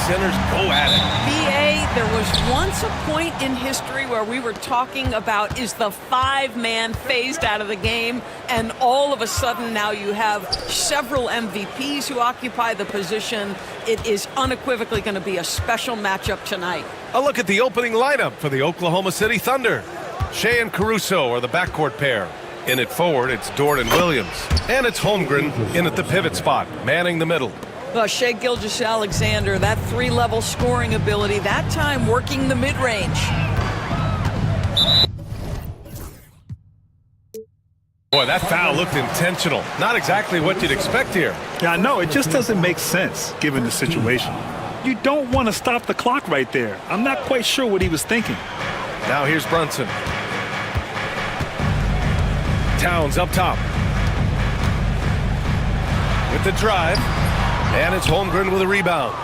centers go at it. BA, there was once a point in history where we were talking about, is the five-man phased out of the game? And all of a sudden now you have several MVPs who occupy the position. It is unequivocally going to be a special matchup tonight. A look at the opening lineup for the Oklahoma City Thunder. Shea and Caruso are the backcourt pair. In it forward, it's Dort and Williams. And it's Holmgren in at the pivot spot, manning the middle. Well, Shea Gilgeous-Alexander, that three-level scoring ability, that time working the mid-range. Boy, that foul looked intentional. Not exactly what you'd expect here. Yeah, I know. It just doesn't make sense, given the situation. You don't want to stop the clock right there. I'm not quite sure what he was thinking. Now here's Brunson. Towns up top. With the drive. And it's Holmgren with a rebound.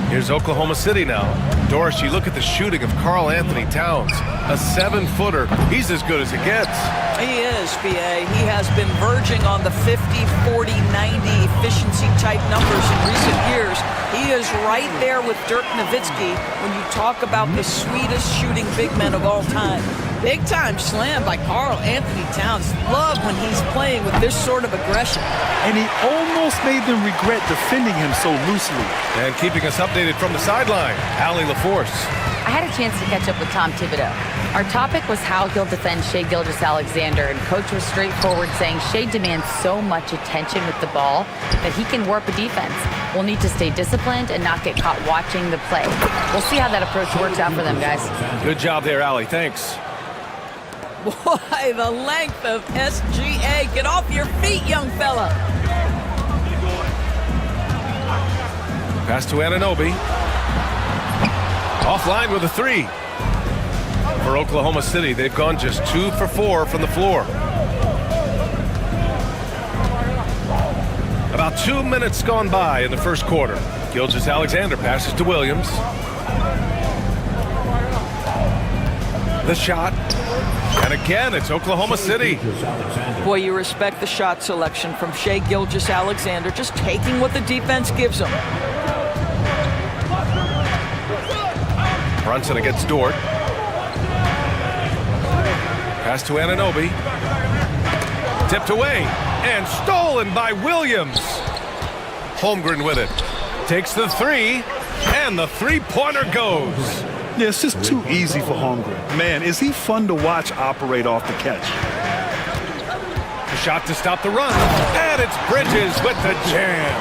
Here's Oklahoma City now. Doris, you look at the shooting of Karl Anthony Towns. A 7-footer. He's as good as it gets. He is, BA. He has been verging on the 50, 40, 90 efficiency type numbers in recent years. He is right there with Dirk Nowitzki when you talk about the sweetest shooting big men of all time. Big time slam by Karl Anthony Towns. Love when he's playing with this sort of aggression. And he almost made them regret defending him so loosely. And keeping us updated from the sideline, Allie LaForce. I had a chance to catch up with Tom Thibodeau. Our topic was how he'll defend Shea Gilgeous-Alexander, and Coach was straightforward, saying Shea demands so much attention with the ball that he can warp a defense. We'll need to stay disciplined and not get caught watching the play. We'll see how that approach works out for them, guys. Good job there, Allie. Thanks. Boy, the length of SGA. Get off your feet, young fella. Pass to Anunoby. Offline with a three. For Oklahoma City, they've gone just 2 for 4 from the floor. About 2 minutes gone by in the first quarter. Gilgeous-Alexander passes to Williams. The shot. And again, it's Oklahoma City. Boy, you respect the shot selection from Shea Gilgeous-Alexander, just taking what the defense gives him. Brunson against Dort. Pass to Anunoby. Tipped away and stolen by Williams. Holmgren with it. Takes the three, and the three-pointer goes. Yeah, it's just too easy for Holmgren. Man, is he fun to watch operate off the catch. The shot to stop the run, and it's Bridges with the jam.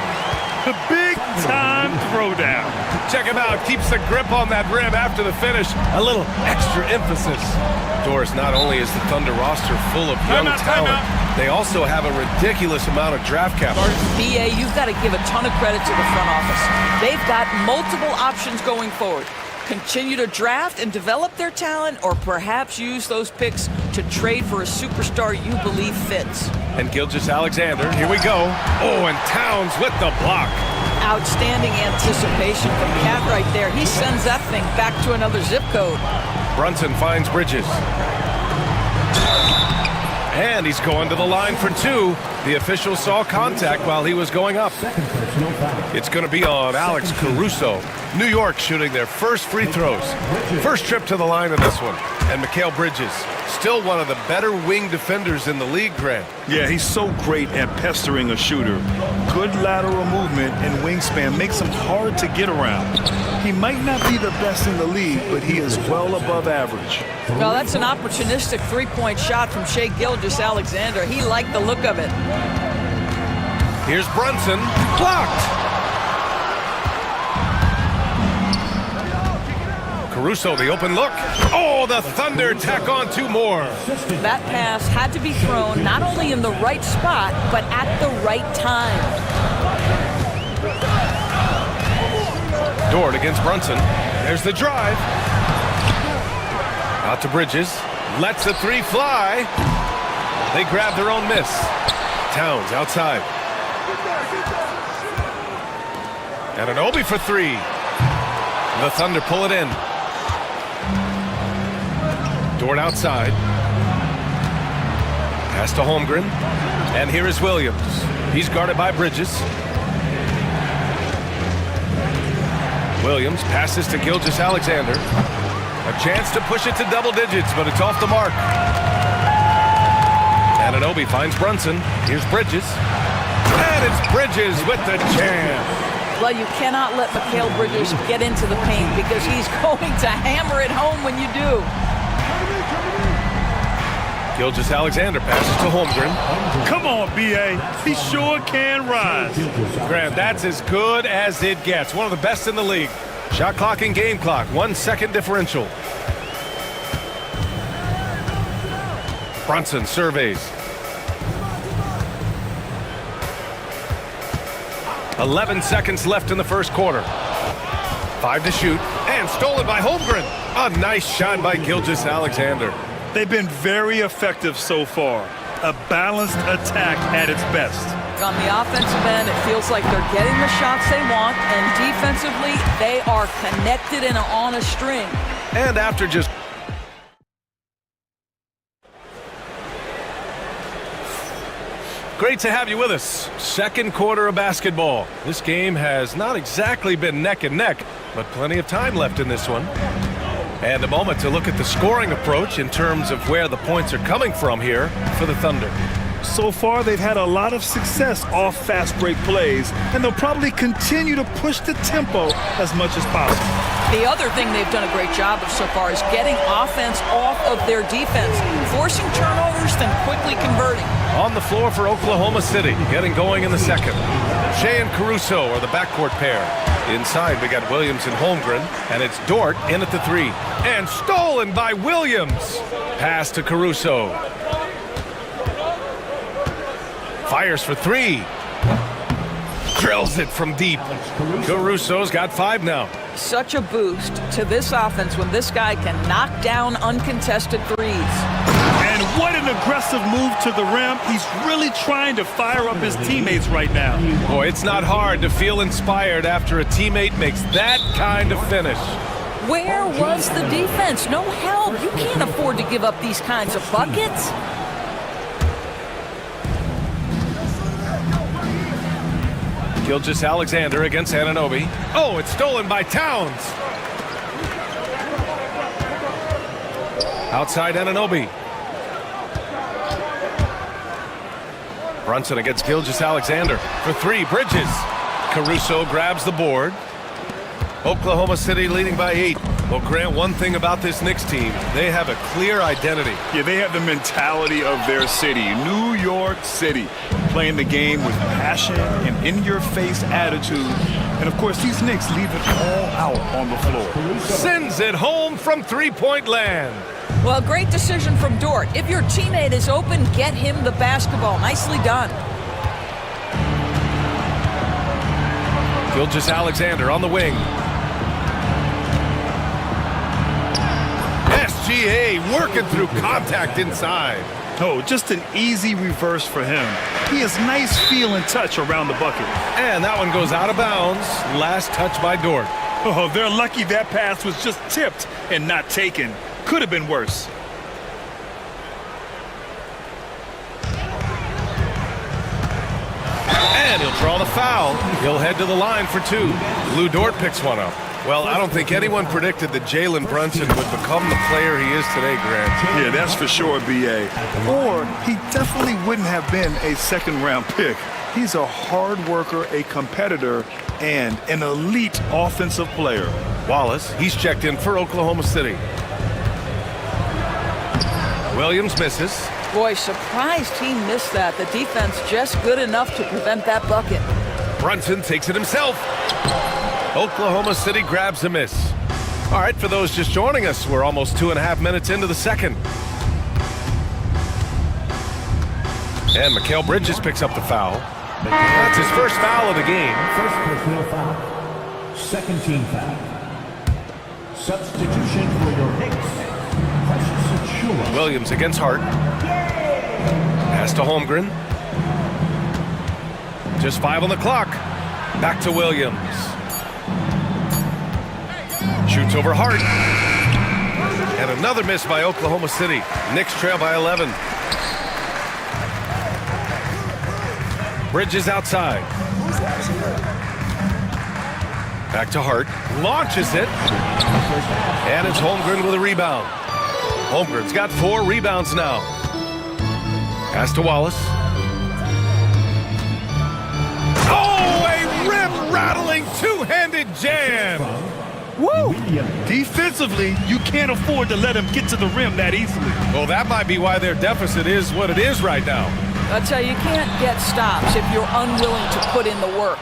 A big-time throwdown. Check him out. Keeps the grip on that rim after the finish. A little extra emphasis. Doris, not only is the Thunder roster full of young talent, they also have a ridiculous amount of draft capital. BA, you've got to give a ton of credit to the front office. They've got multiple options going forward. Continue to draft and develop their talent, or perhaps use those picks to trade for a superstar you believe fits. And Gilgeous-Alexander, here we go. Oh, and Towns with the block. Outstanding anticipation from Cat right there. He sends that thing back to another zip code. Brunson finds Bridges. And he's going to the line for two. The official saw contact while he was going up. It's going to be on Alex Caruso. New York shooting their first free throws. First trip to the line in this one. And Mikal Bridges, still one of the better wing defenders in the league, Grant. Yeah, he's so great at pestering a shooter. Good lateral movement and wingspan makes him hard to get around. He might not be the best in the league, but he is well above average. Well, that's an opportunistic three-point shot from Shea Gilgeous-Alexander. He liked the look of it. Here's Brunson. Blocked. Caruso, the open look. Oh, the Thunder tack on two more. That pass had to be thrown not only in the right spot, but at the right time. Dort against Brunson. There's the drive. Out to Bridges. Lets the three fly. They grab their own miss. Towns outside. And an Obi for three. The Thunder pull it in. Dort outside. Pass to Holmgren. And here is Williams. He's guarded by Bridges. Williams passes to Gilgeous-Alexander. A chance to push it to double digits, but it's off the mark. Anunoby finds Brunson. Here's Bridges. And it's Bridges with the jam. Well, you cannot let Mikal Bridges get into the paint because he's going to hammer it home when you do. Gilgeous-Alexander passes to Holmgren. Come on, B.A. He sure can rise. Grant, that's as good as it gets. One of the best in the league. Shot clock and game clock, 1 second differential. Brunson surveys. 11 seconds left in the first quarter. 5 to shoot, and stolen by Holmgren. A nice shot by Gilgeous-Alexander. They've been very effective so far. A balanced attack at its best. On the offensive end, it feels like they're getting the shots they want, and defensively, they are connected and on a string. And after just great to have you with us. Second quarter of basketball. This game has not exactly been neck and neck, but plenty of time left in this one. And a moment to look at the scoring approach in terms of where the points are coming from here for the Thunder. So far, they've had a lot of success off fast break plays, and they'll probably continue to push the tempo as much as possible. The other thing they've done a great job of so far is getting offense off of their defense, forcing turnovers, then quickly converting. On the floor for Oklahoma City, getting going in the second. Shea and Caruso are the backcourt pair. Inside, we got Williams and Holmgren, and it's Dort in at the three. And stolen by Williams. Pass to Caruso. Fires for three. Drills it from deep. Caruso's got 5 now. Such a boost to this offense when this guy can knock down uncontested threes. And what an aggressive move to the rim. He's really trying to fire up his teammates right now. Boy, it's not hard to feel inspired after a teammate makes that kind of finish. Where was the defense? No help. You can't afford to give up these kinds of buckets. Gilgeous-Alexander against Anunoby. Oh, it's stolen by Towns. Outside Anunoby. Brunson against Gilgeous-Alexander for 3. Bridges. Caruso grabs the board. Oklahoma City leading by 8. Well, Grant, one thing about this Knicks team, they have a clear identity. Yeah, they have the mentality of their city, New York City, playing the game with passion and in-your-face attitude. And, of course, these Knicks leave it all out on the floor. Sends it home from three-point land. Well, great decision from Dort. If your teammate is open, get him the basketball. Nicely done. Gilgeous-Alexander on the wing. SGA working through contact inside. Oh, just an easy reverse for him. He has nice feel and touch around the bucket. And that one goes out of bounds. Last touch by Dort. Oh, they're lucky that pass was just tipped and not taken. Could have been worse. And he'll draw the foul. He'll head to the line for 2. Lou Dort picks one up. Well, I don't think anyone predicted that Jalen Brunson would become the player he is today, Grant. Yeah, that's for sure, B.A. Or he definitely wouldn't have been a second-round pick. He's a hard worker, a competitor, and an elite offensive player. Wallace, he's checked in for Oklahoma City. Williams misses. Boy, surprised he missed that. The defense just good enough to prevent that bucket. Brunson takes it himself. Oklahoma City grabs a miss. All right, for those just joining us, we're almost 2.5 minutes into the second. And Mikal Bridges picks up the foul. That's his first foul of the game. First personal foul. Second team foul. Substitution for your Knicks. Williams against Hart. Pass to Holmgren. Just 5 on the clock. Back to Williams. Shoots over Hart. And another miss by Oklahoma City. Knicks trail by 11. Bridges outside. Back to Hart. Launches it. And it's Holmgren with a rebound. Holmgren's got 4 rebounds now. Pass to Wallace. Oh, a rim-rattling two-handed jam. Woo! Defensively, you can't afford to let him get to the rim that easily. Well, that might be why their deficit is what it is right now. I'll tell you, you can't get stops if you're unwilling to put in the work.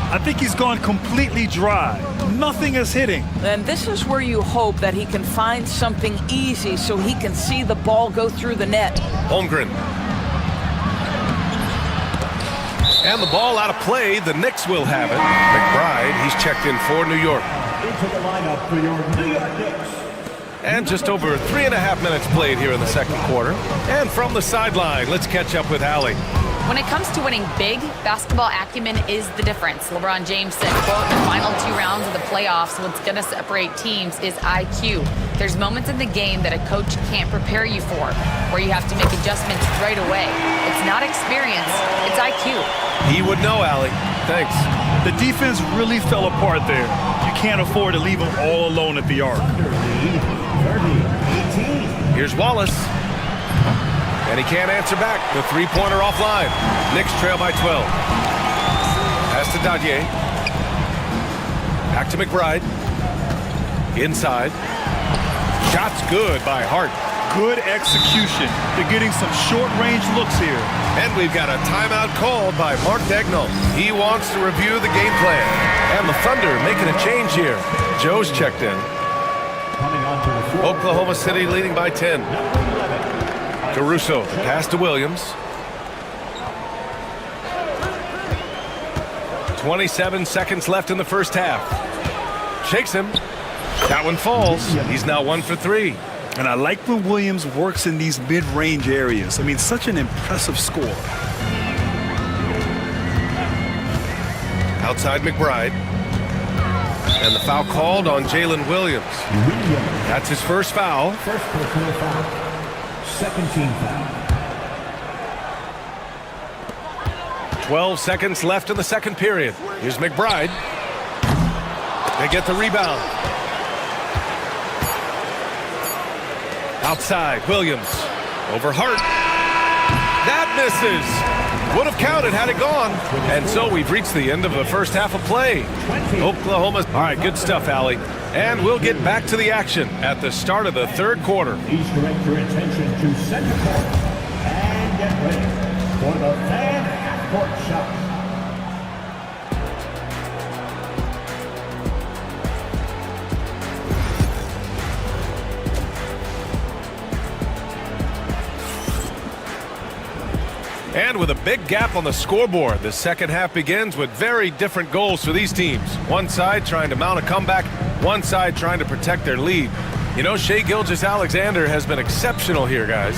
I think he's gone completely dry. Nothing is hitting. And this is where you hope that he can find something easy so he can see the ball go through the net. Holmgren. And the ball out of play. The Knicks will have it. McBride, he's checked in for New York. Into the lineup for your New York Knicks. And just over 3.5 minutes played here in the second quarter. And from the sideline, let's catch up with Allie. When it comes to winning big, basketball acumen is the difference. LeBron James said, quote, the final 2 rounds of the playoffs, what's going to separate teams is IQ. There's moments in the game that a coach can't prepare you for, where you have to make adjustments right away. It's not experience, it's IQ. He would know, Allie. Thanks. The defense really fell apart there. You can't afford to leave him all alone at the arc. Here's Wallace. And he can't answer back. The three-pointer offline. Knicks trail by 12. Pass to Dadier. Back to McBride. Inside. Shots good by Hart. Good execution. They're getting some short-range looks here. And we've got a timeout called by Mark Dagnall. He wants to review the game plan. And the Thunder making a change here. Joe's checked in. Oklahoma City leading by 10. Caruso, pass to Williams. 27 seconds left in the first half. Shakes him. That one falls. He's now 1 for 3. And I like when Williams works in these mid-range areas. I mean, such an impressive score. Outside McBride. And the foul called on Jalen Williams. That's his first foul. First personal foul. Second team foul. 12 seconds left in the second period. Here's McBride. They get the rebound. Outside, Williams. Over Hart. That misses. Would have counted had it gone. And so we've reached the end of the first half of play. Oklahoma. All right, good stuff, Allie. And we'll get back to the action at the start of the third quarter. Please direct your attention to center court and get ready for the fan half-court shot. And with a big gap on the scoreboard, the second half begins with very different goals for these teams. One side trying to mount a comeback, one side trying to protect their lead. You know, Shai Gilgeous-Alexander has been exceptional here, guys.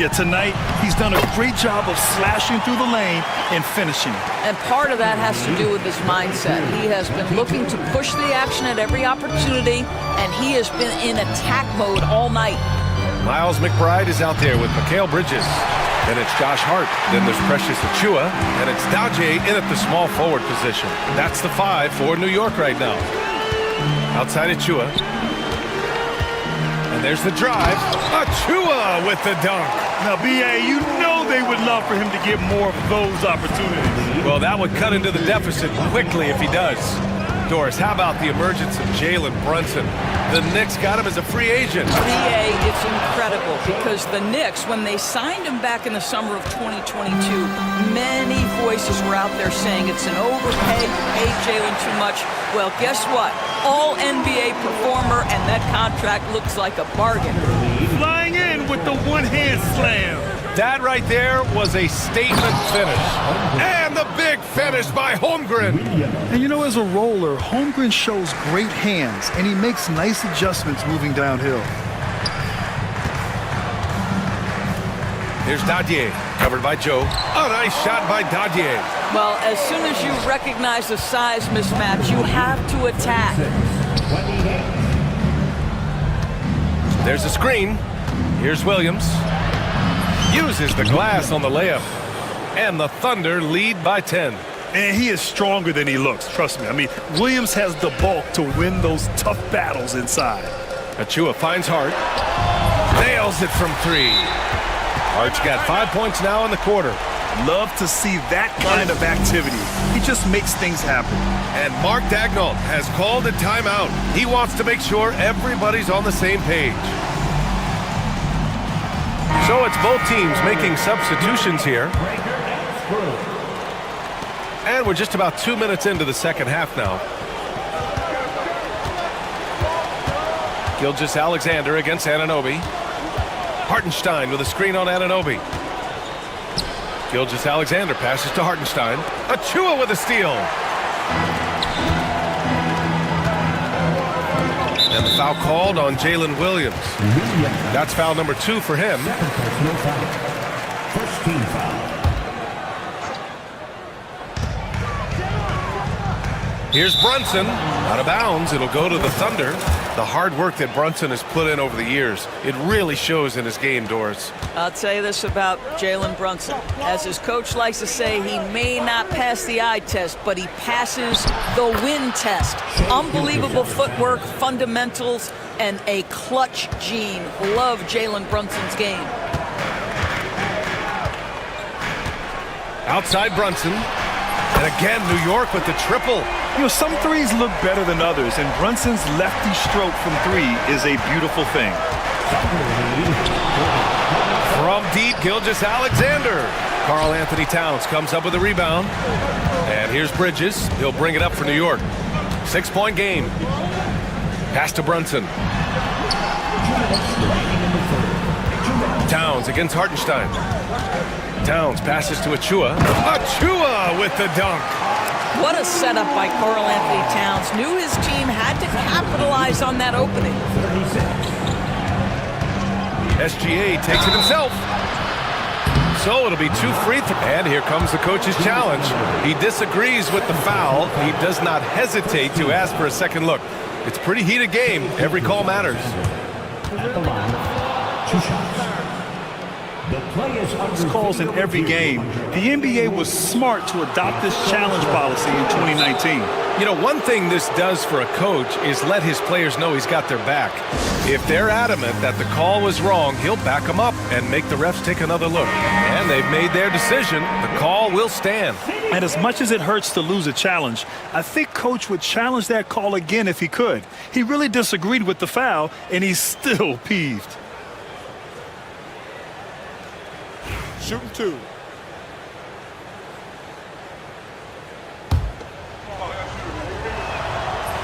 Yeah, tonight he's done a great job of slashing through the lane and finishing. And part of that has to do with his mindset. He has been looking to push the action at every opportunity, and he has been in attack mode all night. Miles McBride is out there with Mikal Bridges. Then it's Josh Hart. Then there's Precious Achiuwa. And it's Dadier in at the small forward position. That's the 5 for New York right now. Outside Achiuwa. And there's the drive. Achiuwa with the dunk. Now, B.A., you know they would love for him to get more of those opportunities. Well, that would cut into the deficit quickly if he does. Doris, how about the emergence of Jalen Brunson? The Knicks got him as a free agent. BA, it's incredible because the Knicks, when they signed him back in the summer of 2022, many voices were out there saying it's an overpay, you paid Jalen too much. Well, guess what? All NBA performer, and that contract looks like a bargain. Flying in with the one-hand slam. That right there was a statement finish. And the big finish by Holmgren. And you know, as a roller, Holmgren shows great hands, and he makes nice adjustments moving downhill. Here's Dadier, covered by Joe. A nice shot by Dadier. Well, as soon as you recognize the size mismatch, you have to attack. There's a screen. Here's Williams. Uses the glass on the layup. And the Thunder lead by 10. And he is stronger than he looks, trust me. I mean, Williams has the bulk to win those tough battles inside. Achua finds Hart. Nails it from 3. Hart's got 5 points now in the quarter. Love to see that kind of activity. He just makes things happen. And Mark Dagnall has called a timeout. He wants to make sure everybody's on the same page. So it's both teams making substitutions here. And we're just about 2 minutes into the second half now. Gilgeous-Alexander against Anunoby. Hartenstein with a screen on Anunoby. Gilgeous-Alexander passes to Hartenstein. Achua with a steal. And the foul called on Jalen Williams. That's foul number 2 for him. First team foul. Here's Brunson, out of bounds. It'll go to the Thunder. The hard work that Brunson has put in over the years, it really shows in his game, Doris. I'll tell you this about Jalen Brunson. As his coach likes to say, he may not pass the eye test, but he passes the win test. Unbelievable footwork, fundamentals, and a clutch gene. Love Jalen Brunson's game. Outside Brunson. And again, New York with the triple. You know, some threes look better than others, and Brunson's lefty stroke from 3 is a beautiful thing. From deep, Gilgeous-Alexander. Karl Anthony Towns comes up with a rebound. And here's Bridges. He'll bring it up for New York. 6-point game. Pass to Brunson. Towns against Hartenstein. Towns passes to Achua. Achua with the dunk. What a setup by Karl Anthony Towns. Knew his team had to capitalize on that opening. SGA takes it himself. So it'll be 2 free throws. And here comes the coach's challenge. He disagrees with the foul. He does not hesitate to ask for a second look. It's a pretty heated game. Every call matters. At the line, 2 shots. The play is under Calls in every game. The NBA was smart to adopt this challenge policy in 2019. You know, one thing this does for a coach is let his players know he's got their back. If they're adamant that the call was wrong, he'll back them up and make the refs take another look. And they've made their decision. The call will stand. And as much as it hurts to lose a challenge, I think Coach would challenge that call again if he could. He really disagreed with the foul, and he's still peeved. Shooting 2.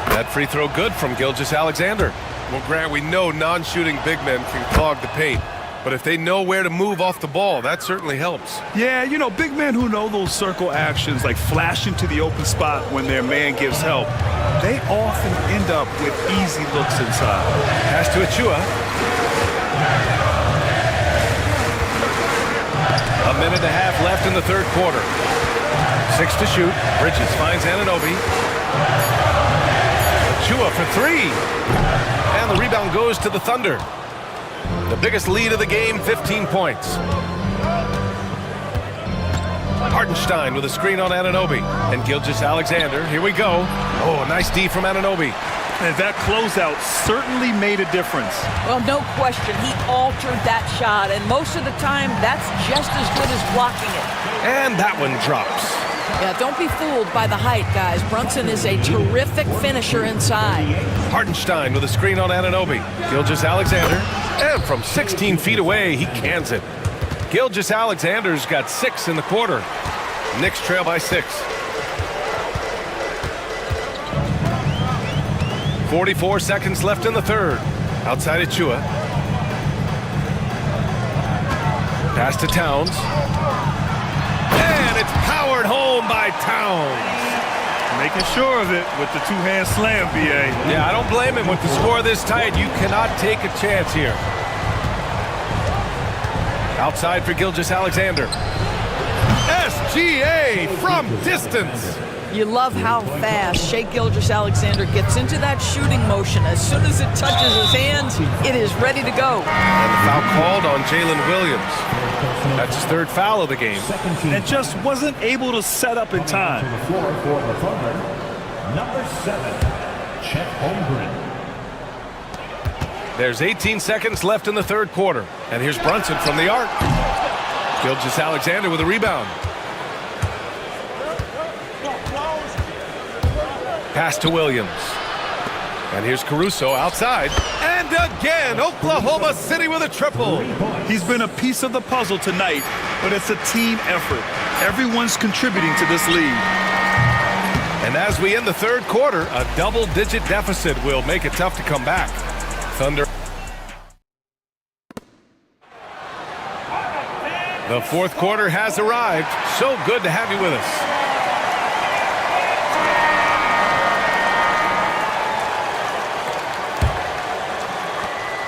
That free throw good from Gilgeous-Alexander. Well, Grant, we know non-shooting big men can clog the paint. But if they know where to move off the ball, that certainly helps. Yeah, you know, big men who know those circle actions, like flashing to the open spot when their man gives help, they often end up with easy looks inside. Pass to Achua. A minute and a half left in the third quarter. 6 to shoot. Bridges finds Anunoby. Achua for 3. And the rebound goes to the Thunder. The biggest lead of the game, 15 points. Hartenstein with a screen on Anunoby. And Gilgeous-Alexander. Here we go. Oh, a nice D from Anunoby. And that closeout certainly made a difference. Well, no question. He altered that shot, and most of the time, that's just as good as blocking it. And that one drops. Yeah, don't be fooled by the height, guys. Brunson is a terrific finisher inside. Hartenstein with a screen on Anunoby. Gilgeous-Alexander. And from 16 feet away, he cans it. Gilgeous-Alexander's got 6 in the quarter. Knicks trail by 6. 44 seconds left in the third. Outside Achua. Pass to Towns. And it's powered home by Towns. Making sure of it with the two-hand slam, B.A. Yeah, I don't blame him. With the score this tight, you cannot take a chance here. Outside for Gilgeous-Alexander. SGA from distance. You love how fast Shai Gilgeous-Alexander gets into that shooting motion. As soon as it touches his hands, it is ready to go. And the foul called on Jalen Williams. That's his third foul of the game. And just wasn't able to set up in time. To the floor for the Thunder, number 7, Chet Holmgren. There's 18 seconds left in the third quarter. And here's Brunson from the arc. Gilgeous-Alexander with a rebound. Pass to Williams. And here's Caruso outside. And again, Oklahoma City with a triple. He's been a piece of the puzzle tonight, but it's a team effort. Everyone's contributing to this lead. And as we end the third quarter, a double-digit deficit will make it tough to come back. Thunder. The fourth quarter has arrived. So good to have you with us.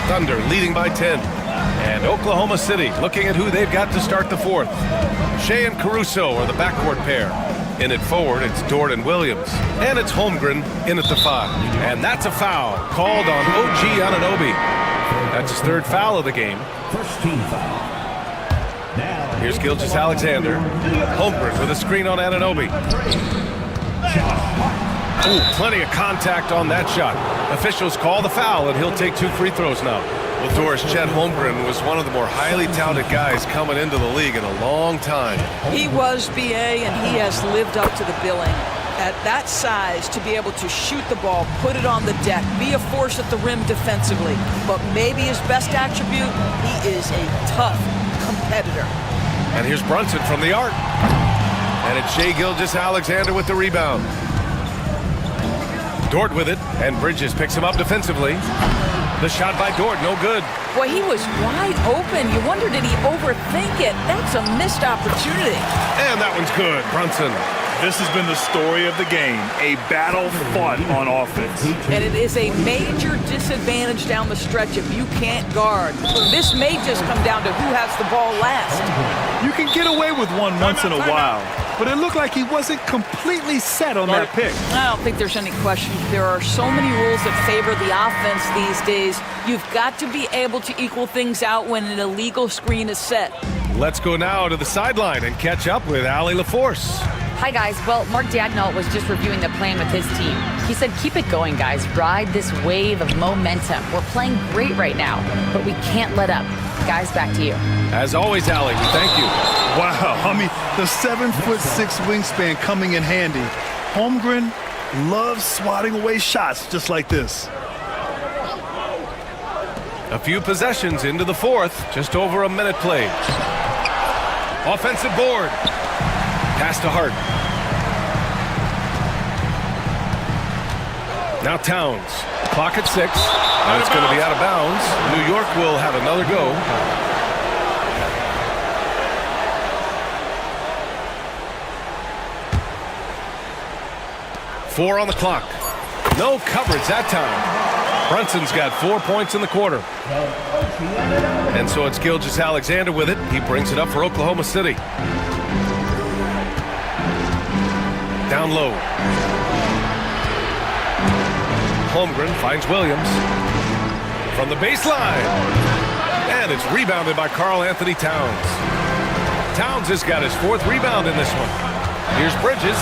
Thunder leading by 10. And Oklahoma City looking at who they've got to start the fourth. Shai and Caruso are the backcourt pair. In at forward, it's Dort and Williams. And it's Holmgren in at the 5. And that's a foul called on OG Anunoby. That's his third foul of the game. First team foul. Now, Here's Gilgeous-Alexander. Holmgren with a screen on Anunoby. Ooh, plenty of contact on that shot. Officials call the foul, and he'll take 2 free throws now. Well, Doris, Chet Holmgren was one of the more highly touted guys coming into the league in a long time. He was BA, and he has lived up to the billing. At that size, to be able to shoot the ball, put it on the deck, be a force at the rim defensively. But maybe his best attribute, he is a tough competitor. And here's Brunson from the arc. And it's Shai Gilgeous-Alexander with the rebound. Dort with it, and Bridges picks him up defensively. The shot by Dort, no good. Boy, he was wide open. You wonder, did he overthink it? That's a missed opportunity. And that one's good, Brunson. This has been the story of the game, a battle fought on offense. And it is a major disadvantage down the stretch if you can't guard. This may just come down to who has the ball last. You can get away with one once in a while, but it looked like he wasn't completely set on that pick. I don't think there's any question. There are so many rules that favor the offense these days. You've got to be able to equal things out when an illegal screen is set. Let's go now to the sideline and catch up with Allie LaForce. Hi, guys. Well, Mark Dagnall was just reviewing the plan with his team. He said, keep it going, guys. Ride this wave of momentum. We're playing great right now, but we can't let up. Guys, back to you. As always, Allie, we thank you. Wow, I mean, the 7'6" wingspan coming in handy. Holmgren loves swatting away shots just like this. A few possessions into the fourth, just over a minute played. Offensive board. Pass to Hart. Now Towns. Clock at 6. And it's going to be out of bounds. New York will have another go. Four on the clock. No coverage that time. Brunson's got 4 points in the quarter. And so it's Gilgeous-Alexander with it. He brings it up for Oklahoma City. Down low. Holmgren finds Williams. From the baseline. And it's rebounded by Karl Anthony Towns. Towns has got his 4th rebound in this one. Here's Bridges.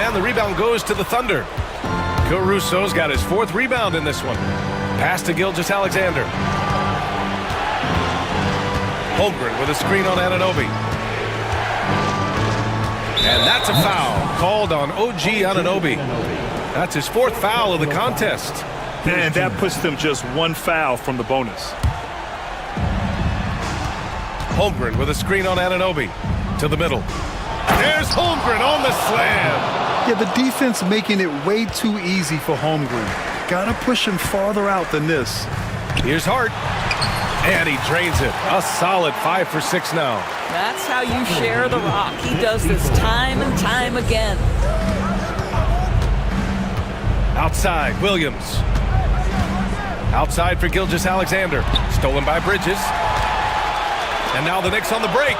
And the rebound goes to the Thunder. Caruso's got his 4th rebound in this one. Pass to Gilgeous-Alexander. Holmgren with a screen on Anunoby. And that's a foul called on OG Anunoby. That's his 4th foul of the contest. And that puts them just 1 foul from the bonus. Holmgren with a screen on Anunoby. To the middle. There's Holmgren on the slam. Yeah, the defense making it way too easy for Holmgren. Gotta push him farther out than this. Here's Hart. And he drains it. A solid 5 for 6 now. That's how you share the rock. He does this time and time again. Outside, Williams. Outside for Gilgeous-Alexander. Stolen by Bridges. And now the Knicks on the break.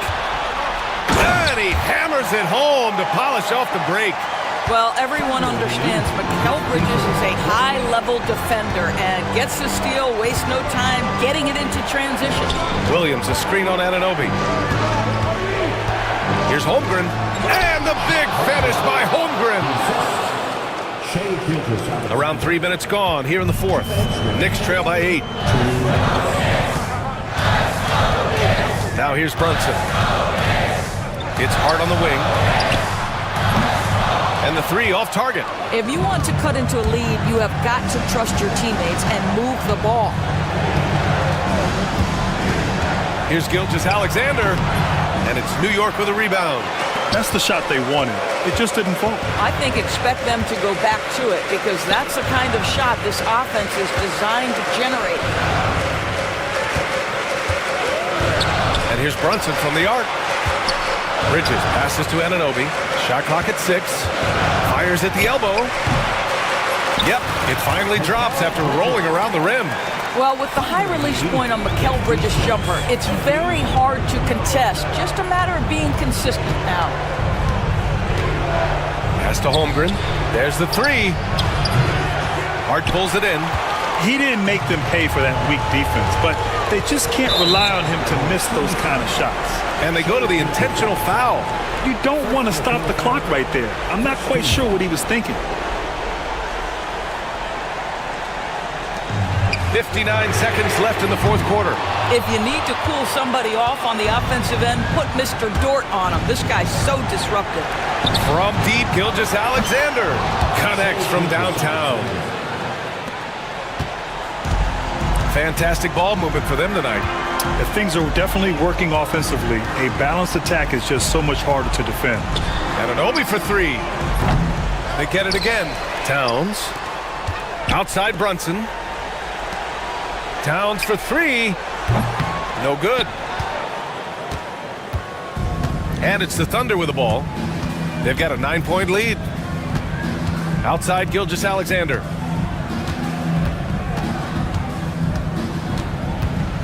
And he hammers it home to polish off the break. Well, everyone understands Mikal Bridges is a high-level defender and gets the steal, wastes no time getting it into transition. Williams, a screen on Anunoby. Here's Holmgren. And the big finish by Holmgren. Around 3 minutes gone here in the fourth. Knicks trail by 8. Now here's Brunson. It's Hart on the wing. And the three off target. If you want to cut into a lead, you have got to trust your teammates and move the ball. Here's Gilgeous-Alexander. And it's New York with a rebound. That's the shot they wanted. It just didn't fall. I think expect them to go back to it because that's the kind of shot this offense is designed to generate. And here's Brunson from the arc. Bridges passes to Anunoby. Shot clock at 6. Fires at the elbow. Yep, it finally drops after rolling around the rim. Well, with the high release point on Mikal Bridges' jumper, it's very hard to contest. Just a matter of being consistent now. Pass to Holmgren. There's the three. Hart pulls it in. He didn't make them pay for that weak defense, but they just can't rely on him to miss those kind of shots. And they go to the intentional foul. You don't want to stop the clock right there. I'm not quite sure what he was thinking. 59 seconds left in the fourth quarter. If you need to cool somebody off on the offensive end, put Mr. Dort on him. This guy's so disruptive. From deep, Gilgeous-Alexander connects from downtown. Fantastic ball movement for them tonight. If things are definitely working offensively, a balanced attack is just so much harder to defend. Anunoby for three. They get it again. Towns. Outside Brunson. Towns for three. No good. And it's the Thunder with the ball. They've got a 9-point lead. Outside Gilgeous-Alexander.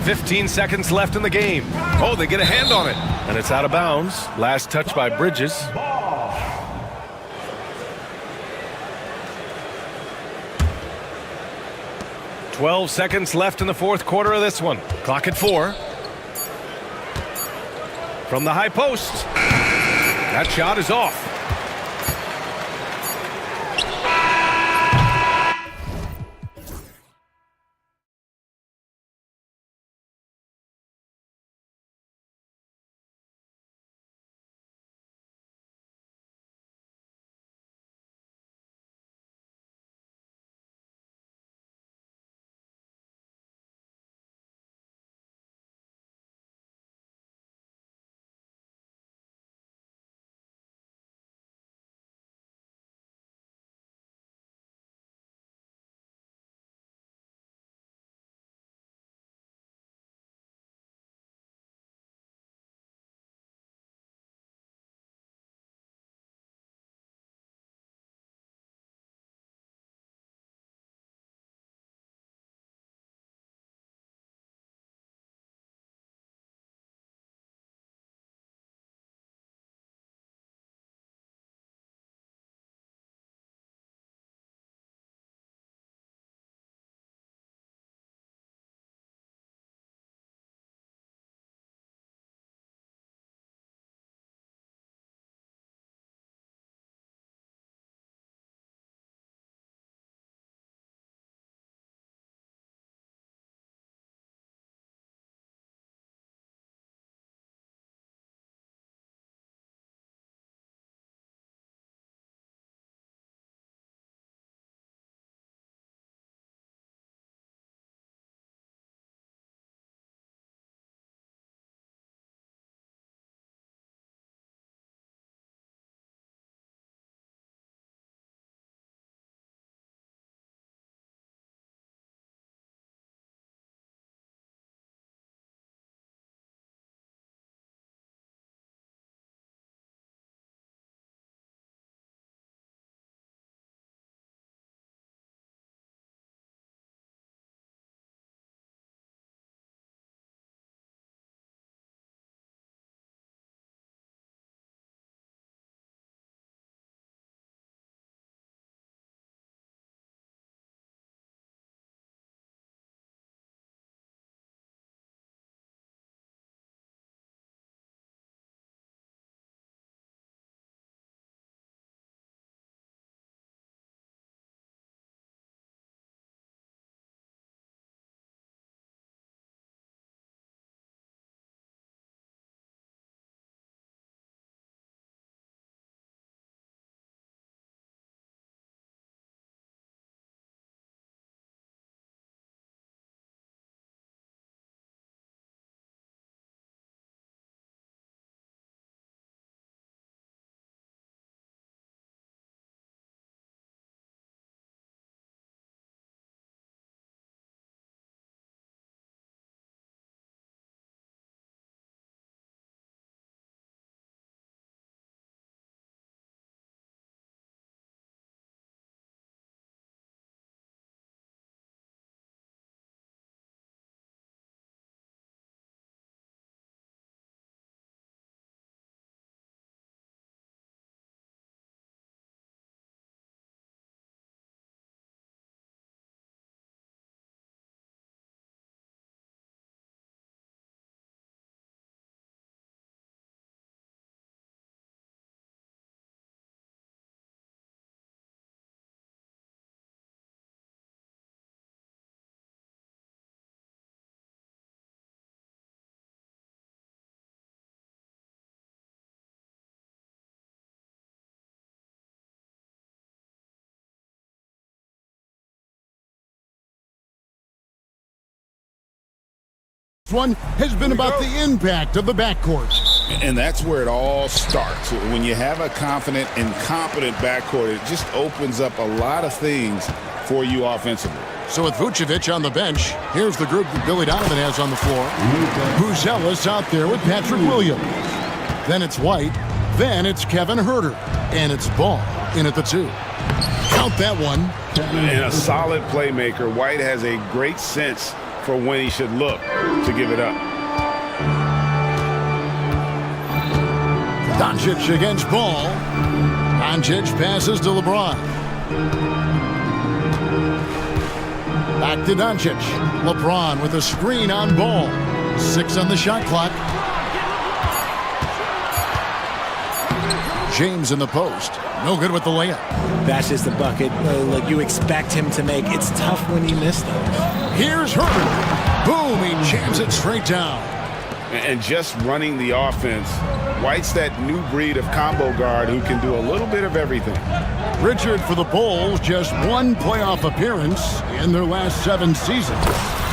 15 seconds left in the game. Oh, they get a hand on it. And it's out of bounds. Last touch by Bridges. "12 seconds left in the fourth quarter of this one. Clock at 4. From the high post. That shot is off. One has been about the impact of the backcourt. And that's where it all starts. When you have a confident and competent backcourt, it just opens up a lot of things for you offensively. So with Vucevic on the bench, here's the group that Billy Donovan has on the floor. Buzelis out there with Patrick Williams. Then it's White. Then it's Kevin Huerter. And it's Ball in at the 2. Count that one. And a solid playmaker. White has a great sense for when he should look to give it up. Doncic against Ball. Doncic passes to LeBron. Back to Doncic. LeBron with a screen on Ball. 6 on the shot clock. James in the post. No good with the layup. That's just a bucket. Look, you expect him to make. It's tough when he missed those. Here's Huerter. Boom, he jams it straight down. And just running the offense, White's that new breed of combo guard who can do a little bit of everything. Richard for the Bulls, just one playoff appearance in their last 7 seasons.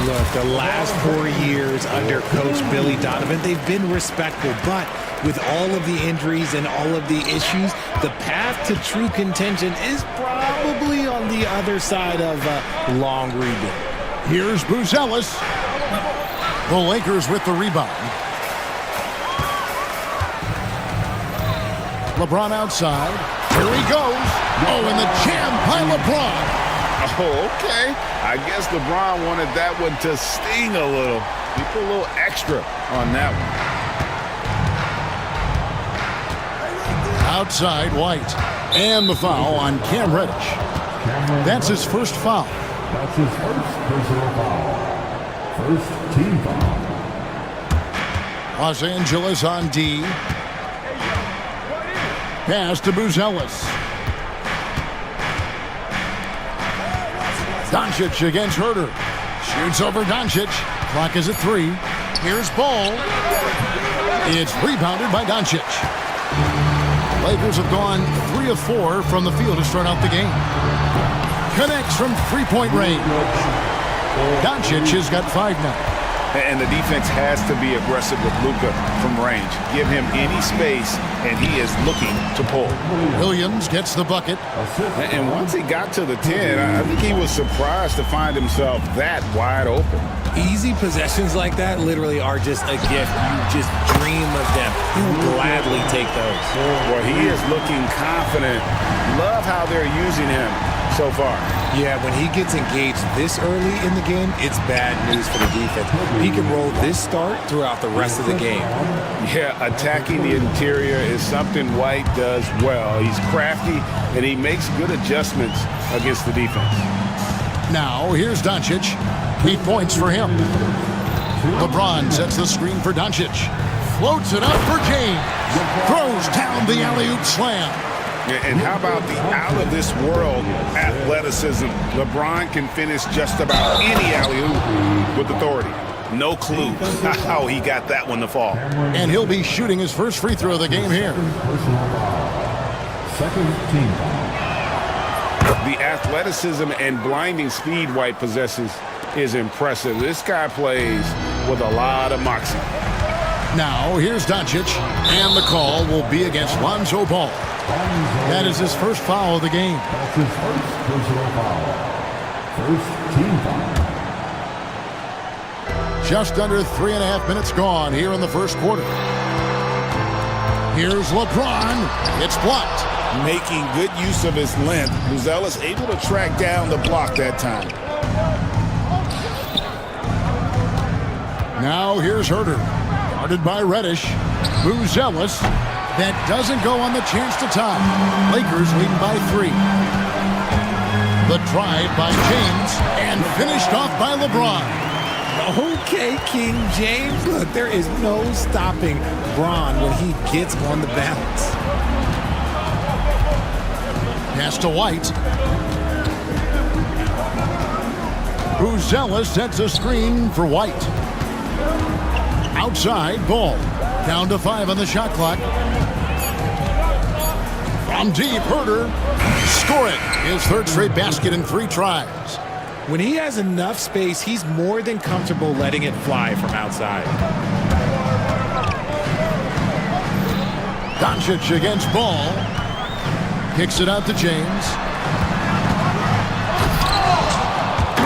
Look, the last 4 years under Coach Billy Donovan, they've been respectful, but with all of the injuries and all of the issues, the path to true contention is probably on the other side of a long rebuild. Here's Buzelis. The Lakers with the rebound. LeBron outside. Here he goes. Oh, and the jam by LeBron. Oh, okay. I guess LeBron wanted that one to sting a little. He put a little extra on that one. Outside, White. And the foul on Cam Reddish. That's his first foul. That's his first personal foul. First team foul. Los Angeles on D. Pass to Buzelis. Doncic against Huerter. Shoots over Doncic. Clock is at 3. Here's Ball. It's rebounded by Doncic. Lakers have gone 3 of 4 from the field to start out the game. Connects from three-point range. Doncic has got 5 now. And the defense has to be aggressive with Luka from range. Give him any space, and he is looking to pull. Williams gets the bucket. And once he got to the 10, I think he was surprised to find himself that wide open. Easy possessions like that literally are just a gift. You just dream of them. You will gladly take those. Well, he is looking confident. Love how they're using him so far. Yeah, when he gets engaged this early in the game, it's bad news for the defense. He can roll this start throughout the rest of the game. Yeah, attacking the interior is something White does well. He's crafty, and he makes good adjustments against the defense. Now, here's Doncic. 8 points for him. LeBron sets the screen for Doncic. Floats it up for James. Throws down the alley-oop slam. And how about the out-of-this-world athleticism? LeBron can finish just about any alley-oop with authority. No clue how he got that one to fall. And he'll be shooting his first free throw of the game here. Second team foul. The athleticism and blinding speed White possesses is impressive. This guy plays with a lot of moxie. Now, here's Doncic, and the call will be against Lonzo Ball. That is his first foul of the game. That's his first personal foul. First team foul. Just under 3.5 minutes gone here in the first quarter. Here's LeBron. It's blocked. Making good use of his length. Buzelis able to track down the block that time. Now here's Huerter. Guarded by Reddish. Buzelis. That doesn't go on the chance to tie. Lakers leading by 3. The drive by James and finished off by LeBron. Okay, King James. Look, there is no stopping Bron when he gets on the bounce. Pass to White. Buzelis sets a screen for White. Outside, Ball. Down to 5 on the shot clock. From deep, Huerter. Score it. His third straight basket in 3 tries. When he has enough space, he's more than comfortable letting it fly from outside. Doncic against Ball. Kicks it out to James.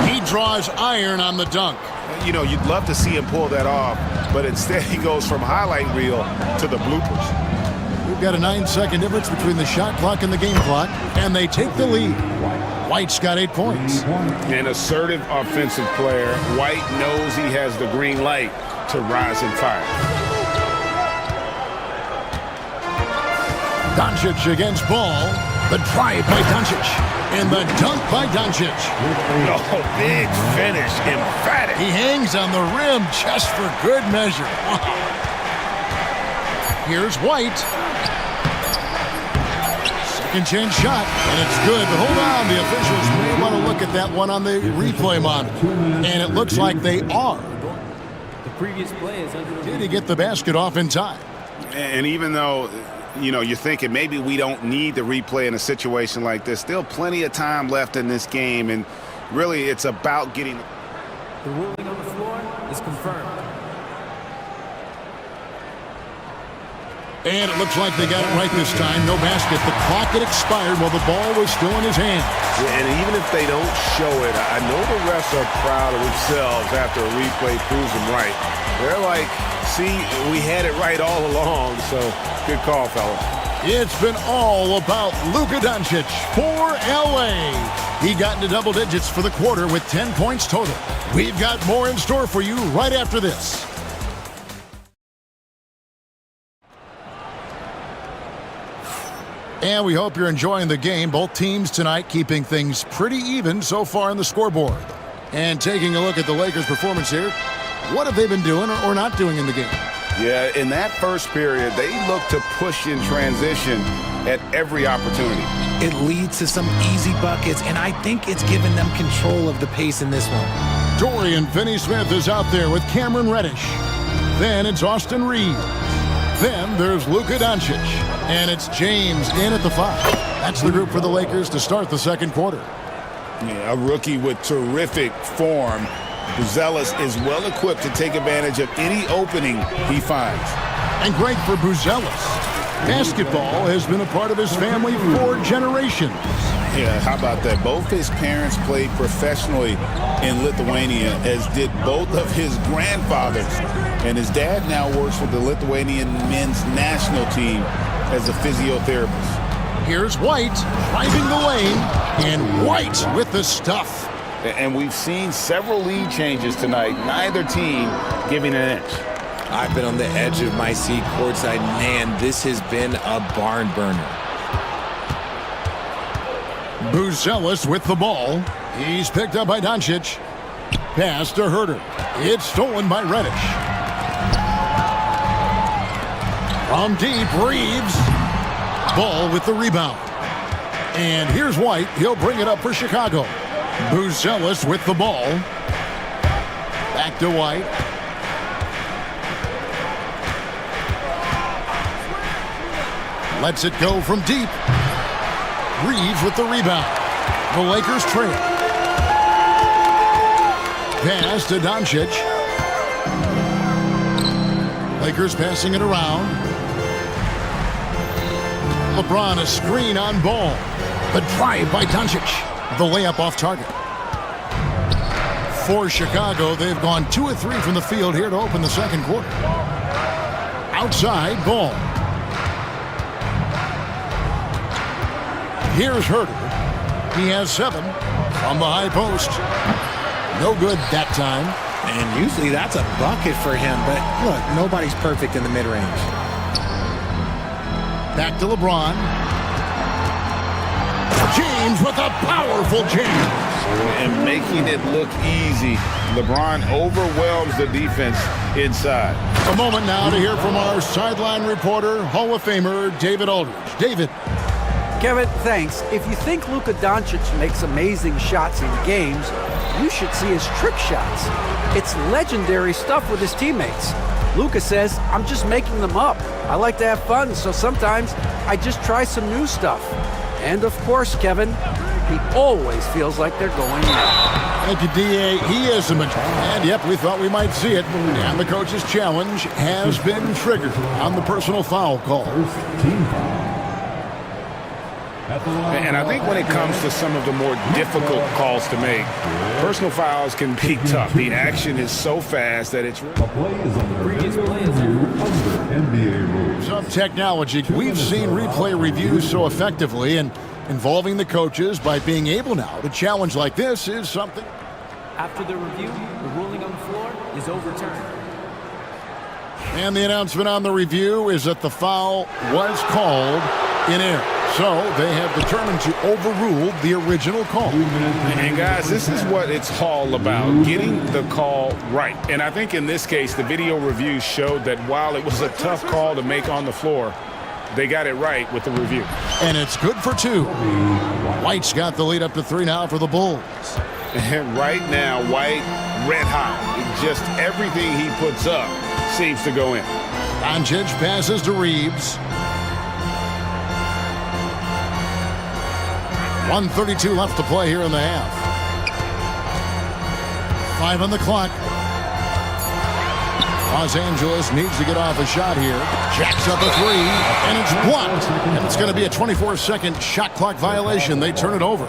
He draws iron on the dunk. You know, you'd love to see him pull that off, but instead he goes from highlight reel to the bloopers. We've got a 9-second difference between the shot clock and the game clock, and they take the lead. White's got 8 points. An assertive offensive player. White knows he has the green light to rise and fire. Doncic against Ball. The drive by Doncic. And the dunk by Doncic. Oh, big finish. Emphatic. He hangs on the rim just for good measure. Here's White. Second chance shot, and it's good. But hold on, the officials may want to look at that one on the replay monitor. And it looks like they are. The previous play is under. Did he get the basket off in time? And even though, you know, you're thinking maybe we don't need the replay in a situation like this, still plenty of time left in this game, and really it's about getting... The ruling on the floor is confirmed. And it looks like they got it right this time. No basket. The clock had expired while the ball was still in his hand. Yeah, and even if they don't show it, I know the refs are proud of themselves after a replay proves them right. They're like, see, we had it right all along, so good call, fella. It's been all about Luka Doncic for LA. He got into double digits for the quarter with 10 points total. We've got more in store for you right after this. And we hope you're enjoying the game. Both teams tonight keeping things pretty even so far on the scoreboard. And taking a look at the Lakers' performance here, what have they been doing or not doing in the game? Yeah, in that first period, they looked to push in transition at every opportunity. It leads to some easy buckets, and I think it's given them control of the pace in this one. Dorian Finney-Smith is out there with Cameron Reddish. Then it's Austin Reeves. Then there's Luka Doncic. And it's James in at the 5. That's the group for the Lakers to start the second quarter. Yeah, a rookie with terrific form. Buzelis is well equipped to take advantage of any opening he finds. And great for Buzelis. Basketball has been a part of his family for generations. Yeah, how about that? Both his parents played professionally in Lithuania, as did both of his grandfathers. And his dad now works with the Lithuanian men's national team as a physiotherapist. Here's White driving the lane, and White with the stuff. And we've seen several lead changes tonight, neither team giving an inch. I've been on the edge of my seat courtside. Man, this has been a barn burner. Buzelis with the ball. He's picked up by Doncic. Pass to Herter. It's stolen by Reddish. From deep, Reeves. Ball with the rebound. And here's White. He'll bring it up for Chicago. Buzelis with the ball. Back to White. Lets it go from deep. Reeves with the rebound. The Lakers trail. Pass to Doncic. Lakers passing it around. LeBron a screen on Ball. The drive by Doncic. The layup off target. For Chicago, they've gone 2 of 3 from the field here to open the second quarter. Outside, Ball. Here's Herter. He has 7 from the high post. No good that time. And usually that's a bucket for him, but look, nobody's perfect in the mid-range. Back to LeBron. James with a powerful jam. And making it look easy. LeBron overwhelms the defense inside. A moment now to hear from our sideline reporter, Hall of Famer David Aldridge. David. Kevin, thanks. If you think Luka Doncic makes amazing shots in games, you should see his trick shots. It's legendary stuff with his teammates. Luka says, I'm just making them up. I like to have fun, so sometimes I just try some new stuff. And of course, Kevin, He always feels like they're going in. Thank you, D.A. He is a major. And, yep, we thought we might see it. And the coach's challenge has been triggered on the personal foul call. And I think when it comes to some of the more difficult calls to make, personal fouls can be tough. The action is so fast that it's... Some technology. We've seen replay reviews so effectively, and involving the coaches by being able now to challenge like this is something. After the review, the ruling on the floor is overturned. And the announcement on the review is that the foul was called in error. So they have determined to overrule the original call. And guys, this is what it's all about, getting the call right. And I think in this case, the video review showed that while it was a tough call to make on the floor, they got it right with the review. And it's good for two. White's got the lead up to 3 now for the Bulls. And right now, White red hot. Just everything he puts up seems to go in. Doncic passes to Reeves. 1:32 left to play here in the half. 5 on the clock. Los Angeles needs to get off a shot here. Jacks up a 3, and it's blocked. And it's going to be a 24-second shot clock violation. They turn it over.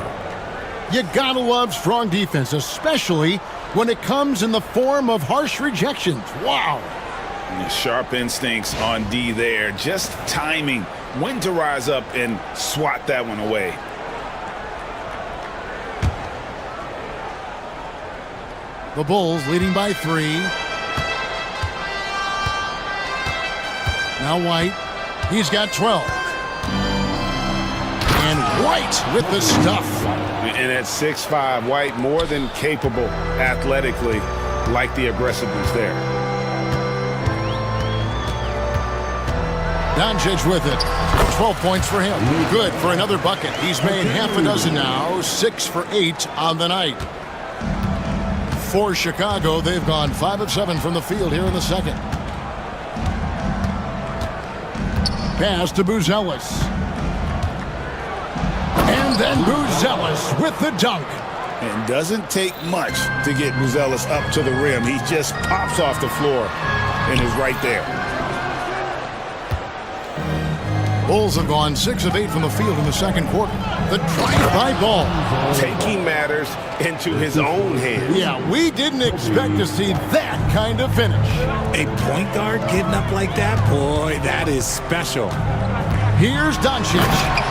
You gotta love strong defense, especially when it comes in the form of harsh rejections. Wow. Sharp instincts on D there. Just timing when to rise up and swat that one away. The Bulls leading by 3. Now White. He's got 12. And White with the stuff. And at 6'5", White more than capable athletically, like the aggressiveness there. Doncic with it. 12 points for him. Good for another bucket. He's made half a dozen now. 6 for 8 on the night. For Chicago, they've gone 5 of 7 from the field here in the second. Pass to Buzelis. And then Buzelis with the dunk. It doesn't take much to get Buzelis up to the rim. He just pops off the floor and is right there. Bulls have gone 6 of 8 from the field in the second quarter. The drive-by ball. Taking matters into his own hands. Yeah, we didn't expect to see that kind of finish. A point guard getting up like that? Boy, that is special. Here's Doncic,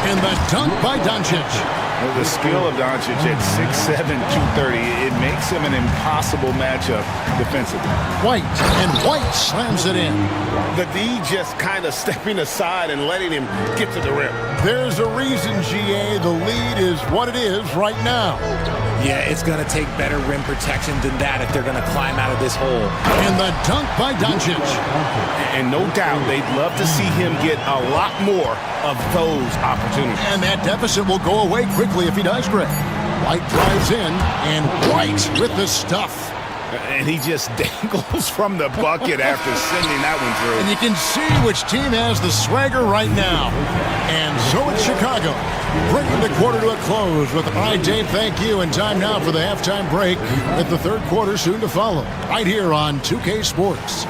and the dunk by Doncic. Well, the skill of Doncic at 6'7", 230, it makes him an impossible matchup defensively. White, and White slams it in. The D just kind of stepping aside and letting him get to the rim. There's a reason, GA, the lead is what it is right now. Yeah, it's going to take better rim protection than that if they're going to climb out of this hole. And the dunk by Doncic. And no doubt they'd love to see him get a lot more of those opportunities. And that deficit will go away quickly if he does, Greg. White drives in, and White with the stuff. And he just dangles from the bucket after sending that one through. And you can see which team has the swagger right now. And so it's Chicago, bringing the quarter to a close with I, Dave, thank you, and time now for the halftime break with the third quarter soon to follow, right here on 2K Sports.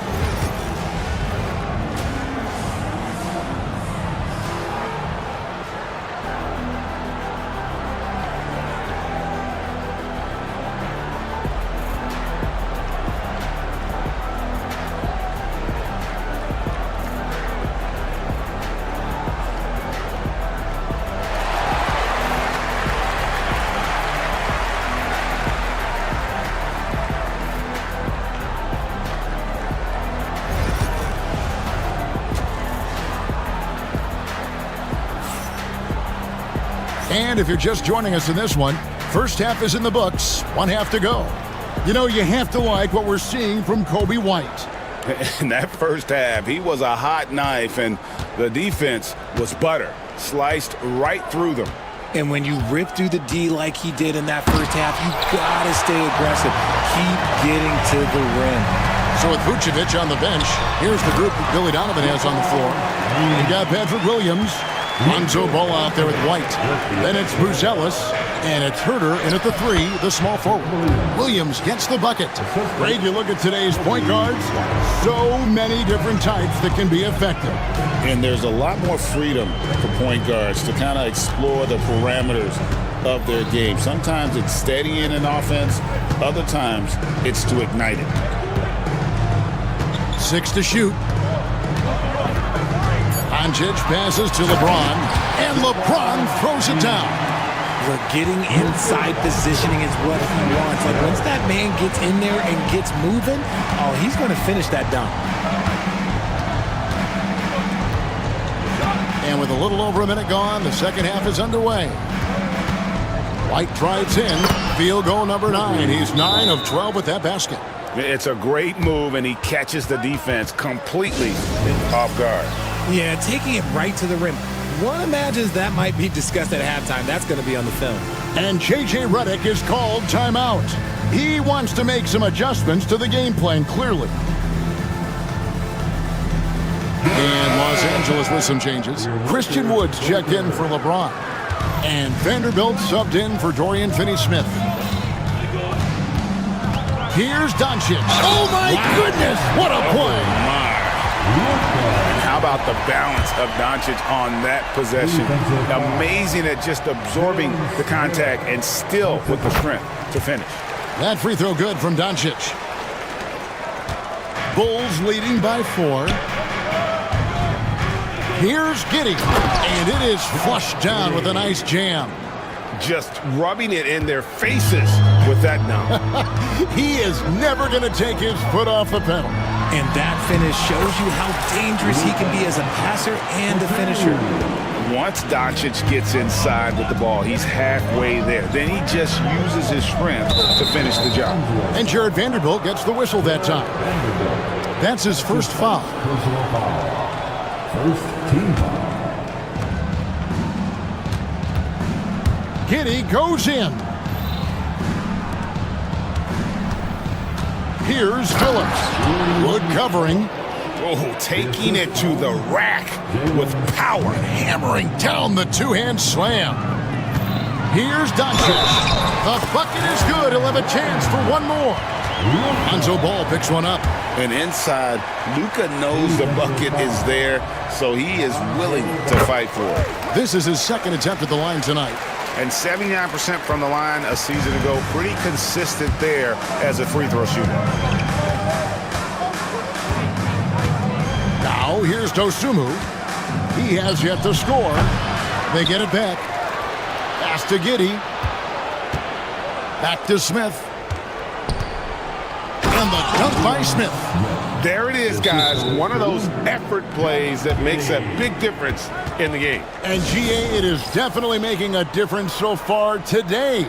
And if you're just joining us in this one, first half is in the books, 1 half to go. You know, you have to like what we're seeing from Kobe White. In that first half, he was a hot knife, and the defense was butter, sliced right through them. And when you rip through the D like he did in that first half, you gotta stay aggressive. Keep getting to the rim. So with Vucevic on the bench, here's the group that Billy Donovan has on the floor. You got Patrick Williams, Lonzo Ball out there with White. Then it's Buzelis, And it's Herter in at the 3, the small forward. Williams gets the bucket. Greg, you look at today's point guards, so many different types that can be effective. And there's a lot more freedom for point guards to kind of explore the parameters of their game. Sometimes it's steadying an offense. Other times it's to ignite it. 6 to shoot. Doncic passes to LeBron, and LeBron throws it down. We're getting inside positioning is what he wants. Like once that man gets in there and gets moving, oh, he's going to finish that dunk. And with a little over a minute gone, the second half is underway. White drives in, field goal number 9. He's 9 of 12 with that basket. It's a great move, and he catches the defense completely off guard. Yeah, taking it right to the rim. One imagines that might be discussed at halftime. That's going to be on the film. And J.J. Redick is called timeout. He wants to make some adjustments to the game plan, clearly. And Los Angeles with some changes. Christian Woods checked in for LeBron. And Vanderbilt subbed in for Dorian Finney-Smith. Here's Doncic. Oh, my goodness! What a play! And how about the balance of Doncic on that possession? Amazing at just absorbing the contact and still with the strength to finish. That free throw good from Doncic. Bulls leading by 4. Here's Giddey. And it is flushed down with a nice jam. Just rubbing it in their faces with that dunk. He is never going to take his foot off the pedal. And that finish shows you how dangerous he can be as a passer and a finisher. Once Doncic gets inside with the ball, he's halfway there. Then he just uses his strength to finish the job. And Jared Vanderbilt gets the whistle that time. That's his first foul. First team foul. Giddey goes in. Here's Phillips. Good covering. Oh, taking it to the rack with power. Hammering down the two-hand slam. Here's Doncic. The bucket is good. He'll have a chance for one more. Lonzo Ball picks one up. And inside, Luka knows the bucket is there, so he is willing to fight for it. This is his second attempt at the line tonight. And 79% from the line a season ago. Pretty consistent there as a free throw shooter. Now here's Dosunmu. He has yet to score. They get it back. Pass to Giddey. Back to Smith. And the dunk by Smith. There it is, guys. One of those effort plays that makes a big difference in the game. And GA, it is definitely making a difference so far today.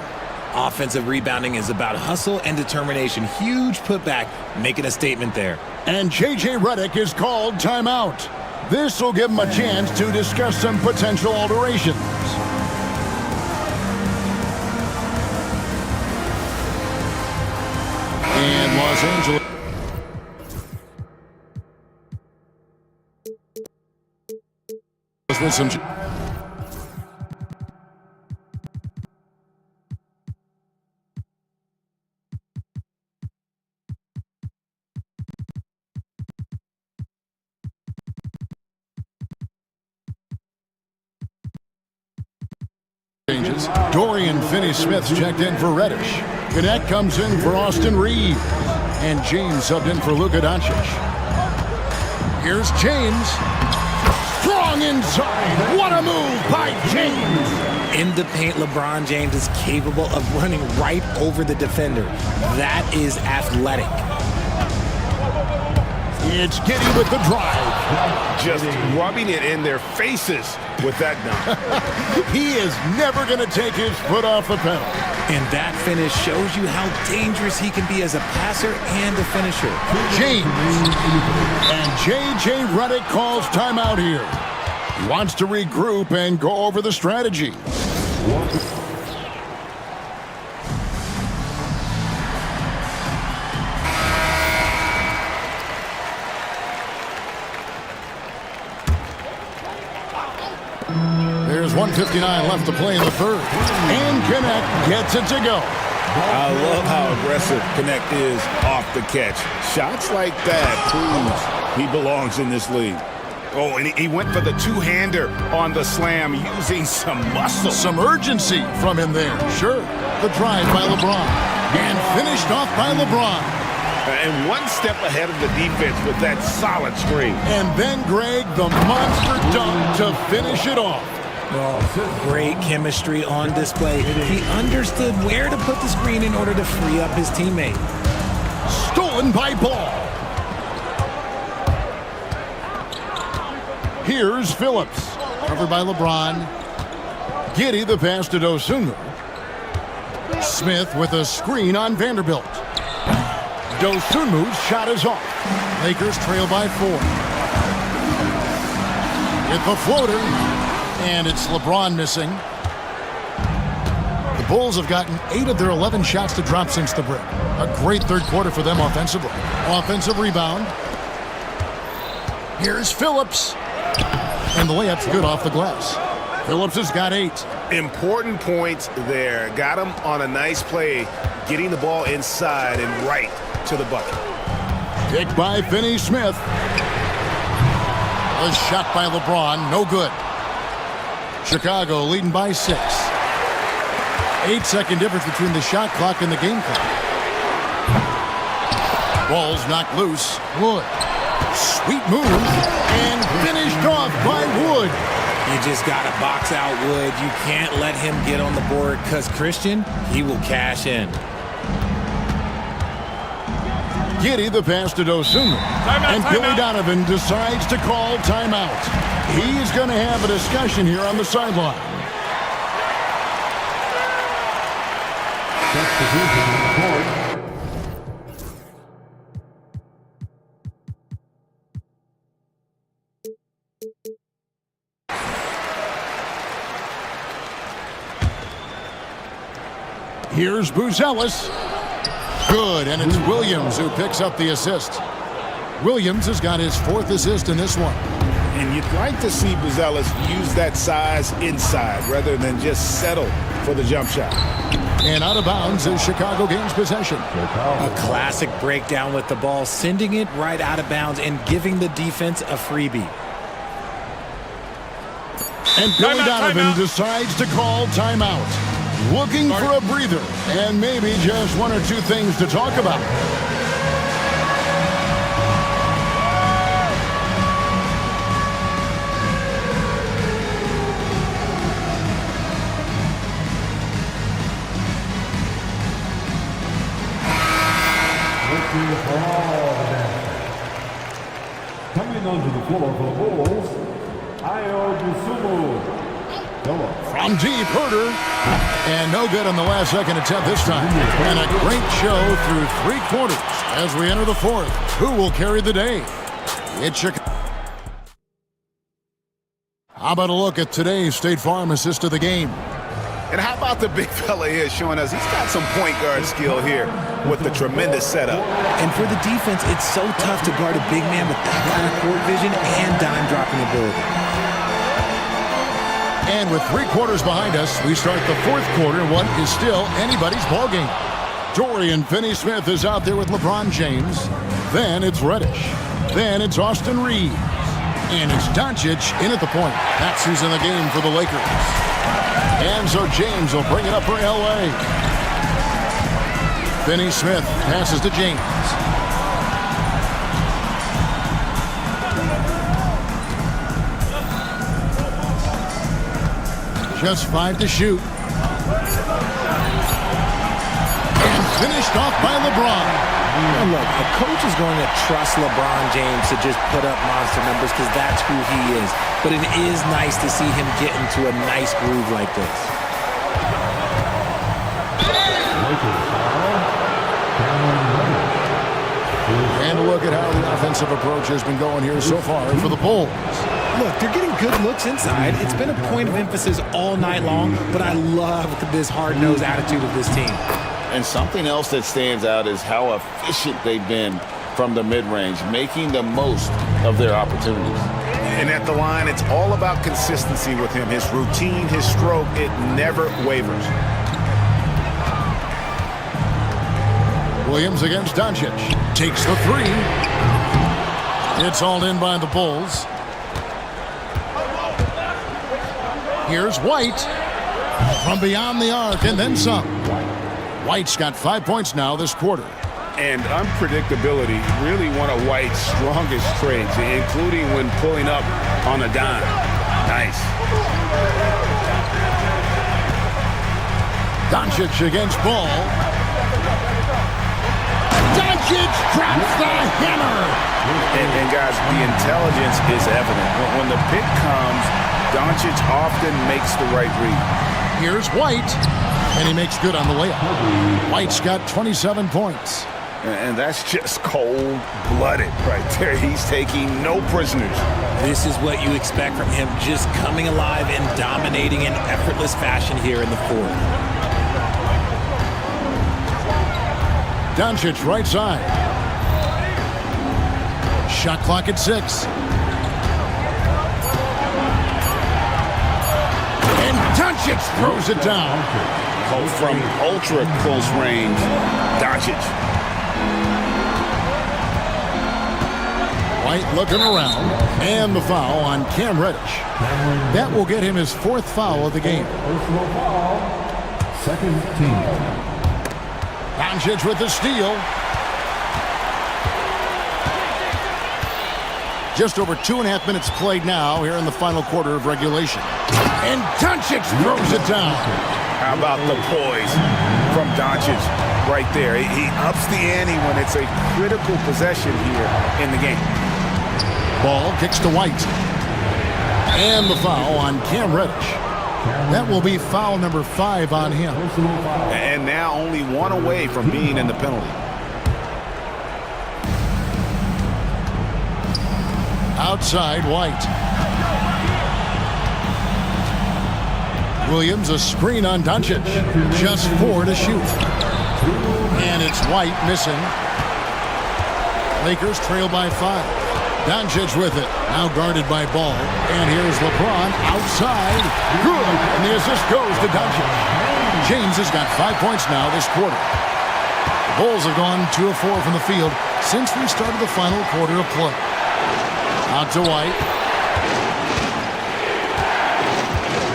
Offensive rebounding is about hustle and determination. Huge putback, making a statement there. And J.J. Redick is called timeout. This will give him a chance to discuss some potential alterations. And Los Angeles with some changes. Dorian Finney-Smith's checked in for Reddish. Cadet comes in for Austin Reeves. And James subbed in for Luka Doncic. Here's James. Strong inside. What a move by James. In the paint, LeBron James is capable of running right over the defender. That is athletic. It's Giddey with the drive. Just rubbing it in their faces with that dunk. He is never going to take his foot off the pedal. And that finish shows you how dangerous he can be as a passer and a finisher. James. And J.J. Redick calls timeout here. He wants to regroup and go over the strategy. There's one 1:59 left to play in the third. And Connect gets it to go. I love how aggressive Connect is off the catch. Shots like that proves he belongs in this league. Oh, and he went for the two-hander on the slam using some muscle. Some urgency from him there. Sure. The drive by LeBron. And finished off by LeBron. And one step ahead of the defense with that solid screen. And then, Greg, the monster dunk to finish it off. Oh, great chemistry on display. He understood where to put the screen in order to free up his teammate. Stolen by Ball. Here's Phillips. Covered by LeBron. Giddey the pass to Dosunmu. Smith with a screen on Vanderbilt. Dosunmu's shot is off. Lakers trail by 4. With the floater. And it's LeBron missing. The Bulls have gotten 8 of their 11 shots to drop since the break. A great third quarter for them offensively. Offensive rebound. Here's Phillips. And the layup's good off the glass. Phillips has got 8. Important points there. Got him on a nice play, getting the ball inside and right to the bucket. Picked by Finney-Smith. A shot by LeBron, no good. Chicago leading by 6. 8-second difference between the shot clock and the game clock. Ball's knocked loose. Wood. Sweet move. And finished off by Wood. You just got to box out Wood. You can't let him get on the board because Christian, he will cash in. Giddey the pass to Dosunmu. And Billy Donovan decides to call timeout. He's going to have a discussion here on the sideline. Here's Buzelis. Good, and it's Williams who picks up the assist. Williams has got his 4th assist in this one. And you'd like to see Buzelis use that size inside rather than just settle for the jump shot. And out of bounds as Chicago gains possession. A classic breakdown with the ball, sending it right out of bounds and giving the defense a freebie. And Billy Donovan decides to call timeout. Looking for a breather and maybe just 1 or 2 things to talk about. Coming onto the floor for the Bulls, From deep, Herter. And no good on the last second attempt this time. And a great show through 3 quarters as we enter the 4th. Who will carry the day? It's Chicago. How about a look at today's State Farm assist of the game? And how about the big fella here showing us he's got some point guard skill here with the tremendous setup. And for the defense, it's so tough to guard a big man with that kind of court vision and dime dropping ability. And with 3 quarters behind us, we start the 4th quarter. What is still anybody's ballgame. Dorian Finney-Smith is out there with LeBron James. Then it's Reddish. Then it's Austin Reeves. And it's Doncic in at the point. That's who's in the game for the Lakers. And so James will bring it up for L.A. Finney-Smith passes to James. Just 5 to shoot. And finished off by LeBron. Now look, a coach is going to trust LeBron James to just put up monster numbers because that's who he is. But it is nice to see him get into a nice groove like this. And a look at how the offensive approach has been going here so far for the Bulls. Look, they're getting good looks inside. It's been a point of emphasis all night long, but I love this hard-nosed attitude of this team. And something else that stands out is how efficient they've been from the mid-range, making the most of their opportunities. And at the line, it's all about consistency with him. His routine, his stroke, it never wavers. Williams against Doncic. Takes the three. It's all in by the Bulls. Here's White from beyond the arc and then some. White's got 5 points now this quarter. And unpredictability, really one of White's strongest traits, including when pulling up on a dime. Nice. Doncic against Ball. Doncic drops the hammer. And guys, the intelligence is evident. When the pick comes, Doncic often makes the right read. Here's White, and he makes good on the layup. White's got 27 points. And that's just cold-blooded right there. He's taking no prisoners. This is what you expect from him, just coming alive and dominating in effortless fashion here in the fourth. Doncic right side. Shot clock at 6. And Doncic throws it down. From ultra close range, Doncic. White looking around, and the foul on Cam Reddish. That will get him his 4th foul of the game. Personal foul. Second team. Doncic with the steal. Just over 2.5 minutes played now here in the final quarter of regulation. And Doncic throws it down. How about the poise from Doncic right there? He ups the ante when it's a critical possession here in the game. Ball kicks to White. And the foul on Cam Reddish. That will be foul number 5 on him. And now only one away from being in the penalty. Outside, White. Williams, a screen on Doncic. Just 4 to shoot. And it's White missing. Lakers trail by 5. Doncic with it. Now guarded by Ball. And here's LeBron outside. Good. And the assist goes to Doncic. James has got 5 points now this quarter. The Bulls have gone 2 of 4 from the field since we started the final quarter of play. Out to White.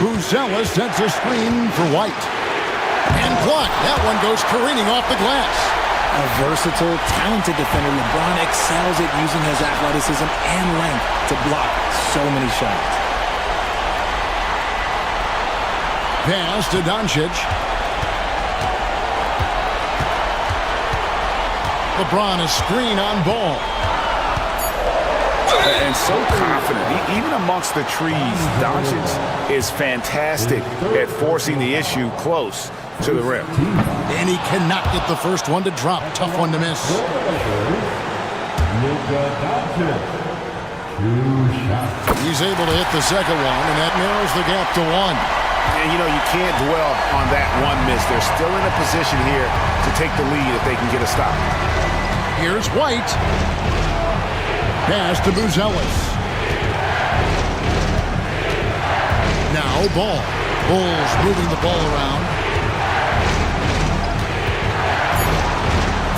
Buzelis sets a screen for White. And blocked. That one goes careening off the glass. A versatile, talented defender, LeBron excels at using his athleticism and length to block so many shots. Pass to Doncic. LeBron a screen on Ball. And so confident. Even amongst the trees, Doncic is fantastic at forcing the issue close to the rim. And he cannot get the first one to drop. Tough one to miss. He's able to hit the second one, and that narrows the gap to 1. And, you know, you can't dwell on that one miss. They're still in a position here to take the lead if they can get a stop. Here's White. Pass to Buzelis. Now Ball. Bulls moving the ball around.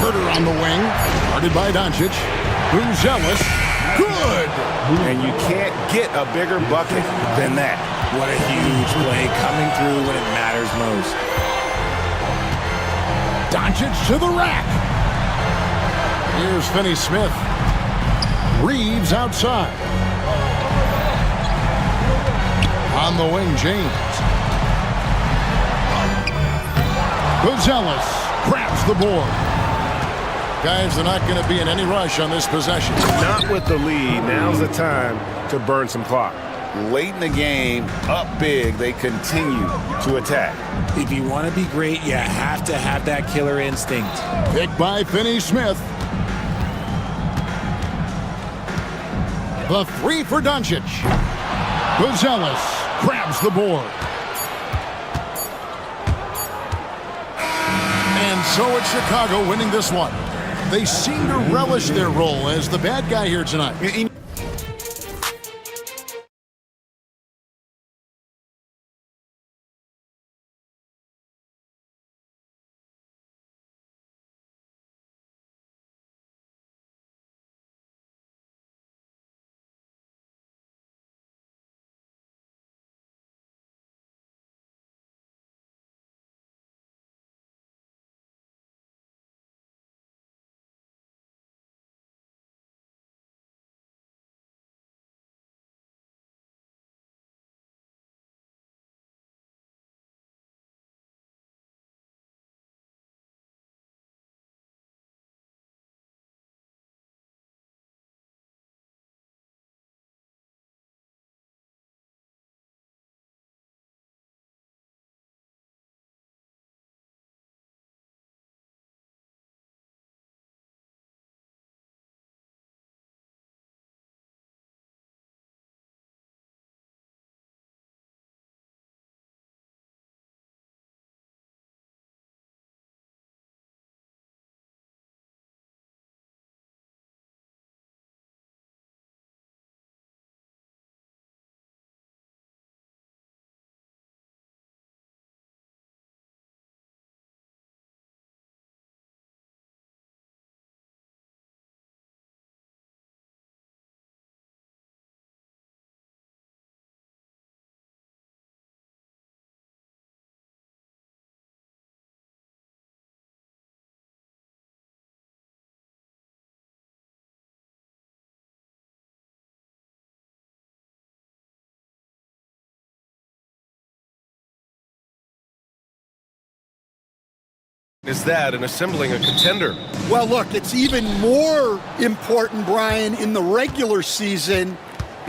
Herter on the wing. Guarded by Doncic. Buzelis. Good! And you can't get a bigger bucket than that. What a huge play coming through when it matters most. Doncic to the rack. Here's Finney-Smith. Reeves outside. On the wing, James. Buzelis grabs the board. Guys, they're not going to be in any rush on this possession. Not with the lead. Now's the time to burn some clock. Late in the game, up big, they continue to attack. If you want to be great, you have to have that killer instinct. Picked by Finney-Smith. The 3 for Doncic. Buzelis grabs the board. And so it's Chicago winning this one. They seem to relish their role as the bad guy here tonight. is that in assembling a contender? Well, look, it's even more important, Brian, in the regular season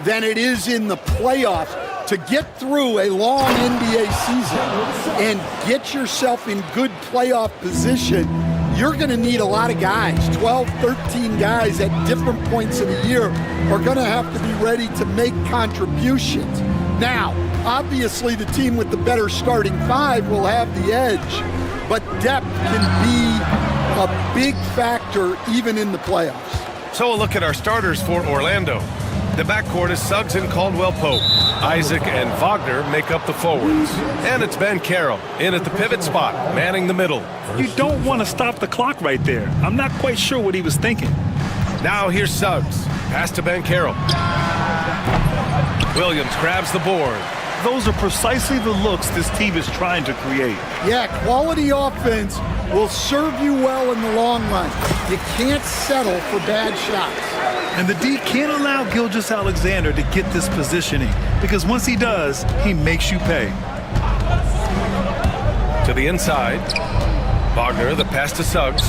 than it is in the playoffs. To get through a long NBA season and get yourself in good playoff position, you're going to need a lot of guys. 12, 13 guys at different points of the year are going to have to be ready to make contributions. Now, obviously, the team with the better starting five will have the edge, but depth can be a big factor even in the playoffs. So a look at our starters for Orlando. The backcourt is Suggs and Caldwell-Pope. Isaac and Wagner make up the forwards. And it's Ben Carroll in at the pivot spot, manning the middle. You don't want to stop the clock right there. I'm not quite sure what he was thinking. Now here's Suggs. Pass to Ben Carroll. Williams grabs the board. Those are precisely the looks this team is trying to create. Yeah, quality offense will serve you well in the long run. You can't settle for bad shots. And the D can't allow Gilgeous-Alexander to get this positioning, because once he does, he makes you pay. To the inside. Wagner, the pass to Suggs.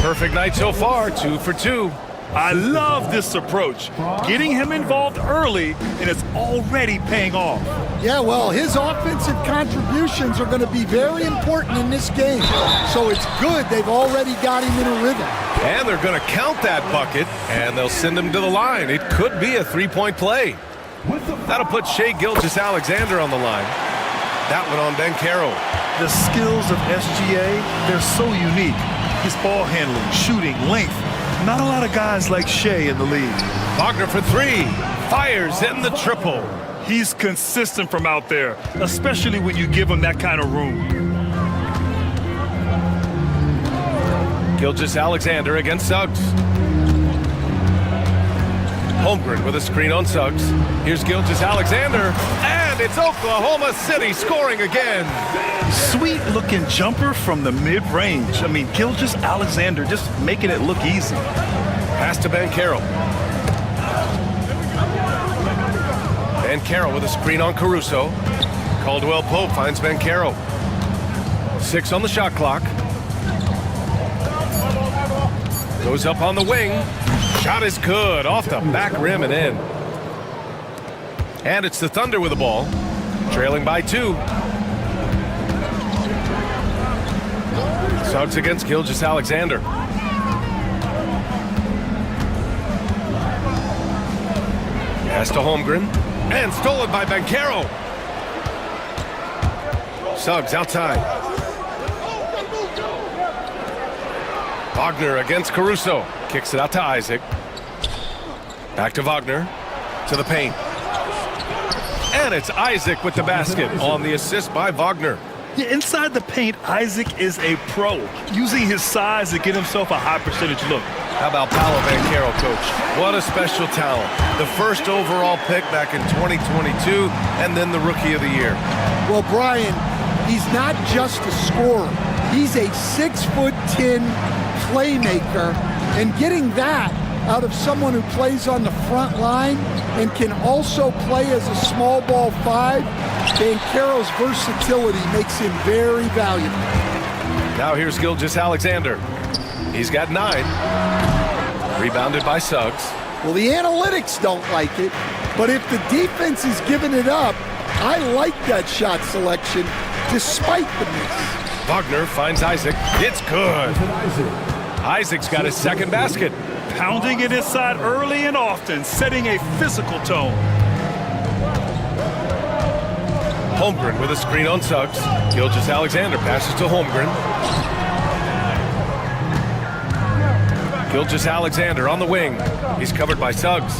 Perfect night so far, 2 for 2. I love this approach. Getting him involved early, and it's already paying off. Yeah, well, his offensive contributions are going to be very important in this game. So it's good they've already got him in a rhythm. And they're going to count that bucket, and they'll send him to the line. It could be a three-point play. That'll put Shai Gilgeous-Alexander on the line. That one on Ben Carroll. The skills of SGA, they're so unique. His ball handling, shooting, length. Not a lot of guys like Shai in the league. Wagner for three. Fires in the triple. He's consistent from out there, especially when you give him that kind of room. Gilgeous-Alexander against Suggs. Holmgren with a screen on Suggs. Here's Gilgeous-Alexander, and it's Oklahoma City scoring again. Sweet-looking jumper from the mid-range. I mean, Gilgeous-Alexander just making it look easy. Pass to Ben Carroll. Ben Carroll with a screen on Caruso. Caldwell-Pope finds Ben Carroll. 6 on the shot clock. Goes up on the wing. Shot is good, off the back rim and in. And it's the Thunder with the ball, trailing by 2. Suggs against Gilgeous-Alexander. Pass to Holmgren, and stolen by Ben Carroll. Suggs outside. Wagner against Caruso. Kicks it out to Isaac. Back to Wagner. To the paint. And it's Isaac with the basket on the assist by Wagner. Yeah, inside the paint, Isaac is a pro, using his size to get himself a high percentage look. How about Paolo Ben Carroll, coach? What a special talent. The first overall pick back in 2022, and then the Rookie of the Year. Well, Brian, he's not just a scorer. He's a 6'10" playmaker, and getting that out of someone who plays on the front line and can also play as a small ball 5, Banchero's versatility makes him very valuable. Now here's Gilgeous-Alexander. He's got 9. Rebounded by Suggs. Well, the analytics don't like it, but if the defense is giving it up, I like that shot selection despite the miss. Wagner finds Isaac. It's good. Isaac's got his second basket. Pounding it inside early and often, setting a physical tone. Holmgren with a screen on Suggs. Gilgeous-Alexander passes to Holmgren. Gilgeous-Alexander on the wing. He's covered by Suggs.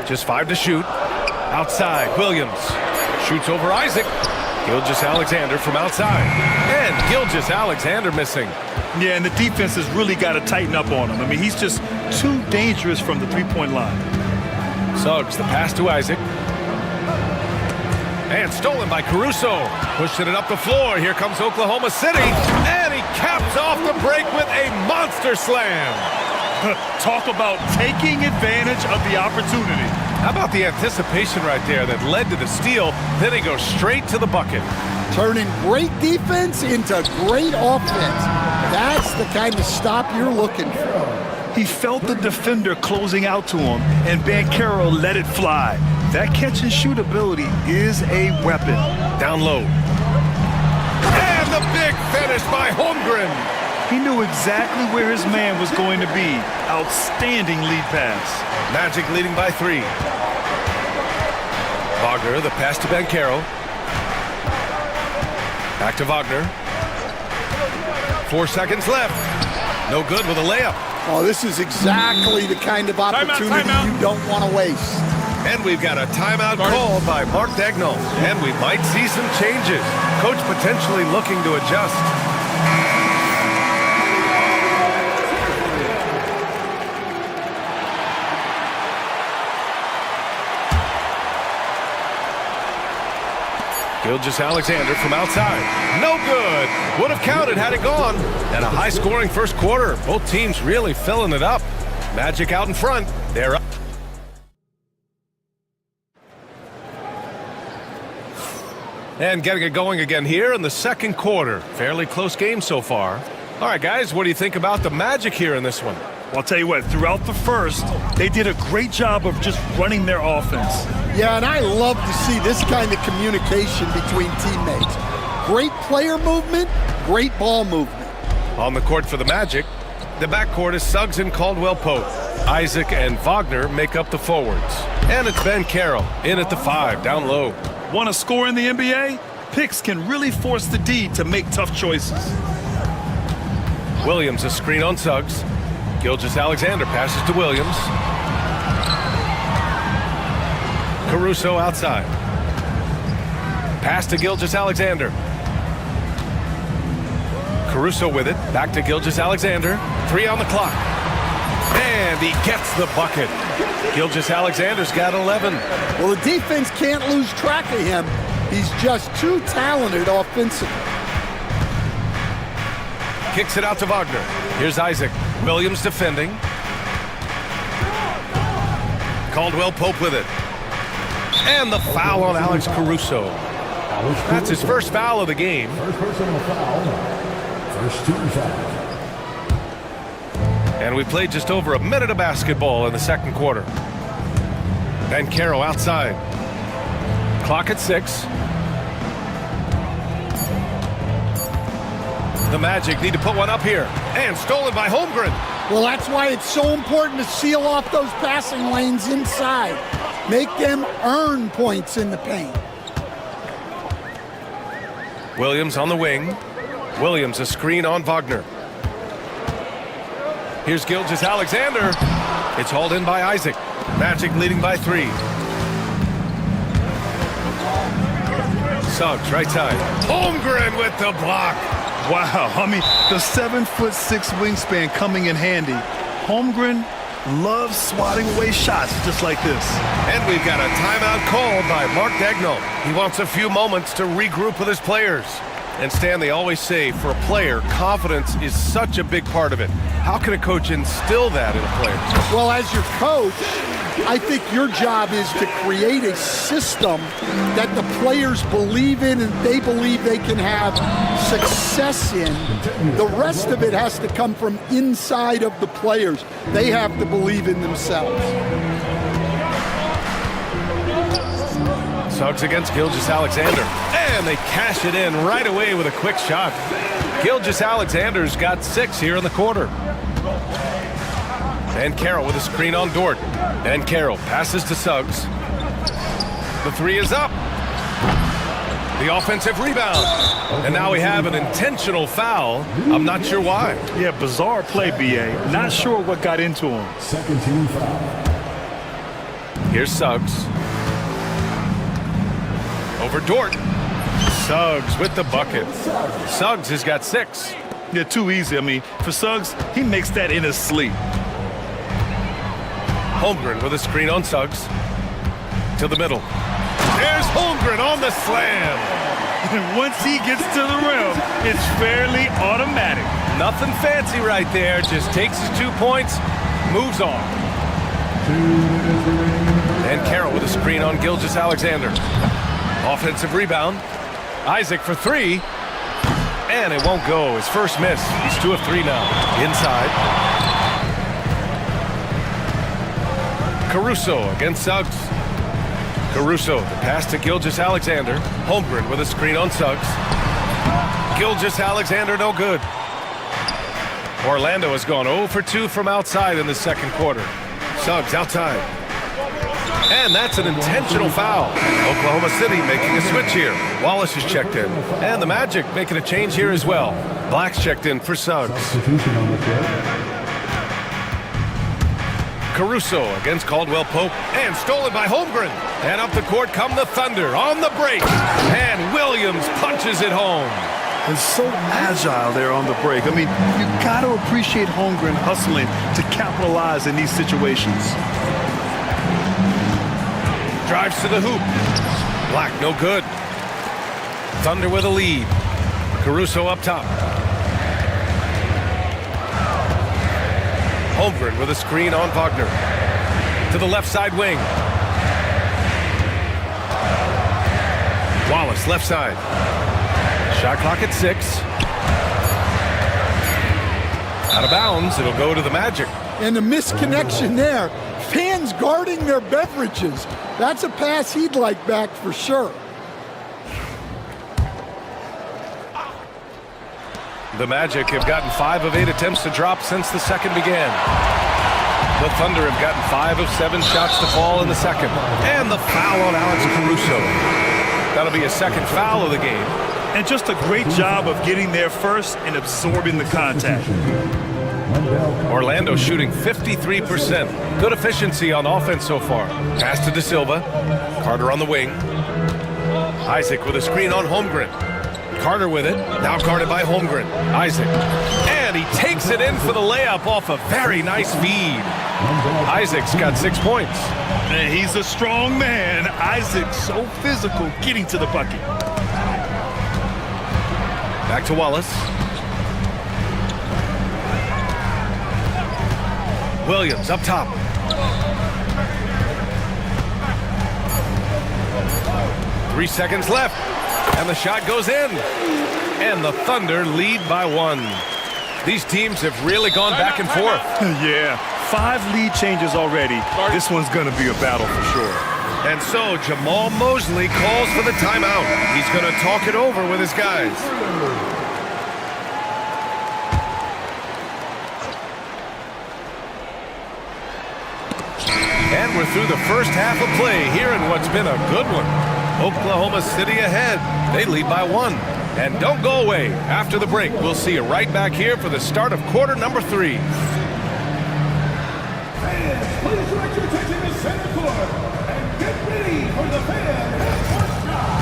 Just 5 to shoot. Outside, Williams. Shoots over Isaac. Gilgeous-Alexander from outside. And Gilgeous-Alexander missing. Yeah, and the defense has really got to tighten up on him. I mean, he's just too dangerous from the three-point line. Suggs, the pass to Isaac. And stolen by Caruso. Pushing it up the floor. Here comes Oklahoma City. And he caps off the break with a monster slam. Talk about taking advantage of the opportunity. How about the anticipation right there that led to the steal? Then he goes straight to the bucket. Turning great defense into great offense. That's the kind of stop you're looking for. He felt the defender closing out to him, and Banchero let it fly. That catch-and-shoot ability is a weapon. Down low. And the big finish by Holmgren. He knew exactly where his man was going to be. Outstanding lead pass. Magic leading by 3. Wagner, the pass to Banchero. Back to Wagner. 4 seconds left. No good with a layup. Oh, this is exactly the kind of opportunity you don't want to waste. And we've got a timeout called by Mark Dagnall. And we might see some changes. Coach potentially looking to adjust. Gilgeous-Alexander from outside. No good. Would have counted had it gone. And a high-scoring first quarter. Both teams really filling it up. Magic out in front. They're up. And getting it going again here in the second quarter. Fairly close game so far. All right, guys, what do you think about the Magic here in this one? Well, I'll tell you what, throughout the first, they did a great job of just running their offense. Yeah, and I love to see this kind of communication between teammates. Great player movement, great ball movement. On the court for the Magic, the backcourt is Suggs and Caldwell-Pope. Isaac and Wagner make up the forwards. And it's Banchero in at the 5, down low. Want to score in the NBA? Picks can really force the D to make tough choices. Williams a screen on Suggs. Gilgeous-Alexander passes to Williams. Caruso outside. Pass to Gilgeous-Alexander. Caruso with it. Back to Gilgeous-Alexander. 3 on the clock. And he gets the bucket. Gilgeous-Alexander's got 11. Well, the defense can't lose track of him. He's just too talented offensively. Kicks it out to Wagner. Here's Isaac. Williams defending. Caldwell-Pope with it. And the foul on Alex Caruso. That's his first foul of the game. First personal foul. First team foul. And we played just over a minute of basketball in the second quarter. Banchero outside. Clock at 6. The Magic need to put one up here. And stolen by Holmgren. Well, that's why it's so important to seal off those passing lanes inside. Make them earn points in the paint. Williams on the wing. Williams a screen on Wagner. Here's Gilgeous-Alexander. It's hauled in by Isaac. Magic leading by 3. Suggs right side. Holmgren with the block. Wow, I mean, the 7'6" wingspan coming in handy. Holmgren loves swatting away shots just like this. And we've got a timeout called by Mark Dagnall. He wants a few moments to regroup with his players. And Stan, they always say, for a player, confidence is such a big part of it. How can a coach instill that in a player? Well, as your coach, I think your job is to create a system that the players believe in and they believe they can have success in. The rest of it has to come from inside of the players. They have to believe in themselves. Suggs against Gilgeous-Alexander. And they cash it in right away with a quick shot. Gilgeous-Alexander's got 6 here in the quarter. Banchero with a screen on Dort. Banchero passes to Suggs. The 3 is up. The offensive rebound. And now we have an intentional foul. I'm not sure why. Yeah, bizarre play, B.A. Not sure what got into him. Second team foul. Here's Suggs. Over Dort. Suggs with the bucket. Suggs has got 6. Yeah, too easy. I mean, for Suggs, he makes that in his sleep. Holmgren with a screen on Suggs. To the middle. There's Holmgren on the slam. And once he gets to the rim, it's fairly automatic. Nothing fancy right there. Just takes his 2 points, moves on. And Carroll with a screen on Gilgeous-Alexander. Offensive rebound. Isaac for three. And it won't go. His first miss. He's 2 of 3 now. Inside. Caruso against Suggs. Caruso, the pass to Gilgeous-Alexander. Holmgren with a screen on Suggs. Gilgeous-Alexander no good. Orlando has gone 0 for 2 from outside in the second quarter. Suggs outside. And that's an intentional foul. Oklahoma City making a switch here. Wallace is checked in. And the Magic making a change here as well. Black's checked in for Suggs. Caruso against Caldwell Pope. And stolen by Holmgren. And up the court come the Thunder on the break. And Williams punches it home. And so agile there on the break. I mean, you got to appreciate Holmgren hustling to capitalize in these situations. Drives to the hoop. Black no good. Thunder with a lead. Caruso up top. Holmgren with a screen on Wagner. To the left side wing. Wallace left side. Shot clock at 6. Out of bounds. It'll go to the Magic. And a misconnection there. Fans guarding their beverages. That's a pass he'd like back for sure. The Magic have gotten 5 of 8 attempts to drop since the second began. The Thunder have gotten 5 of 7 shots to fall in the second. And the foul on Alex Caruso. That'll be a second foul of the game. And just a great job of getting there first and absorbing the contact. Orlando shooting 53%. Good efficiency on offense so far. Pass to De Silva. Carter on the wing. Isaac with a screen on Holmgren. Carter with it. Now guarded by Holmgren. Isaac. And he takes it in for the layup off a very nice feed. Isaac's got 6 points. And he's a strong man. Isaac so physical getting to the bucket. Back to Wallace. Williams up top. Three seconds left. And the shot goes in. And the Thunder lead by 1. These teams have really gone back and forth. Yeah, 5 lead changes already. This one's going to be a battle for sure. And so Jamal Mosley calls for the timeout. He's going to talk it over with his guys. And we're through the first half of play here in what's been a good one. Oklahoma City ahead. They lead by 1. And don't go away. After the break, we'll see you right back here for the start of quarter number 3. Fans, please direct your attention to center court and get ready for the fan half-court shot.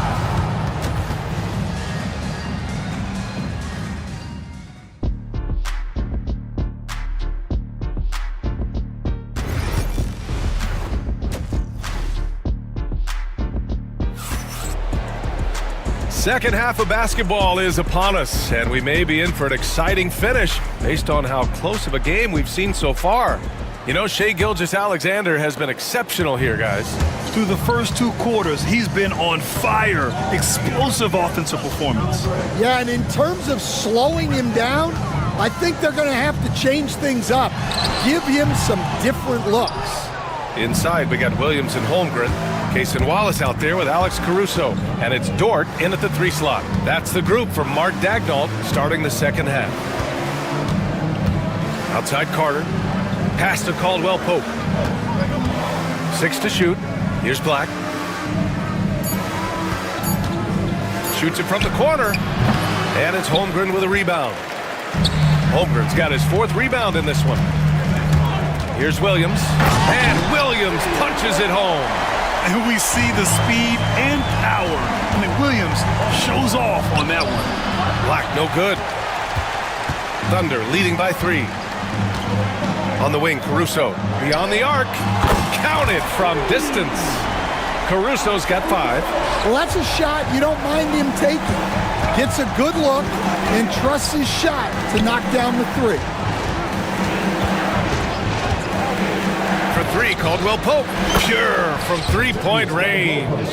Second half of basketball is upon us, and we may be in for an exciting finish based on how close of a game we've seen so far. You know, Shai Gilgeous-Alexander has been exceptional here, guys. Through the first 2 quarters, he's been on fire. Explosive offensive performance. Yeah, and in terms of slowing him down, I think they're going to have to change things up. Give him some different looks. Inside, we got Williams and Holmgren. Case and Wallace out there with Alex Caruso. And it's Dort in at the 3 slot. That's the group from Mark Daignault starting the second half. Outside Carter. Pass to Caldwell Pope. 6 to shoot. Here's Black. Shoots it from the corner. And it's Holmgren with a rebound. Holmgren's got his 4th rebound in this one. Here's Williams. And Williams punches it home. And we see the speed and power. I mean, Williams shows off on that one. Black, no good. Thunder leading by 3. On the wing, Caruso. Beyond the arc. Counted from distance. Caruso's got 5. Well, that's a shot you don't mind him taking. Gets a good look and trusts his shot to knock down the 3. For three, Caldwell Pope. Pure from three-point range.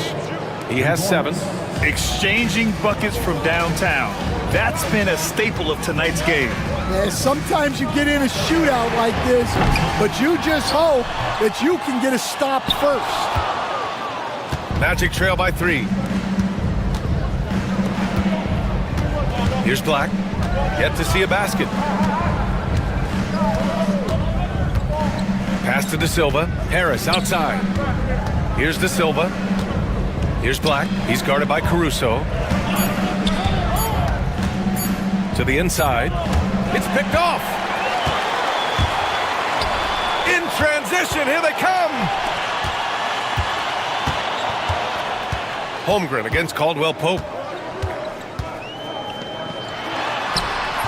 He has 7. Exchanging buckets from downtown. That's been a staple of tonight's game. Yeah, sometimes you get in a shootout like this, but you just hope that you can get a stop first. Magic trail by 3. Here's Black. Yet to see a basket. Pass to De Silva. Harris outside. Here's De Silva. Here's Black. He's guarded by Caruso. To the inside. It's picked off. In transition. Here they come. Holmgren against Caldwell Pope.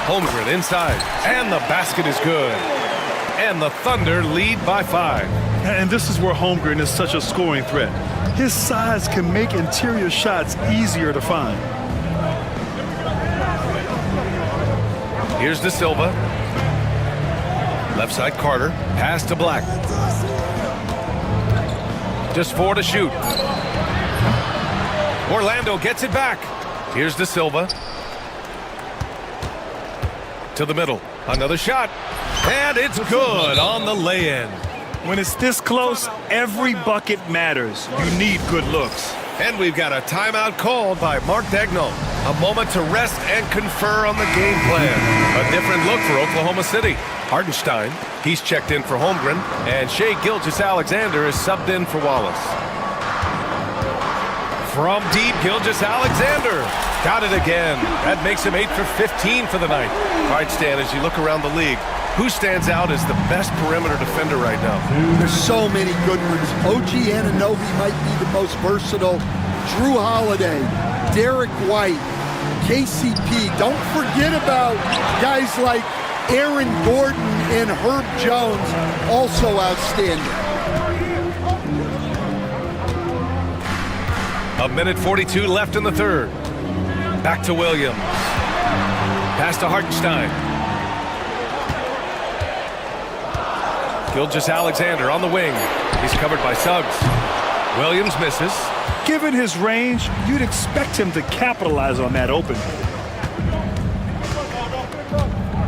Holmgren inside. And the basket is good. And the Thunder lead by 5. And this is where Holmgren is such a scoring threat. His size can make interior shots easier to find. Here's De Silva. Left side Carter. Pass to Black. Just 4 to shoot. Orlando gets it back. Here's De Silva. To the middle. Another shot. And it's good on the lay-in. When it's this close, every bucket matters. You need good looks. And we've got a timeout called by Mark Daigneault. A moment to rest and confer on the game plan. A different look for Oklahoma City. Hartenstein, he's checked in for Holmgren. And Shai Gilgeous-Alexander is subbed in for Wallace. From deep, Gilgeous-Alexander. Got it again. That makes him 8 for 15 for the night. All right, Stan, as you look around the league, who stands out as the best perimeter defender right now? There's so many good ones. OG Anunoby might be the most versatile. Drew Holiday, Derek White, KCP. Don't forget about guys like Aaron Gordon and Herb Jones, also outstanding. 1:42 left in the third. Back to Williams. Pass to Hartenstein. Gilgeous-Alexander on the wing. He's covered by Suggs. Williams misses. Given his range, you'd expect him to capitalize on that opening.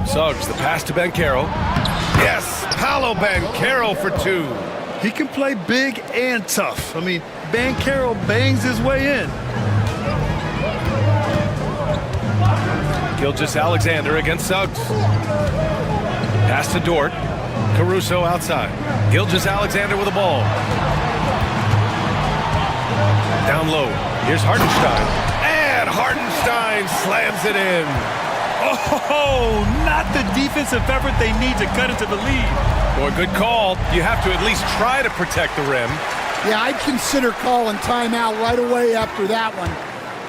Suggs, the pass to Banchero. Yes, Paolo Banchero for 2. He can play big and tough. I mean, Banchero bangs his way in. Gilgeous-Alexander against Suggs. Pass to Dort. Caruso outside. Gilgeous-Alexander with the ball. Down low. Here's Hartenstein. And Hartenstein slams it in. Oh, not the defensive effort they need to cut into the lead. Boy, good call. You have to at least try to protect the rim. Yeah, I'd consider calling timeout right away after that one.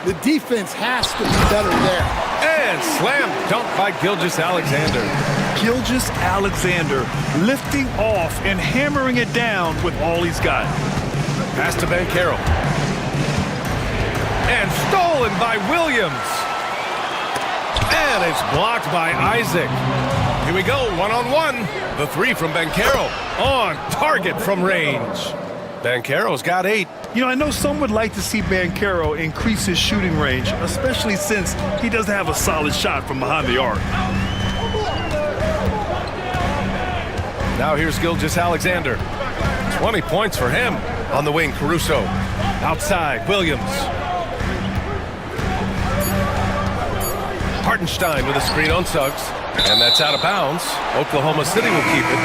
The defense has to be better there. And slam dunk by Gilgeous-Alexander. Gilgeous-Alexander lifting off and hammering it down with all he's got. Pass to Banchero. And stolen by Williams. And it's blocked by Isaac. Here we go, one-on-one. The 3 from Banchero. On target from range. Banchero's got 8. You know, I know some would like to see Banchero increase his shooting range, especially since he doesn't have a solid shot from behind the arc. Now here's Gilgeous-Alexander. 20 points for him. On the wing, Caruso. Outside, Williams. Hartenstein with a screen on Suggs. And that's out of bounds. Oklahoma City will keep it.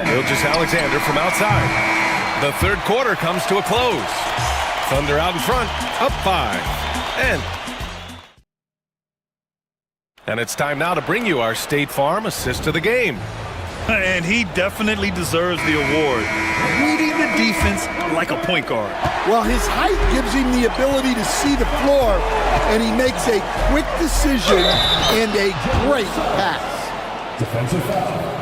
Gilgeous-Alexander from outside. The third quarter comes to a close. Thunder out in front, up 5. And it's time now to bring you our State Farm assist of the game. And he definitely deserves the award. Reading the defense like a point guard. Well, his height gives him the ability to see the floor, and he makes a quick decision and a great pass. Defensive foul.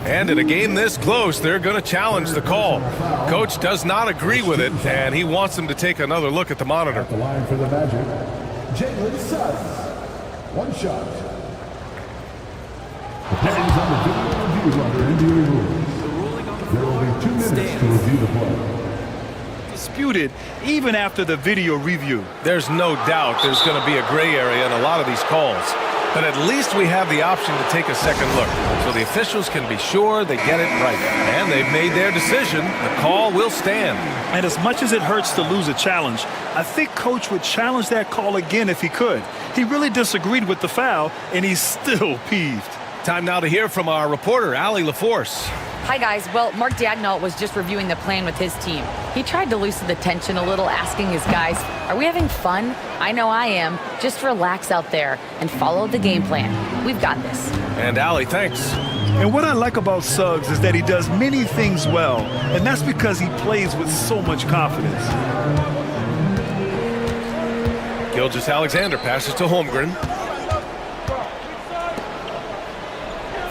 And in a game this close, they're going to challenge the call. Coach does not agree with it, and he wants them to take another look at the monitor. At the line for the Magic, Jalen Suggs. One shot. Depends on the video review under NBA rules. There will be 2 minutes to review the play. Disputed even after the video review. There's no doubt there's going to be a gray area in a lot of these calls. But at least we have the option to take a second look, so the officials can be sure they get it right. And they've made their decision. The call will stand. And as much as it hurts to lose a challenge, I think Coach would challenge that call again if he could. He really disagreed with the foul, and he's still peeved. Time now to hear from our reporter, Allie LaForce. Hi, guys. Well, Mark Daigneault was just reviewing the plan with his team. He tried to loosen the tension a little, asking his guys, are we having fun? I know I am. Just relax out there and follow the game plan. We've got this. And Allie, thanks. And what I like about Suggs is that he does many things well, and that's because he plays with so much confidence. Gilgeous-Alexander passes to Holmgren.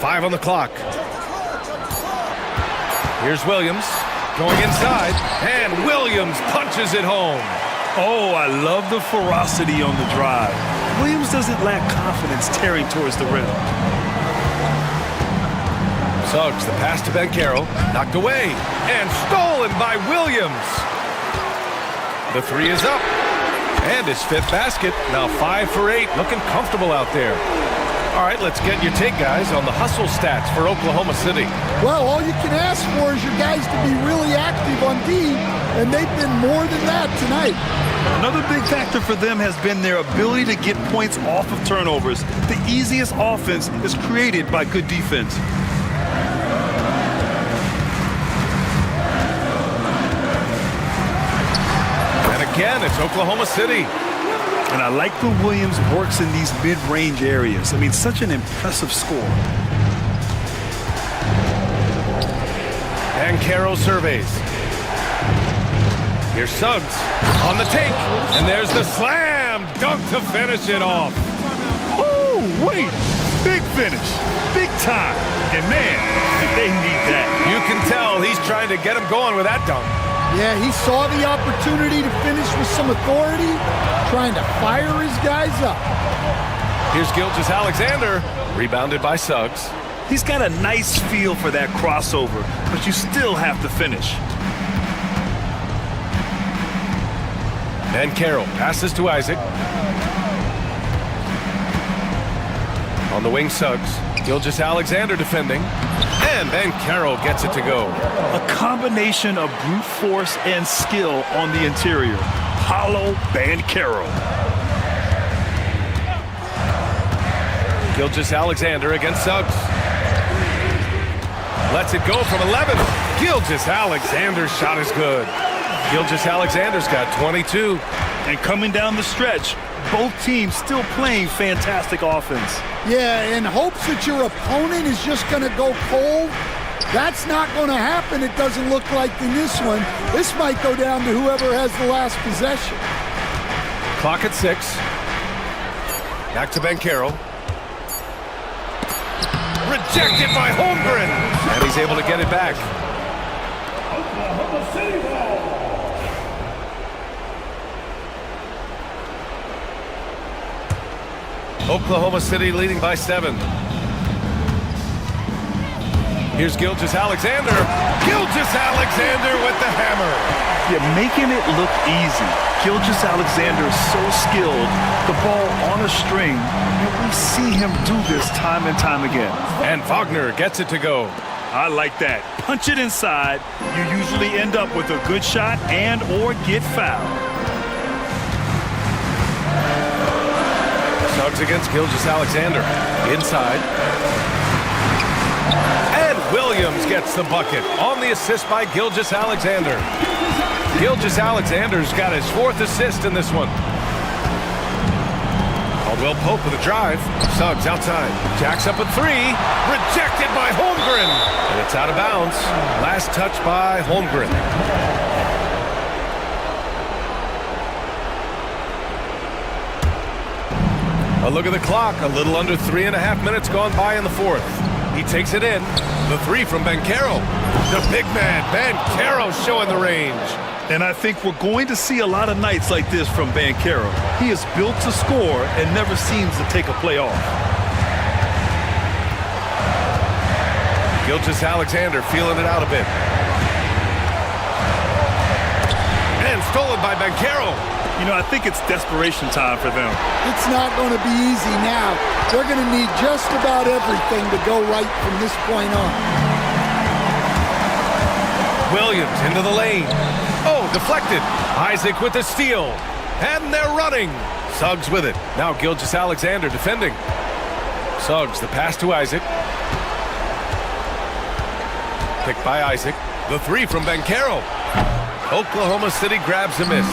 5 on the clock. Here's Williams going inside, and Williams punches it home. Oh, I love the ferocity on the drive. Williams doesn't lack confidence tearing towards the rim. Suggs, the pass to Banchero, knocked away, and stolen by Williams. The 3 is up, and his 5th basket, now 5 for 8, looking comfortable out there. All right, let's get your take, guys, on the hustle stats for Oklahoma City. Well, all you can ask for is your guys to be really active on D, and they've been more than that tonight. Another big factor for them has been their ability to get points off of turnovers. The easiest offense is created by good defense. And again, it's Oklahoma City. And I like the Williams works in these mid-range areas. I mean, such an impressive score. Banchero surveys. Here's Suggs on the take, and there's the slam dunk to finish it off. Oh, wait, big finish, big time, and man, did they need that. You can tell he's trying to get him going with that dunk. Yeah, he saw the opportunity to finish with some authority, trying to fire his guys up. Here's Gilgeous-Alexander, rebounded by Suggs. He's got a nice feel for that crossover, but you still have to finish. Banchero passes to Isaac. On the wing, Suggs. Gilgeous-Alexander defending. And Banchero gets it to go. A combination of brute force and skill on the interior. Paulo Banchero. Gilgeous-Alexander against Suggs. Lets it go from 11. Gilgeous-Alexander's shot is good. Gilgeous-Alexander's got 22. And coming down the stretch, both teams still playing fantastic offense. Yeah, in hopes that your opponent is just going to go cold. That's not going to happen, it doesn't look like in this one. This might go down to whoever has the last possession. Clock at 6. Back to Banchero. Rejected by Holmgren. And he's able to get it back. Oklahoma City ball. Oklahoma City leading by 7. Here's Gilgeous-Alexander. Gilgeous-Alexander with the hammer. You're making it look easy. Gilgeous-Alexander is so skilled. The ball on a string. And we see him do this time and time again. And Wagner gets it to go. I like that. Punch it inside. You usually end up with a good shot and or get fouled. Suggs against Gilgeous-Alexander. Inside. And Williams gets the bucket on the assist by Gilgeous-Alexander. Gilgeous-Alexander's got his 4th assist in this one. Caldwell Pope with a drive. Suggs outside. Jacks up a 3. Rejected by Holmgren. And it's out of bounds. Last touch by Holmgren. A look at the clock. A little under 3.5 minutes gone by in the 4th. He takes it in. The 3 from Banchero. The big man, Banchero, showing the range. And I think we're going to see a lot of nights like this from Banchero. He is built to score and never seems to take a play off. Gilgeous-Alexander feeling it out a bit. And stolen by Banchero. You know, I think it's desperation time for them. It's not going to be easy now. They're going to need just about everything to go right from this point on. Williams into the lane. Oh, deflected. Isaac with the steal. And they're running. Suggs with it. Now Gilgeous-Alexander defending. Suggs, the pass to Isaac. Picked by Isaac. The three from Banchero. Oklahoma City grabs a miss.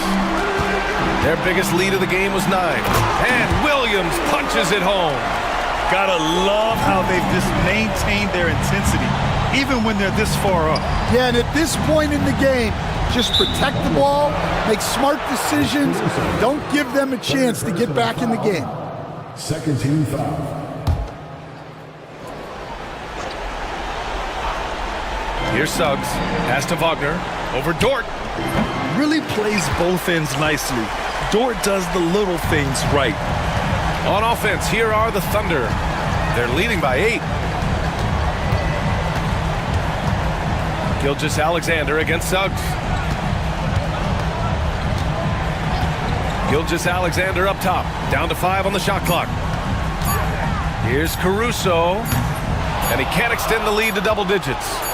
Their biggest lead of the game was 9. And Williams punches it home. Gotta love how they've just maintained their intensity, even when they're this far up. Yeah, and at this point in the game, just protect the ball, make smart decisions, don't give them a chance to get back in the game. Second team foul. Here's Suggs. Pass to Wagner. Over Dort. Really plays both ends nicely. Dort does the little things right. On offense, here are the Thunder. They're leading by 8. Gilgeous-Alexander against Suggs. Gilgeous-Alexander up top. Down to 5 on the shot clock. Here's Caruso. And he can't extend the lead to double digits.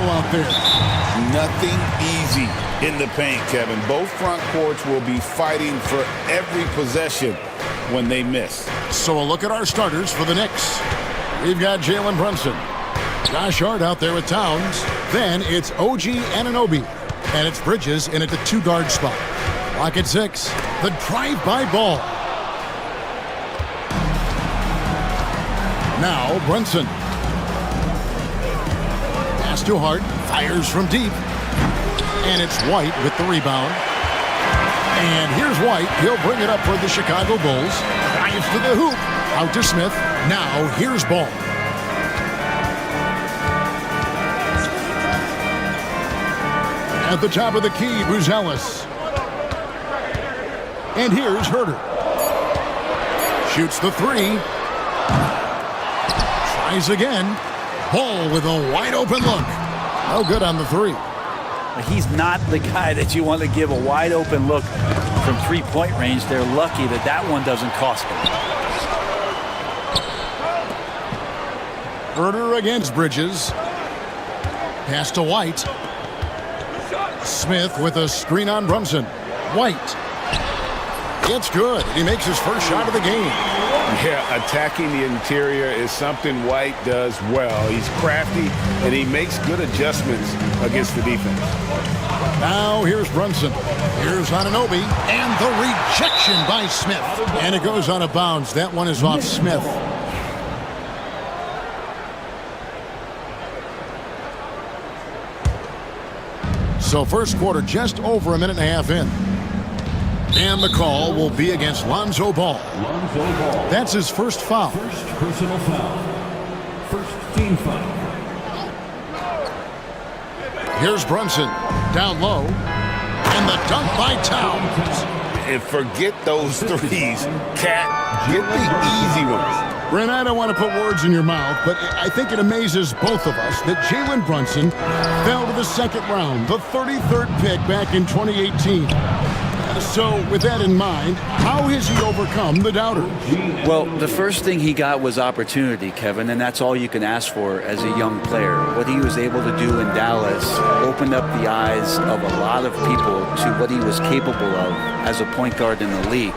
out there. Nothing easy in the paint, Kevin. Both front courts will be fighting for every possession when they miss. So a look at our starters for the Knicks. We've got Jalen Brunson. Josh Hart out there with Towns. Then it's OG Anunoby. And it's Bridges in at the 2-guard spot. Lock at 6. The drive-by ball. Now Brunson. Pass to Hart. Fires from deep. And it's White with the rebound. And here's White. He'll bring it up for the Chicago Bulls. Dives to the hoop. Out to Smith. Now here's Ball. At the top of the key, Buzelis. And here's Herter. Shoots the 3. Tries again. Ball with a wide open look. No good on the 3. He's not the guy that you want to give a wide open look from three-point range. They're lucky that that one doesn't cost them. Herter against Bridges. Pass to White. Smith with a screen on Brunson. White. It's good. He makes his first shot of the game. Yeah, attacking the interior is something White does well. He's crafty, and he makes good adjustments against the defense. Now here's Brunson. Here's Anunoby. And the rejection by Smith. And it goes out of bounds. That one is off Smith. So first quarter just over a minute and a half in. And the call will be against Lonzo Ball. That's his first foul. First personal foul. First team foul. Here's Brunson. Down low. And the dunk by Towns. And forget those threes. Cat, get the easy ones. Brent, I don't want to put words in your mouth, but I think it amazes both of us that Jalen Brunson fell to the second round, the 33rd pick back in 2018. So with that in mind, how has he overcome the doubters? Well, the first thing he got was opportunity, Kevin, and that's all you can ask for as a young player. What he was able to do in Dallas opened up the eyes of a lot of people to what he was capable of as a point guard in the league.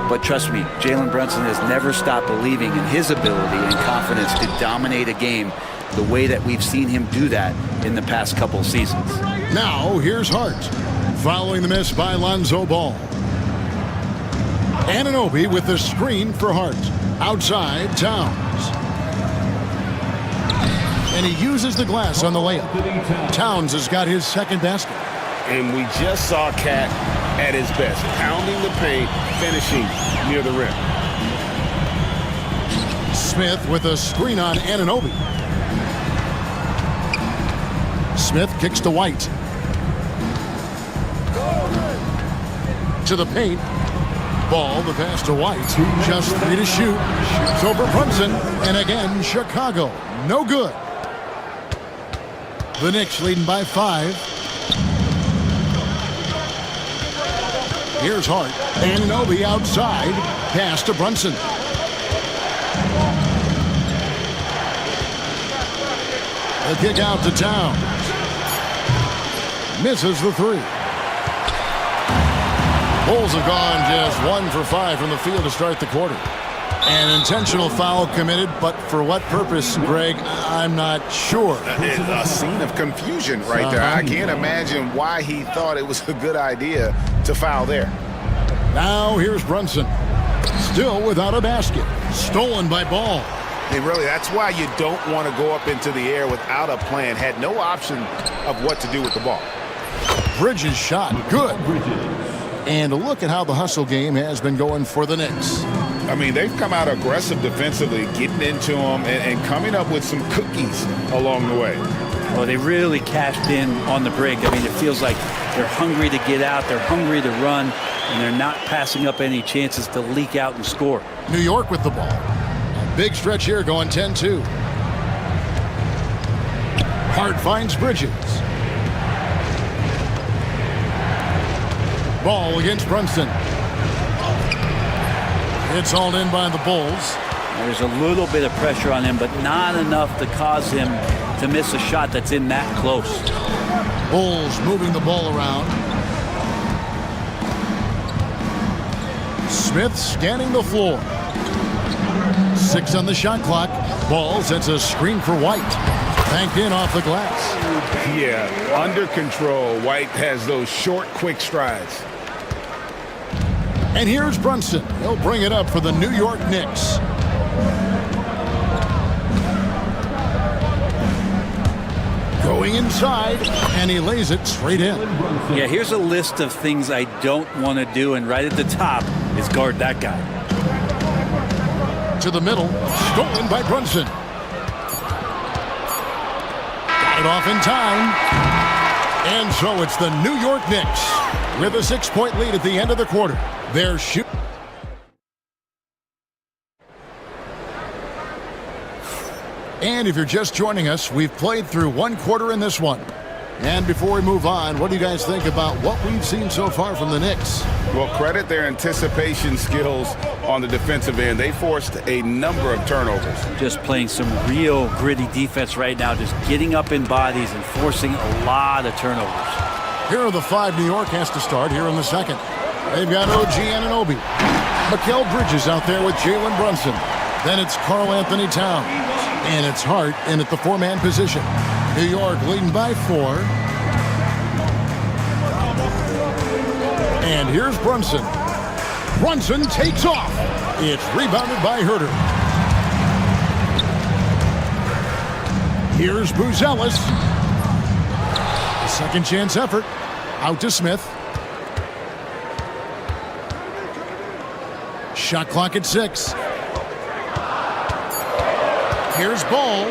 But trust me, Jalen Brunson has never stopped believing in his ability and confidence to dominate a game the way that we've seen him do that in the past couple seasons. Now here's Hart. Following the miss by Lonzo Ball. Anunoby with the screen for Hart. Outside, Towns. And he uses the glass on the layup. Towns has got his second basket. And we just saw Cat at his best, pounding the paint, finishing near the rim. Smith with a screen on Anunoby. Smith kicks to White. To the paint. Ball, the pass to White. Just 3 to shoot. Shoots over Brunson. And again, Chicago. No good. The Knicks leading by 5. Here's Hart. Anunoby outside. Pass to Brunson. The kick out to Towns. Misses the 3. Bulls have gone just 1 for 5 from the field to start the quarter. An intentional foul committed, but for what purpose, Greg, I'm not sure. A scene of confusion right there. I can't imagine why he thought it was a good idea to foul there. Now here's Brunson. Still without a basket. Stolen by Ball. And really, that's why you don't want to go up into the air without a plan. Had no option of what to do with the ball. Bridges shot. Good. And look at how the hustle game has been going for the Knicks. I mean, they've come out aggressive defensively, getting into them and coming up with some cookies along the way. Well, they really cashed in on the break. I mean, it feels like they're hungry to get out, they're hungry to run, and they're not passing up any chances to leak out and score. New York with the ball. A big stretch here going 10-2. Hart finds Bridges. Ball against Brunson. It's hauled in by the Bulls. There's a little bit of pressure on him, but not enough to cause him to miss a shot that's in that close. Bulls moving the ball around. Smith scanning the floor. 6 on the shot clock. Ball sets a screen for White. Banked in off the glass. Yeah, under control. White has those short, quick strides. And here's Brunson. He'll bring it up for the New York Knicks. Going inside, and he lays it straight in. Yeah, here's a list of things I don't want to do, and right at the top is guard that guy. To the middle, stolen by Brunson. Got it off in time. And so it's the New York Knicks with a 6-point lead at the end of the quarter. They're shooting. And if you're just joining us, we've played through 1 quarter in this one. And before we move on, what do you guys think about what we've seen so far from the Knicks? Well, credit their anticipation skills on the defensive end. They forced a number of turnovers. Just playing some real gritty defense right now, just getting up in bodies and forcing a lot of turnovers. Here are the 5 New York has to start here in the second. They've got OG Anunoby. Mikal Bridges out there with Jalen Brunson. Then it's Karl Anthony Towns. And it's Hart in at the 4-man position. New York leading by 4. And here's Brunson. Brunson takes off. It's rebounded by Herter. Here's Buzelis. Second chance effort. Out to Smith. Shot clock at 6. Here's Ball.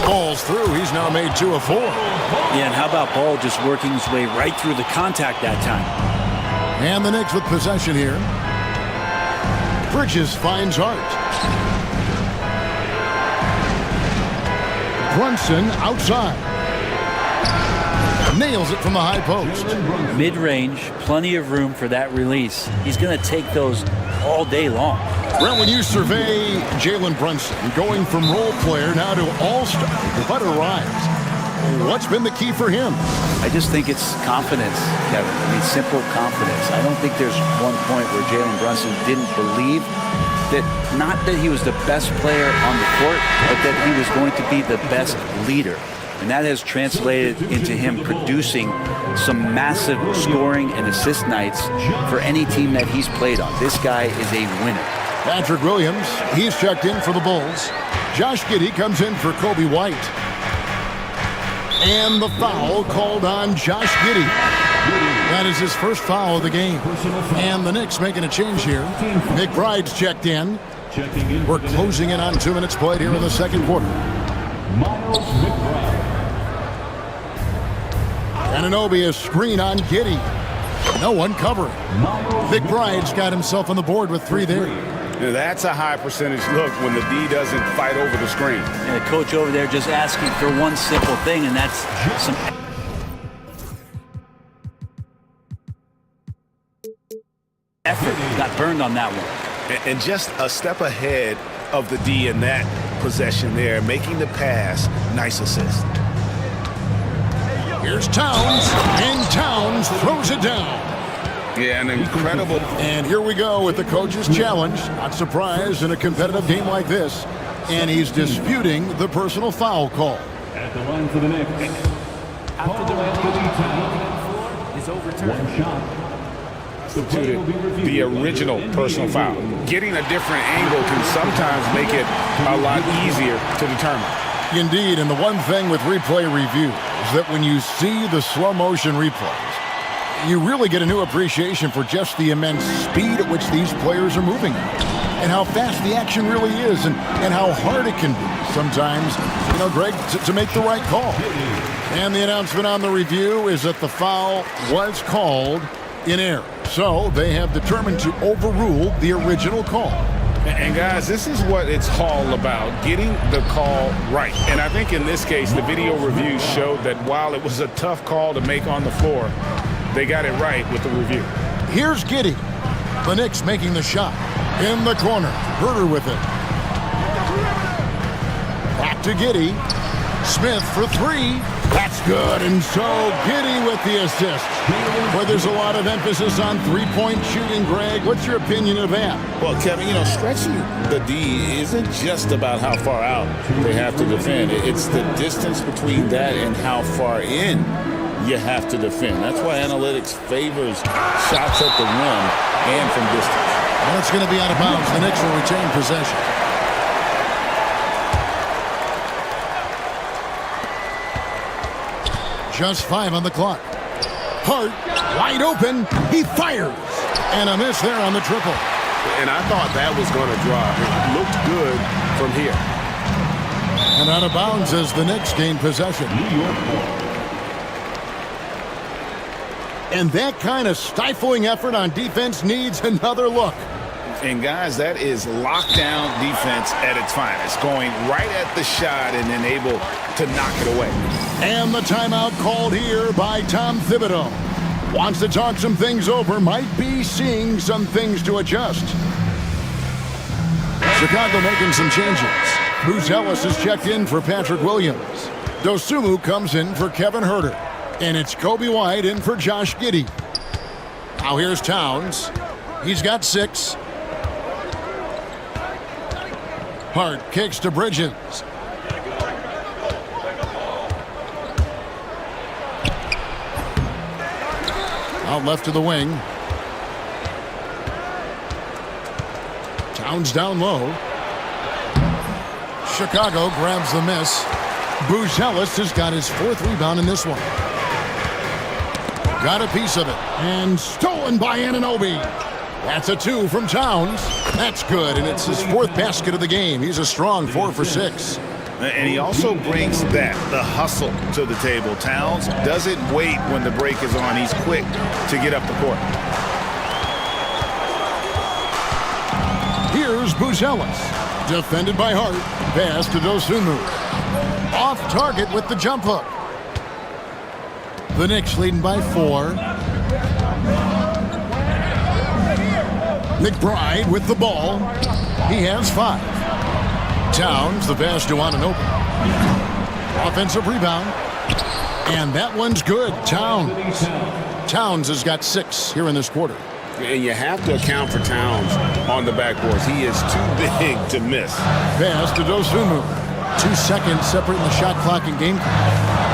Ball's through. He's now made 2 of 4. Yeah, and how about Ball just working his way right through the contact that time? And the Knicks with possession here. Bridges finds Hart. Brunson outside. Nails it from the high post. Mid-range, plenty of room for that release. He's going to take those all day long. Well, when you survey Jalen Brunson going from role player now to all-star, what a rise. What's been the key for him? I just think it's confidence, Kevin. I mean, simple confidence. I don't think there's one point where Jalen Brunson didn't believe that, not that he was the best player on the court, but that he was going to be the best leader. And that has translated into him producing some massive scoring and assist nights for any team that he's played on. This guy is a winner. Patrick Williams, he's checked in for the Bulls. Josh Giddey comes in for Kobe White. And the foul called on Josh Giddey. That is his first foul of the game. And the Knicks making a change here. McBride's checked in. We're closing in on 2 minutes played here in the second quarter. Anunoby a screen on Giddey. No one covering. McBride's got himself on the board with 3 there. Now that's a high percentage look when the D doesn't fight over the screen. And the coach over there just asking for one simple thing, and that's some effort. Got burned on that one. And just a step ahead of the D in that possession there, making the pass. Nice assist. Here's Towns, and Towns throws it down. Yeah, an incredible. And here we go with the coach's challenge. Not surprised in a competitive game like this. And he's disputing the personal foul call. At the line for the Knicks. After the foul is overturned. 1 shot. Substituted the original personal foul. Getting a different angle can sometimes make it a lot easier to determine. Indeed, and the one thing with replay review is that when you see the slow motion replays, you really get a new appreciation for just the immense speed at which these players are moving and how fast the action really is and how hard it can be sometimes, Greg, to make the right call. And the announcement on the review is that the foul was called in error. So they have determined to overrule the original call. And guys, this is what it's all about, getting the call right. And I think in this case, the video review showed that while it was a tough call to make on the floor, they got it right with the review. Here's Giddey. The Knicks making the shot. In the corner. Herter with it. Back to Giddey. Smith for three. That's good, and so Giddy with the assist. Well, there's a lot of emphasis on three-point shooting, Greg. What's your opinion of that? Well, Kevin, stretching the D isn't just about how far out they have to defend. It's the distance between that and how far in you have to defend. That's why analytics favors shots at the rim and from distance. Well, it's going to be out of bounds. The Knicks will retain possession. Just 5 on the clock. Hart, wide open. He fires. And a miss there on the triple. And I thought that was going to draw. It looked good from here. And out of bounds as the Knicks gain possession. And that kind of stifling effort on defense needs another look. And guys, that is lockdown defense at its finest, going right at the shot and then able to knock it away. And the timeout called here by Tom Thibodeau. Wants to talk some things over, might be seeing some things to adjust. Chicago making some changes. Bruce Ellis has checked in for Patrick Williams. Dosunmu comes in for Kevin Huerter. And it's Kobe White in for Josh Giddey. Now here's Towns. He's got 6. Hart kicks to Bridges. Out left to the wing. Towns down low. Chicago grabs the miss. Bruce Ellis has got his 4th rebound in this one. Got a piece of it. And stolen by Anunoby. That's a 2 from Towns. That's good, and it's his 4th basket of the game. He's a strong 4 for 6. And he also brings the hustle to the table. Towns doesn't wait when the break is on. He's quick to get up the court. Here's Buzelis. Defended by Hart. Pass to Dosunmu. Off target with the jump hook. The Knicks leading by 4. McBride with the ball. He has 5. Towns, the pass to Anunoby. Offensive rebound. And that one's good. Towns has got 6 here in this quarter. And you have to account for Towns on the backboards. He is too big to miss. Pass to Dosunmu. 2 seconds separating the shot clock and game clock.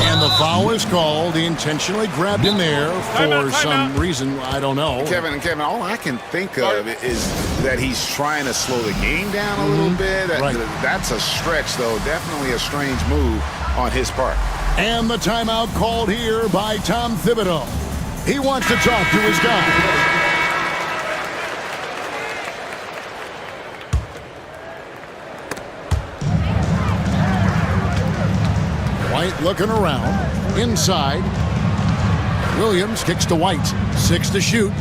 And the foul is called. He intentionally grabbed him there for some reason. I don't know. Kevin, all I can think of is that he's trying to slow the game down a little bit. Right. That's a stretch, though. Definitely a strange move on his part. And the timeout called here by Tom Thibodeau. He wants to talk to his guy. White looking around. Inside. Williams kicks to White. 6 to shoot.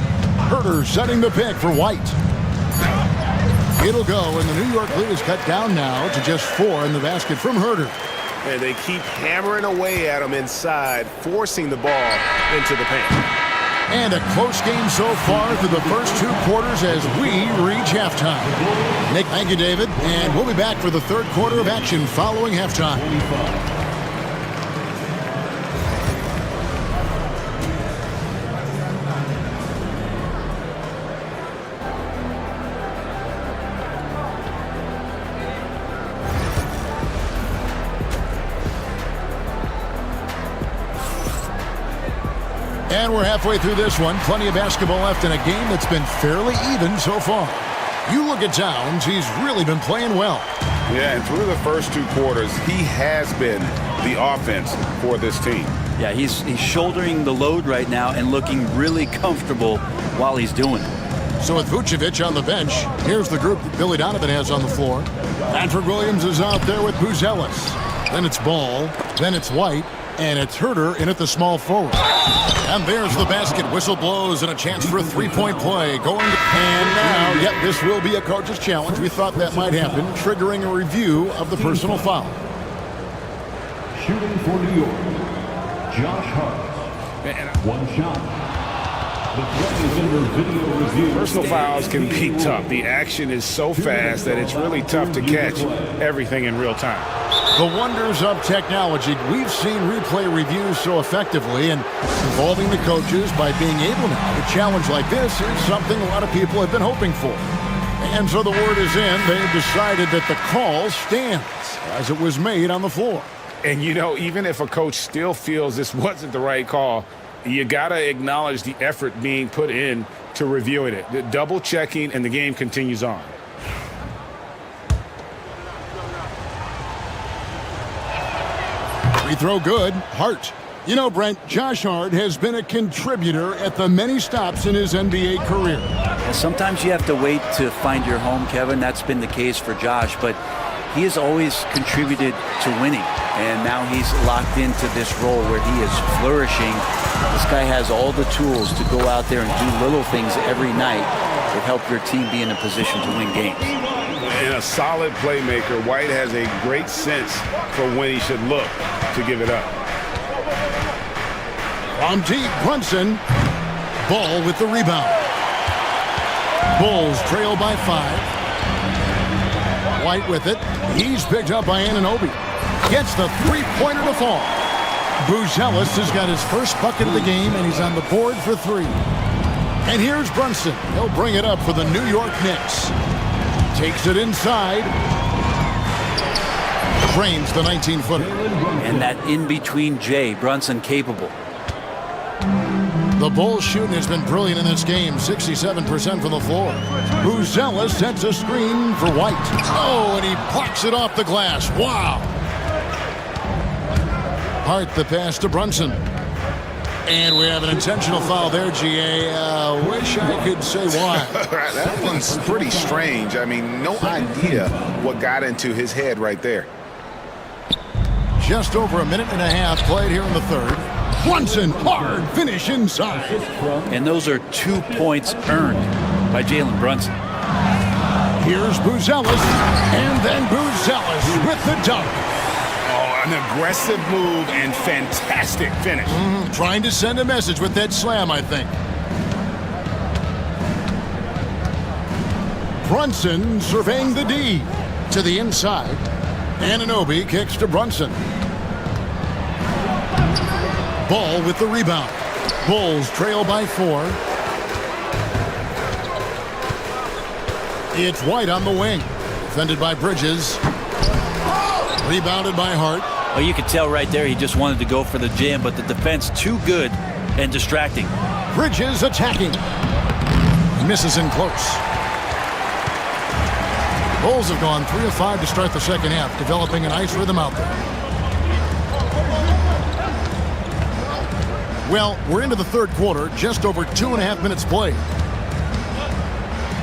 Huerter setting the pick for White. It'll go, and the New York lead is cut down now to just 4 in the basket from Huerter. And they keep hammering away at him inside, forcing the ball into the paint. And a close game so far through the first 2 quarters as we reach halftime. Nick, thank you, David. And we'll be back for the 3rd quarter of action following halftime. And we're halfway through this one. Plenty of basketball left in a game that's been fairly even so far. You look at Towns, he's really been playing well. Yeah, and through the first 2 quarters, he has been the offense for this team. Yeah, he's shouldering the load right now and looking really comfortable while he's doing it. So with Vucevic on the bench, here's the group that Billy Donovan has on the floor. Patrick Williams is out there with Buzelis. Then it's Ball. Then it's White. And it's Huerter in at the small forward. And there's the basket. Whistle blows and a chance for a 3-point play. Going to, and now, yep, this will be a coach's challenge. We thought that might happen, triggering a review of the personal foul. Shooting for New York, Josh Hart. 1 shot. Personal fouls can be tough. The action is so fast that it's really tough to catch everything in real time. The wonders of technology. We've seen replay reviews so effectively, and involving the coaches by being able now to challenge like this is something a lot of people have been hoping for. And so the word is in. They've decided that the call stands as it was made on the floor. And, you know, even if a coach still feels this wasn't the right call, you got to acknowledge the effort being put in to reviewing it. The double checking, and the game continues on. Free throw good. Hart. You know, Brent, Josh Hart has been a contributor at the many stops in his NBA career. Sometimes you have to wait to find your home, Kevin. That's been the case for Josh, but he has always contributed to winning, and now he's locked into this role where he is flourishing. This guy has all the tools to go out there and do little things every night that help your team be in a position to win games. And a solid playmaker, White has a great sense for when he should look to give it up. From deep, Brunson. Ball with the rebound. Bulls trail by 5. White with it. He's picked up by Anunoby. Gets the three-pointer to fall. Buzelis has got his first bucket of the game, and he's on the board for 3. And here's Brunson. He'll bring it up for the New York Knicks. Takes it inside. Drains the 19-footer. And that in-between J, Brunson capable. The Bulls shooting has been brilliant in this game, 67% from the floor. Buzelis sets a screen for White. Oh, and he blocks it off the glass. Wow. Hart the pass to Brunson. And we have an intentional foul there, GA. Wish I could say why. That one's pretty strange. I mean, no idea what got into his head right there. Just over a minute and a half played here in the third. Brunson, hard finish inside. And those are 2 points earned by Jalen Brunson. Here's Buzelis, and then Buzelis with the dunk. Oh, an aggressive move and fantastic finish. Trying to send a message with that slam, I think. Brunson surveying the D to the inside. Anunoby kicks to Brunson. Ball with the rebound. Bulls trail by 4. It's White on the wing. Defended by Bridges. Rebounded by Hart. Well, you could tell right there he just wanted to go for the jam, but the defense too good and distracting. Bridges attacking. He misses in close. Bulls have gone 3 of 5 to start the second half, developing a nice rhythm out there. Well, we're into the third quarter, just over 2.5 minutes played.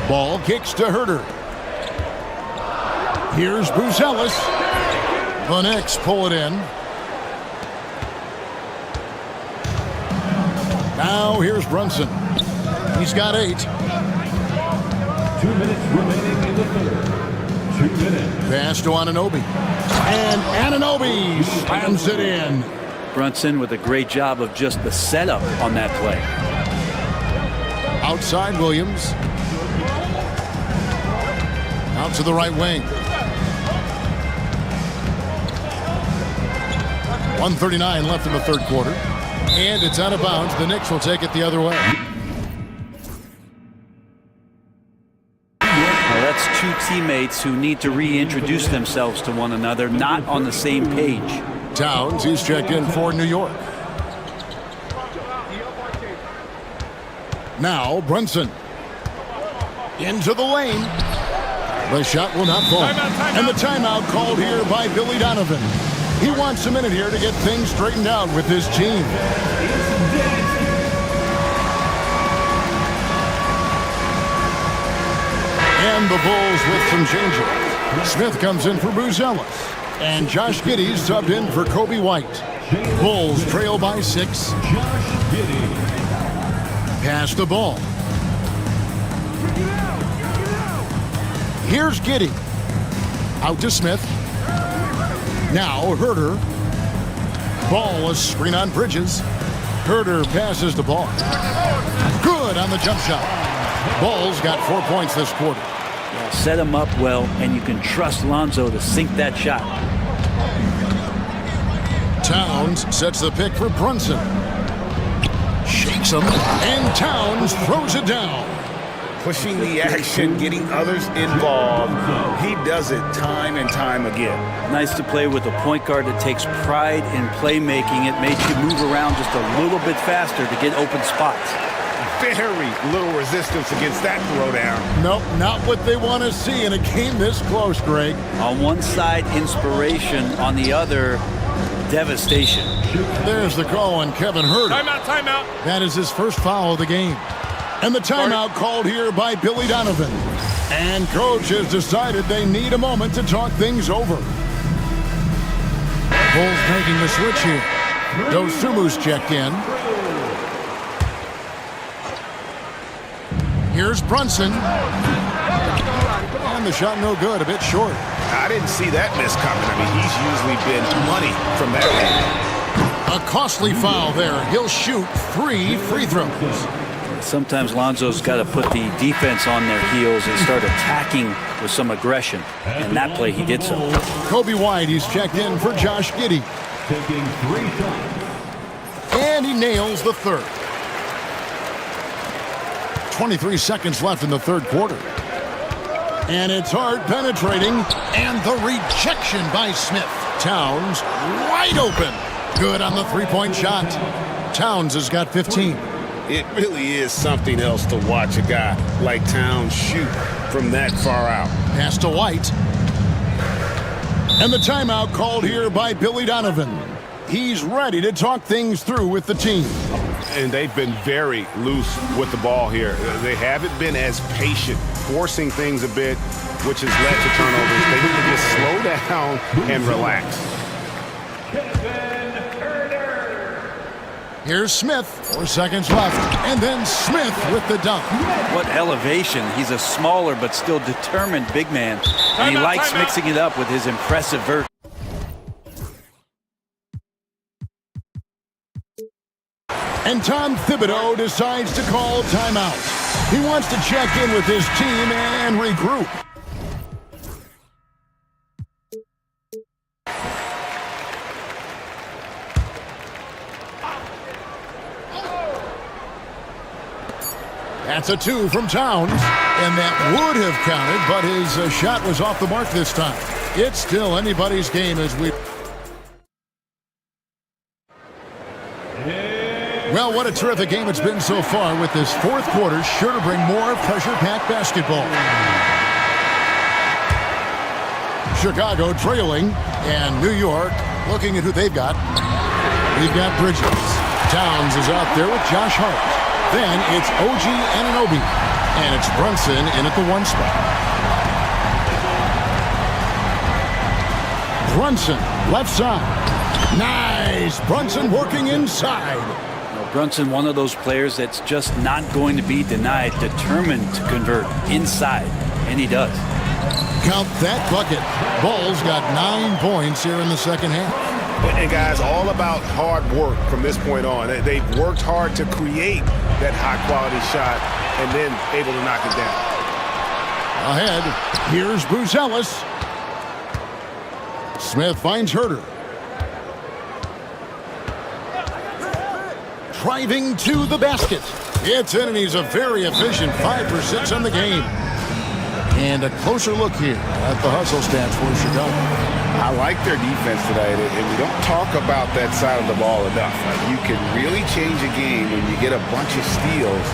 Ball kicks to Herter. Here's Buzelis. The Knicks pull it in. Now here's Brunson. He's got 8. 2 minutes remaining in the third. 2 minutes. Pass to Anunoby. And Anunoby slams it in. Brunson with a great job of just the setup on that play. Outside Williams. Out to the right wing. 1:39 left in the third quarter. And it's out of bounds. The Knicks will take it the other way. Well, that's two teammates who need to reintroduce themselves to one another, not on the same page. Towns, he's checked in for New York. Now Brunson. Into the lane. The shot will not fall. And the timeout called here by Billy Donovan. He wants a minute here to get things straightened out with his team. And the Bulls with some changes. Smith comes in for Buzelis. And Josh Giddey's subbed in for Kobe White. Bulls trail by 6. Pass the ball. Here's Giddey. Out to Smith. Now Herter. Ball, a screen on Bridges. Herter passes the ball. Good Good on the jump shot. Bull's got 4 points this quarter. Set him up well, and you can trust Lonzo to sink that shot. Towns sets the pick for Brunson. Shakes him, and Towns throws it down. Pushing the action, getting others involved. He does it time and time again. Nice to play with a point guard that takes pride in playmaking. It makes you move around just a little bit faster to get open spots. Very little resistance against that throwdown. Nope, not what they want to see in a game this close, Greg. On one side, inspiration. On the other, devastation. There's the call on Kevin Huerter. Timeout, timeout. That is his first foul of the game. And the timeout called here by Billy Donovan. And coach has decided they need a moment to talk things over. Bulls making the switch here. Dosumu's checked in. Here's Brunson. And the shot no good, a bit short. I didn't see that miss coming. I mean, he's usually been money from that angle. A costly foul there. He'll shoot 3 free throws. Sometimes Lonzo's got to put the defense on their heels and start attacking with some aggression. And that play, he did so. Kobe White, he's checked in for Josh Giddey. Taking 3 shots. And he nails the third. 23 seconds left in the third quarter. And it's hard penetrating. And the rejection by Smith. Towns wide open. Good on the three-point shot. Towns has got 15. It really is something else to watch a guy like Towns shoot from that far out. Pass to White. And the timeout called here by Billy Donovan. He's ready to talk things through with the team. And they've been very loose with the ball here. They haven't been as patient, forcing things a bit, which has led to turnovers. They need to just slow down and relax. Here's Smith, 4 seconds left, and then Smith with the dunk. What elevation. He's a smaller but still determined big man, and he likes mixing it up with his impressive vert. And Tom Thibodeau decides to call timeout. He wants to check in with his team and regroup. That's a 2 from Towns, and that would have counted, but his shot was off the mark this time. It's still anybody's game as we... Well, what a terrific game it's been so far, with this fourth quarter sure to bring more pressure-packed basketball. Chicago trailing, and New York looking at who they've got. We've got Bridges. Towns is out there with Josh Hart. Then it's OG Anunoby, and it's Brunson in at the 1 spot. Brunson, left side. Nice! Brunson working inside. Well, Brunson, one of those players that's just not going to be denied, determined to convert inside, and he does. Count that bucket. Bulls got 9 points here in the second half. And guys, all about hard work from this point on. They've worked hard to create that high-quality shot and then able to knock it down. Ahead, here's Buzelis. Smith finds Huerter. Driving to the basket. It's in, and he's a very efficient 5 for 6 on the game. And a closer look here at the hustle stats for Chicago. I like their defense today, and we don't talk about that side of the ball enough. You can really change a game when you get a bunch of steals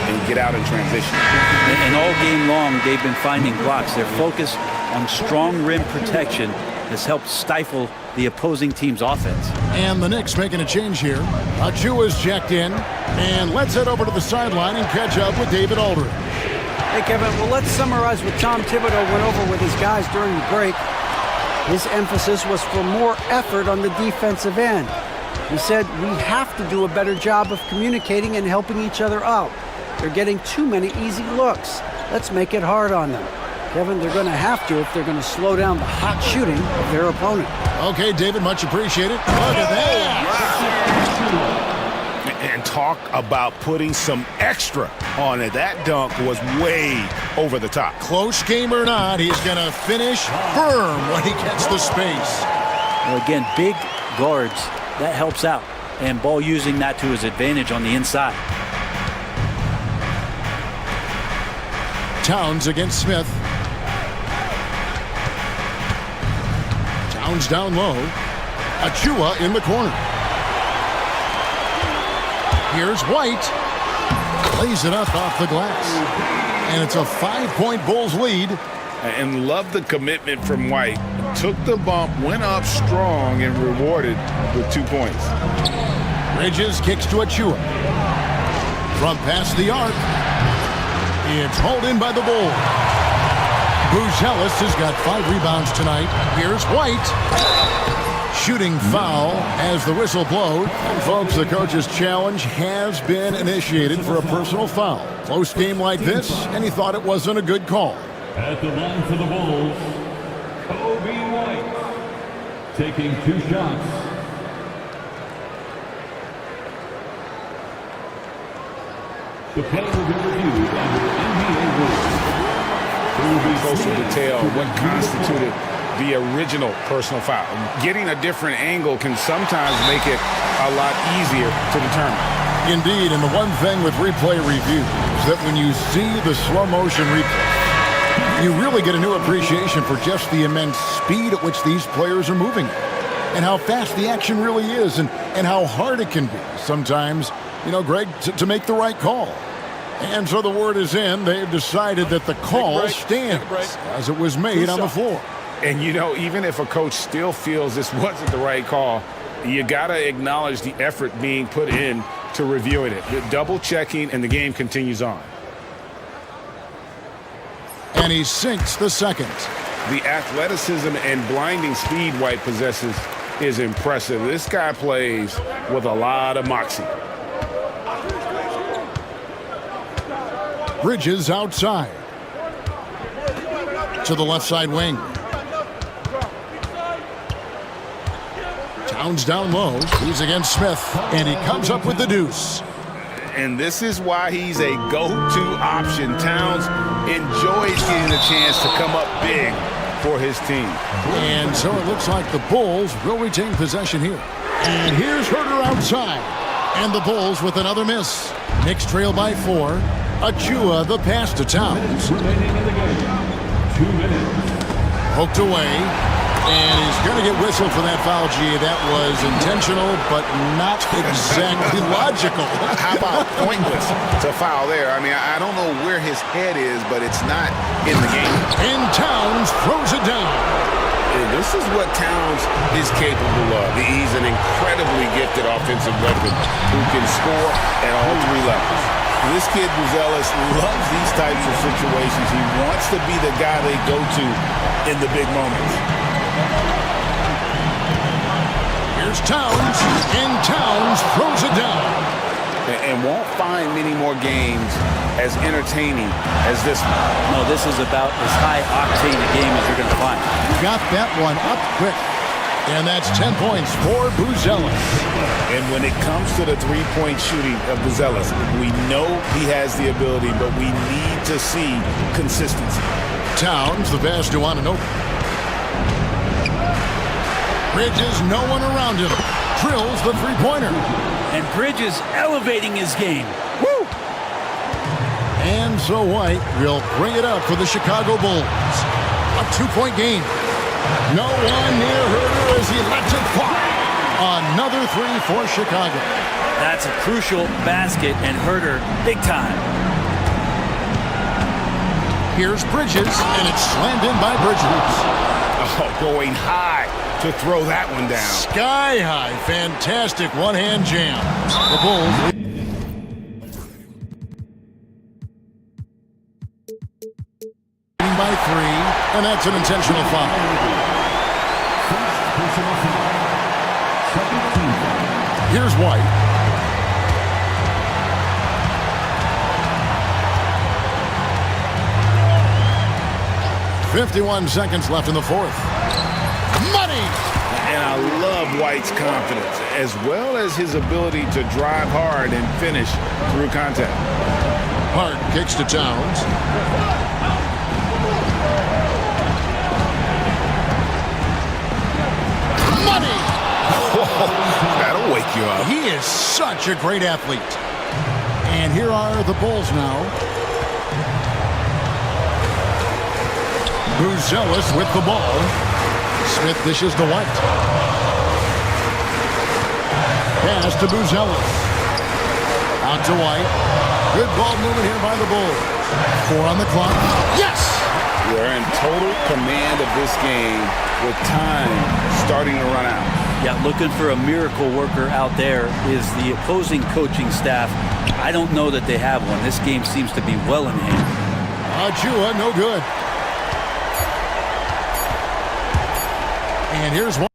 and get out in transition. And all game long, they've been finding blocks. Their focus on strong rim protection has helped stifle the opposing team's offense. And the Knicks making a change here. Achua's checked in. And let's head over to the sideline and catch up with David Aldridge. Hey, Kevin, well, let's summarize what Tom Thibodeau went over with his guys during the break. His emphasis was for more effort on the defensive end. He said, we have to do a better job of communicating and helping each other out. They're getting too many easy looks. Let's make it hard on them. Kevin, they're going to have to if they're going to slow down the hot shooting of their opponent. Okay, David, much appreciated. Look at that. And And talk about putting some extra on it. That dunk was way over the top. Close game or not, he's going to finish firm when he gets the space. Well, again, big guards, that helps out. And Ball using that to his advantage on the inside. Towns against Smith. Towns down low. Achua in the corner. Here's White. Lays it up off the glass. And it's a 5-point Bulls lead. And love the commitment from White. Took the bump, went up strong, and rewarded with 2 points. Bridges kicks to Achua. From past the arc. It's hauled in by the Bulls. Buzelis has got 5 rebounds tonight. Here's White. Shooting foul as the whistle blows. And folks, the coach's challenge has been initiated for a personal foul. Close game like this, and he thought it wasn't a good call. At the line for the Bulls, Kobe White, taking 2 shots. The play will be reviewed under NBA rules. Closer detail what constituted the original personal foul. Getting a different angle can sometimes make it a lot easier to determine. Indeed, and the one thing with replay review is that when you see the slow motion replay, you really get a new appreciation for just the immense speed at which these players are moving and how fast the action really is and how hard it can be sometimes, Greg, to make the right call. And so the word is in. They've decided that the call stands as it was made on the floor. And, even if a coach still feels this wasn't the right call, you got to acknowledge the effort being put in to reviewing it. You're double-checking, and the game continues on. And he sinks the second. The athleticism and blinding speed White possesses is impressive. This guy plays with a lot of moxie. Bridges outside. To the left side wing. Towns down low. He's against Smith. And he comes up with the deuce. And this is why he's a go-to option. Towns enjoys getting a chance to come up big for his team. And so it looks like the Bulls will retain possession here. And here's Herter outside. And the Bulls with another miss. Knicks trail by 4. Achua the pass to Towns. 2 minutes. Poked away. And he's going to get whistled for that foul, G. That was intentional, but not exactly logical. How about pointless to foul there? I mean, I don't know where his head is, but it's not in the game. And Towns throws it down. And this is what Towns is capable of. He's an incredibly gifted offensive weapon who can score at all 3 levels. This kid, Buzelis, loves these types of situations. He wants to be the guy they go to in the big moments. Here's Towns, and Towns throws it down. And won't find many more games as entertaining as this one. No, this is about as high-octane a game as you're going to find. Got that one up quick. And that's 10 points for Buzelis. And when it comes to the three-point shooting of Buzelis, we know he has the ability, but we need to see consistency. Towns, the pass to Ananobi. Bridges, no one around him. Drills the three-pointer. And Bridges elevating his game. Woo! And so White will bring it up for the Chicago Bulls. A 2-point game. No one near Herter as he lets it fly. Another 3 for Chicago. That's a crucial basket, and Herter big time. Here's Bridges, and it's slammed in by Bridges. Oh, going high to throw that one down. Sky high. Fantastic one-hand jam. The Bulls by 3, and that's an intentional foul. Here's White. "51 seconds left in the fourth. Money! And I love White's confidence, as well as his ability to drive hard and finish through contact. Hart kicks to Towns. Money! That'll wake you up. He is such a great athlete. And here are the Bulls now. Buzelis with the ball. Smith dishes to White. Pass to Buzelis. Out to White. Good ball movement here by the Bulls. 4 on the clock. Yes! They're in total command of this game with time starting to run out. Yeah, looking for a miracle worker out there is the opposing coaching staff. I don't know that they have one. This game seems to be well in hand. Ajua, no good. And here's one.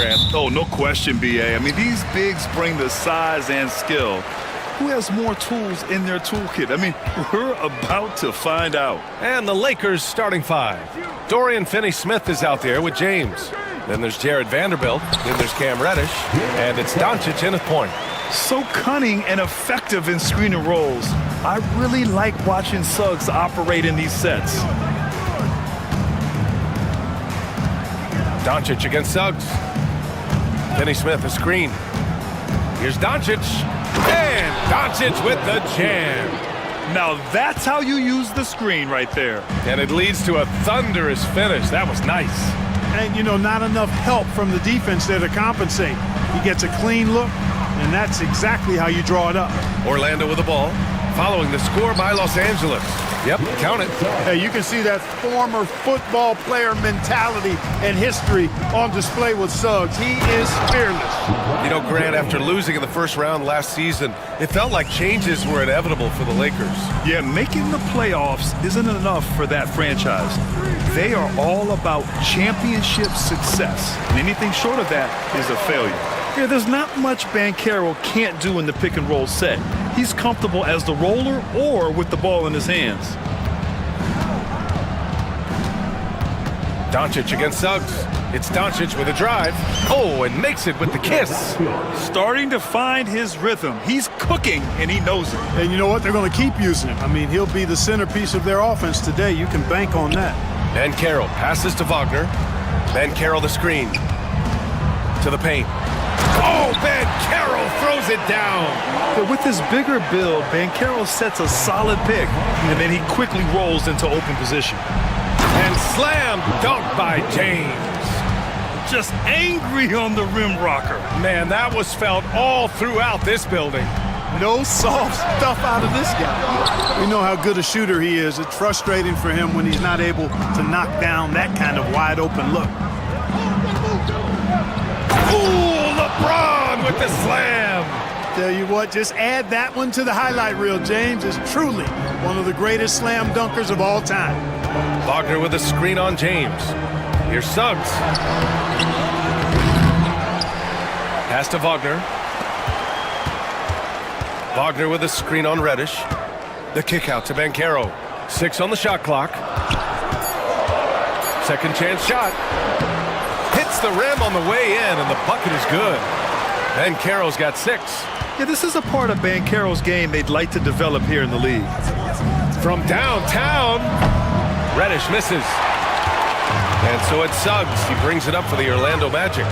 Grant. Oh, no question, B.A. I mean, these bigs bring the size and skill. Who has more tools in their toolkit? I mean, we're about to find out. And the Lakers starting five. Dorian Finney-Smith is out there with James. Then there's Jared Vanderbilt. Then there's Cam Reddish. And it's Doncic in at point. So cunning and effective in screen and rolls. I really like watching Suggs operate in these sets. Doncic against Suggs. Finney-Smith a screen. Here's Doncic. And Doncic with the jam. Now that's how you use the screen right there. And it leads to a thunderous finish. That was nice. And, you know, not enough help from the defense there to compensate. He gets a clean look, and that's exactly how you draw it up. Orlando with the ball, following the score by Los Angeles. Yep, count it. Hey, you can see that former football player mentality and history on display with Suggs. He is fearless. You know, Grant, after losing in the first round last season, it felt like changes were inevitable for the Lakers. Yeah, making the playoffs isn't enough for that franchise. They are all about championship success. And anything short of that is a failure. Yeah, there's not much Banchero can't do in the pick and roll set. He's comfortable as the roller or with the ball in his hands. Doncic against Suggs. It's Doncic with a drive. Oh, and makes it with the kiss. Starting to find his rhythm. He's cooking, and he knows it. And you know what? They're going to keep using him. I mean, he'll be the centerpiece of their offense today. You can bank on that. Banchero passes to Wagner. Banchero the screen. To the paint. Oh, Banchero throws it down. But with his bigger build, Banchero sets a solid pick, and then he quickly rolls into open position. And slam dunk by James. Just angry on the rim rocker. Man, that was felt all throughout this building. No soft stuff out of this guy. We know how good a shooter he is. It's frustrating for him when he's not able to knock down that kind of wide open look. Ooh, LeBron with the slam. Tell you what, just add that one to the highlight reel. James is truly one of the greatest slam dunkers of all time. Wagner with a screen on James. Here's Suggs. Pass to Wagner. Wagner with a screen on Reddish. The kick out to Banchero. 6 on the shot clock. Second chance shot. Hits the rim on the way in, and the bucket is good. Banchero's got 6. Yeah, this is a part of Banchero's game they'd like to develop here in the league. From downtown, Reddish misses. And so it's Suggs. He brings it up for the Orlando Magic.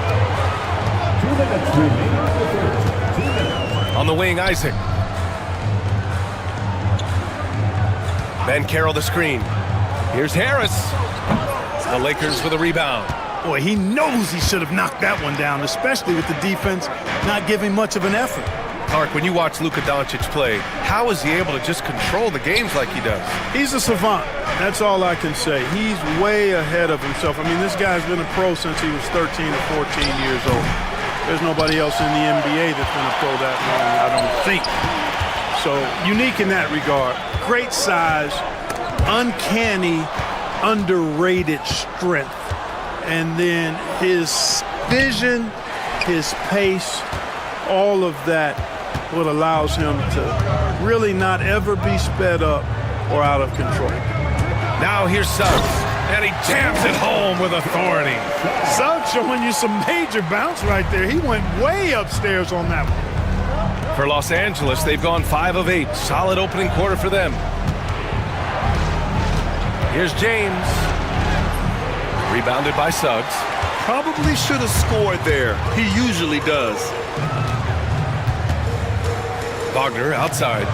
On the wing, Isaac. Banchero the screen. Here's Harris. The Lakers with a rebound. Boy, he knows he should have knocked that one down, especially with the defense not giving much of an effort. Clark, when you watch Luka Doncic play, how is he able to just control the games like he does? He's a savant. That's all I can say. He's way ahead of himself. I mean, this guy's been a pro since he was 13 or 14 years old. There's nobody else in the NBA that's been a pro that long, I don't think. So, unique in that regard. Great size, uncanny, underrated strength. And then his vision, his pace, all of that, what allows him to really not ever be sped up or out of control. Now here's Suggs, and he jams it home with authority. Suggs showing you some major bounce right there. He went way upstairs on that one. For Los Angeles, they've gone 5 of 8. Solid opening quarter for them. Here's James. Rebounded by Suggs. Probably should have scored there. He usually does. Wagner outside.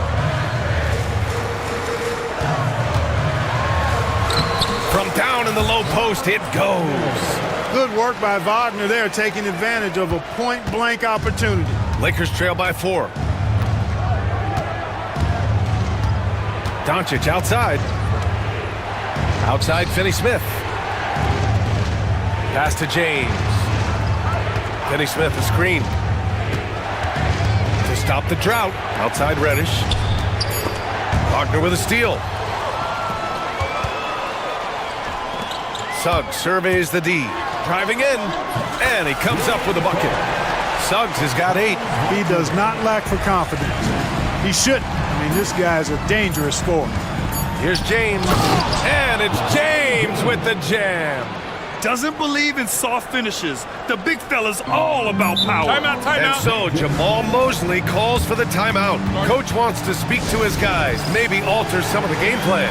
From down in the low post, it goes. Good work by Wagner there, taking advantage of a point-blank opportunity. Lakers trail by 4. Doncic outside. Outside Finney-Smith. Pass to James. Finney-Smith a screen. To stop the drought. Outside Reddish. Wagner with a steal. Suggs surveys the D. Driving in. And he comes up with a bucket. Suggs has got 8. He does not lack for confidence. He shouldn't. I mean, this guy's a dangerous scorer. Here's James. And it's James with the jam. Doesn't believe in soft finishes. The big fella's all about power. Timeout, timeout. And so Jamal Mosley calls for the timeout. Coach wants to speak to his guys, maybe alter some of the game plan.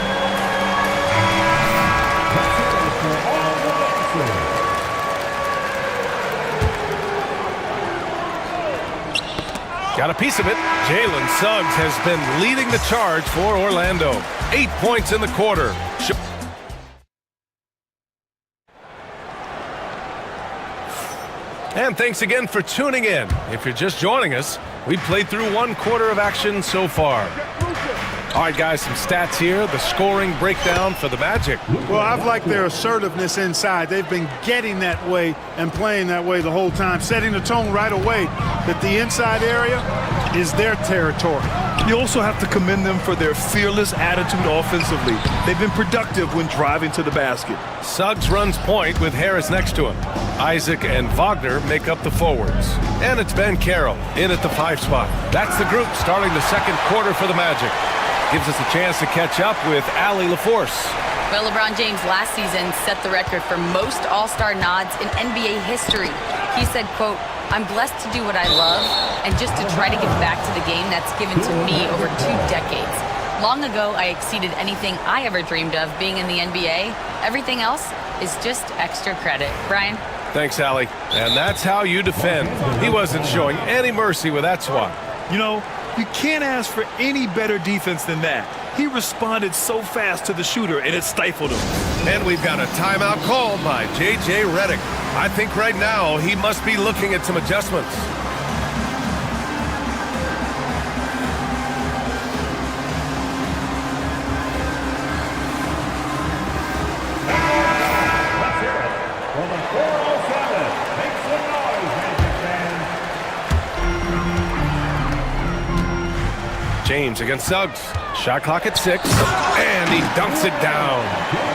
Got a piece of it. Jalen Suggs has been leading the charge for Orlando. 8 points in the quarter. And thanks again for tuning in. If you're just joining us, we played through 1 quarter of action so far. All right, guys, some stats here. The scoring breakdown for the Magic. Well, I've liked their assertiveness inside. They've been getting that way and playing that way the whole time, setting the tone right away that the inside area is their territory. You also have to commend them for their fearless attitude offensively. They've been productive when driving to the basket. Suggs runs point with Harris next to him. Isaac and Wagner make up the forwards. And it's Ben Carroll in at the 5 spot. That's the group starting the 2nd quarter for the Magic. Gives us a chance to catch up with Allie LaForce. Well, LeBron James last season set the record for most All-Star nods in NBA history. He said, quote, "I'm blessed to do what I love and just to try to give back to the game that's given to me over 2 decades. Long ago, I exceeded anything I ever dreamed of being in the NBA. Everything else is just extra credit." Brian? Thanks, Allie. And that's how you defend. He wasn't showing any mercy with that swat. You know, you can't ask for any better defense than that. He responded so fast to the shooter, and it stifled him. And we've got a timeout called by J.J. Redick. I think right now he must be looking at some adjustments. James against Suggs. Shot clock at 6, and he dunks it down.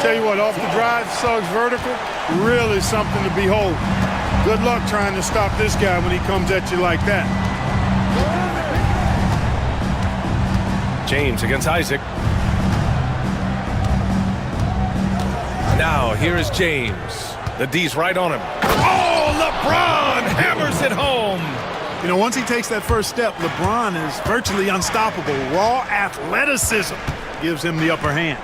Tell you what, off the drive, Suggs vertical, really something to behold. Good luck trying to stop this guy when he comes at you like that. James against Isaac. Now, here is James. The D's right on him. Oh, LeBron hammers it home. You know, once he takes that first step, LeBron is virtually unstoppable. Raw athleticism gives him the upper hand.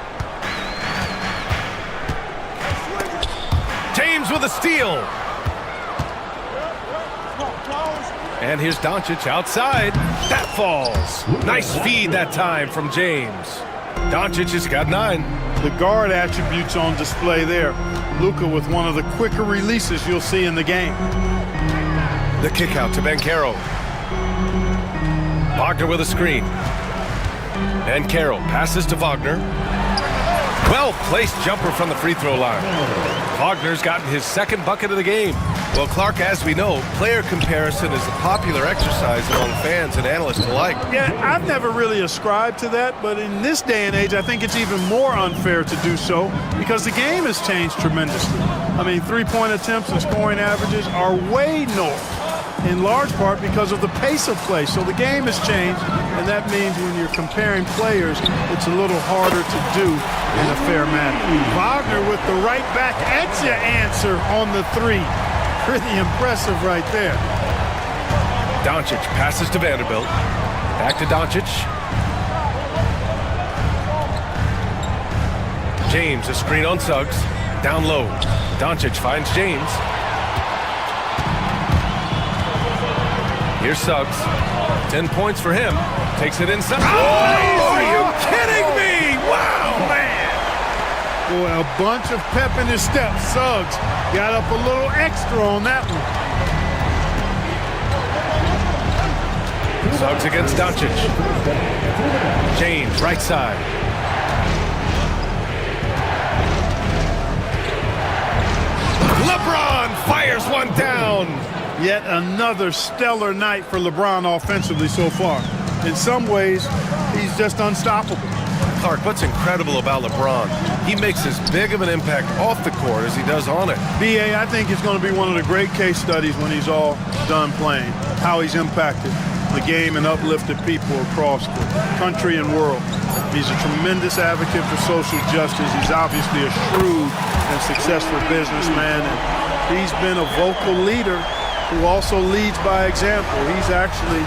James with a steal. And here's Doncic outside. That falls. Nice feed that time from James. Doncic has got 9. The guard attributes on display there. Luka with one of the quicker releases you'll see in the game. The kick out to Ben Carroll. Wagner with a screen. Ben Carroll passes to Wagner. Well-placed jumper from the free throw line. Wagner's gotten his 2nd bucket of the game. Well, Clark, as we know, player comparison is a popular exercise among fans and analysts alike. Yeah, I've never really ascribed to that, but in this day and age, I think it's even more unfair to do so because the game has changed tremendously. I mean, 3-point attempts and scoring averages are way north, in large part because of the pace of play. So the game has changed, and that means when you're comparing players, it's a little harder to do in a fair manner. Wagner with the right back at your answer on the 3. Pretty impressive right there. Doncic passes to Vanderbilt. Back to Doncic. James, a screen on Suggs. Down low. Doncic finds James. Here's Suggs. 10 points for him. Takes it inside. Oh, are you kidding me? Wow, man. Boy, a bunch of pep in his step. Suggs got up a little extra on that one. Suggs against Doncic. James, right side. LeBron fires one down. Yet another stellar night for LeBron offensively so far. In some ways, he's just unstoppable. Clark, what's incredible about LeBron? He makes as big of an impact off the court as he does on it. B.A., I think it's going to be one of the great case studies when he's all done playing, how he's impacted the game and uplifted people across the country and world. He's a tremendous advocate for social justice. He's obviously a shrewd and successful businessman, and he's been a vocal leader who also leads by example. He's actually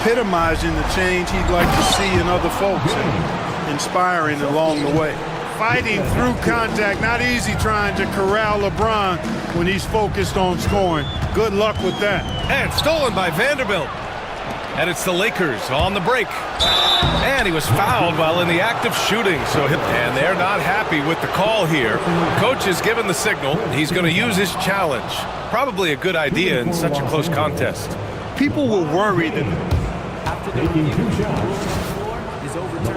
epitomizing the change he'd like to see in other folks and inspiring along the way. Fighting through contact, not easy trying to corral LeBron when he's focused on scoring. Good luck with that. And stolen by Vanderbilt. And it's the Lakers on the break. And he was fouled while in the act of shooting. And they're not happy with the call here. Coach has given the signal. He's going to use his challenge. Probably a good idea in such a close contest. People were worried that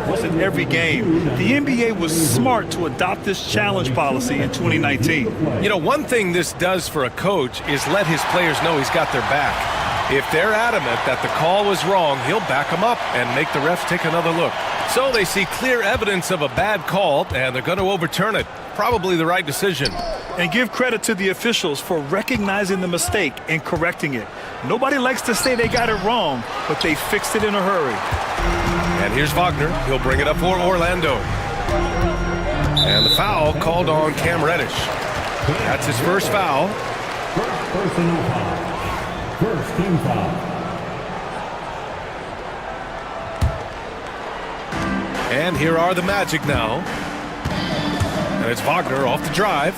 wasn't every game. The NBA was smart to adopt this challenge policy in 2019. You know, one thing this does for a coach is let his players know he's got their back. If they're adamant that the call was wrong, he'll back them up and make the refs take another look. So they see clear evidence of a bad call, and they're going to overturn it. Probably the right decision. And give credit to the officials for recognizing the mistake and correcting it. Nobody likes to say they got it wrong, but they fixed it in a hurry. And here's Wagner. He'll bring it up for Orlando. And the foul called on Cam Reddish. That's his first foul. First personal foul. First team foul. And here are the Magic now. And it's Wagner off the drive.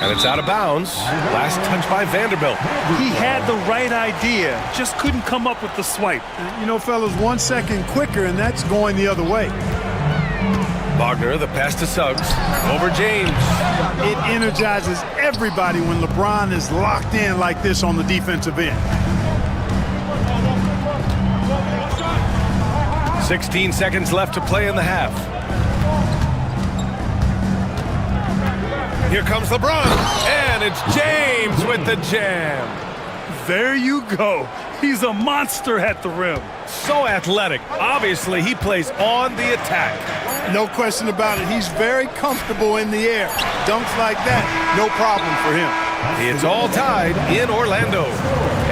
And it's out of bounds. Last touch by Vanderbilt. He had the right idea, just couldn't come up with the swipe. You know, fellas, 1 second quicker, and that's going the other way. Wagner, the pass to Suggs. Over James. It energizes everybody when LeBron is locked in like this on the defensive end. 16 seconds left to play in the half. Here comes LeBron, and it's James with the jam. There you go. He's a monster at the rim. So athletic. Obviously, he plays on the attack. No question about it. He's very comfortable in the air. Dunks like that, no problem for him. It's all tied in Orlando.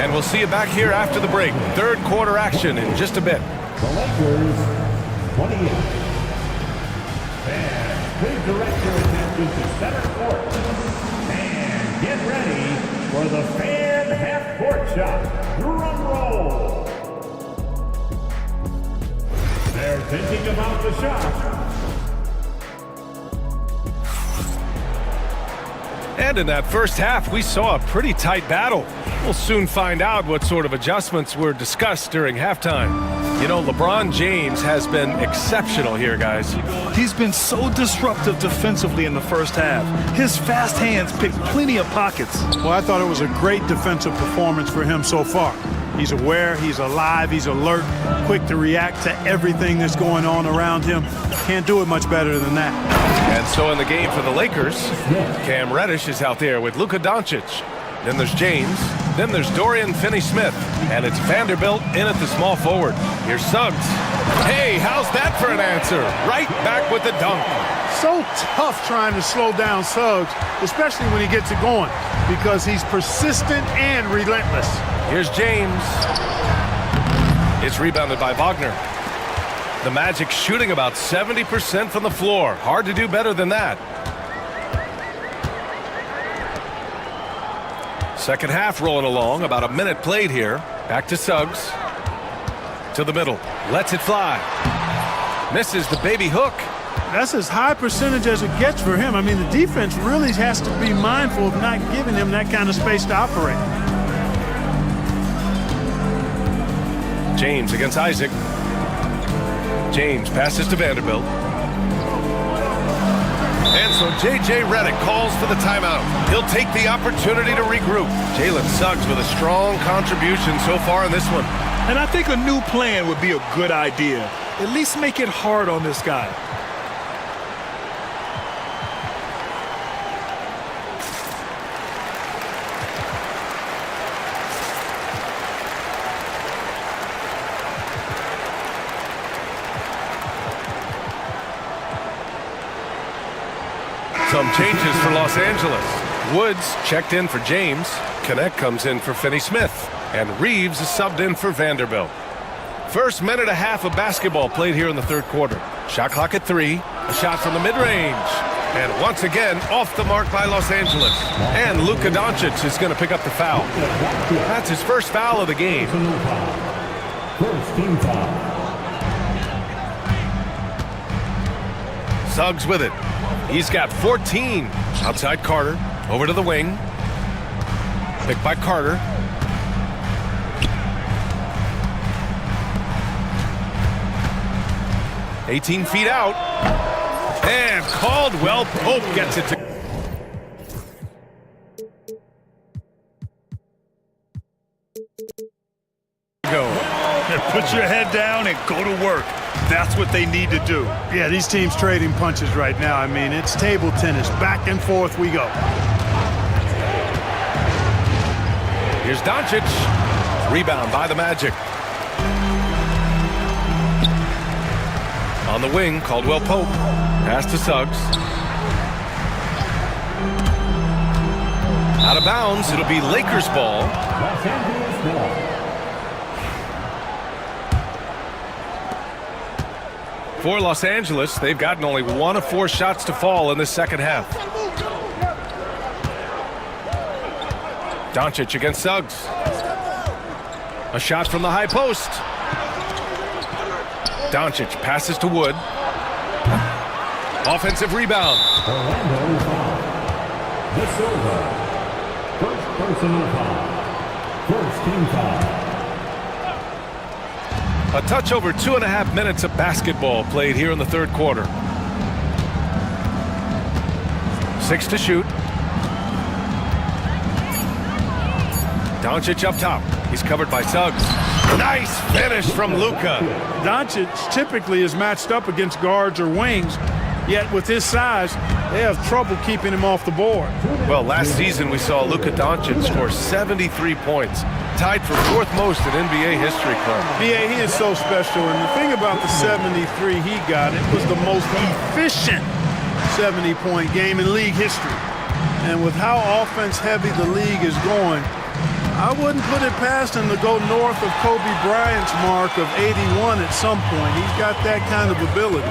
And we'll see you back here after the break. Third quarter action in just a bit. The Lakers, 28. And please direct your attention to center court. And get ready for the fan half-court shot. Drum roll. They're thinking about the shot. And in that first half, we saw a pretty tight battle. We'll soon find out what sort of adjustments were discussed during halftime. You know, LeBron James has been exceptional here, guys. He's been so disruptive defensively in the first half. His fast hands picked plenty of pockets. Well, I thought it was a great defensive performance for him so far. He's aware, he's alive, he's alert, quick to react to everything that's going on around him. Can't do it much better than that. And so in the game for the Lakers, Cam Reddish is out there with Luka Doncic. Then there's James. Then there's Dorian Finney-Smith. And it's Vanderbilt in at the small forward. Here's Suggs. Hey, how's that for an answer? Right back with the dunk. So tough trying to slow down Suggs, especially when he gets it going, because he's persistent and relentless. Here's James. It's rebounded by Wagner. The Magic shooting about 70% from the floor. Hard to do better than that. Second half rolling along, about a minute played here. Back to Suggs. To the middle. Lets it fly. Misses the baby hook. That's as high percentage as it gets for him. I mean, the defense really has to be mindful of not giving him that kind of space to operate. James against Isaac. James passes to Vanderbilt. And so J.J. Redick calls for the timeout. He'll take the opportunity to regroup. Jalen Suggs with a strong contribution so far in this one. And I think a new plan would be a good idea. At least make it hard on this guy. Some changes for Los Angeles. Woods checked in for James. Connect comes in for Finney-Smith. And Reeves is subbed in for Vanderbilt. First minute and a half of basketball played here in the third quarter. Shot clock at 3. A shot from the mid-range. And once again, off the mark by Los Angeles. And Luka Doncic is going to pick up the foul. That's his first foul of the game. First team foul. Suggs with it. He's got 14. Outside Carter. Over to the wing. Picked by Carter. "18 feet out." And Caldwell Pope gets it to go. Put your head down and go to work. That's what they need to do. Yeah, these teams trading punches right now. I mean, it's table tennis. Back and forth we go. Here's Doncic. Rebound by the Magic. On the wing, Caldwell Pope. Pass to Suggs. Out of bounds. It'll be Lakers ball. Los Angeles ball. For Los Angeles, they've gotten only 1 of 4 shots to fall in the second half. Doncic against Suggs. A shot from the high post. Doncic passes to Wood. Offensive rebound. Orlando foul. De Silva. First personal foul. First team foul. A touch over 2.5 minutes of basketball played here in the third quarter. 6 to shoot. Doncic up top. He's covered by Suggs. Nice finish from Luka. Doncic typically is matched up against guards or wings, yet with his size, they have trouble keeping him off the board. Well, last season we saw Luka Doncic score 73 points, tied for 4th most in NBA history club. Yeah, he is so special, and the thing about the 73 he got, it was the most efficient 70-point game in league history. And with how offense-heavy the league is going, I wouldn't put it past him to go north of Kobe Bryant's mark of 81 at some point. He's got that kind of ability.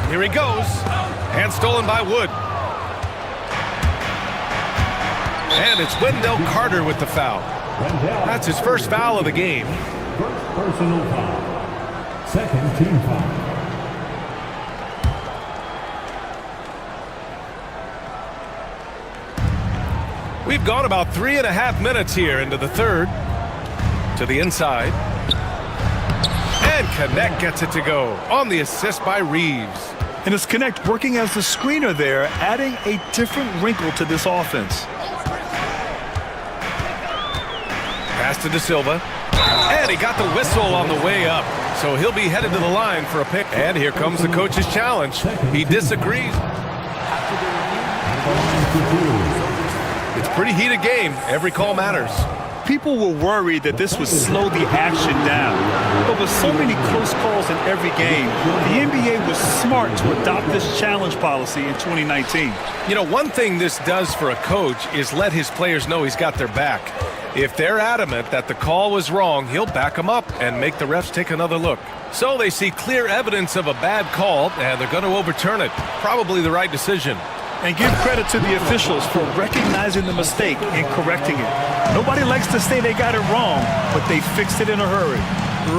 Here he goes. Hand stolen by Wood. And it's Wendell Carter with the foul. That's his first foul of the game. First personal foul. Second team foul. We've gone about 3.5 minutes here into the third. To the inside. And Connect gets it to go on the assist by Reeves. And it's Connect working as the screener there, adding a different wrinkle to this offense. Pass to De Silva. And he got the whistle on the way up. So he'll be headed to the line for a pick. And here comes the coach's challenge. He disagrees. It's a pretty heated game. Every call matters. People were worried that this would slow the action down. But with so many close calls in every game, the NBA was smart to adopt this challenge policy in 2019. You know, one thing this does for a coach is let his players know he's got their back. If they're adamant that the call was wrong, he'll back them up and make the refs take another look. So they see clear evidence of a bad call, and they're going to overturn it. Probably the right decision. And give credit to the officials for recognizing the mistake and correcting it. Nobody likes to say they got it wrong, but they fixed it in a hurry.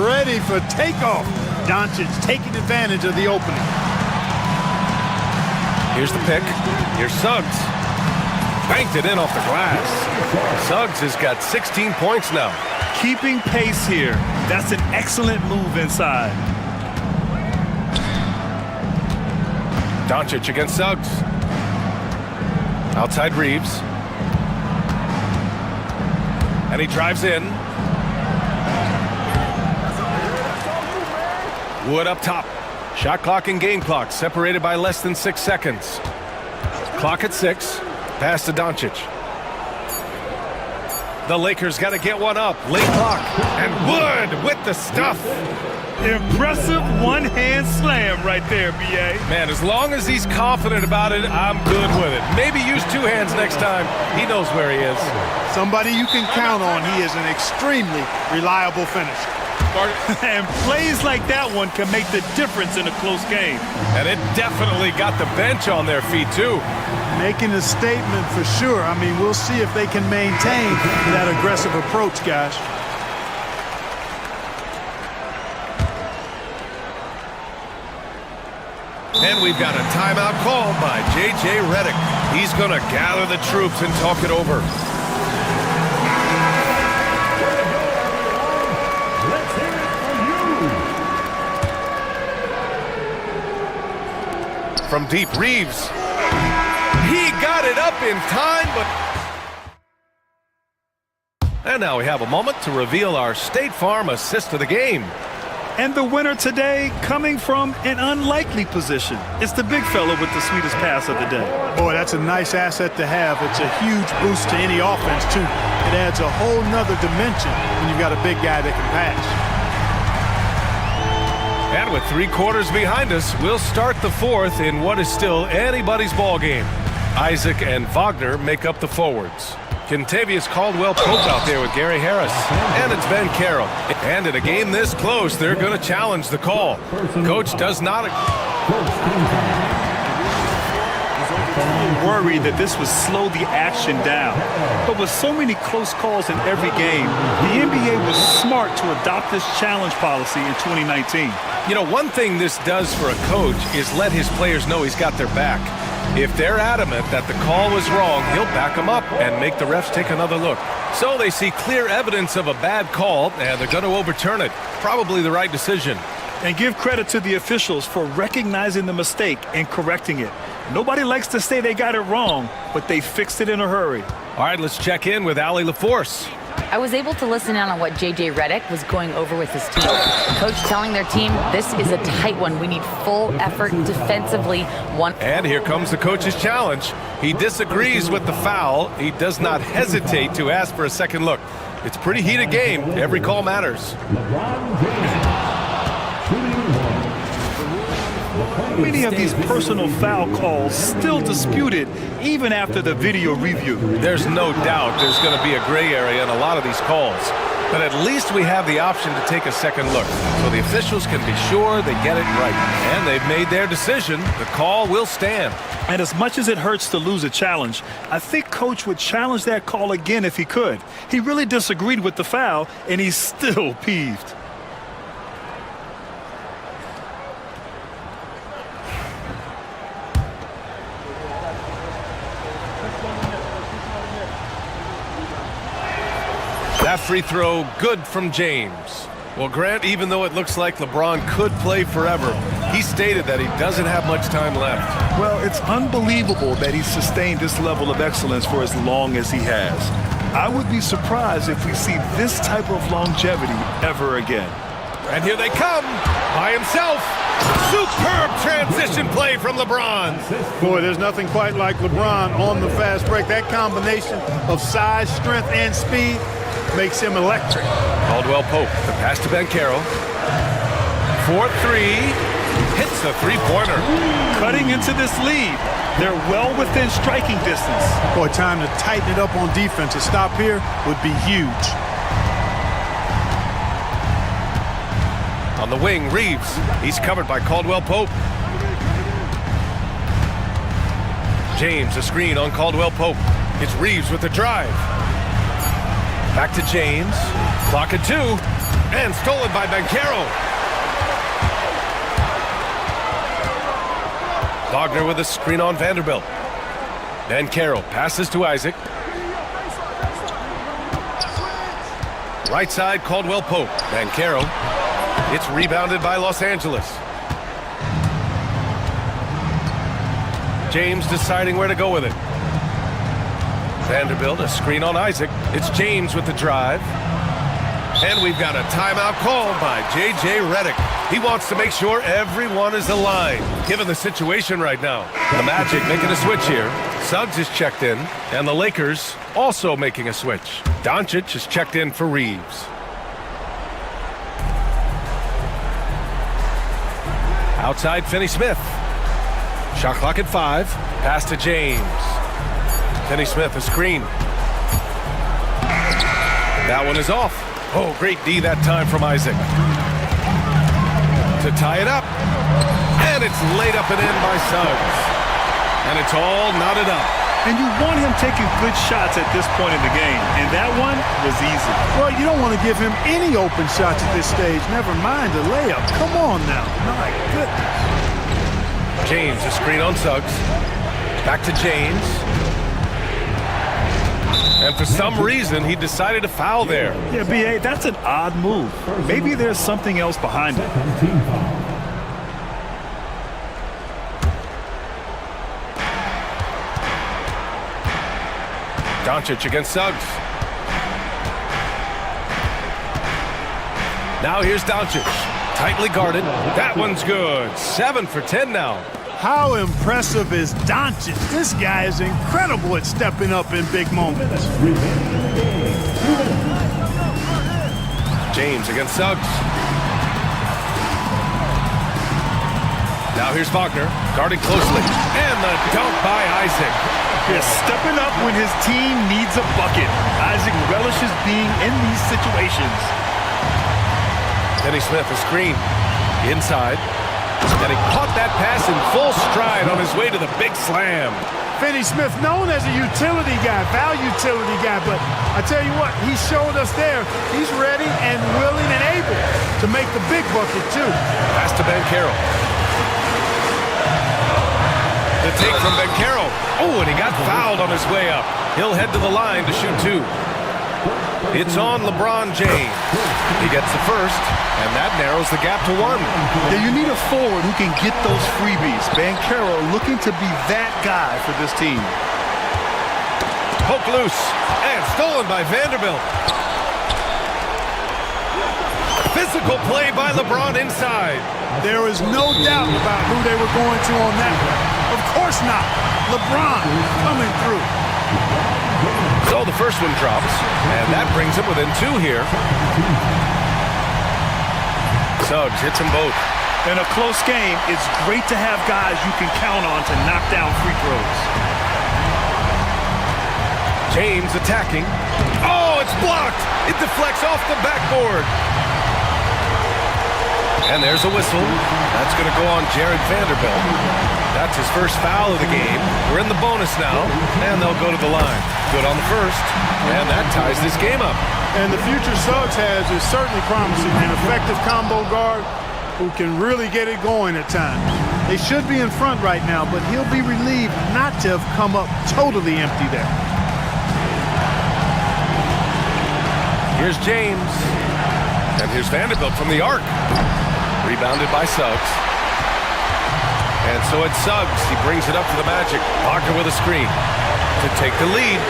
Ready for takeoff. Doncic taking advantage of the opening. Here's the pick. Here's Suggs. Banked it in off the glass. Suggs has got 16 points now. Keeping pace here. That's an excellent move inside. Doncic against Suggs. Outside Reeves. And he drives in. Wood up top. Shot clock and game clock separated by less than 6 seconds. Clock at 6. Pass to Doncic. The Lakers got to get one up. Late block. And Wood with the stuff. Impressive one-hand slam right there, B.A. Man, as long as he's confident about it, I'm good with it. Maybe use two hands next time. He knows where he is. Somebody you can count on. He is an extremely reliable finisher. And plays like that one can make the difference in a close game. And it definitely got the bench on their feet, too. Making a statement for sure. I mean, we'll see if they can maintain that aggressive approach, guys. And we've got a timeout called by J.J. Redick. He's going to gather the troops and talk it over. Let's hear it from you. From deep, Reeves. He got it up in time, but... And now we have a moment to reveal our State Farm assist of the game. And the winner today coming from an unlikely position. It's the big fella with the sweetest pass of the day. Boy, that's a nice asset to have. It's a huge boost to any offense, too. It adds a whole nother dimension when you've got a big guy that can pass. And with 3 quarters behind us, we'll start the fourth in what is still anybody's ball game. Isaac and Wagner make up the forwards. Kentavious Caldwell-Pope out there with Gary Harris. And it's Ben Carroll. And in a game this close, they're going to challenge the call. Coach does not... Worried that this would slow the action down. But with so many close calls in every game, the NBA was smart to adopt this challenge policy in 2019. You know, one thing this does for a coach is let his players know he's got their back. If they're adamant that the call was wrong, he'll back them up and make the refs take another look. So they see clear evidence of a bad call, and they're going to overturn it. Probably the right decision. And give credit to the officials for recognizing the mistake and correcting it. Nobody likes to say they got it wrong, but they fixed it in a hurry. All right, let's check in with Allie LaForce. I was able to listen in on what J.J. Redick was going over with his team. Coach telling their team, this is a tight one. We need full effort defensively. And here comes the coach's challenge. He disagrees with the foul. He does not hesitate to ask for a second look. It's a pretty heated game. Every call matters. Many of these personal foul calls still disputed even after the video review. There's no doubt there's going to be a gray area in a lot of these calls. But at least we have the option to take a second look, so the officials can be sure they get it right. And they've made their decision. The call will stand. And as much as it hurts to lose a challenge, I think Coach would challenge that call again if he could. He really disagreed with the foul, and he's still peeved. That free throw, good from James. Well, Grant, even though it looks like LeBron could play forever, he stated that he doesn't have much time left. Well, it's unbelievable that he's sustained this level of excellence for as long as he has. I would be surprised if we see this type of longevity ever again. And here they come, by himself. Superb transition play from LeBron. Boy, there's nothing quite like LeBron on the fast break. That combination of size, strength, and speed makes him electric. Caldwell-Pope, the pass to Ben Carroll. 4-3, hits the three-pointer. Cutting into this lead. They're well within striking distance. Boy, time to tighten it up on defense. A stop here would be huge. On the wing, Reeves. He's covered by Caldwell-Pope. James, a screen on Caldwell-Pope. It's Reeves with the drive. Back to James. Clock at 2. And stolen by Banchero. Wagner with a screen on Vanderbilt. Banchero passes to Isaac. Right side, Caldwell-Pope. Banchero. It's rebounded by Los Angeles. James deciding where to go with it. Vanderbilt, a screen on Isaac. It's James with the drive. And we've got a timeout called by J.J. Redick. He wants to make sure everyone is aligned, given the situation right now. The Magic making a switch here. Suggs is checked in, and the Lakers also making a switch. Doncic is checked in for Reeves. Outside, Finney-Smith. Shot clock at 5. Pass to James. Finney-Smith, a screen. That one is off. Oh, great D that time from Isaac. To tie it up. And it's laid up and in by Suggs. And it's all knotted up. And you want him taking good shots at this point in the game. And that one was easy. Well, you don't want to give him any open shots at this stage. Never mind the layup. Come on now. My goodness. James, a screen on Suggs. Back to James. And for some reason, he decided to foul there. Yeah, B.A., that's an odd move. Maybe there's something else behind it. Doncic against Suggs. Now here's Doncic. Tightly guarded. That one's good. 7 for 10 now. How impressive is Doncic? This guy is incredible at stepping up in big moments. James against Suggs. Now here's Wagner, guarded closely. And the dunk by Isaac. Yeah, stepping up when his team needs a bucket. Isaac relishes being in these situations. Finney-Smith, a screen. Inside. And he caught that pass in full stride on his way to the big slam. Finney-Smith, known as a utility guy, utility guy, but I tell you what, he showed us there. He's ready and willing and able to make the big bucket, too. Pass to Banchero. The take from Banchero. Oh, and he got fouled on his way up. He'll head to the line to shoot 2. It's on LeBron James. He gets the first, and that narrows the gap to 1. Yeah, you need a forward who can get those freebies. Banchero looking to be that guy for this team. Poke loose, and stolen by Vanderbilt. Physical play by LeBron inside. There is no doubt about who they were going to on that one. Of course not. LeBron coming through. So the first one drops, and that brings him within 2 here. Suggs hits them both. In a close game, it's great to have guys you can count on to knock down free throws. James attacking. Oh, it's blocked. It deflects off the backboard. And there's a whistle. That's going to go on Jared Vanderbilt. That's his first foul of the game. We're in the bonus now, and they'll go to the line. Good on the first, and that ties this game up. And the future Suggs has is certainly promising. An effective combo guard who can really get it going at times. They should be in front right now, but he'll be relieved not to have come up totally empty there. Here's James. And here's Vanderbilt from the arc. Rebounded by Suggs. And so it's Suggs. He brings it up to the Magic. Wagner with a screen to take the lead.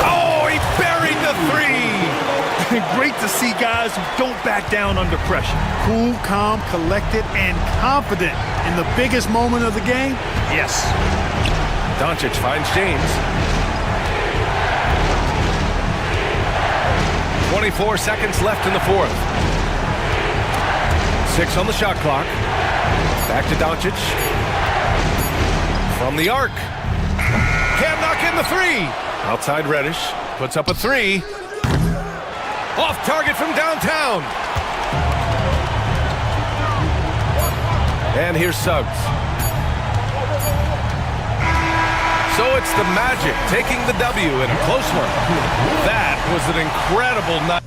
Oh, he buried the 3. Great to see guys who don't back down under pressure. Cool, calm, collected, and confident in the biggest moment of the game. Yes. Doncic finds James. 24 seconds left in the 4th. 6 on the shot clock. Back to Doncic. From the arc. Can't knock in the 3. Outside Reddish. Puts up a 3. Off target from downtown. And here's Suggs. So it's the Magic taking the W in a close one. That was an incredible night.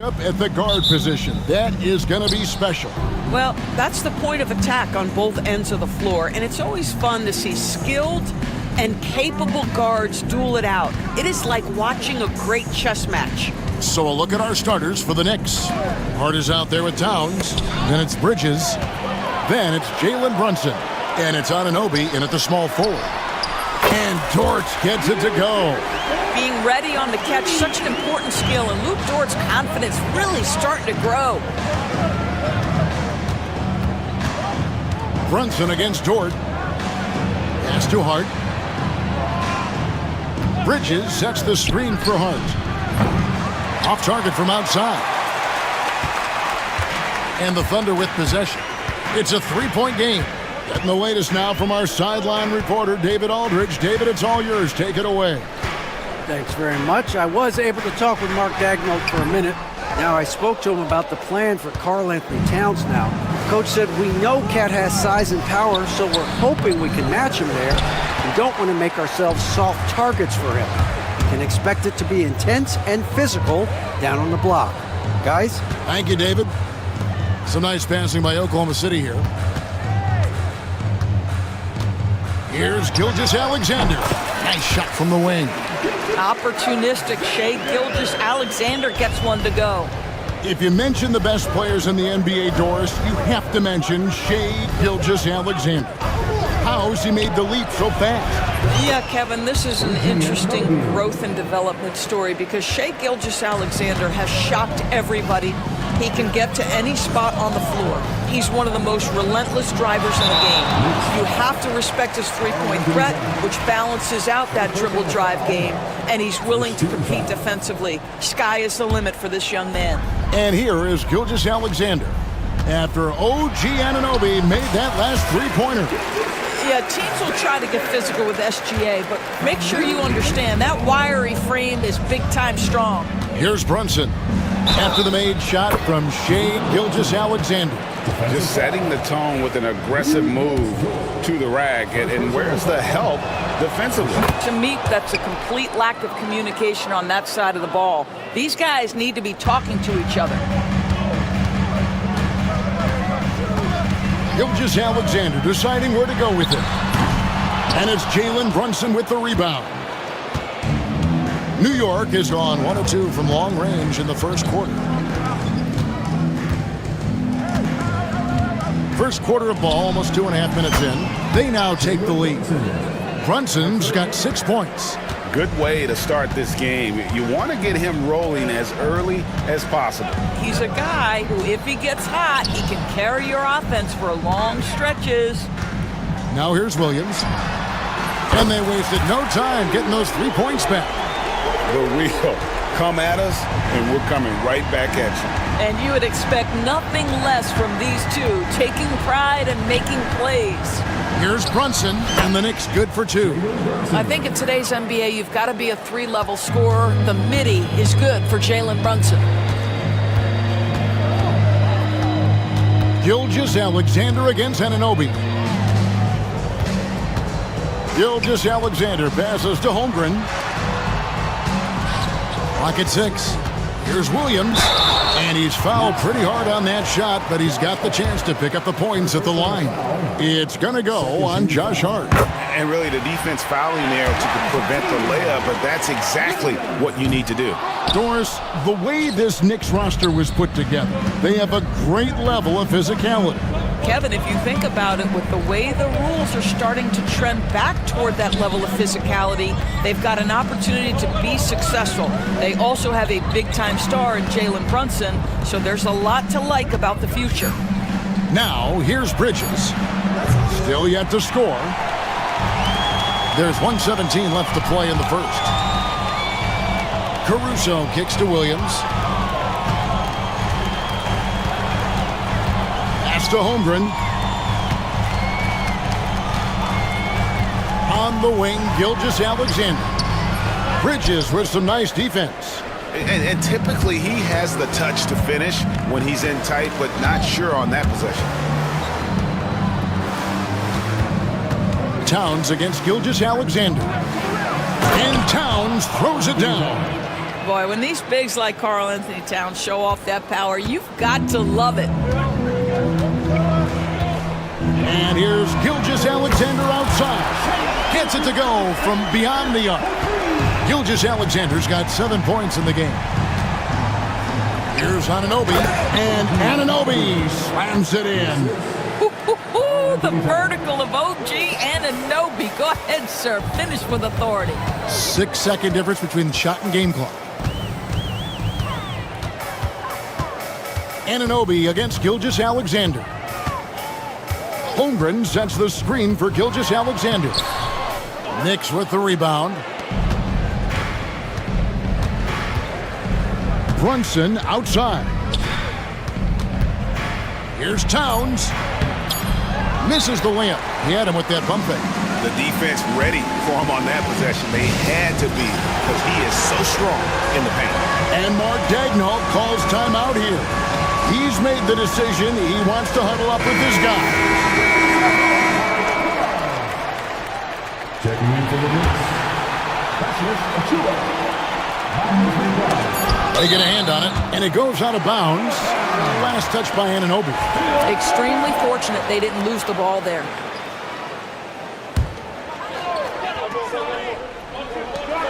Up at the guard position. That is going to be special. Well, that's the point of attack on both ends of the floor, and it's always fun to see skilled and capable guards duel it out. It is like watching a great chess match. So a look at our starters for the Knicks. Hart is out there with Towns. Then it's Bridges. Then it's Jalen Brunson. And it's Anunoby in at the small forward. And Dort gets it to go. Being ready on the catch, such an important skill, and Luke Dort's confidence really starting to grow. Brunson against Dort. Pass to Hart. Bridges sets the screen for Hart. Off target from outside. And the Thunder with possession. It's a three-point game. Getting the latest now from our sideline reporter, David Aldridge. David, it's all yours. Take it away. Thanks very much. I was able to talk with Mark Daigneault for a minute. Now I spoke to him about the plan for Karl Anthony Towns now. Coach said, we know Cat has size and power, so we're hoping we can match him there. We don't want to make ourselves soft targets for him. You can expect it to be intense and physical down on the block. Guys? Thank you, David. Some nice passing by Oklahoma City here. Here's Gilgeous-Alexander. Nice shot from the wing. Opportunistic Shai Gilgeous-Alexander gets one to go. If you mention the best players in the NBA, Doris, you have to mention Shai Gilgeous-Alexander. How's he made the leap so fast? Yeah, Kevin, this is an interesting growth and development story because Shai Gilgeous-Alexander has shocked everybody. He can get to any spot on the floor. He's one of the most relentless drivers in the game. You have to respect his three-point threat, which balances out that dribble drive game, and he's willing to compete defensively. Sky is the limit for this young man. And here is Gilgeous-Alexander after OG Anunoby made that last three-pointer. Yeah, teams will try to get physical with SGA, but make sure you understand that wiry frame is big-time strong. Here's Brunson after the made shot from Shai Gilgeous-Alexander. Just setting the tone with an aggressive move to the rack. And where's the help defensively? To me, that's a complete lack of communication on that side of the ball. These guys need to be talking to each other. Gilgeous-Alexander deciding where to go with it. And it's Jalen Brunson with the rebound. New York is on 1 of 2 from long range in the first quarter. First quarter of ball, almost 2.5 minutes in. They now take the lead. Brunson's got 6 points. Good way to start this game. You want to get him rolling as early as possible. He's a guy who, if he gets hot, he can carry your offense for long stretches. Now here's Williams. And they wasted no time getting those 3 points back. The wheel come at us, and we're coming right back at you. And you would expect nothing less from these two, taking pride and making plays. Here's Brunson, and the Knicks good for 2. I think in today's NBA, you've got to be a 3-level scorer. The midi is good for Jalen Brunson. Gilgeous-Alexander against Anunoby. Gilgeous-Alexander passes to Holmgren. Clock at 6. Here's Williams. And he's fouled pretty hard on that shot, but he's got the chance to pick up the points at the line. It's going to go on Josh Hart. And really the defense fouling there to prevent the layup, but that's exactly what you need to do. Doris, the way this Knicks roster was put together, they have a great level of physicality. Kevin, if you think about it, with the way the rules are starting to trend back toward that level of physicality, they've got an opportunity to be successful. They also have a big-time star in Jalen Brunson, so there's a lot to like about the future. Now, here's Bridges. Still yet to score. There's 1:17 left to play in the first. Caruso kicks to Williams. To Holmgren. On the wing, Gilgeous-Alexander. Bridges with some nice defense. And typically he has the touch to finish when he's in tight, but not sure on that possession. Towns against Gilgeous-Alexander. And Towns throws it down. boy, when these bigs like Karl Anthony Towns show off that power, you've got to love it. And here's Gilgeous-Alexander outside. Gets it to go from beyond the arc. Gilgeous-Alexander's got 7 points in the game. Here's Anunoby, and Anunoby slams it in. The vertical of OG Anunoby. Go ahead, sir. Finish with authority. 6-second difference between shot and game clock. Anunoby against Gilgeous-Alexander. Holmgren sets the screen for Gilgeous-Alexander. Knicks with the rebound. Brunson outside. Here's Towns. Misses the layup. He had him with that bump fake. The defense ready for him on that possession. They had to be because he is so strong in the paint. And Mark Daigneault calls timeout here. He's made the decision. He wants to huddle up with his guys. Checking in for the Knicks. Cassius Achua. They get a hand on it, and it goes out of bounds. Last touch by Anunoby. Extremely fortunate they didn't lose the ball there.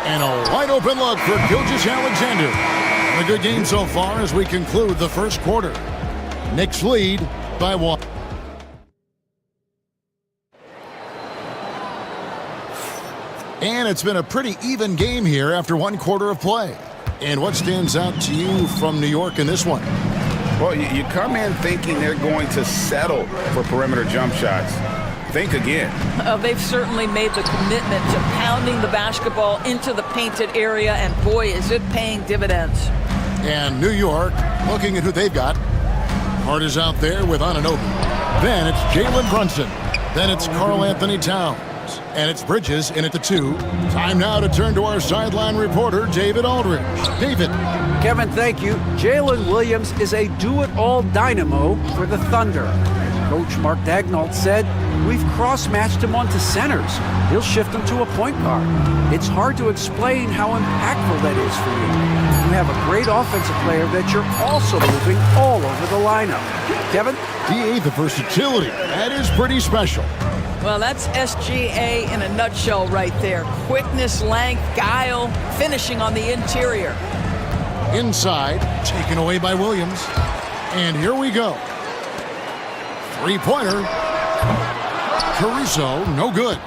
And a wide open look for Gilgeous-Alexander. A good game so far as we conclude the first quarter. Knicks lead by 1. And it's been a pretty even game here after 1 quarter of play. And what stands out to you from New York in this one? Well, you come in thinking they're going to settle for perimeter jump shots. Think again. They've certainly made the commitment to pounding the basketball into the painted area, and boy, is it paying dividends. And New York, looking at who they've got. Hart is out there with Anunoby. Then it's Jalen Brunson. Then it's Karl Anthony Towns. And it's Bridges in at the 2. Time now to turn to our sideline reporter, David Aldridge. David. Kevin, thank you. Jalen Williams is a do-it-all dynamo for the Thunder. Coach Mark Daigneault said, "We've cross-matched him onto centers. He'll shift him to a point guard. It's hard to explain how impactful that is for you. You have a great offensive player that you're also moving all over the lineup." Kevin? DA, the versatility. That is pretty special. Well, that's SGA in a nutshell right there. Quickness, length, guile, finishing on the interior. Inside, taken away by Williams. And here we go. Three-pointer. Caruso, no good.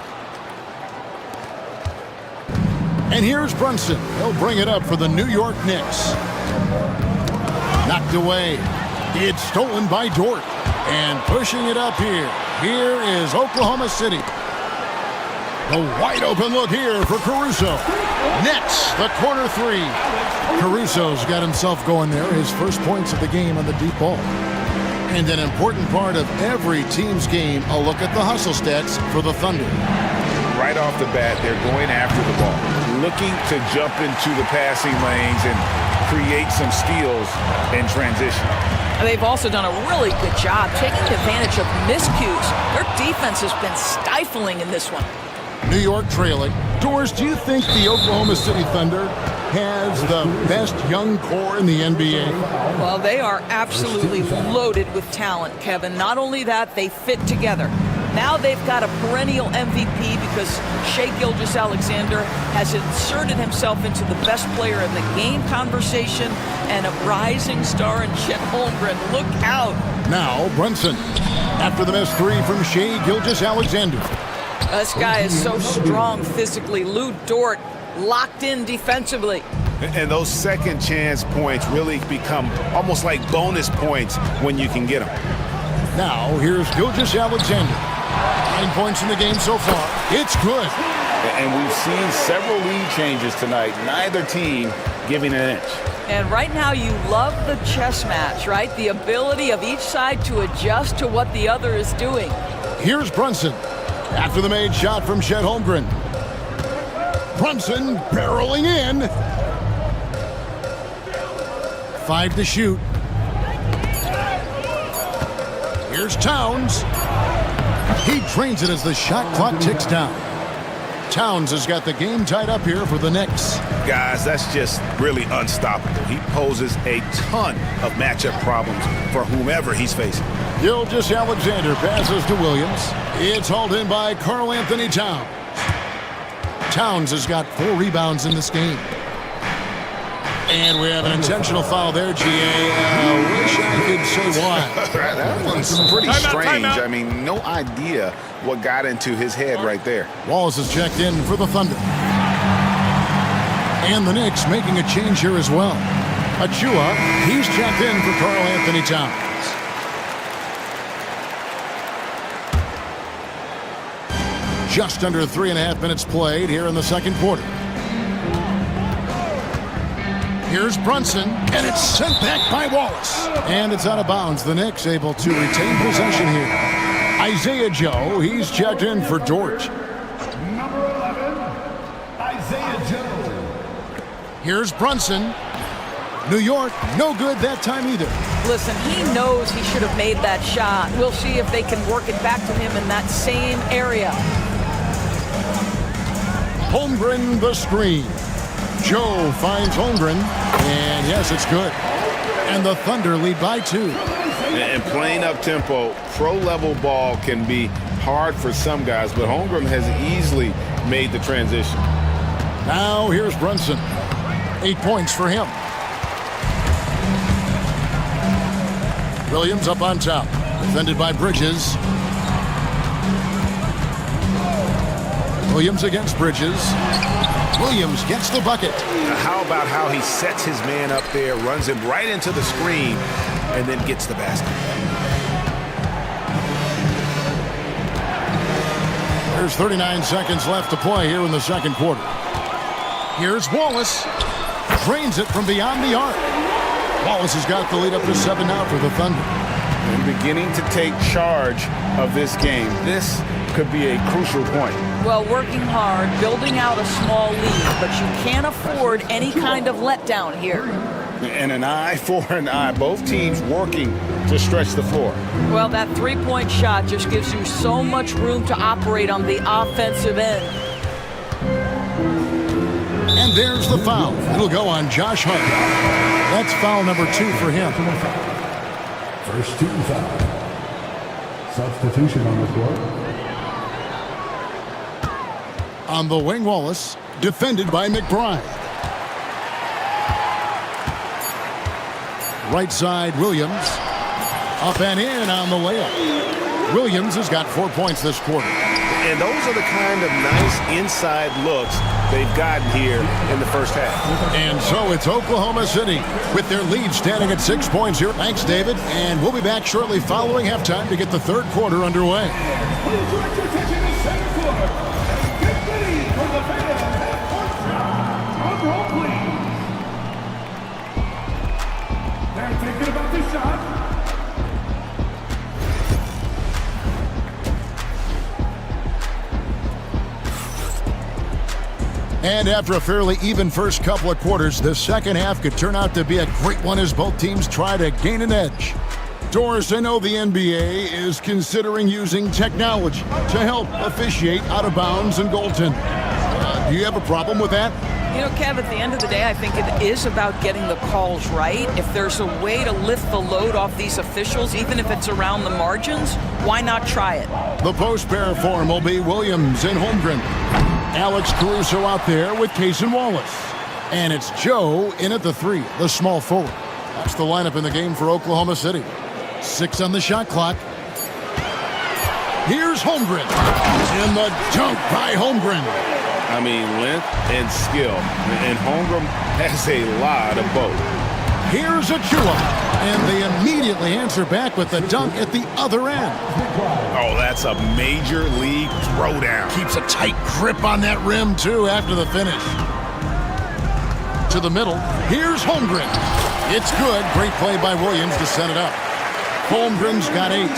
And here's Brunson. He'll bring it up for the New York Knicks. Knocked away. It's stolen by Dort. And pushing it up here. Here is Oklahoma City. The wide open look here for Caruso. Nets, the corner 3. Caruso's got himself going there. His first points of the game on the deep ball. And an important part of every team's game, a look at the hustle stats for the Thunder. Right off the bat, they're going after the ball, looking to jump into the passing lanes and create some steals in transition. They've also done a really good job taking advantage of miscues. Their defense has been stifling in this one. New York trailing. Doris, do you think the Oklahoma City Thunder has the best young core in the NBA? Well, they are absolutely loaded with talent, Kevin. Not only that, they fit together. Now they've got a perennial MVP because Shai Gilgeous-Alexander has inserted himself into the best player in the game conversation, and a rising star in Chet Holmgren. Look out. Now Brunson. After the missed 3 from Shai Gilgeous-Alexander. This guy is so strong physically. Lou Dort locked in defensively. And those second chance points really become almost like bonus points when you can get them. Now here's Gilgeous-Alexander. 9 points in the game so far. It's good. And we've seen several lead changes tonight. Neither team giving an inch. And right now you love the chess match, right? The ability of each side to adjust to what the other is doing. Here's Brunson. After the made shot from Chet Holmgren. Brunson barreling in. 5 to shoot. Here's Towns. He drains it as the shot clock ticks down. Towns has got the game tied up here for the Knicks. Guys, that's just really unstoppable. He poses a ton of matchup problems for whomever he's facing. Gilgeous-Alexander passes to Williams. It's hauled in by Karl-Anthony Towns. Towns has got 4 rebounds in this game. And we have an intentional foul there, GA. Wish I could say why. That one's pretty strange. I mean, no idea what got into his head right there. Wallace is checked in for the Thunder. And the Knicks making a change here as well. Achua, he's checked in for Karl-Anthony Towns. Just under 3.5 minutes played here in the second quarter. Here's Brunson, and it's sent back by Wallace. And it's out of bounds. The Knicks able to retain possession here. Isaiah Joe, he's checked in for George. Number 11, Isaiah Joe. Here's Brunson. New York, no good that time either. Listen, he knows he should have made that shot. We'll see if they can work it back to him in that same area. Holmgren the screen. Joe finds Holmgren, and yes, it's good. And the Thunder lead by 2. And playing up tempo, pro-level ball can be hard for some guys, but Holmgren has easily made the transition. Now here's Brunson. 8 points for him. Williams up on top, defended by Bridges. Williams against Bridges. Williams gets the bucket. Now, how about how he sets his man up there, runs him right into the screen, and then gets the basket. There's 39 seconds left to play here in the second quarter. Here's Wallace. Drains it from beyond the arc. Wallace has got the lead up to 7 now for the Thunder. And beginning to take charge of this game. This could be a crucial point. Well, working hard, building out a small lead, but you can't afford any kind of letdown here. And an eye for an eye. Both teams working to stretch the floor. Well, that three-point shot just gives you so much room to operate on the offensive end. And there's the foul. It'll go on Josh Hart. That's foul number 2 for him. First team foul. Substitution on the court. On the wing, Wallace, defended by McBride. Right side, Williams. Up and in on the layup. Williams has got 4 points this quarter. And those are the kind of nice inside looks they've gotten here in the first half. And so it's Oklahoma City with their lead standing at 6 points here. Thanks, David. And we'll be back shortly following halftime to get the third quarter underway. They're thinking about this shot. And after a fairly even first couple of quarters, the second half could turn out to be a great one as both teams try to gain an edge. Doris, I know the NBA is considering using technology to help officiate out of bounds and goaltending. Do you have a problem with that? You know, Kev, at the end of the day, I think it is about getting the calls right. If there's a way to lift the load off these officials, even if it's around the margins, why not try it? The post pair form will be Williams and Holmgren. Alex Caruso out there with Case and Wallace. And it's Joe in at the 3, the small forward. That's the lineup in the game for Oklahoma City. 6 on the shot clock. Here's Holmgren. And the dunk by Holmgren. I mean, length and skill. And Holmgren has a lot of both. Here's Achua. And they immediately answer back with the dunk at the other end. Oh, that's a major league throwdown. Keeps a tight grip on that rim, too, after the finish. To the middle. Here's Holmgren. It's good. Great play by Williams to set it up. Holmgren's got 8.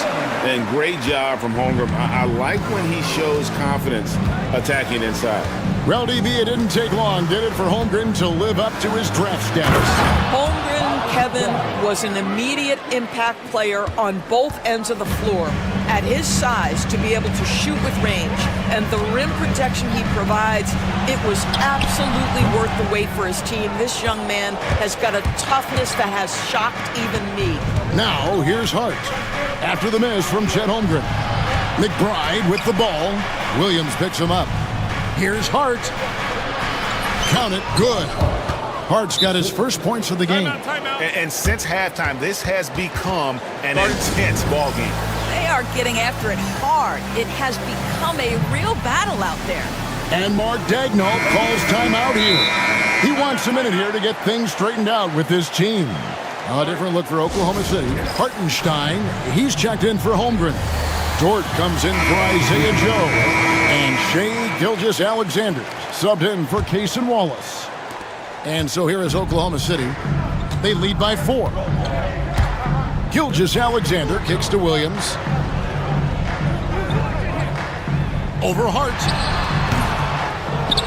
And great job from Holmgren. I like when he shows confidence attacking inside. Well, DB, it didn't take long, did it, for Holmgren to live up to his draft status? Holmgren Kevin was an immediate impact player on both ends of the floor. At his size, to be able to shoot with range and the rim protection he provides, it was absolutely worth the wait for his team. This young man has got a toughness that has shocked even me. Now, here's Hart. After the miss from Chet Holmgren. McBride with the ball. Williams picks him up. Here's Hart. Count it. Good. Hart's got his first points of the game. And since halftime, this has become an intense ball game. They are getting after it hard. It has become a real battle out there. And Mark Daigneault calls timeout here. He wants a minute here to get things straightened out with his team. A different look for Oklahoma City. Hartenstein, he's checked in for Holmgren. Dort comes in for Isaiah Joe. And Shea Gilgeous-Alexander subbed in for Cason Wallace. And so here is Oklahoma City. They lead by 4. Gilgeous-Alexander kicks to Williams. Over Hart.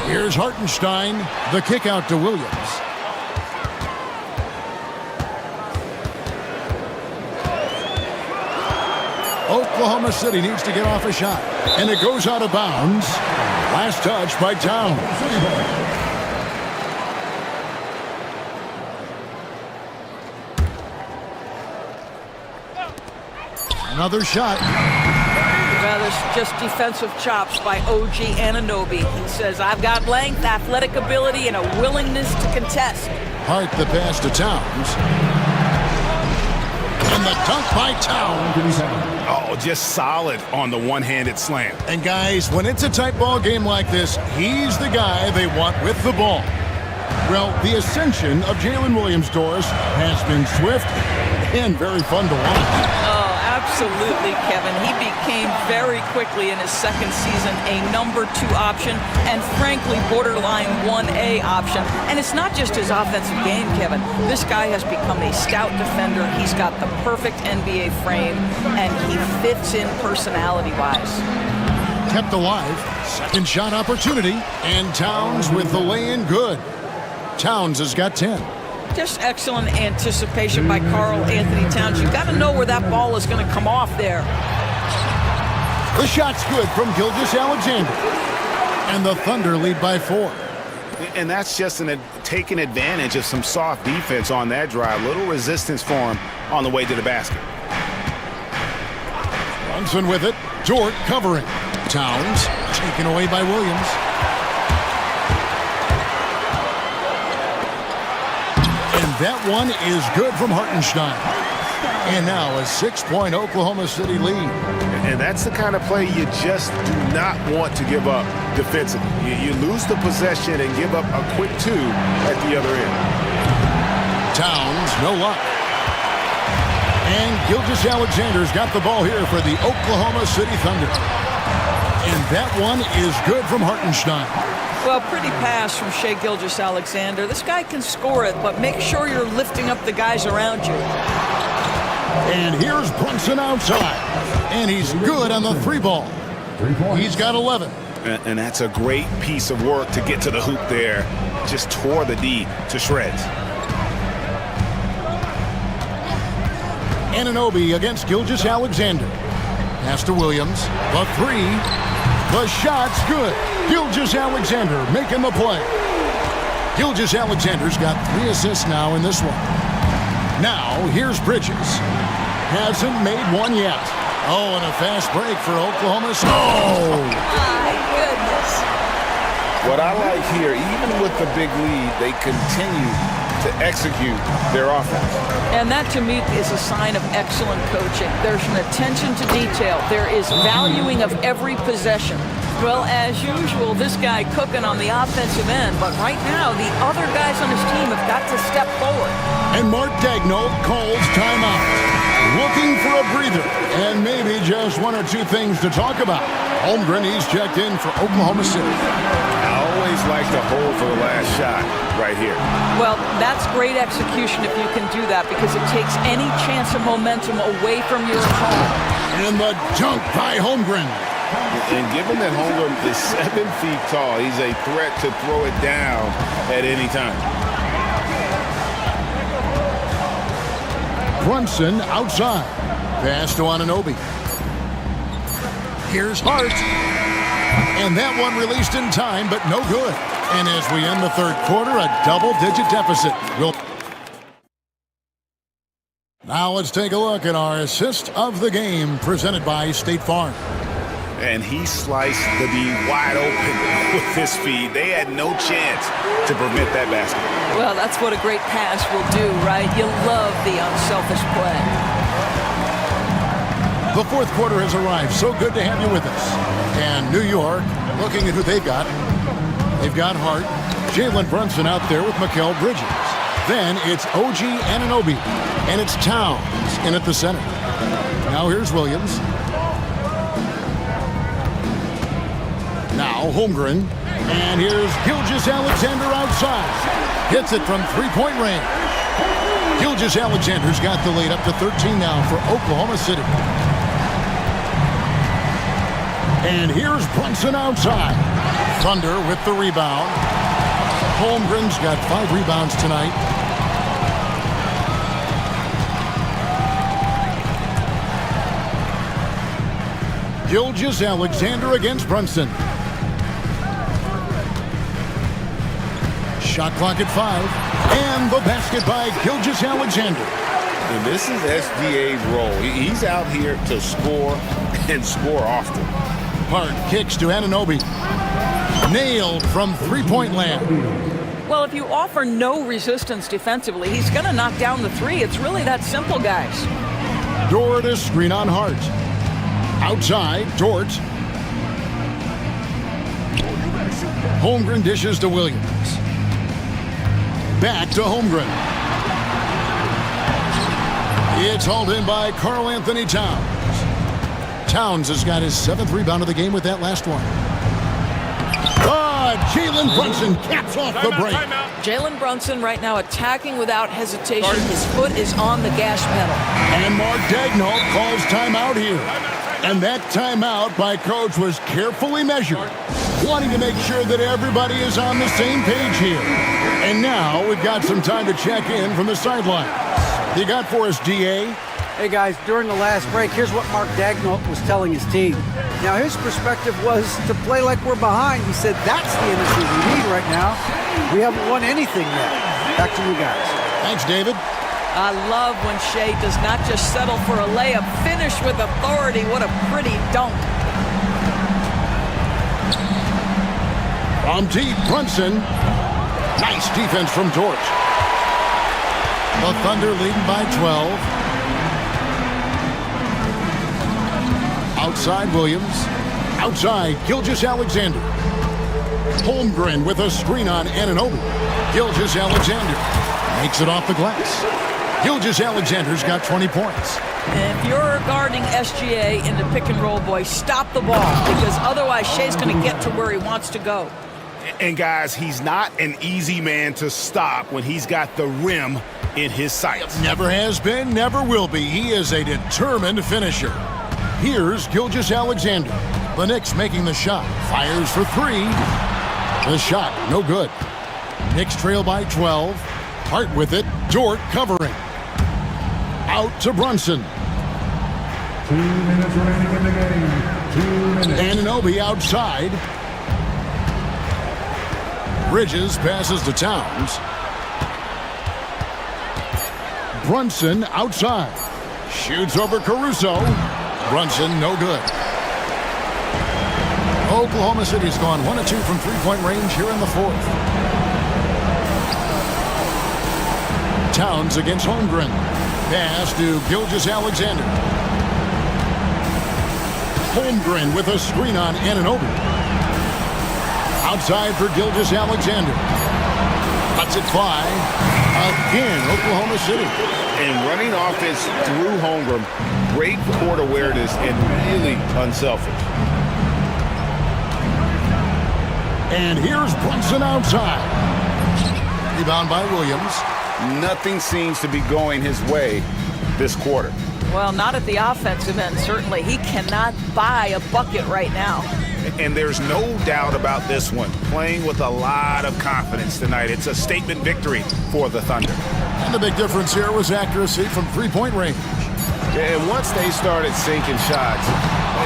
Here's Hartenstein. The kick out to Williams. Oklahoma City needs to get off a shot. And it goes out of bounds. Last touch by Towns. Another shot. Well, it's just defensive chops by OG Anunoby. He says, I've got length, athletic ability, and a willingness to contest. Hart the pass to Towns. And the dunk by Towns. Oh, just solid on the one-handed slam. And guys, when it's a tight ball game like this, he's the guy they want with the ball. Well, the ascension of Jalen Williams-Doris has been swift and very fun to watch. Oh, absolutely, Kevin. He became very quickly in his second season a number 2 option and frankly borderline 1A option. And it's not just his offensive game, Kevin. This guy has become a stout defender. He's got the perfect NBA frame and he fits in personality-wise. Kept alive. Second shot opportunity. And Towns with the lay-in good. Towns has got 10. Just excellent anticipation by Karl Anthony Towns. You've got to know where that ball is going to come off there. The shot's good from Gilgeous-Alexander. And the Thunder lead by 4. And that's just taking advantage of some soft defense on that drive. Little resistance for him on the way to the basket. Brunson with it. Dort covering. Towns taken away by Williams. That one is good from Hartenstein. And now a 6-point Oklahoma City lead. And that's the kind of play you just do not want to give up defensively. You lose the possession and give up a quick 2 at the other end. Towns, no luck. And Gilgeous-Alexander's got the ball here for the Oklahoma City Thunder. And that one is good from Hartenstein. Well, pretty pass from Shea Gilgeous-Alexander. This guy can score it, but make sure you're lifting up the guys around you. And here's Brunson outside. And he's good on the 3-ball. He's got 11. And that's a great piece of work to get to the hoop there. Just tore the D to shreds. Anunoby against Gilgeous-Alexander. Pass to Williams. The 3. The shot's good. Gilgeous-Alexander making the play. Gilgeous-Alexander's got 3 assists now in this one. Now, here's Bridges. Hasn't made one yet. Oh, and a fast break for Oklahoma City. Oh! My goodness. What I like here, even with the big lead, they continue to execute their offense. And that, to me, is a sign of excellent coaching. There's an attention to detail. There is valuing of every possession. Well, as usual, this guy cooking on the offensive end, but right now, the other guys on his team have got to step forward. And Mark Daigneault calls timeout. Looking for a breather, and maybe just 1 or 2 things to talk about. Holmgren, he's checked in for Oklahoma City. I always like to hold for the last shot right here. Well, that's great execution if you can do that, because it takes any chance of momentum away from your opponent. And the dunk by Holmgren. And given that Holmgren is 7 feet tall, he's a threat to throw it down at any time. Brunson outside. Pass to Anunoby. Here's Hart. And that one released in time, but no good. And as we end the third quarter, a double-digit deficit. Now let's take a look at our assist of the game presented by State Farm. And he sliced the D wide open with his feed. They had no chance to prevent that basket. Well, that's what a great pass will do, right? You love the unselfish play. The fourth quarter has arrived. So good to have you with us. And New York, looking at who they've got. They've got Hart, Jalen Brunson out there with Mikal Bridges. Then it's OG Anunoby, and it's Towns in at the center. Now here's Williams. Now Holmgren, and here's Gilgeous-Alexander outside. Hits it from three-point range. Gilgeous-Alexander's got the lead up to 13 now for Oklahoma City. And here's Brunson outside. Thunder with the rebound. Holmgren's got 5 rebounds tonight. Gilgeous-Alexander against Brunson. Shot clock at 5. And the basket by Gilgeous-Alexander. And this is SGA's role. He's out here to score and score often. Hart kicks to Anunoby. Nailed from three-point land. Well, if you offer no resistance defensively, he's going to knock down the three. It's really that simple, guys. Dort is screen on Hart. Outside, Dort. Holmgren dishes to Williams. Back to Holmgren. It's hauled in by Karl Anthony Towns. Towns has got his 7th rebound of the game with that last one. Jalen Brunson caps off the break. Jalen Brunson right now attacking without hesitation. His foot is on the gas pedal. And Mark Daigneault calls timeout here. And that timeout by coach was carefully measured, wanting to make sure that everybody is on the same page here. And now we've got some time to check in from the sideline. You got for us, DA? Hey guys, during the last break, here's what Mark Daigneault was telling his team. Now his perspective was to play like we're behind. He said that's the energy we need right now. We haven't won anything yet. Back to you guys. Thanks, David. I love when Shea does not just settle for a layup, finish with authority. What a pretty dunk. From deep, Brunson. Nice defense from Dort. The Thunder leading by 12. Outside Williams. Outside Gilgeous-Alexander. Holmgren with a screen on Anunoby. Gilgeous-Alexander makes it off the glass. Gilgeous-Alexander's got 20 points. If you're guarding SGA in the pick and roll, boy, stop the ball, because otherwise Shea's going to get to where he wants to go. And guys, he's not an easy man to stop when he's got the rim in his sights. Never has been, never will be. He is a determined finisher. Here's Gilgeous-Alexander. The Knicks making the shot. Fires for 3. The shot, no good. Knicks trail by 12. Hart with it. Dort covering. Out to Brunson. 2 minutes remaining in the game. 2 minutes. Anunoby outside. Bridges passes to Towns. Brunson outside. Shoots over Caruso. Brunson, no good. Oklahoma City's gone 1 of 2 from three-point range here in the fourth. Towns against Holmgren. Pass to Gilgeous-Alexander. Holmgren with a screen on Anunoby. Outside for Gilgeous-Alexander. Lets it fly. Again, Oklahoma City. And running offense through Holmgren. Great court awareness and really unselfish. And here's Brunson outside. Rebound by Williams. Nothing seems to be going his way this quarter. Well, not at the offensive end, certainly. He cannot buy a bucket right now. And there's no doubt about this one. Playing with a lot of confidence tonight. It's a statement victory for the Thunder. And the big difference here was accuracy from three-point range. And once they started sinking shots,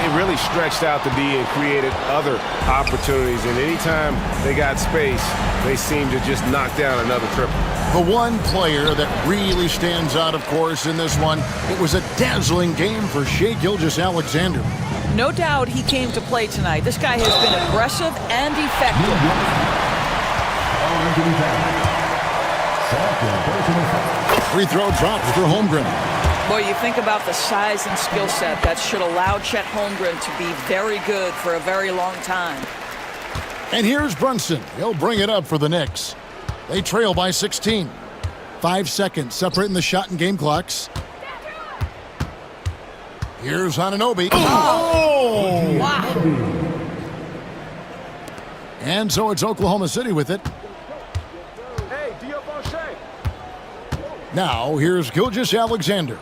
it really stretched out the D and created other opportunities. And anytime they got space, they seemed to just knock down another triple. The one player that really stands out, of course, in this one, it was a dazzling game for Shai Gilgeous-Alexander. No doubt he came to play tonight. This guy has been aggressive and effective. Free throw drops for Holmgren. Boy, you think about the size and skill set that should allow Chet Holmgren to be very good for a very long time. And here's Brunson. He'll bring it up for the Knicks. They trail by 16. 5 seconds separating the shot and game clocks. Here's Anunoby. Oh! Wow. And so it's Oklahoma City with it. Now here's Gilgeous-Alexander.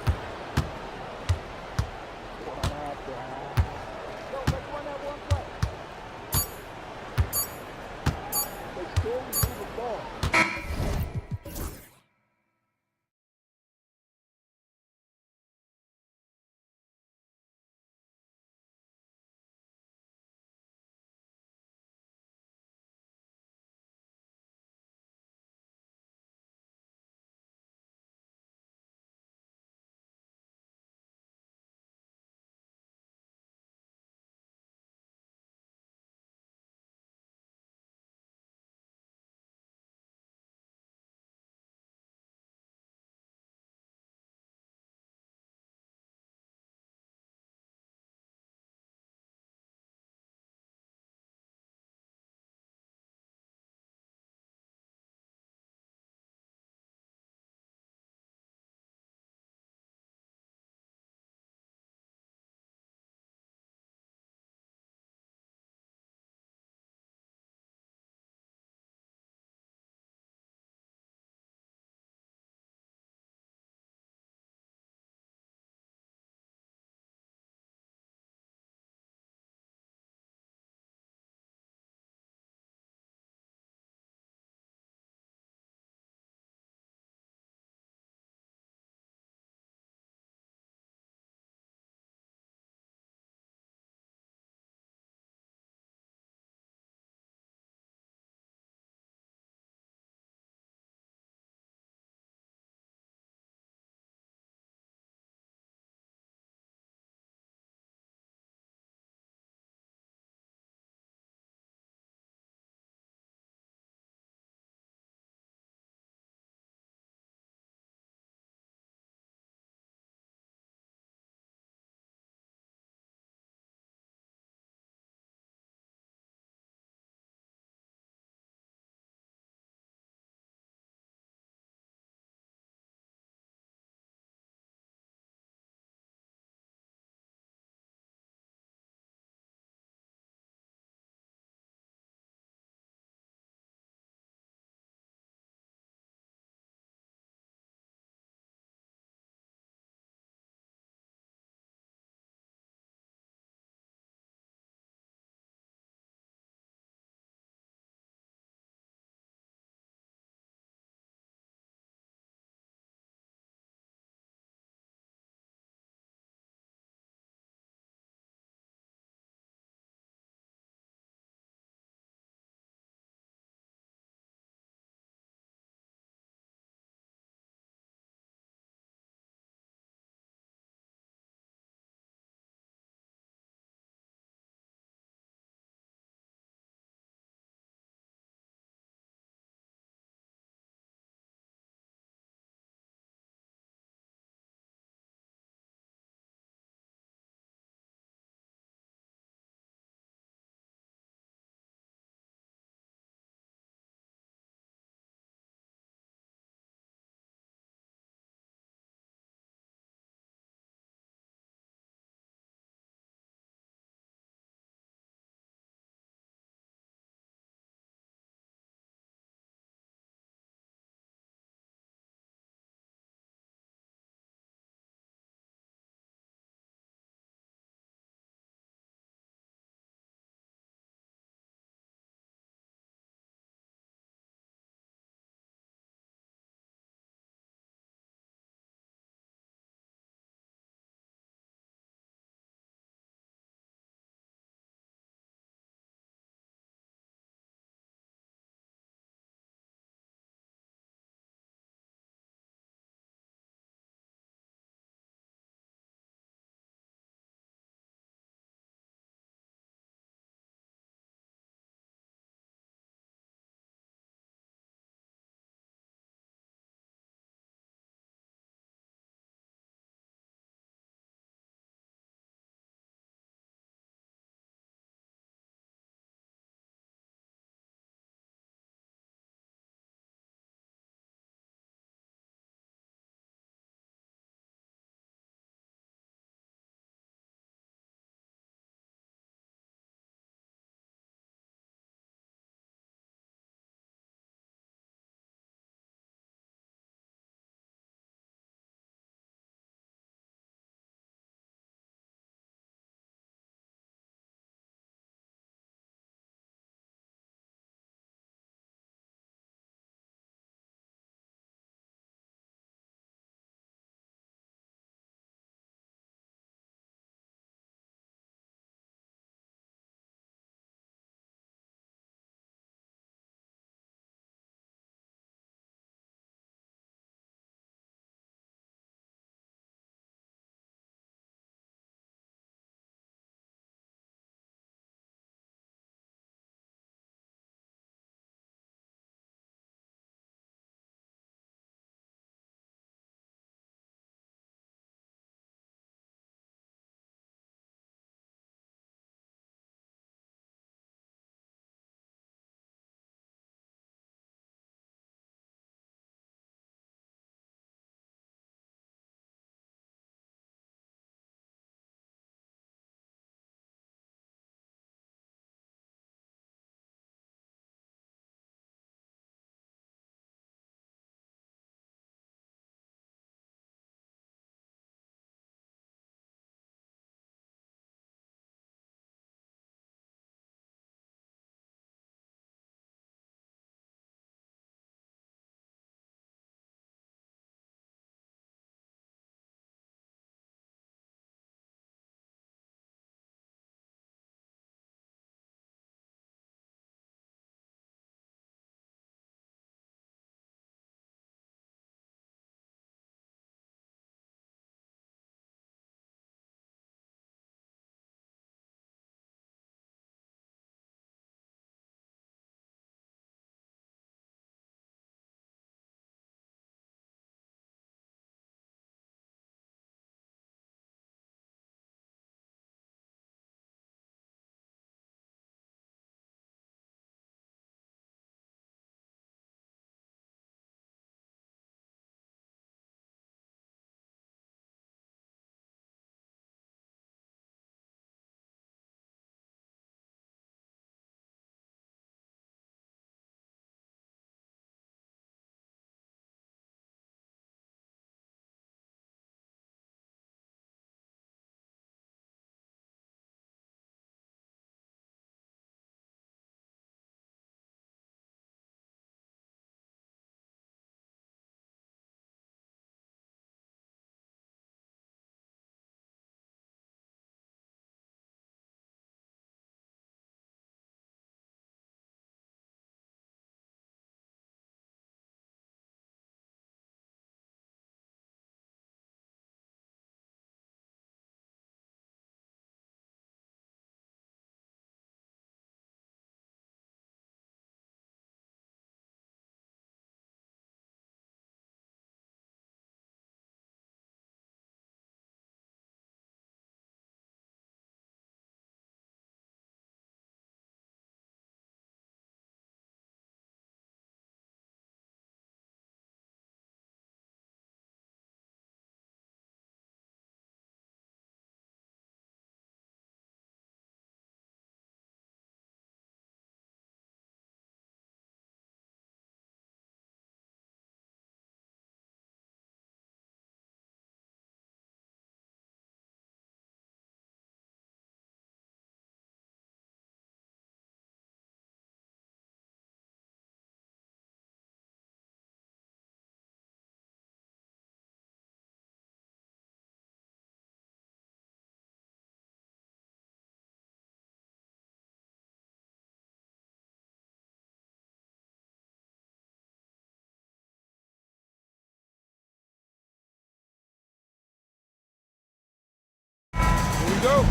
go.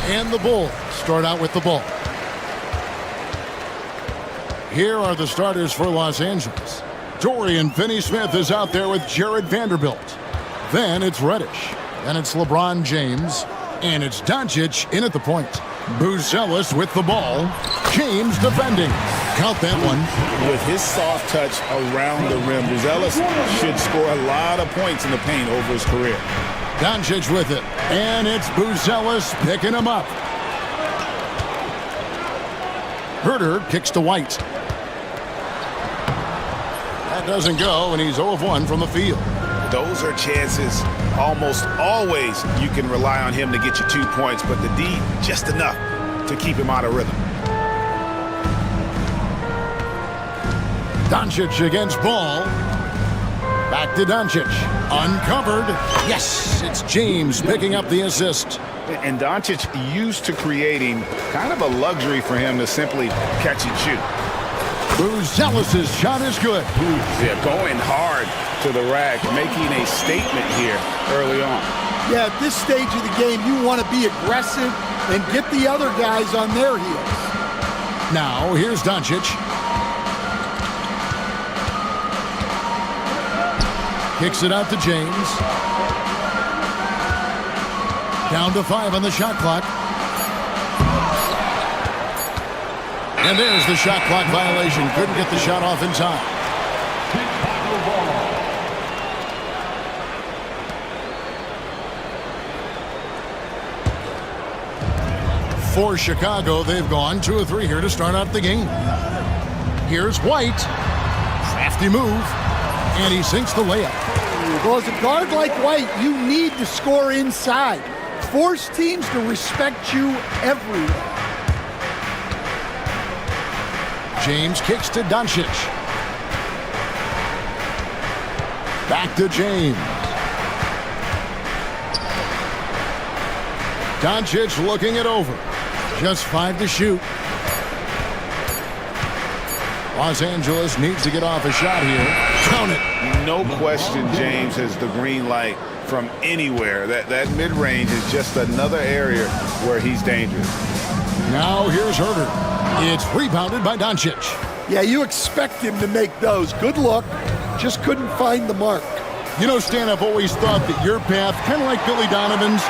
And the Bulls start out with the ball. Here are the starters for Los Angeles. Dorian Finney-Smith is out there with Jared Vanderbilt. Then it's Reddish. Then it's LeBron James. And it's Doncic in at the point. Buzelis with the ball. James defending. Count that one. With his soft touch around the rim, Buzelis should score a lot of points in the paint over his career. Doncic with it. And it's Buzelis picking him up. Herter kicks to White. That doesn't go, and he's 0 of 1 from the field. Those are chances almost always you can rely on him to get you 2 points, but the D just enough to keep him out of rhythm. Doncic against Ball. Back to Doncic. Uncovered. Yes, it's James picking up the assist. And Doncic used to creating kind of a luxury for him to simply catch and shoot. Buzelis' shot is good. Yeah, going hard to the rack, making a statement here early on. Yeah, at this stage of the game, you want to be aggressive and get the other guys on their heels. Now, here's Doncic. Kicks it out to James. Down to 5 on the shot clock. And there's the shot clock violation. Couldn't get the shot off in time. For Chicago, they've gone 2 of 3 here to start out the game. Here's White. Crafty move. And he sinks the layup. Well, as a guard like White, you need to score inside. Force teams to respect you everywhere. James kicks to Doncic. Back to James. Doncic looking it over. Just 5 to shoot. Los Angeles needs to get off a shot here. Count it. No question James has the green light from anywhere. That mid-range is just another area where he's dangerous. Now here's Herter. It's rebounded by Doncic. Yeah, you expect him to make those. Good look. Just couldn't find the mark. You know, Stan, I've always thought that your path, kind of like Billy Donovan's,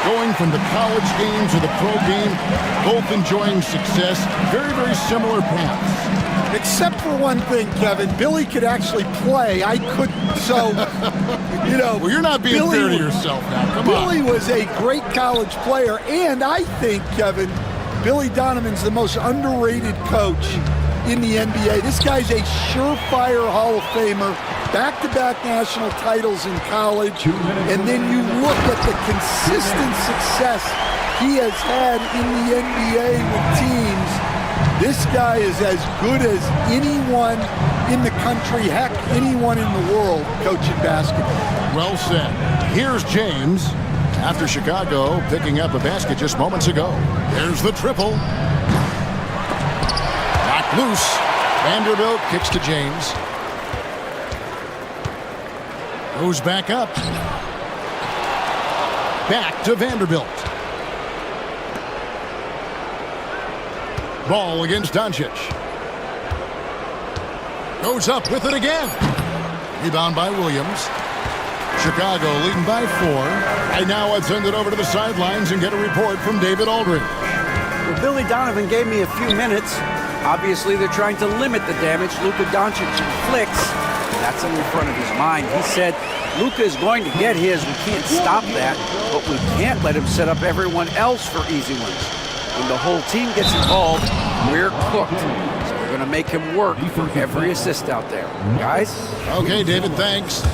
going from the college game to the pro game, both enjoying success, very, very similar paths. Except for one thing, Kevin. Billy could actually play. I couldn't. So, you know. Well, you're not being fair to yourself now. Come on. Billy was a great college player. And I think, Kevin, Billy Donovan's the most underrated coach in the NBA. This guy's a surefire Hall of Famer. Back-to-back national titles in college. And then you look at the consistent success he has had in the NBA with teams. This guy is as good as anyone in the country, heck, anyone in the world coaching basketball. Well said. Here's James after Chicago picking up a basket just moments ago. There's the triple. Knocked loose. Vanderbilt kicks to James. Goes back up. Back to Vanderbilt. Ball against Doncic. Goes up with it again. Rebound by Williams. Chicago leading by 4. And now let's send it over to the sidelines and get a report from David Aldridge. Well, Billy Donovan gave me a few minutes. Obviously, they're trying to limit the damage Luka Doncic inflicts. That's in the front of his mind. He said, Luka is going to get his. We can't stop that, but we can't let him set up everyone else for easy ones. When the whole team gets involved, we're cooked. So we're going to make him work for every assist out there. Guys? Okay, David, thanks.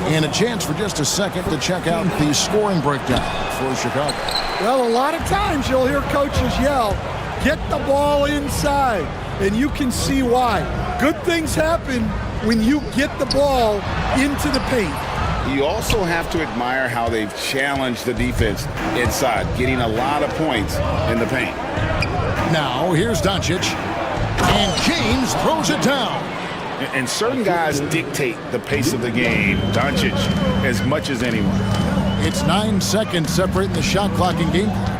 And a chance for just a second to check out the scoring breakdown for Chicago. Well, a lot of times you'll hear coaches yell, get the ball inside. And you can see why. Good things happen when you get the ball into the paint. You also have to admire how they've challenged the defense inside, getting a lot of points in the paint. Now, here's Doncic. And James throws it down. And certain guys dictate the pace of the game, Doncic, as much as anyone. It's 9 seconds separating the shot clock and game clock.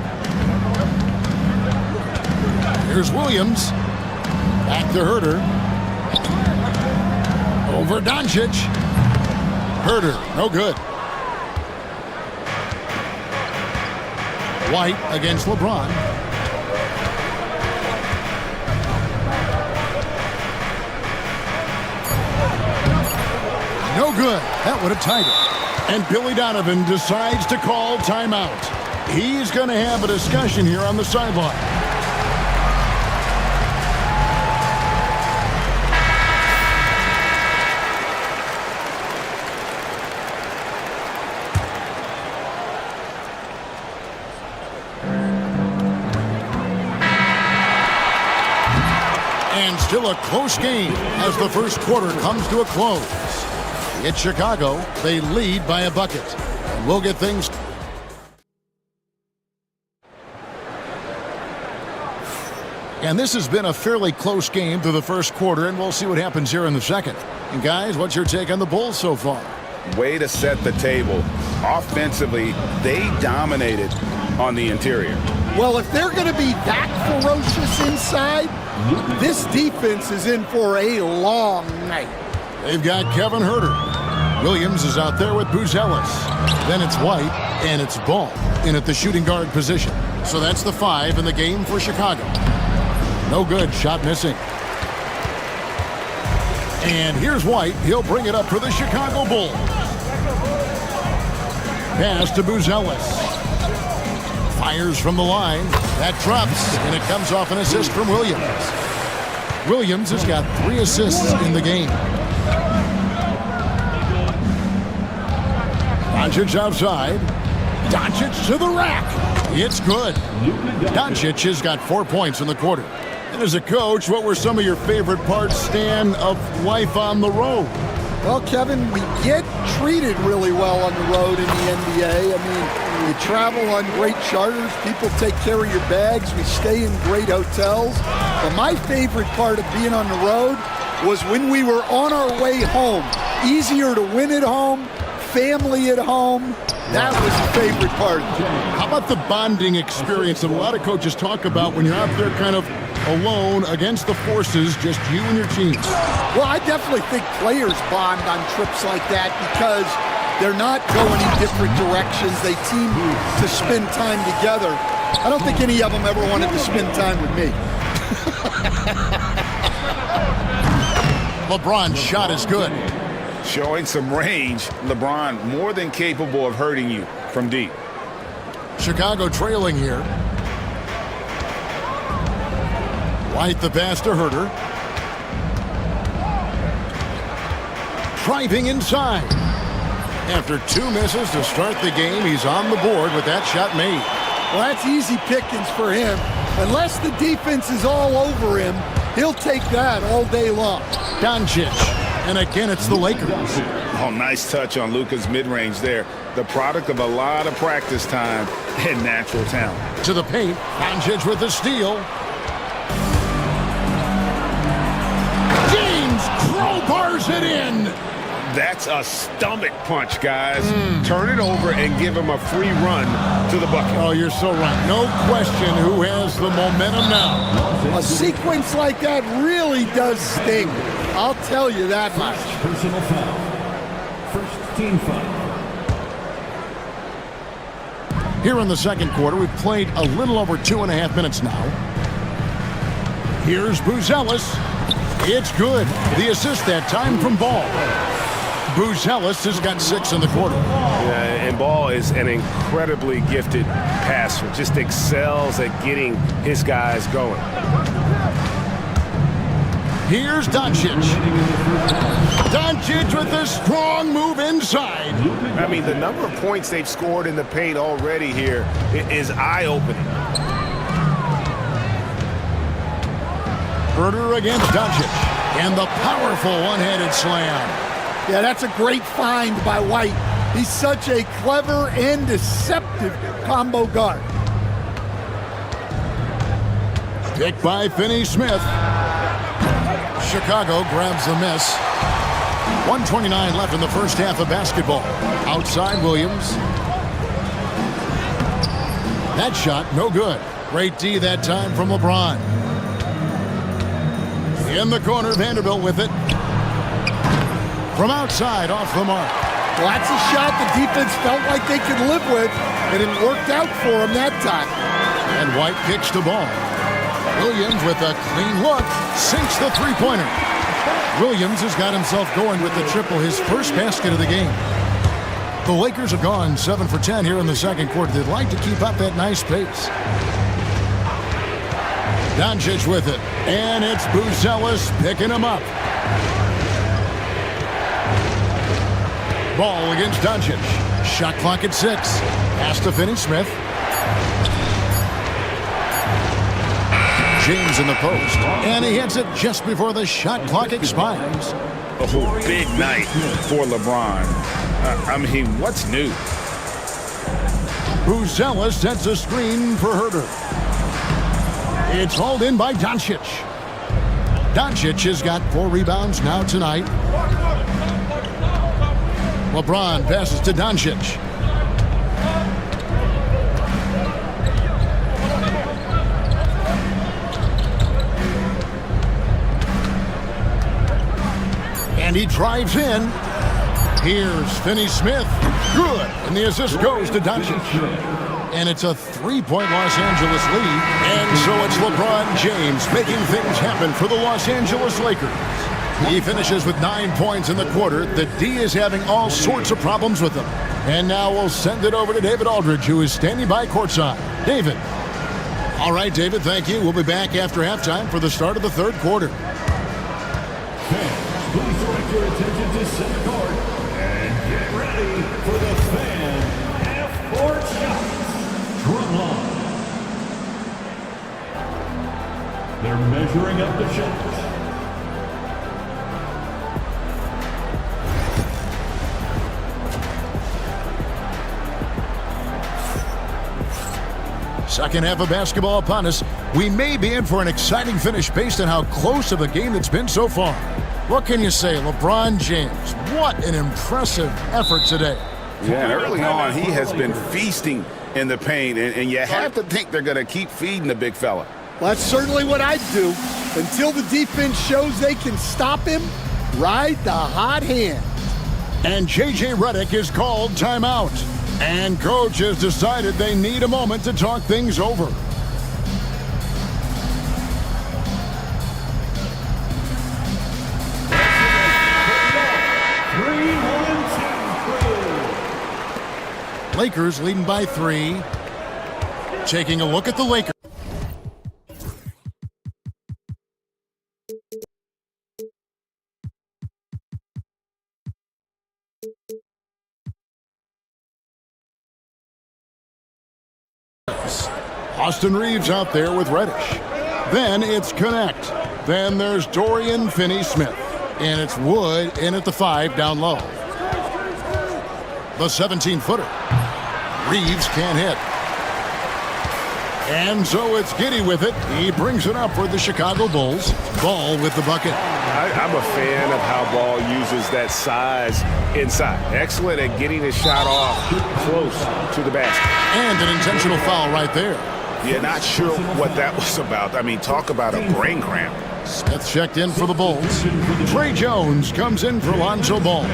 Here's Williams. Back to Herter. Over Doncic. Herter, no good. White against LeBron. No good. That would have tied it. And Billy Donovan decides to call timeout. He's going to have a discussion here on the sideline. And still a close game as the first quarter comes to a close. It's Chicago. They lead by a bucket. And we'll get things. And this has been a fairly close game through the first quarter, and we'll see what happens here in the second. And guys, what's your take on the Bulls so far? Way to set the table. Offensively, they dominated on the interior. Well, if they're going to be that ferocious inside, this defense is in for a long night. They've got Kevin Herter. Williams is out there with Buzelis. Then it's White, and it's Ball in at the shooting guard position. So that's the 5 in the game for Chicago. No good, shot missing. And here's White. He'll bring it up for the Chicago Bulls. Pass to Buzelis. Fires from the line. That drops, and it comes off an assist from Williams. Williams has got 3 assists in the game. Doncic outside. Doncic to the rack. It's good. Doncic has got 4 points in the quarter. And as a coach, what were some of your favorite parts, Stan, of life on the road? Well, Kevin, we get treated really well on the road in the NBA. I mean, you travel on great charters. People take care of your bags. We stay in great hotels. But my favorite part of being on the road was when we were on our way home. Easier to win at home, family at home. That was the favorite part. How about the bonding experience that a lot of coaches talk about when you're out there kind of alone against the forces, just you and your team? Well, I definitely think players bond on trips like that because they're not going in different directions. They team to spend time together. I don't think any of them ever wanted to spend time with me. LeBron's shot is good. Showing some range, LeBron more than capable of hurting you from deep. Chicago trailing here. White the pass to Herter. Driving inside. After 2 misses to start the game, he's on the board with that shot made. Well, that's easy pickings for him. Unless the defense is all over him, he'll take that all day long. Doncic. And again, it's the Lakers. Oh, nice touch on Luka's mid-range there. The product of a lot of practice time and natural talent. To the paint. Doncic with the steal. James crowbars it in. That's a stomach punch, guys. Turn it over and give him a free run to the bucket. Oh, you're so right. No question who has the momentum now. A sequence like that really does sting. I'll tell you that much. Personal foul. First team foul. Here in the second quarter, we've played a little over 2.5 minutes now. Here's Buzelis. It's good. The assist that time from Ball. Buzelis has got 6 in the quarter. Yeah, and Ball is an incredibly gifted passer. Just excels at getting his guys going. Here's Doncic. Doncic with a strong move inside. I mean, the number of points they've scored in the paint already here is eye-opening. Herter against Doncic. And the powerful one-handed slam. Yeah, that's a great find by White. He's such a clever and deceptive combo guard. Picked by Finney-Smith. Chicago grabs the miss. 1:29 left in the first half of basketball. Outside Williams. That shot, no good. Great D that time from LeBron. In the corner, Vanderbilt with it. From outside, off the mark. Well, that's a shot the defense felt like they could live with, and it worked out for them that time. And White kicks the ball. Williams with a clean look, sinks the three-pointer. Williams has got himself going with the triple, his first basket of the game. The Lakers have gone 7 for 10 here in the second quarter. They'd like to keep up that nice pace. Doncic with it, and it's Buzelis picking him up. Ball against Doncic. Shot clock at 6. Pass to Finney-Smith. James in the post, and he hits it just before the shot clock expires. Oh, big night for LeBron. I mean, what's new? Buzelis sets a screen for Herter. It's hauled in by Doncic. Doncic has got 4 rebounds now tonight. LeBron passes to Doncic. And he drives in. Here's Finney-Smith. Good. And the assist goes to Doncic. And it's a 3-point Los Angeles lead. And so it's LeBron James making things happen for the Los Angeles Lakers. He finishes with 9 points in the quarter. The D is having all sorts of problems with him. And now we'll send it over to David Aldridge, who is standing by courtside. David. All right, David, thank you. We'll be back after halftime for the start of the third quarter. Please direct your attention to center court and get ready for the fan half-court shots. Drum line. They're measuring up the shots. Second half of basketball upon us. We may be in for an exciting finish based on how close of a game it's been so far. What can you say, LeBron James? What an impressive effort today. Yeah, and early on, he has been feasting in the paint, and you have to think they're going to keep feeding the big fella. Well, that's certainly what I'd do. Until the defense shows they can stop him, ride the hot hand. And J.J. Redick is called timeout. And coach has decided they need a moment to talk things over. Lakers leading by 3. Taking a look at the Lakers. Austin Reeves out there with Reddish. Then it's Connect. Then there's Dorian Finney-Smith. And it's Wood in at the 5 down low. The 17-footer. Reeves can't hit. And so it's Giddey with it. He brings it up for the Chicago Bulls. Ball with the bucket. I'm a fan of how Ball uses that size inside. Excellent at getting his shot off close to the basket. And an intentional foul right there. Yeah, not sure what that was about. I mean, talk about a brain cramp. Smith checked in for the Bulls. Trey Jones comes in for Lonzo Ball.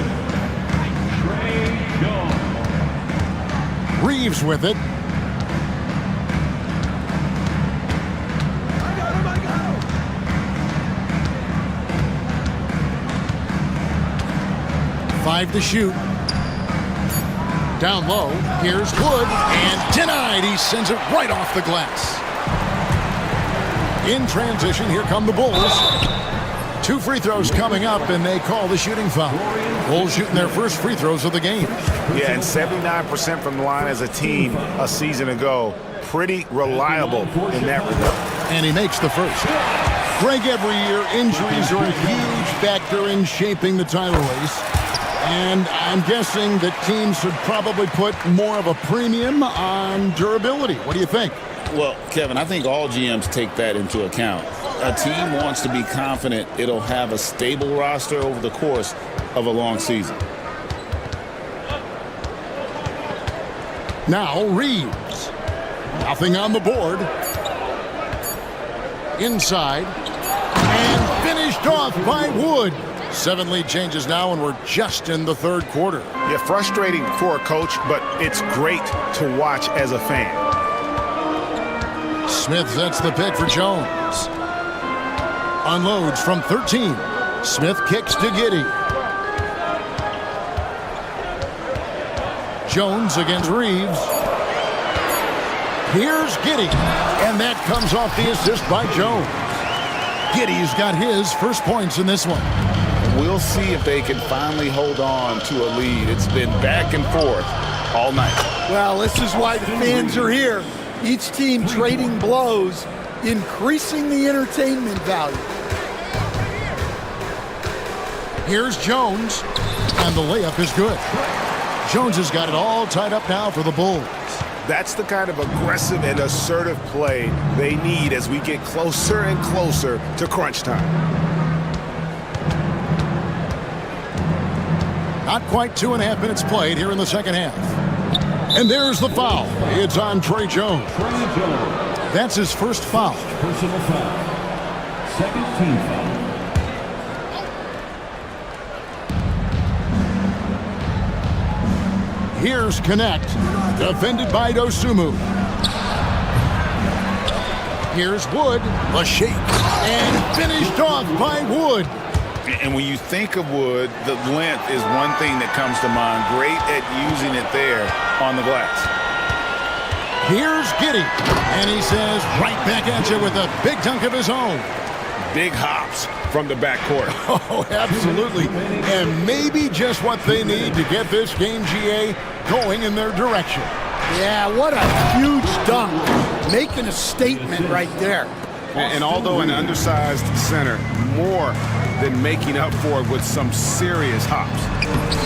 Reeves with it. Five to shoot. Down low. Here's Wood. And denied. He sends it right off the glass. In transition, here come the Bulls. 2 free throws coming up, and they call the shooting foul. Bulls shooting their first free throws of the game. Yeah, and 79% from the line as a team a season ago. Pretty reliable in that regard. And he makes the first. Greg, every year, injuries are a huge factor in shaping the title race. And I'm guessing that teams should probably put more of a premium on durability. What do you think? Well, Kevin, I think all GMs take that into account. a team wants to be confident it'll have a stable roster over the course of a long season. Now Reeves. Nothing on the board. Inside. And finished off by Wood. 7 lead changes now, and we're just in the third quarter. Yeah, frustrating for a coach, but it's great to watch as a fan. Smith sets the pick for Jones. Unloads from 13. Smith kicks to Giddey. Jones against Reeves. Here's Giddey, and that comes off the assist by Jones. Giddey's got his first points in this one. We'll see if they can finally hold on to a lead. It's been back and forth all night. Well, this is why the fans are here. Each team trading blows, increasing the entertainment value. Here's Jones, and the layup is good. Jones has got it all tied up now for the Bulls. That's the kind of aggressive and assertive play they need as we get closer and closer to crunch time. Not quite 2.5 minutes played here in the second half. And there's the foul. It's on Trey Jones. That's his first foul. Personal foul. Second team foul. Here's Connect. Defended by Dosunmu. Here's Wood. The shake. And finished off by Wood. And when you think of Wood, the length is one thing that comes to mind. Great at using it there on the glass. Here's Giddey. And he says right back at you with a big dunk of his own. Big hops from the backcourt. Oh, absolutely. And maybe just what they need to get this game, GA, going in their direction. Yeah, what a huge dunk. Making a statement right there. And although an undersized center, more than making up for it with some serious hops.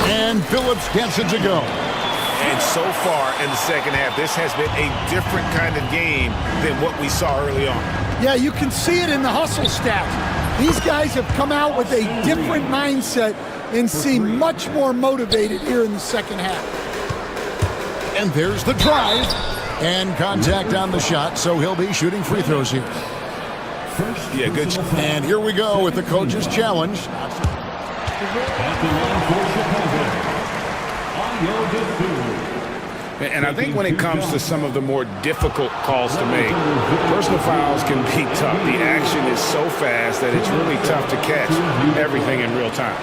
And Phillips gets it to go. And so far in the second half, this has been a different kind of game than what we saw early on. Yeah, you can see it in the hustle stats. These guys have come out with a different mindset and seem much more motivated here in the second half. And there's the drive. And contact on the shot, so he'll be shooting free throws here. Yeah, good. And here we go with the coach's challenge. And I think when it comes to some of the more difficult calls to make, personal fouls can be tough. The action is so fast that it's really tough to catch everything in real time.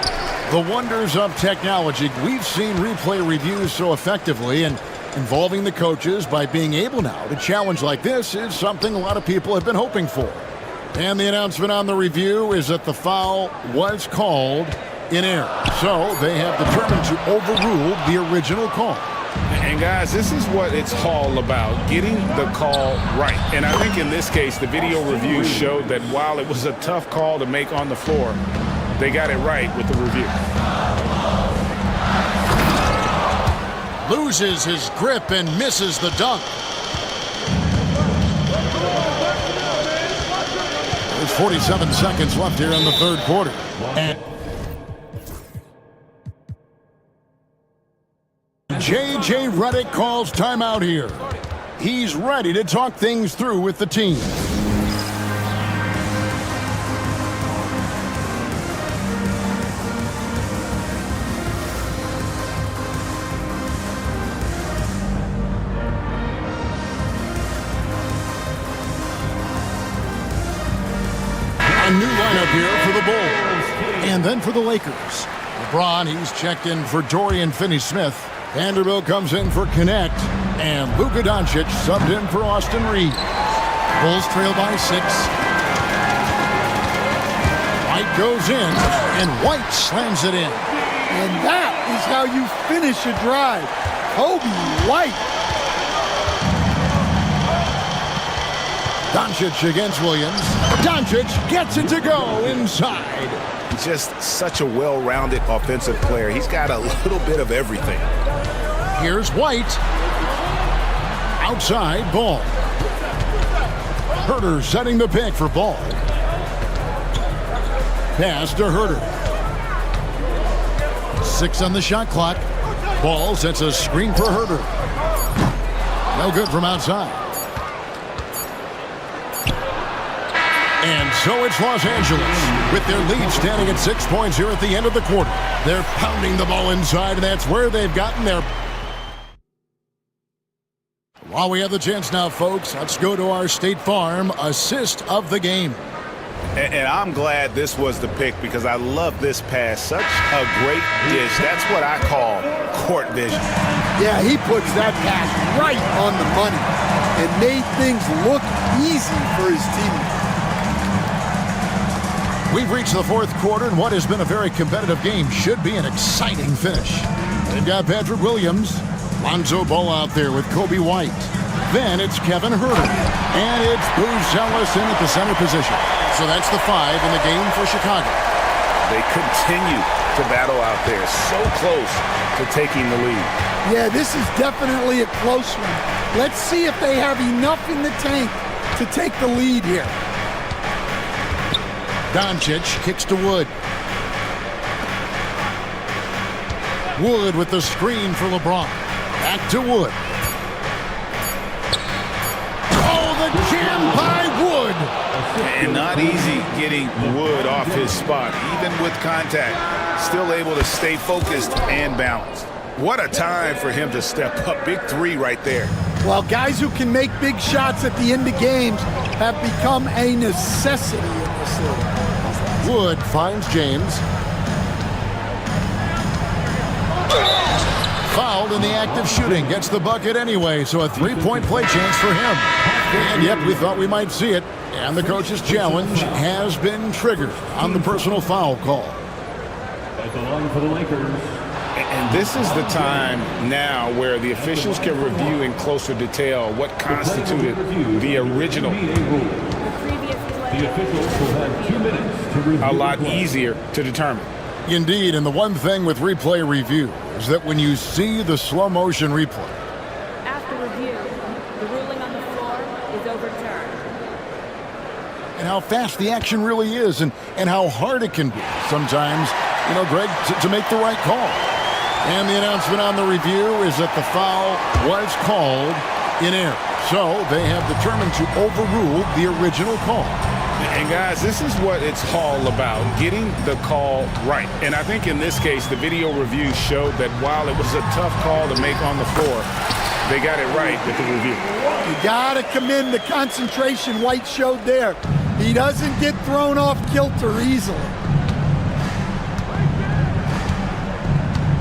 The wonders of technology. We've seen replay reviews so effectively, and involving the coaches by being able now to challenge like this is something a lot of people have been hoping for. And the announcement on the review is that the foul was called in error. So they have determined to overrule the original call. And guys, this is what it's all about, getting the call right. And I think in this case, the video review showed that while it was a tough call to make on the floor, they got it right with the review. Loses his grip and misses the dunk. There's 47 seconds left here in the third quarter. And J.J. Redick calls timeout here. He's ready to talk things through with the team. A new lineup here for the Bulls. And then for the Lakers. LeBron, he's checked in for Dorian Finney-Smith. Vanderbilt comes in for Connect. And Luka Doncic subbed in for Austin Reeves. Bulls trail by 6. White goes in, and White slams it in. And that is how you finish a drive. Kobe White. Doncic against Williams. Doncic gets it to go inside. Just such a well-rounded offensive player. He's got a little bit of everything. Here's White. Outside, Ball. Herter setting the pick for Ball. Pass to Herder. 6 on the shot clock. Ball sets a screen for Herder. No good from outside. And so it's Los Angeles with their lead standing at 6 points here at the end of the quarter. They're pounding the ball inside, and that's where they've gotten their... While we have the chance now, folks, let's go to our State Farm assist of the game. And I'm glad this was the pick because I love this pass. Such a great dish. That's what I call court vision. Yeah, he puts that pass right on the money and made things look easy for his teammates. We've reached the fourth quarter, and what has been a very competitive game should be an exciting finish. They've got Patrick Williams, Lonzo Ball out there with Kobe White. Then it's Kevin Herder, and it's Booz Ellis in at the center position. So that's the 5 in the game for Chicago. They continue to battle out there, so close to taking the lead. Yeah, this is definitely a close one. Let's see if they have enough in the tank to take the lead here. Doncic kicks to Wood. Wood with the screen for LeBron. Back to Wood. Oh, the jam by Wood. And not easy getting Wood off his spot. Even with contact, still able to stay focused and balanced. What a time for him to step up. Big 3 right there. Well, guys who can make big shots at the end of games have become a necessity in this league. Wood finds James. Fouled in the act of shooting. Gets the bucket anyway, so a 3-point play chance for him. And yet we thought we might see it. And the coach's challenge has been triggered on the personal foul call. At the line for the Lakers. And this is the time now where the officials can review in closer detail what constituted the original. The officials will have 2 minutes to review. A lot easier to determine. Indeed, and the one thing with replay review is that when you see the slow motion replay, after review, the ruling on the floor is overturned. And how fast the action really is and how hard it can be sometimes, you know, Greg, to make the right call. And the announcement on the review is that the foul was called in error. So they have determined to overrule the original call. And guys, this is what it's all about, getting the call right. And I think in this case, the video review showed that while it was a tough call to make on the floor, they got it right with the review. You gotta commend the concentration White showed there. He doesn't get thrown off kilter easily.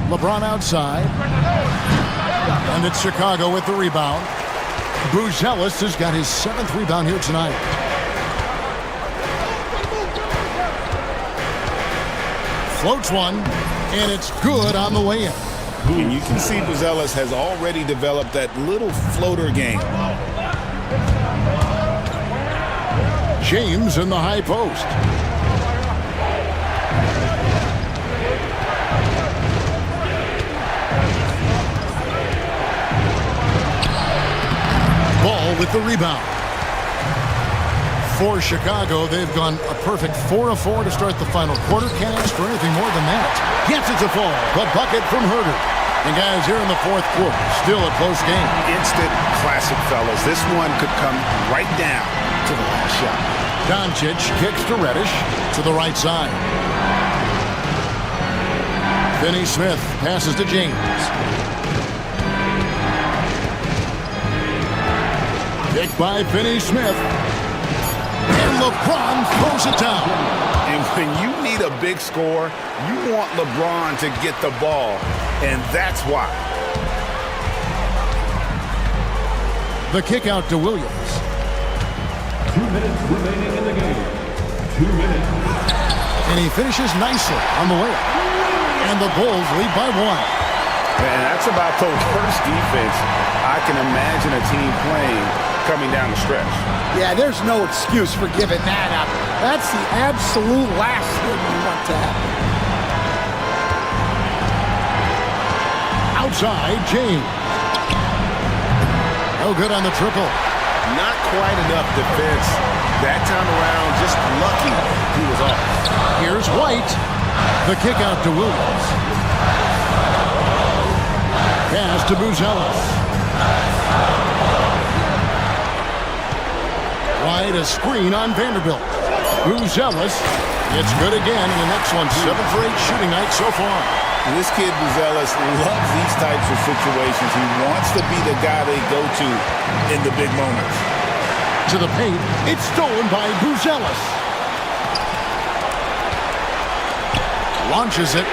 LeBron outside. And it's Chicago with the rebound. Booz Ellis has got his 7th rebound here tonight. Floats one, and it's good on the way in. And you can see Booz Ellis has already developed that little floater game. James in the high post. Ball with the rebound. For Chicago, they've gone a perfect 4 of 4 to start the final quarter. Can't ask for anything more than that. Gets it to fall. The bucket from Herder. And guys, here in the fourth quarter, still a close game. Instant classic, fellas. This one could come right down to the last shot. Doncic kicks to Reddish to the right side. Finney Smith passes to James. Kick by Finney Smith. And LeBron throws it down. And when you need a big score, you want LeBron to get the ball. And that's why. The kick out to Williams. 2 minutes remaining in the game. 2 minutes. And he finishes nicely on the way up. And the Bulls lead by 1. Man, that's about the worst defense I can imagine a team playing coming down the stretch. Yeah, there's no excuse for giving that up. That's the absolute last thing you want to happen. Outside, James. No good on the triple. Not quite enough defense That time around, just lucky he was off. Here's White. The kick out to Williams. Pass to Buzelis. White, a screen on Vanderbilt. Buzelis. It's good again, and the next one 7 for 8 shooting night so far. This kid, Buzelis, loves these types of situations. He wants to be the guy they go to in the big moments. To the paint. It's stolen by Buzelis. Launches it.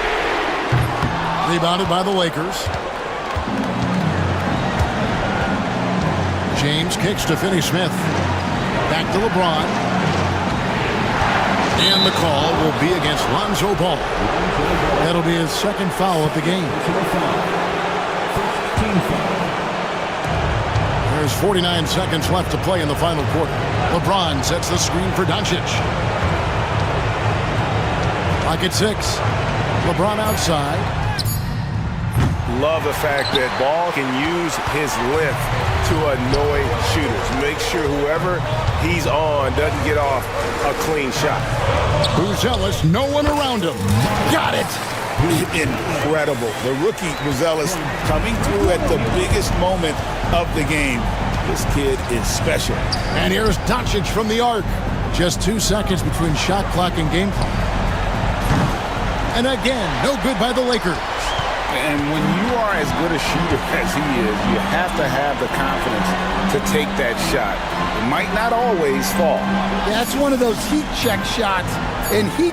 Rebounded by the Lakers. James kicks to Finney-Smith. Back to LeBron. And the call will be against Lonzo Ball. That'll be his second foul of the game. There's 49 seconds left to play in the final quarter. LeBron sets the screen for Doncic. Clock at 6. LeBron outside. Love the fact that Ball can use his length to annoy shooters. Make sure whoever he's on doesn't get off a clean shot. Buzelis, no one around him. Got it. Incredible. The rookie Buzelis coming through at the biggest moment of the game. This kid is special. And here's Doncic from the arc. Just 2 seconds between shot clock and game clock. And again, no good by the Lakers. And when you are as good a shooter as he is, you have to have the confidence to take that shot. It might not always fall. That's one of those heat check shots, and he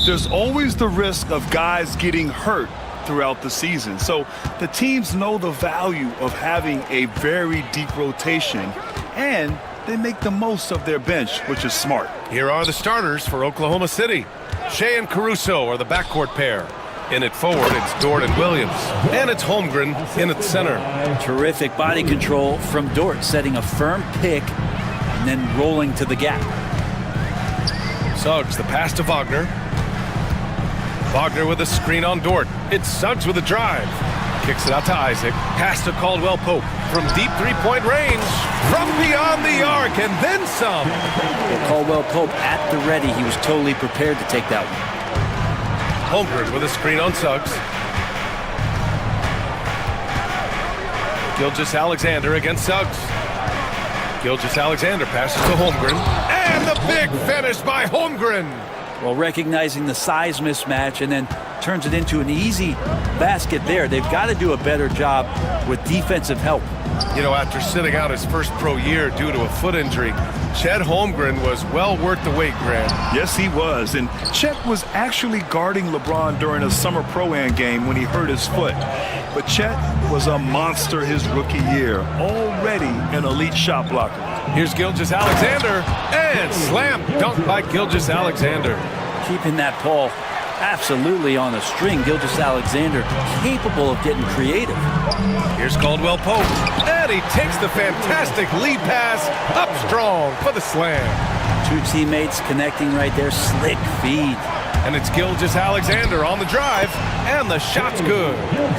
There's always the risk of guys getting hurt throughout the season. So the teams know the value of having a very deep rotation, and they make the most of their bench, which is smart. Here are the starters for Oklahoma City. Shea and Caruso are the backcourt pair. In it forward, it's Dort and Williams. And it's Holmgren in at center. Terrific body control from Dort, setting a firm pick and then rolling to the gap. Suggs, the pass to Wagner. Wagner with a screen on Dort. It's Suggs with a drive. Kicks it out to Isaac. Pass to Caldwell Pope from deep three-point range. From beyond the arc and then some. Well, Caldwell Pope at the ready. He was totally prepared to take that one. Holmgren with a screen on Suggs. Gilgeous-Alexander against Suggs. Gilgeous-Alexander passes to Holmgren. And the big finish by Holmgren. Well, recognizing the size mismatch and then turns it into an easy basket there. They've got to do a better job with defensive help. You know, after sitting out his first pro year due to a foot injury, Chet Holmgren was well worth the wait, Grant. Yes, he was. And Chet was actually guarding LeBron during a summer pro-am game when he hurt his foot. But Chet was a monster his rookie year, already an elite shot blocker. Here's Gilgeous-Alexander, and slam dunk by Gilgeous-Alexander. Keeping that ball absolutely on a string. Gilgeous-Alexander capable of getting creative. Here's Caldwell Pope, and he takes the fantastic lead pass up strong for the slam. Two teammates connecting right there, slick feed. And it's Gilgeous-Alexander on the drive, and the shot's good.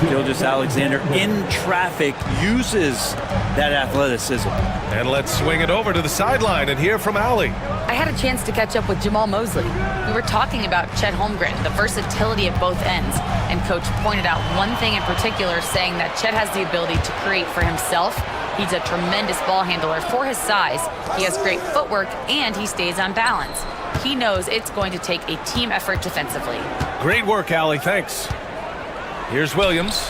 Gilgeous-Alexander in traffic uses that athleticism. And let's swing it over to the sideline and hear from Allie. I had a chance to catch up with Jamal Mosley. We were talking about Chet Holmgren, the versatility of both ends, and Coach pointed out one thing in particular, saying that Chet has the ability to create for himself. He's a tremendous ball handler for his size. He has great footwork, and he stays on balance. He knows it's going to take a team effort defensively. Great work, Allie. Thanks. Here's Williams.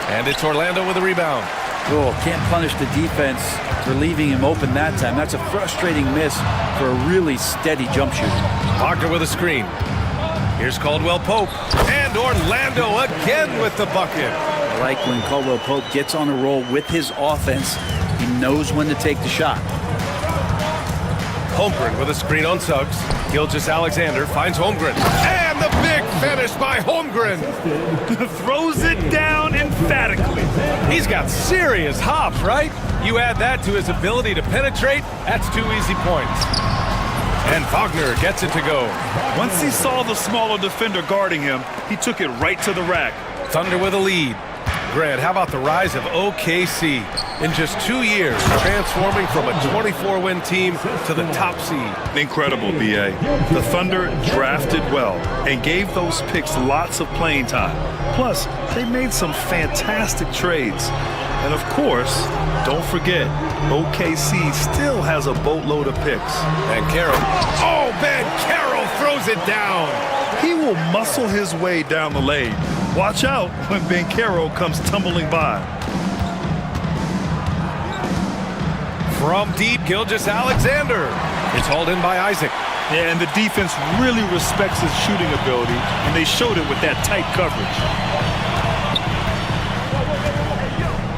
And it's Orlando with a rebound. Oh, can't punish the defense for leaving him open that time. That's a frustrating miss for a really steady jump shooter. Wagner with a screen. Here's Caldwell Pope. And Orlando again with the bucket. I like when Caldwell Pope gets on a roll with his offense. He knows when to take the shot. Holmgren with a screen on Suggs. Gilgeous-Alexander finds Holmgren. And the big finish by Holmgren. Throws it down emphatically. He's got serious hops, right? You add that to his ability to penetrate, that's 2 easy points. And Wagner gets it to go. Once he saw the smaller defender guarding him, he took it right to the rack. Thunder with a lead. Grant, how about the rise of OKC? In just 2 years, transforming from a 24-win team to the top seed. Incredible, B.A. The Thunder drafted well and gave those picks lots of playing time. Plus, they made some fantastic trades. And of course, don't forget, OKC still has a boatload of picks. And Carroll. Oh, Ben Carroll throws it down. He will muscle his way down the lane. Watch out when Ben Carroll comes tumbling by. From deep, Gilgeous-Alexander. It's hauled in by Isaac. Yeah, and the defense really respects his shooting ability, and they showed it with that tight coverage.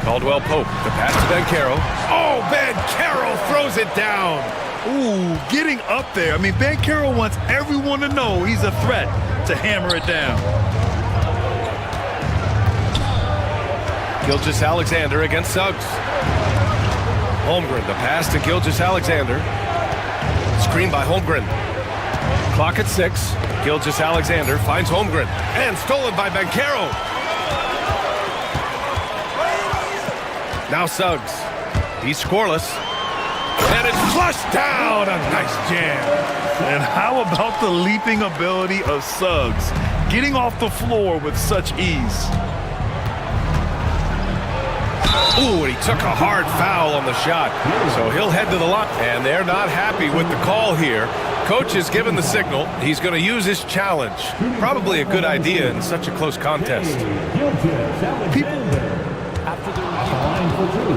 Caldwell Pope, the pass to Ben Carroll. Oh, Ben Carroll throws it down. Ooh, getting up there. I mean, Ben Carroll wants everyone to know he's a threat to hammer it down. Gilgeous-Alexander against Suggs. Holmgren, the pass to Gilgeous-Alexander. Screen by Holmgren. Clock at 6. Gilgeous-Alexander finds Holmgren. And stolen by Ben Carroll. Now Suggs. He's scoreless. And it's flushed down. A nice jam. And how about the leaping ability of Suggs? Getting off the floor with such ease. Ooh, and he took a hard foul on the shot. So he'll head to the line. And they're not happy with the call here. Coach has given the signal. He's going to use his challenge. Probably a good idea in such a close contest. After the line for two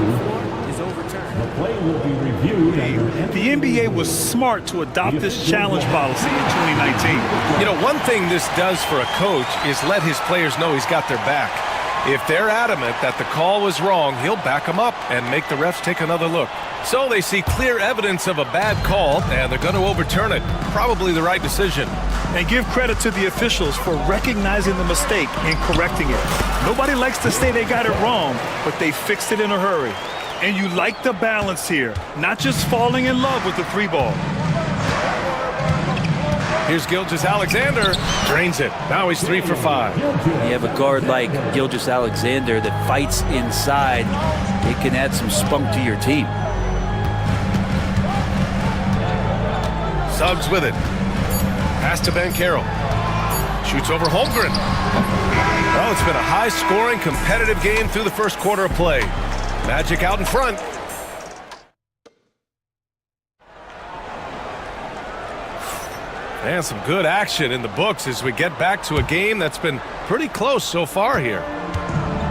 is overturned. play will be reviewed. The NBA was smart to adopt this challenge policy in 2019. You know, one thing this does for a coach is let his players know he's got their back. If they're adamant that the call was wrong, he'll back them up and make the refs take another look. So they see clear evidence of a bad call, and they're going to overturn it. Probably the right decision. And give credit to the officials for recognizing the mistake and correcting it. Nobody likes to say they got it wrong, but they fixed it in a hurry. And you like the balance here, not just falling in love with the three ball. Here's Gilgeous-Alexander, drains it. Now he's 3 for 5. You have a guard like Gilgeous-Alexander that fights inside. It can add some spunk to your team. Suggs with it. Pass to Banchero. Shoots over Holmgren. Well, it's been a high-scoring, competitive game through the first quarter of play. Magic out in front. And some good action in the books as we get back to a game that's been pretty close so far here.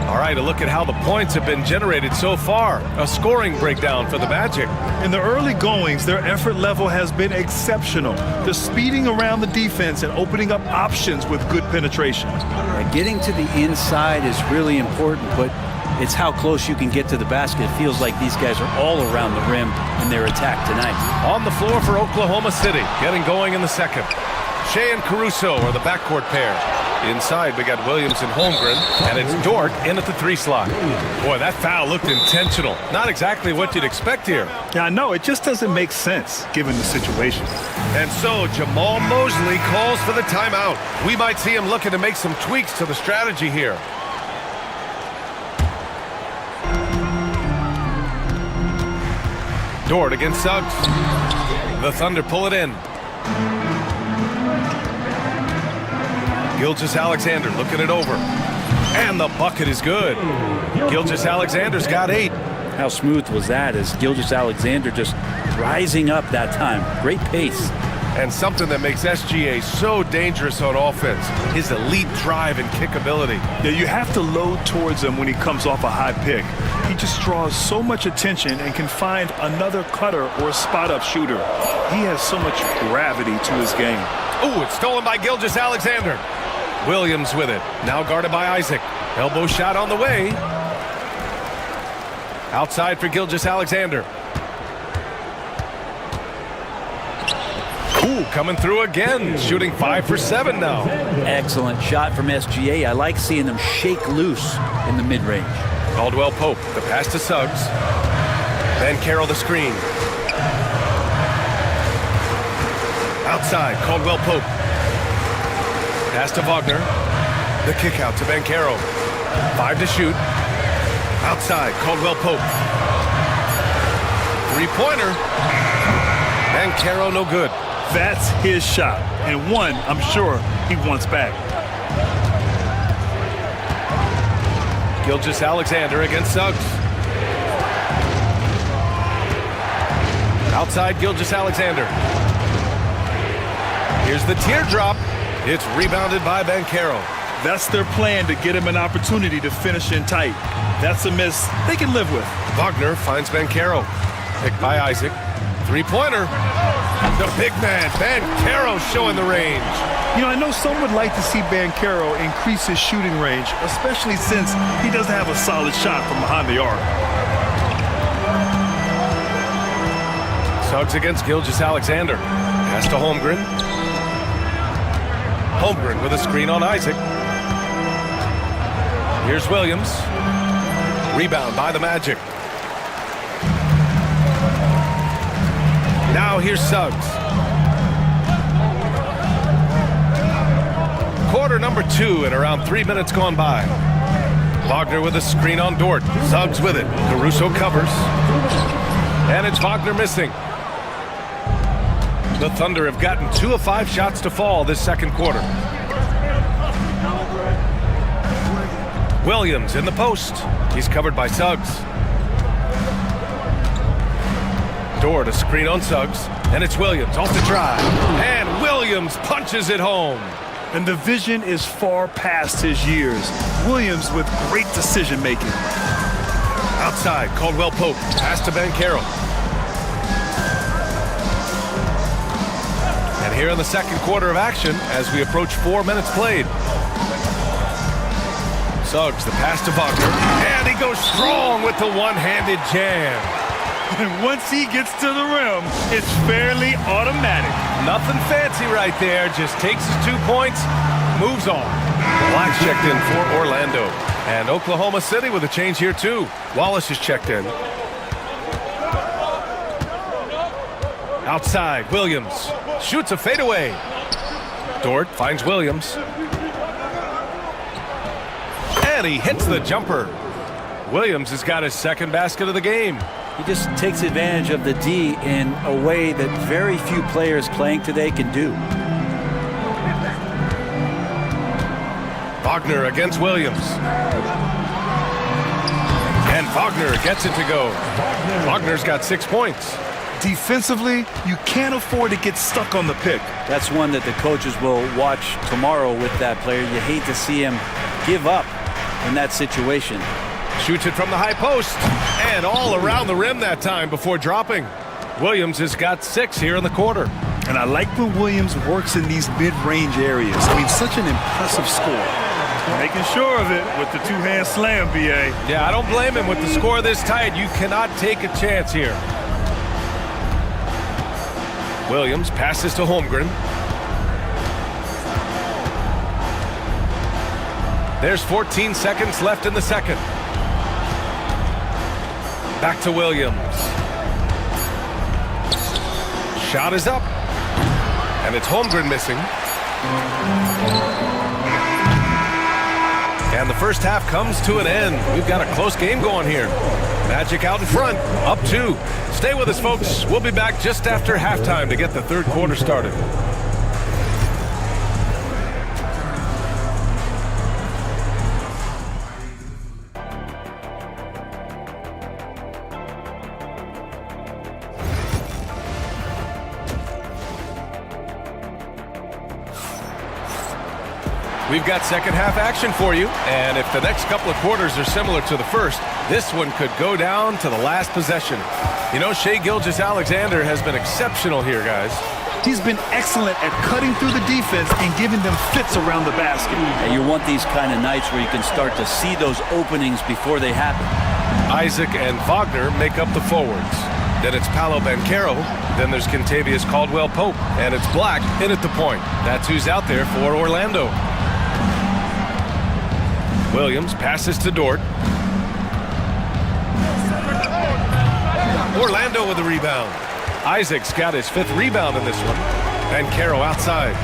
All right, a look at how the points have been generated so far. A scoring breakdown for the Magic. In the early goings, their effort level has been exceptional. They're speeding around the defense and opening up options with good penetration. Getting to the inside is really important, but it's how close you can get to the basket. It feels like these guys are all around the rim in their attack tonight. On the floor for Oklahoma City, getting going in the second. Shea and Caruso are the backcourt pair. Inside, we got Williams and Holmgren, and it's Dort in at the 3 slot. Boy, that foul looked intentional. Not exactly what you'd expect here. Yeah, I know. It just doesn't make sense, given the situation. And so, Jamal Mosley calls for the timeout. We might see him looking to make some tweaks to the strategy here. Dort against Suggs. The Thunder pull it in. Gilgeous-Alexander looking it over. And the bucket is good. Gilgeous-Alexander's got 8. How smooth was that as Gilgeous-Alexander just rising up that time. Great pace. And something that makes SGA so dangerous on offense, his elite drive and kickability. Yeah, you have to load towards him when he comes off a high pick. He just draws so much attention and can find another cutter or a spot-up shooter. He has so much gravity to his game. Ooh, it's stolen by Gilgeous-Alexander. Williams with it, now guarded by Isaac. Elbow shot on the way. Outside for Gilgeous-Alexander. Ooh, coming through again, shooting 5 for 7 now. Excellent shot from SGA. I like seeing them shake loose in the mid-range. Caldwell Pope, the pass to Suggs. Banchero the screen. Outside, Caldwell Pope. Pass to Wagner. The kick out to Banchero. 5 to shoot. Outside, Caldwell Pope. 3-pointer. Banchero no good. That's his shot, and one I'm sure he wants back. Gilgeous-Alexander against Suggs. Outside, Gilgeous-Alexander. Here's the teardrop. It's rebounded by Banchero. That's their plan, to get him an opportunity to finish in tight. That's a miss they can live with. Wagner finds Banchero. Picked by Isaac. 3-pointer. The big man, Banchero, showing the range. You know, I know some would like to see Banchero increase his shooting range, especially since he doesn't have a solid shot from behind the arc. Suggs against Gilgeous-Alexander. Pass to Holmgren. Holmgren with a screen on Isaac. Here's Williams. Rebound by the Magic. Now here's Suggs. Quarter number 2 and around 3 minutes gone by. Wagner with a screen on Dort. Suggs with it. Caruso covers. And it's Wagner missing. The Thunder have gotten 2 of 5 shots to fall this second quarter. Williams in the post. He's covered by Suggs. Dort a screen on Suggs. And it's Williams off the drive. And Williams punches it home. And the vision is far past his years. Williams with great decision-making. Outside, Caldwell Pope. Pass to Banchero. And here in the second quarter of action as we approach 4 minutes played. Suggs, the pass to Wagner, and he goes strong with the one-handed jam. And once he gets to the rim, it's fairly automatic. Nothing fancy right there, just takes his 2 points, moves on. Black's checked in for Orlando. And Oklahoma City with a change here too. Wallace is checked in. Outside, Williams shoots a fadeaway. Dort finds Williams. And he hits the jumper. Williams has got his second basket of the game. He just takes advantage of the D in a way that very few players playing today can do. Wagner against Williams. And Wagner gets it to go. Wagner's got 6 points. Defensively, you can't afford to get stuck on the pick. That's one that the coaches will watch tomorrow with that player. You hate to see him give up in that situation. Shoots it from the high post. And all around the rim that time before dropping. Williams has got 6 here in the quarter. And I like when Williams works in these mid-range areas. I mean, such an impressive score. Making sure of it with the two-hand slam, B.A. Yeah, I don't blame him with the score this tight. You cannot take a chance here. Williams passes to Holmgren. There's 14 seconds left in the second. Back to Williams. Shot is up. And it's Holmgren missing. And the first half comes to an end. We've got a close game going here. Magic out in front, up 2. Stay with us, folks. We'll be back just after halftime to get the third quarter started. We've got second half action for you, and if the next couple of quarters are similar to the first, this one could go down to the last possession. You know, Shai Gilgeous-Alexander has been exceptional here, guys. He's been excellent at cutting through the defense and giving them fits around the basket. And you want these kind of nights where you can start to see those openings before they happen. Isaac and Wagner make up the forwards. Then it's Paolo Banchero. Then there's Kentavious Caldwell-Pope. And it's Black in at the point. That's who's out there for Orlando. Williams passes to Dort. Orlando with the rebound. Isaac's got his 5th rebound in this one. Banchero outside.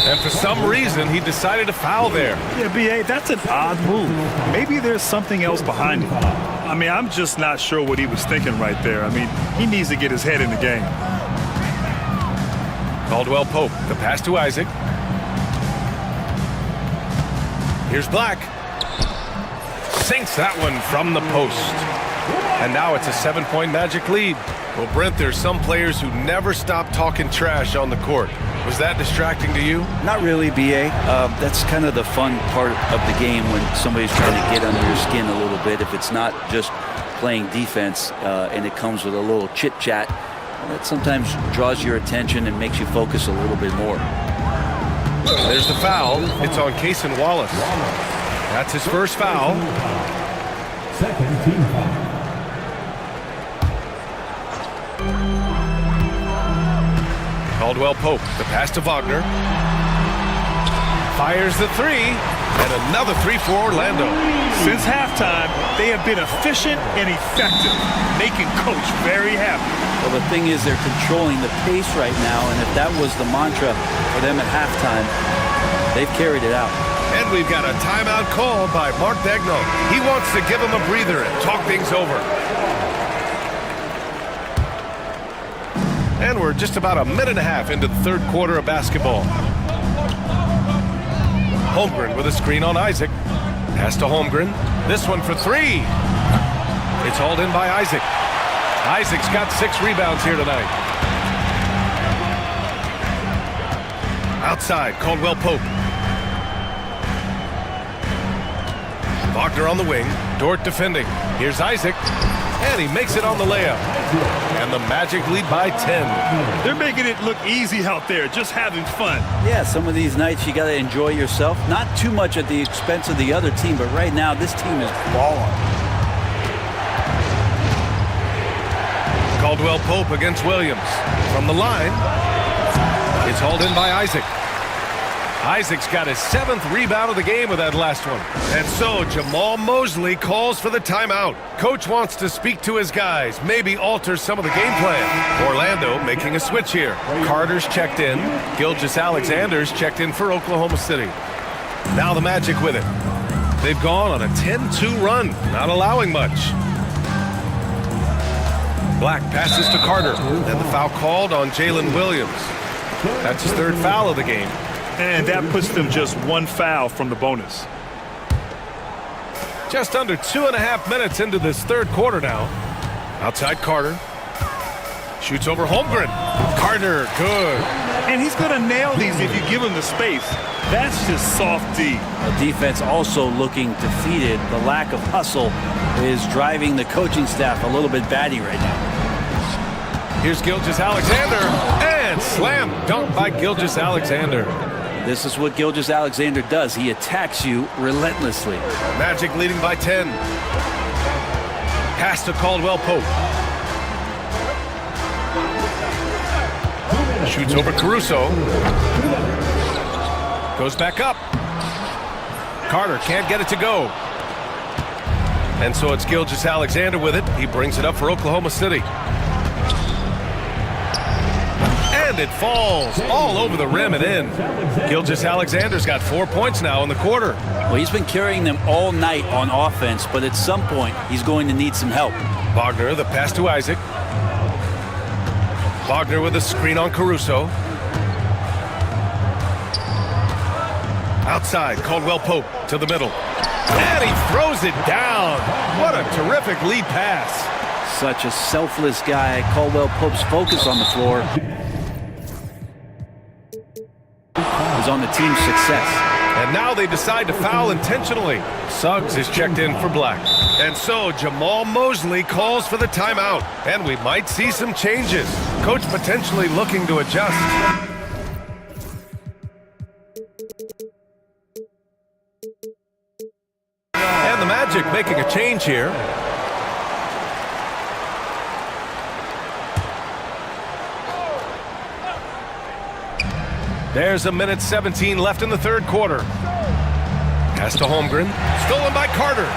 And for some reason, he decided to foul there. Yeah, B.A., that's an odd move. Maybe there's something else behind it. I mean, I'm just not sure what he was thinking right there. I mean, he needs to get his head in the game. Caldwell-Pope, the pass to Isaac. Here's Black. Sinks that one from the post. And now it's a 7-point Magic lead. Well, Brent, there's some players who never stop talking trash on the court. Was that distracting to you? Not really, B.A. That's kind of the fun part of the game when somebody's trying to get under your skin a little bit. If it's not just playing defense and it comes with a little chit-chat, that sometimes draws your attention and makes you focus a little bit more. There's the foul. It's on Cason Wallace. That's his first foul. Second team foul. Caldwell-Pope, the pass to Wagner. Fires the 3, and another 3 for Orlando. Since halftime, they have been efficient and effective, making Coach very happy. Well, the thing is they're controlling the pace right now, and if that was the mantra for them at halftime, they've carried it out. And we've got a timeout called by Mark Daigneault. He wants to give them a breather and talk things over. And we're just about a minute and a half into the third quarter of basketball. Holmgren with a screen on Isaac. Pass to Holmgren. This one for 3. It's hauled in by Isaac. Isaac's got 6 rebounds here tonight. Outside, Caldwell-Pope. Wagner on the wing. Dort defending. Here's Isaac. And he makes it on the layup. And the Magic lead by 10. They're making it look easy out there, just having fun. Yeah, some of these nights you got to enjoy yourself. Not too much at the expense of the other team, but right now this team is balling. Caldwell Pope against Williams. From the line, it's hauled in by Isaac. Isaac's got his 7th rebound of the game with that last one. And so Jamal Mosley calls for the timeout. Coach wants to speak to his guys, maybe alter some of the game plan. Orlando making a switch here. Carter's checked in. Gilgeous-Alexander's checked in for Oklahoma City. Now the Magic with it. They've gone on a 10-2 run, not allowing much. Black passes to Carter, and the foul called on Jalen Williams. That's his 3rd foul of the game. And that puts them just 1 foul from the bonus. Just under 2.5 minutes into this 3rd quarter now. Outside Carter. Shoots over Holmgren. Carter, good. And he's going to nail these if you give him the space. That's just soft D. The defense also looking defeated. The lack of hustle is driving the coaching staff a little bit batty right now. Here's Gilgeous-Alexander, and slam dunk by Gilgeous-Alexander. This is what Gilgeous-Alexander does. He attacks you relentlessly. Magic leading by 10. Pass to Caldwell Pope. Shoots over Caruso. Goes back up. Carter can't get it to go. And so it's Gilgeous-Alexander with it. He brings it up for Oklahoma City. And it falls all over the rim and in. Gilgeous-Alexander's got 4 points now in the quarter. Well, he's been carrying them all night on offense, but at some point he's going to need some help. Wagner, the pass to Isaac. Wagner with a screen on Caruso. Outside, Caldwell Pope to the middle. And he throws it down. What a terrific lead pass. Such a selfless guy. Caldwell Pope's focus on the floor is on the team's success. And now they decide to foul intentionally. Suggs is checked in for Black. And so Jamal Mosley calls for the timeout. And we might see some changes. Coach potentially looking to adjust. And the Magic making a change here. There's a minute 17 left in the 3rd quarter. Pass to Holmgren. Stolen by Carter.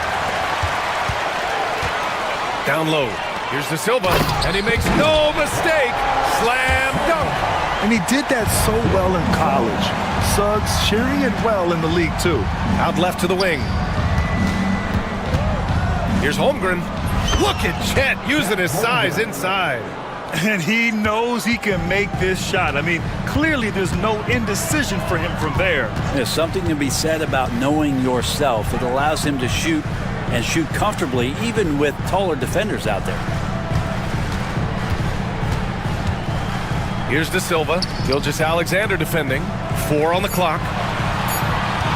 Down low. Here's De Silva. And he makes no mistake. Slam dunk. And he did that so well in college. Suggs sharing it well in the league, too. Out left to the wing. Here's Holmgren. Look at Chet using his size inside. And he knows he can make this shot. I mean, clearly there's no indecision for him from there. There's something to be said about knowing yourself. It allows him to shoot and shoot comfortably, even with taller defenders out there. Here's De Silva. Gilgeous-Alexander defending. 4 on the clock.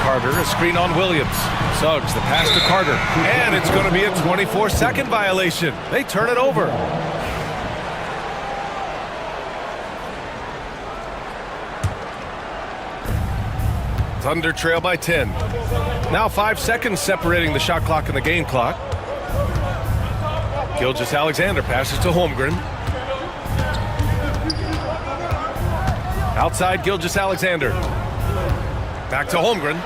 Carter, a screen on Williams. Suggs, the pass to Carter. And it's going to be a 24-second violation. They turn it over. Thunder trail by 10. Now 5 seconds separating the shot clock and the game clock. Gilgeous-Alexander passes to Holmgren. Outside Gilgeous-Alexander. Back to Holmgren.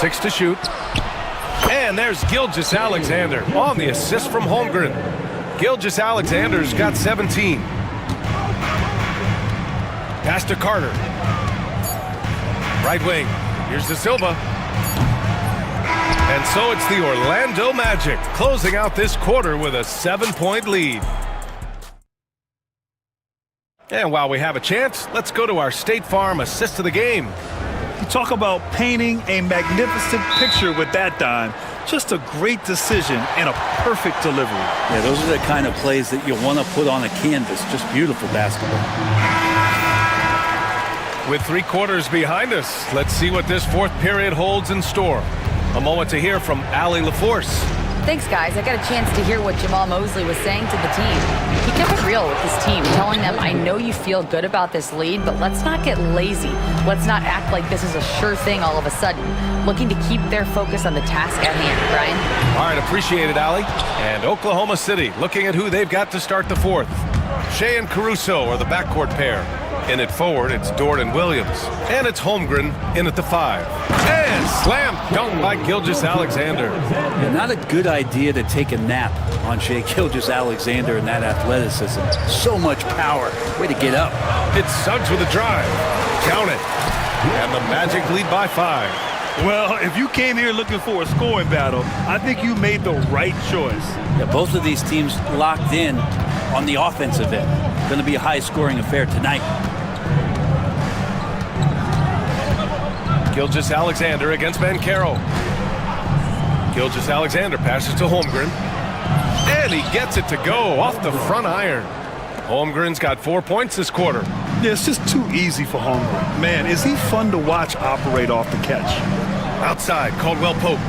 6 to shoot. And there's Gilgeous-Alexander on the assist from Holmgren. Gilgeous-Alexander's got 17. Pass to Carter. Right wing. Here's De Silva. And so it's the Orlando Magic closing out this quarter with a 7-point lead. And while we have a chance, let's go to our State Farm assist of the game. You talk about painting a magnificent picture with that, Don. Just a great decision and a perfect delivery. Yeah, those are the kind of plays that you want to put on a canvas. Just beautiful basketball. With 3 quarters behind us, let's see what this 4th period holds in store. A moment to hear from Allie LaForce. Thanks, guys. I got a chance to hear what Jamal Mosley was saying to the team. He kept it real with his team, telling them, I know you feel good about this lead, but let's not get lazy. Let's not act like this is a sure thing all of a sudden. Looking to keep their focus on the task at hand. Brian? All right, appreciate it, Allie. And Oklahoma City looking at who they've got to start the fourth. Shea and Caruso are the backcourt pair. In at forward, it's Dort and Williams. And it's Holmgren in at the 5. And slam dunk by Gilgeous-Alexander. Yeah, not a good idea to take a nap on Shea Gilgeous-Alexander and that athleticism. So much power. Way to get up. It's Suggs with a drive. Count it. And the Magic lead by 5. Well, if you came here looking for a scoring battle, I think you made the right choice. Yeah, both of these teams locked in on the offensive end. Going to be a high-scoring affair tonight. Gilgeous-Alexander against Banchero. Gilgeous-Alexander passes to Holmgren. And he gets it to go off the front iron. Holmgren's got 4 points this quarter. Yeah, it's just too easy for Holmgren. Man, is he fun to watch operate off the catch. Outside, Caldwell Pope.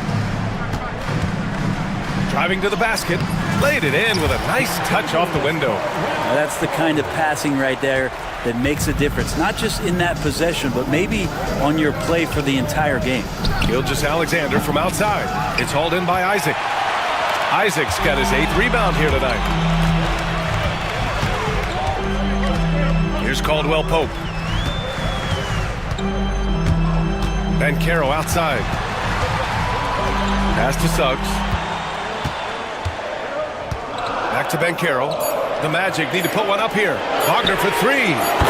Driving to the basket. Laid it in with a nice touch off the window. Now that's the kind of passing right there that makes a difference. Not just in that possession, but maybe on your play for the entire game. Gilgeous-Alexander from outside. It's hauled in by Isaac. Isaac's got his 8th rebound here tonight. Here's Caldwell Pope. Banchero outside. Pass to Suggs. Back to Banchero. The Magic need to put one up here. Wagner for 3.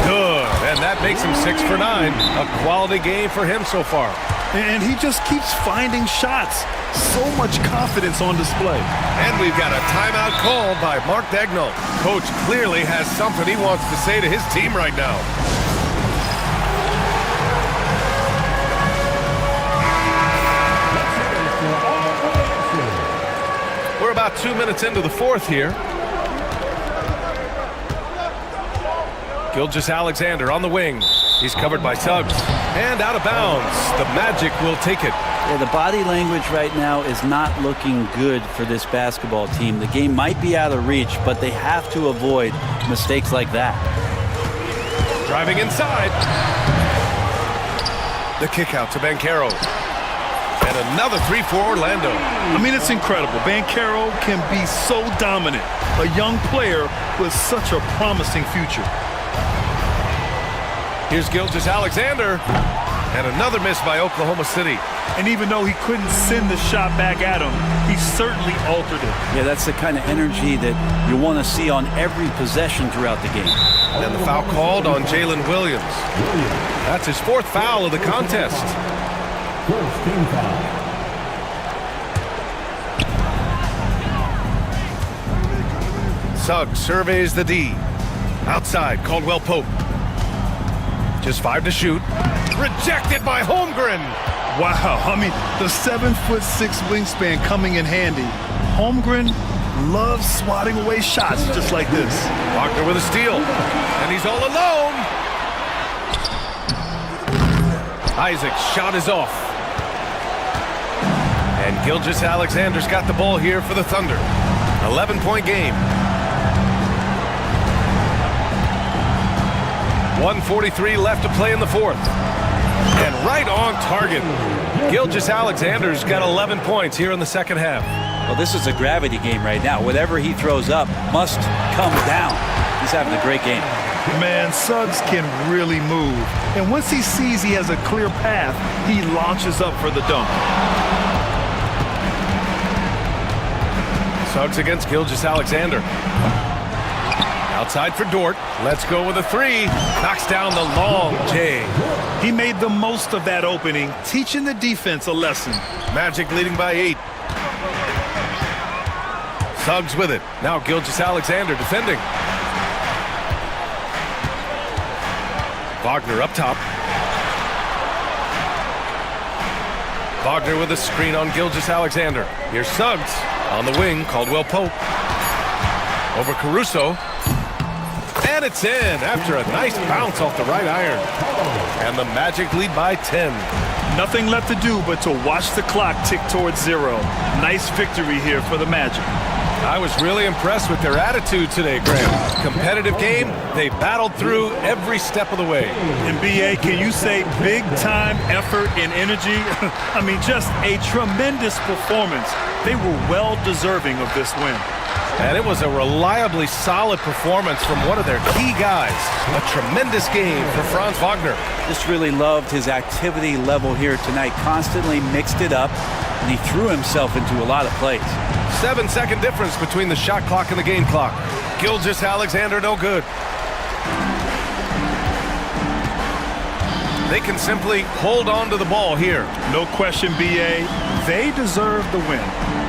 Good. And that makes him 6 for 9. A quality game for him so far. And he just keeps finding shots. So much confidence on display. And we've got a timeout called by Mark Daigneault. Coach clearly has something he wants to say to his team right now. We're about 2 minutes into the fourth here. Gilgeous-Alexander on the wing. He's covered by Suggs. And out of bounds. The Magic will take it. Yeah, the body language right now is not looking good for this basketball team. The game might be out of reach, but they have to avoid mistakes like that. Driving inside. The kick out to Banchero. And another 3 for Orlando. I mean, it's incredible. Banchero can be so dominant. A young player with such a promising future. Here's Gilgeous-Alexander. And another miss by Oklahoma City. And even though he couldn't send the shot back at him, he certainly altered it. Yeah, that's the kind of energy that you want to see on every possession throughout the game. And the foul called on Jalen Williams. That's his 4th foul of the contest. First team foul. Suggs surveys the D. Outside, Caldwell Pope. Just 5 to shoot. Rejected by Holmgren. Wow, I mean, the 7'6" wingspan coming in handy. Holmgren loves swatting away shots just like this. Wagner with a steal. And he's all alone. Isaac's shot is off. And Gilgeous-Alexander's got the ball here for the Thunder. 11-point game. 1:43 left to play in the fourth. And right on target. Gilgeous-Alexander's got 11 points here in the second half. Well, this is a gravity game right now. Whatever he throws up must come down. He's having a great game. Man, Suggs can really move. And once he sees he has a clear path, he launches up for the dunk. Suggs against Gilgeous-Alexander. Outside for Dort. Let's go with a 3. Knocks down the long J. He made the most of that opening, teaching the defense a lesson. Magic leading by 8. Suggs with it. Now Gilgeous-Alexander defending. Wagner up top. Wagner with a screen on Gilgeous-Alexander. Here's Suggs on the wing. Caldwell Pope. Over Caruso. And it's in after a nice bounce off the right iron. And the Magic lead by 10. Nothing left to do but to watch the clock tick towards 0. Nice victory here for the Magic. I was really impressed with their attitude today, Graham. Competitive game, they battled through every step of the way. NBA, can you say big time effort and energy? I mean, just a tremendous performance. They were well deserving of this win. And it was a reliably solid performance from one of their key guys. A tremendous game for Franz Wagner. Just really loved his activity level here tonight. Constantly mixed it up, and he threw himself into a lot of plays. 7-second difference between the shot clock and the game clock. Gilgeous-Alexander no good. They can simply hold on to the ball here. No question, BA. They deserve the win.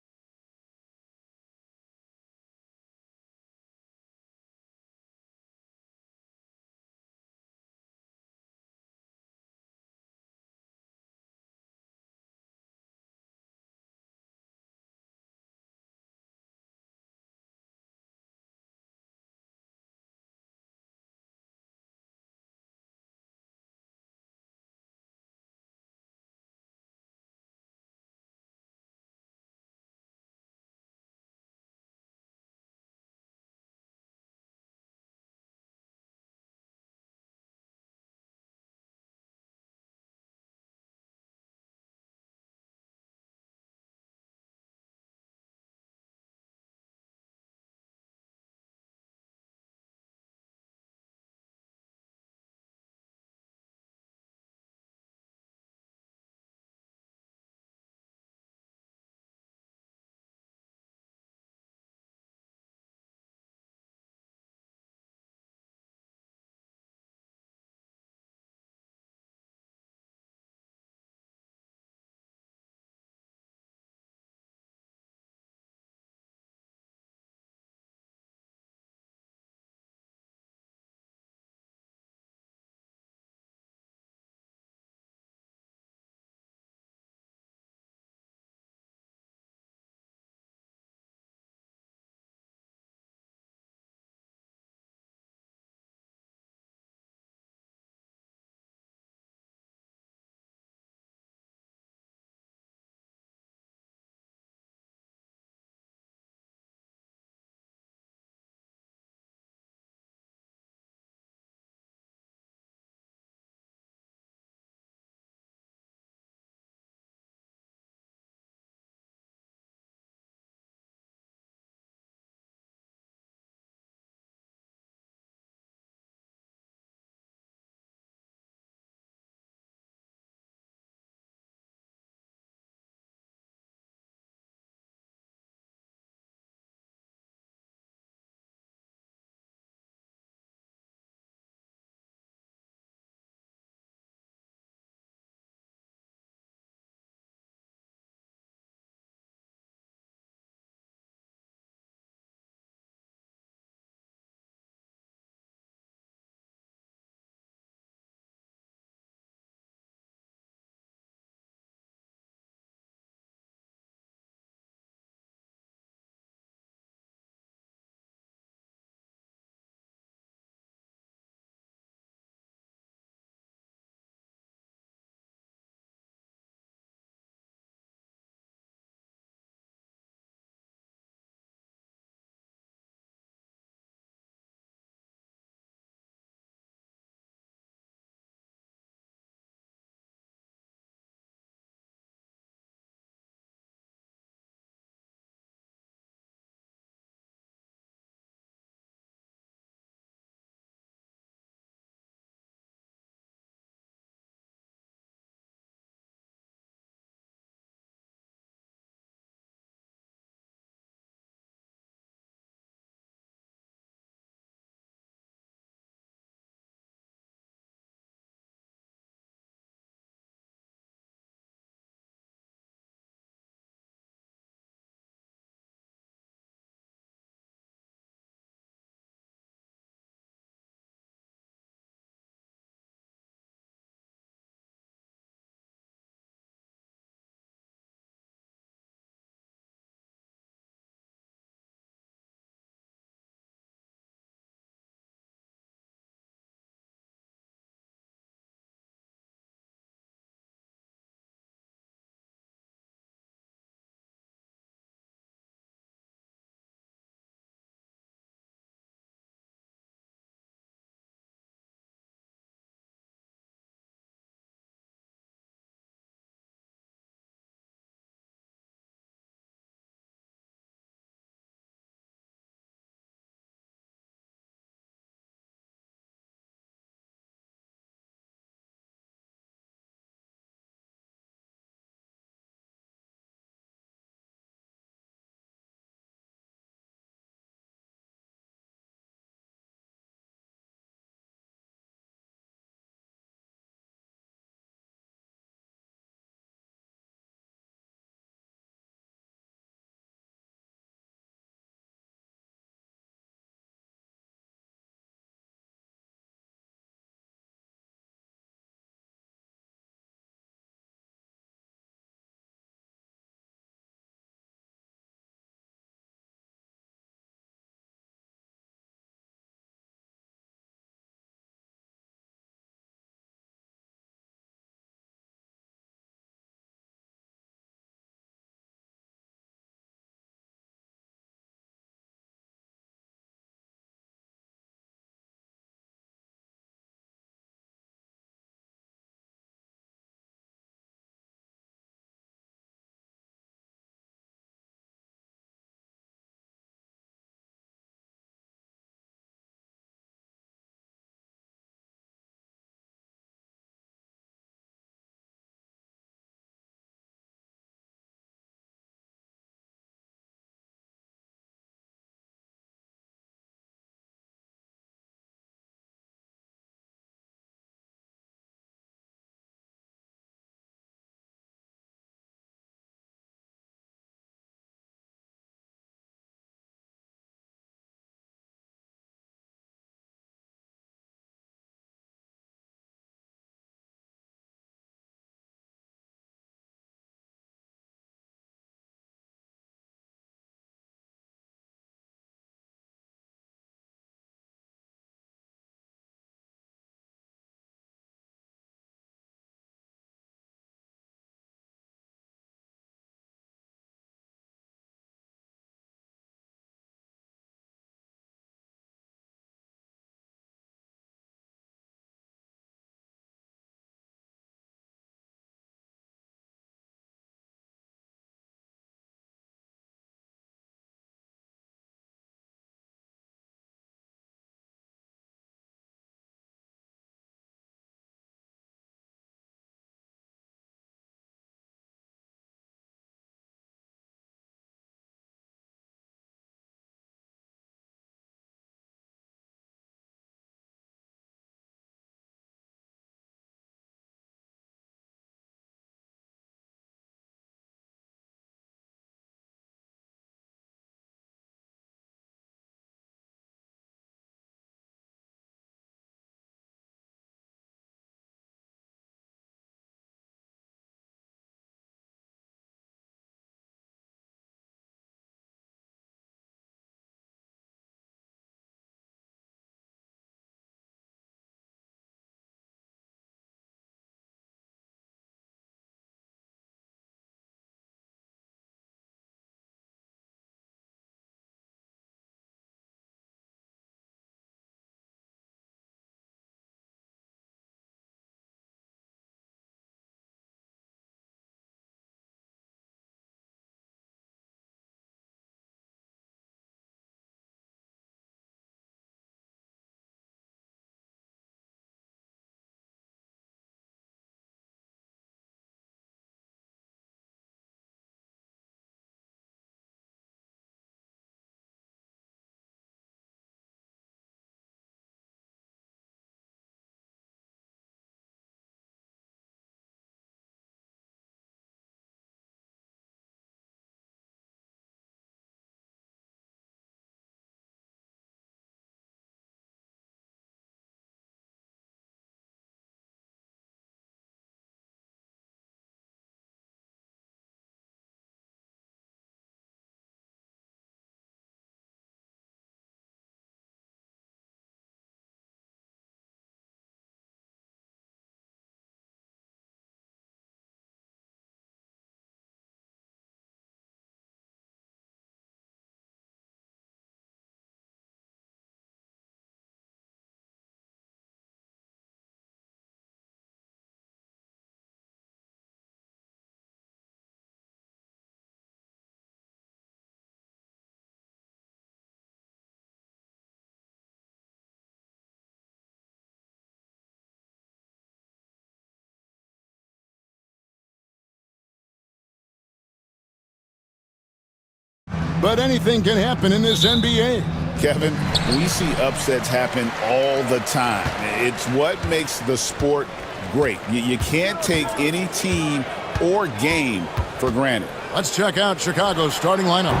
but anything can happen in this NBA. Kevin, we see upsets happen all the time. It's what makes the sport great. You can't take any team or game for granted. Let's check out Chicago's starting lineup.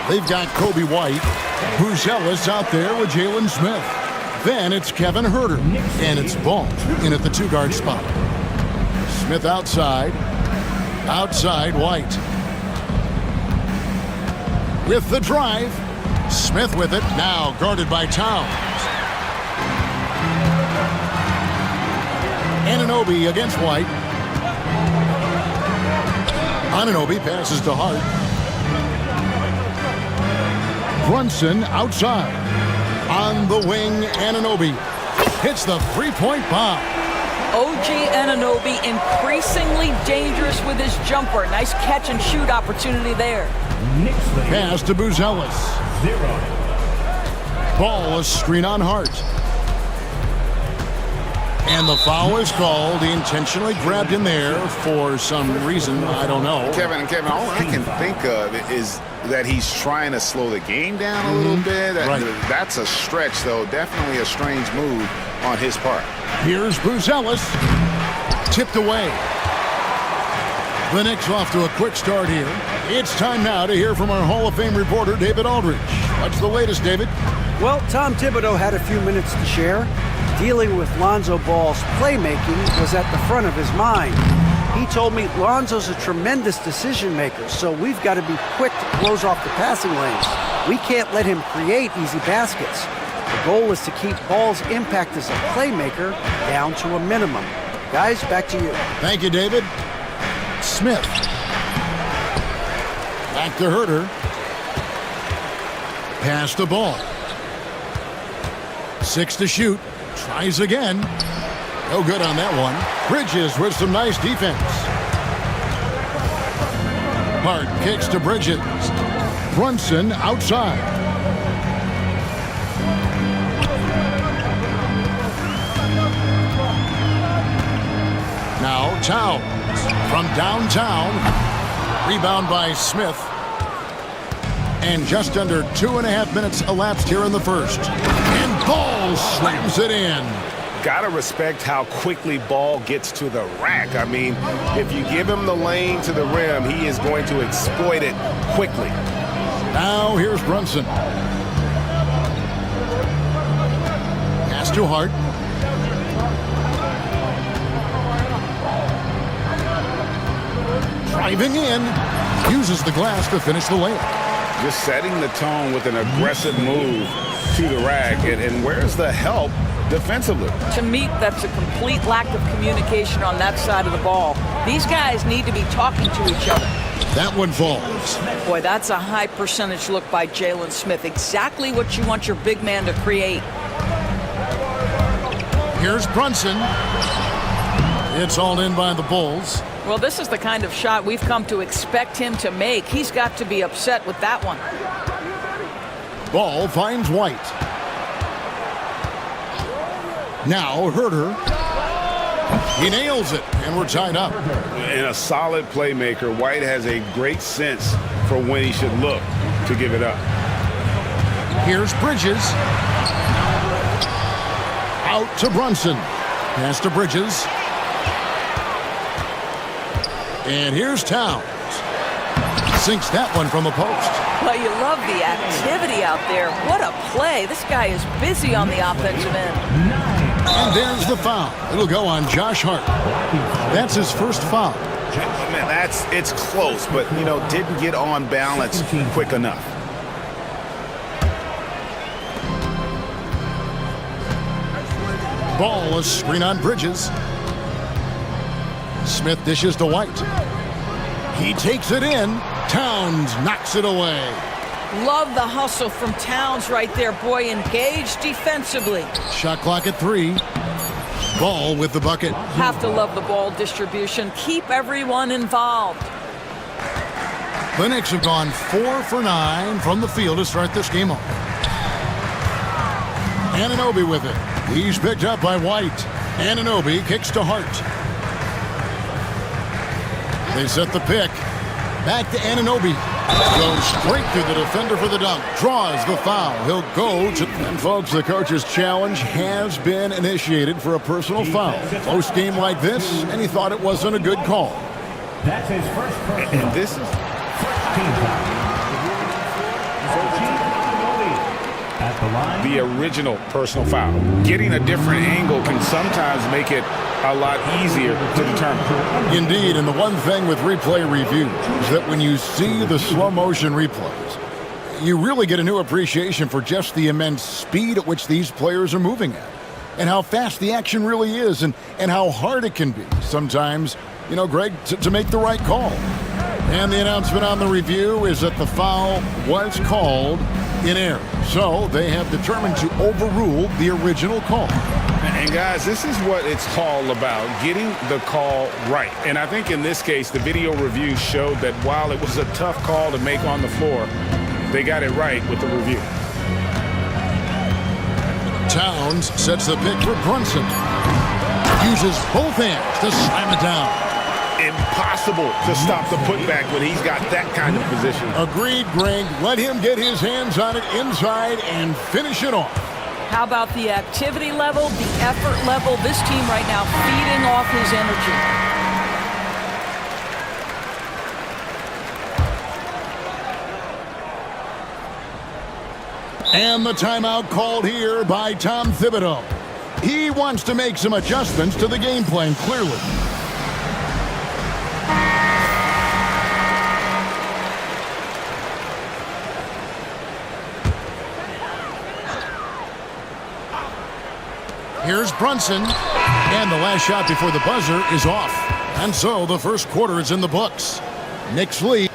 They've got Kobe White, Bruce Ellis out there with Jalen Smith. Then it's Kevin Huerter, and it's Ball in at the two-guard spot. Smith outside White. With the drive, Smith with it, now guarded by Towns. Anunoby against White. Anunoby passes to Hart. Brunson outside. On the wing, Anunoby hits the three-point bomb. OG Anunoby increasingly dangerous with his jumper. Nice catch and shoot opportunity there. Pass to Buzelis. Ball, a screen on Hart. And the foul is called. He intentionally grabbed him there for some reason. I don't know. Kevin, all I can think of is that he's trying to slow the game down a little bit. That's a stretch, though. Definitely a strange move on his part. Here's Buzelis. Tipped away. The Knicks off to a quick start here. It's time now to hear from our Hall of Fame reporter, David Aldridge. What's the latest, David? Well, Tom Thibodeau had a few minutes to share. Dealing with Lonzo Ball's playmaking was at the front of his mind. He told me Lonzo's a tremendous decision maker, so we've got to be quick to close off the passing lanes. We can't let him create easy baskets. The goal is to keep Ball's impact as a playmaker down to a minimum. Guys, back to you. Thank you, David. Smith. Back to Huerter. Pass the ball. 6 to shoot. Tries again. No good on that one. Bridges with some nice defense. Hart kicks to Bridges. Brunson outside. Now Towns from downtown. Rebound by Smith. And just under 2.5 minutes elapsed here in the first. And Ball slams it in. Gotta respect how quickly Ball gets to the rack. I mean, if you give him the lane to the rim, he is going to exploit it quickly. Now here's Brunson. Pass to Hart. Driving in. Uses the glass to finish the layup. Just setting the tone with an aggressive move to the rack. And where's the help defensively? To me, that's a complete lack of communication on that side of the ball. These guys need to be talking to each other. That one falls. Boy, that's a high percentage look by Jalen Smith. Exactly what you want your big man to create. Here's Brunson. It's all in by the Bulls. Well, this is the kind of shot we've come to expect him to make. He's got to be upset with that one. Ball finds White. Now Huerter. He nails it, and we're tied up. And a solid playmaker, White has a great sense for when he should look to give it up. Here's Bridges. Out to Brunson. Pass to Bridges. And here's Towns. Sinks that one from the post. Well, you love the activity out there. What a play. This guy is busy on the offensive end. And there's the foul. It'll go on Josh Hart. That's his first foul. Man, it's close, but, didn't get on balance quick enough. Ball, a screen on Bridges. Smith dishes to White. He takes it in. Towns knocks it away. Love the hustle from Towns right there. Boy, engaged defensively. Shot clock at 3. Ball with the bucket. Have to love the ball distribution. Keep everyone involved. The Knicks have gone 4 for 9 from the field to start this game off. Anunoby with it. He's picked up by White. Anunoby kicks to Hart. They set the pick. Back to Anunoby. Goes straight through the defender for the dunk. Draws the foul. He'll go to... And folks, the coach's challenge has been initiated for a personal foul. Close game like this, and he thought it wasn't a good call. That's his first personal. And this is... At the line. The original personal foul. Getting a different angle can sometimes make it a lot easier to determine. Indeed, and the one thing with replay review is that when you see the slow motion replays, you really get a new appreciation for just the immense speed at which these players are moving at, and how fast the action really is, and how hard it can be sometimes, you know, Greg, to make the right call. And the announcement on the review is that the foul was called in error. So they have determined to overrule the original call. And guys, this is what it's all about, getting the call right. And I think in this case, the video review showed that while it was a tough call to make on the floor, they got it right with the review. Towns sets the pick for Brunson. Uses both hands to slam it down. Impossible to stop the putback when he's got that kind of position. Agreed, Greg. Let him get his hands on it inside and finish it off. How about the activity level, the effort level? This team right now feeding off his energy. And the timeout called here by Tom Thibodeau. He wants to make some adjustments to the game plan, clearly. Here's Brunson, and the last shot before the buzzer is off. And so the first quarter is in the books. Knicks lead.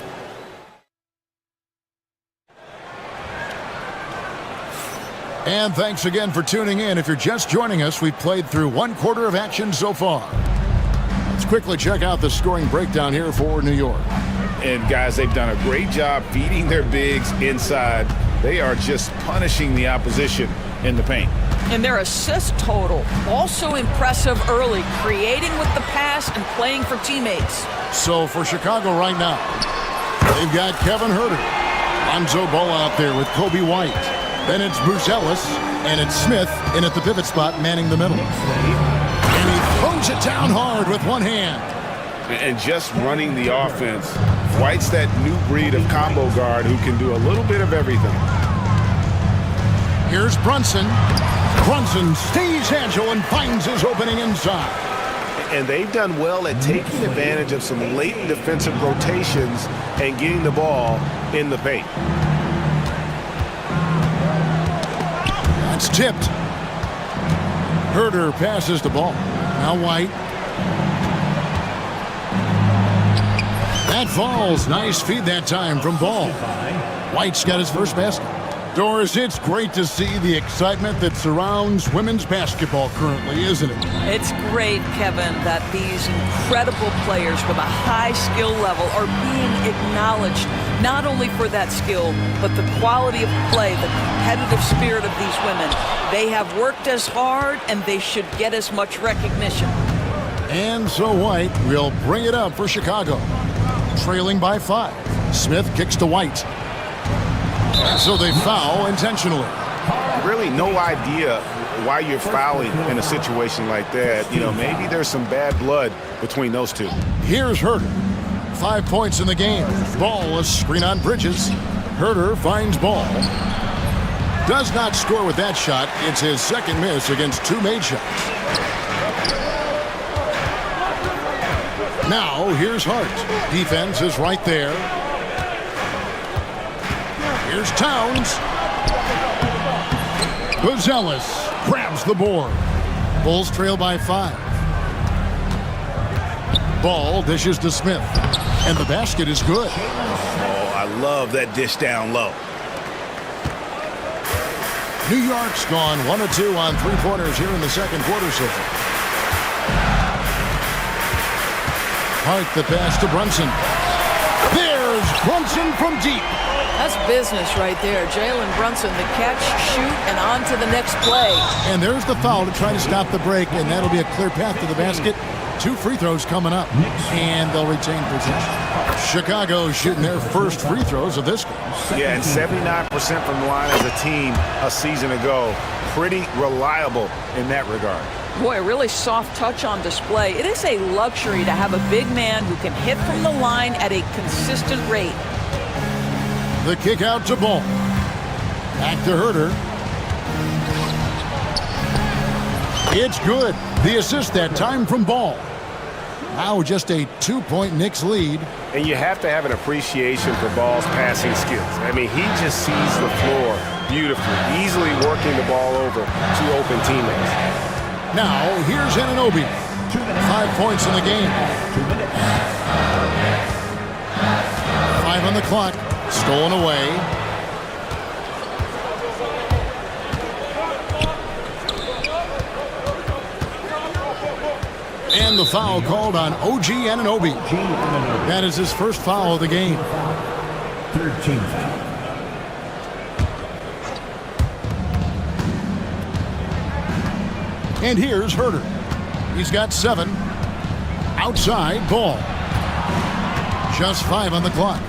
And thanks again for tuning in. If you're just joining us, we've played through one quarter of action so far. Let's quickly check out the scoring breakdown here for New York. And guys, they've done a great job feeding their bigs inside. They are just punishing the opposition in the paint. And their assist total, also impressive early, creating with the pass and playing for teammates. So for Chicago right now, they've got Kevin Huerter, Lonzo Ball out there with Kobe White. Then it's Bruce Ellis, and it's Smith in at the pivot spot, manning the middle. And he throws it down hard with one hand. And just running the offense, White's that new breed of combo guard who can do a little bit of everything. Here's Brunson. Brunson stays agile and finds his opening inside. And they've done well at taking advantage of some late defensive rotations and getting the ball in the paint. That's tipped. Huerter passes the ball. Now White. That falls. Nice feed that time from Ball. White's got his first basket. Doris, it's great to see the excitement that surrounds women's basketball currently, isn't it? It's great, Kevin, that these incredible players with a high skill level are being acknowledged, not only for that skill, but the quality of play, the competitive spirit of these women. They have worked as hard, and they should get as much recognition. And so White will bring it up for Chicago. Trailing by 5. Smith kicks to White. So they foul intentionally. Really no idea why you're fouling in a situation like that. You know, maybe there's some bad blood between those two. Here's Huerter. 5 points in the game. Ball, a screen on Bridges. Huerter finds Ball. Does not score with that shot. It's his second miss against 2 made shots. Now, here's Hart. Defense is right there. Here's Towns. Buzelis grabs the board. Bulls trail by 5. Ball dishes to Smith. And the basket is good. Oh, I love that dish down low. New York's gone 1 of 2 on 3-pointers here in the second quarter so far. Hart the pass to Brunson. There's Brunson from deep. That's business right there. Jalen Brunson, the catch, shoot, and on to the next play. And there's the foul to try to stop the break, and that'll be a clear path to the basket. 2 free throws coming up, and they'll retain possession. Chicago shooting their first free throws of this game. Yeah, and 79% from the line as a team a season ago. Pretty reliable in that regard. Boy, a really soft touch on display. It is a luxury to have a big man who can hit from the line at a consistent rate. The kick out to Ball. Back to Herter. It's good. The assist that time from Ball. Now just a 2-point Knicks lead. And you have to have an appreciation for Ball's passing skills. I mean, he just sees the floor beautifully, easily working the ball over to open teammates. Now, here's Anunoby. 5 points in the game. 5 on the clock. Stolen away. And the foul called on OG Anunoby. That is his first foul of the game. 3rd team foul. And here's Herter. He's got 7. Outside, Ball. Just 5 on the clock.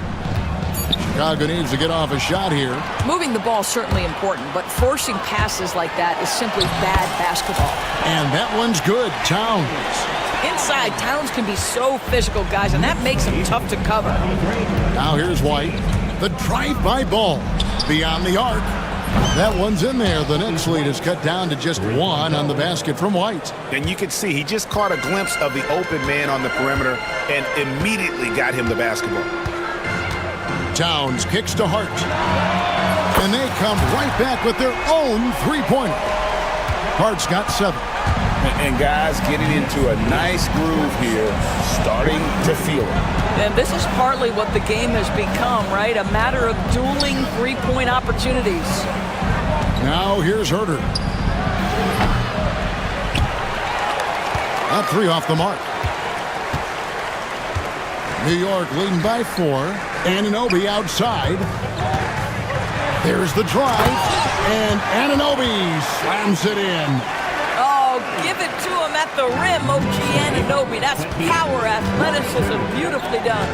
Chicago needs to get off a shot here. Moving the ball is certainly important, but forcing passes like that is simply bad basketball. And that one's good. Towns. Inside, Towns can be so physical, guys, and that makes him tough to cover. Now here's White. The drive-by Ball. Beyond the arc. That one's in there. The Knicks lead is cut down to just 1 on the basket from White. And you can see he just caught a glimpse of the open man on the perimeter and immediately got him the basketball. Towns kicks to Hart. And they come right back with their own three-pointer. Hart's got 7. And guys getting into a nice groove here, starting to feel it. And this is partly what the game has become, right? A matter of dueling three-point opportunities. Now here's Herter. That 3 off the mark. New York leading by 4. Anunoby outside. There's the drive. And Anunoby slams it in. Oh, give it to him at the rim, OG Anunoby. That's power, athleticism, beautifully done.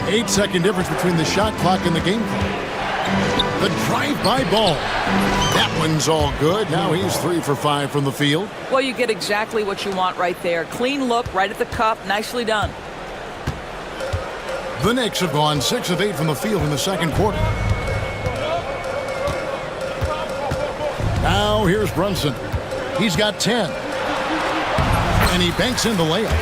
8-second difference between the shot clock and the game clock. The drive-by Ball. That one's all good. Now he's 3 for 5 from the field. Well, you get exactly what you want right there. Clean look, right at the cup. Nicely done. The Knicks have gone 6 of 8 from the field in the second quarter. Now here's Brunson. He's got 10. And he banks in the layup.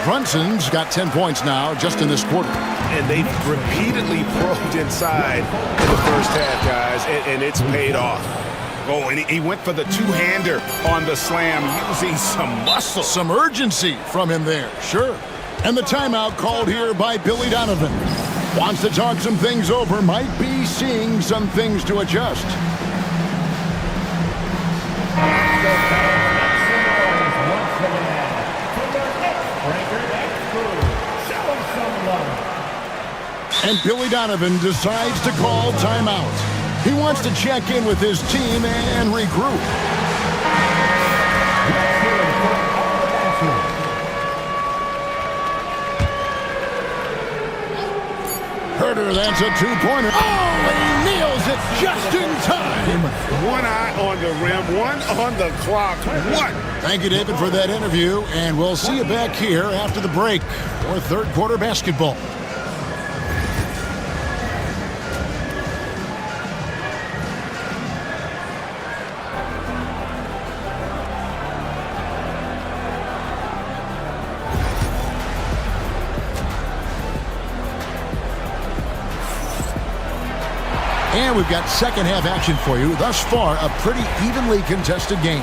Brunson's got 10 points now just in this quarter. And they've repeatedly probed inside in the first half, guys, and it's paid off. Oh, and he went for the two-hander on the slam, using some muscle. Some urgency from him there, sure. And the timeout called here by Billy Donovan. Wants to talk some things over, might be seeing some things to adjust. And Billy Donovan decides to call timeout. He wants to check in with his team and regroup. Herter, that's a two-pointer. Oh, he nails it just in time. One eye on the rim, one on the clock. What? Thank you, David, for that interview, and we'll see you back here after the break for third quarter basketball. And we've got second half action for you. Thus far, a pretty evenly contested game.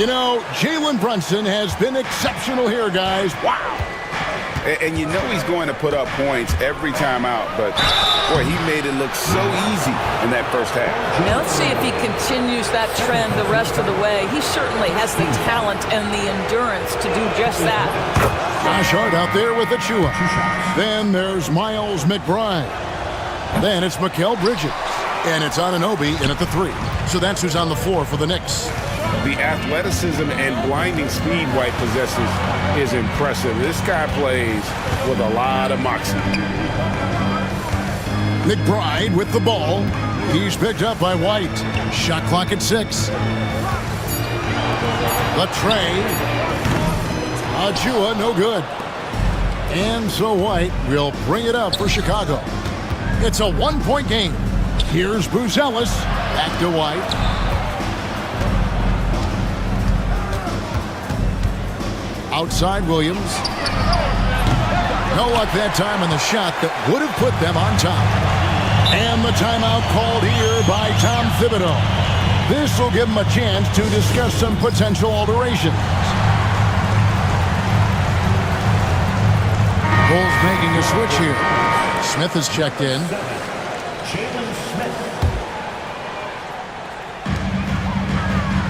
You know, Jalen Brunson has been exceptional here, guys. Wow. And you know he's going to put up points every time out, but boy, he made it look so easy in that first half. Now let's see if he continues that trend the rest of the way. He certainly has the talent and the endurance to do just that. Josh Hart out there with the Chua. Then there's Miles McBride. Then it's Mikal Bridges. And it's Anunoby in at the 3. So that's who's on the floor for the Knicks. The athleticism and blinding speed White possesses is impressive. This guy plays with a lot of moxie. McBride with the ball. He's picked up by White. Shot clock at 6. The tray. Achua, no good. And so White will bring it up for Chicago. It's a 1-point game. Here's Buzelis. Back to White. Outside Williams. No luck that time on the shot that would have put them on top. And the timeout called here by Tom Thibodeau. This will give him a chance to discuss some potential alterations. Bulls making a switch here. Smith is checked in.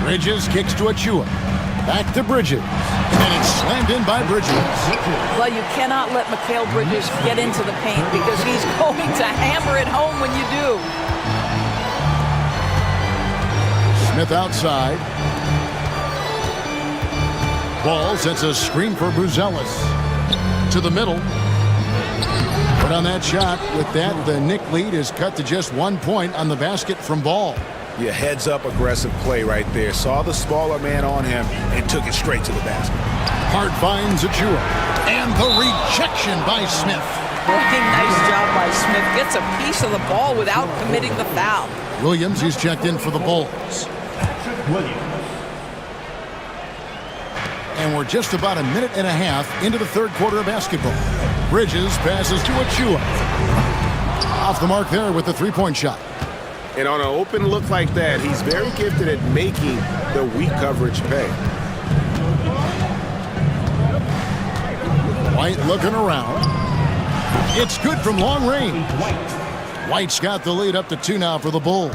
Bridges kicks to Achua. Back to Bridges. And it's slammed in by Bridges. Well, you cannot let Mikal Bridges get into the paint because he's going to hammer it home when you do. Smith outside. Ball sets a screen for Buzelis. To the middle. But on that shot, with that, the Knick lead is cut to just 1 point on the basket from Ball. Yeah, heads-up aggressive play right there. Saw the smaller man on him and took it straight to the basket. Hart finds Achua. And the rejection by Smith. Nice job by Smith. Gets a piece of the ball without committing the foul. Williams, he's checked in for the Bulls. And we're just about a minute and a half into the third quarter of basketball. Bridges passes to Achua. Off the mark there with the three-point shot. And on an open look like that, he's very gifted at making the weak coverage pay. White looking around. It's good from long range. White's got the lead up to 2 now for the Bulls.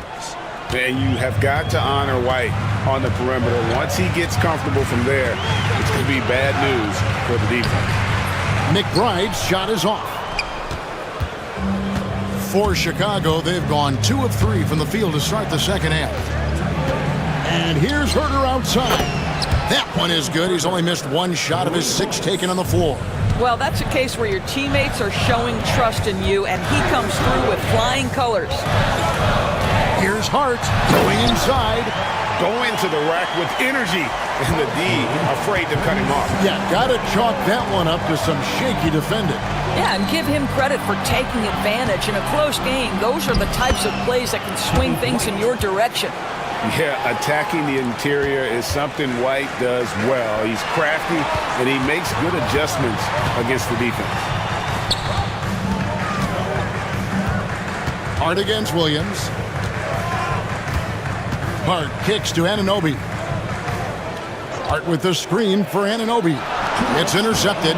And you have got to honor White on the perimeter. Once he gets comfortable from there, it's going to be bad news for the defense. McBride's shot is off. For Chicago, they've gone 2 of 3 from the field to start the second half. And here's Herter outside. That one is good. He's only missed 1 shot of his 6 taken on the floor. Well, that's a case where your teammates are showing trust in you, and he comes through with flying colors. Here's Hart going inside. Going to the rack with energy. And the D afraid to cut him off. Yeah, got to chalk that one up to some shaky defending. Yeah, and give him credit for taking advantage. In a close game, those are the types of plays that can swing things in your direction. Yeah, attacking the interior is something White does well. He's crafty, and he makes good adjustments against the defense. Hart against Williams. Hart kicks to Anunoby. Hart with the screen for Anunoby. It's intercepted.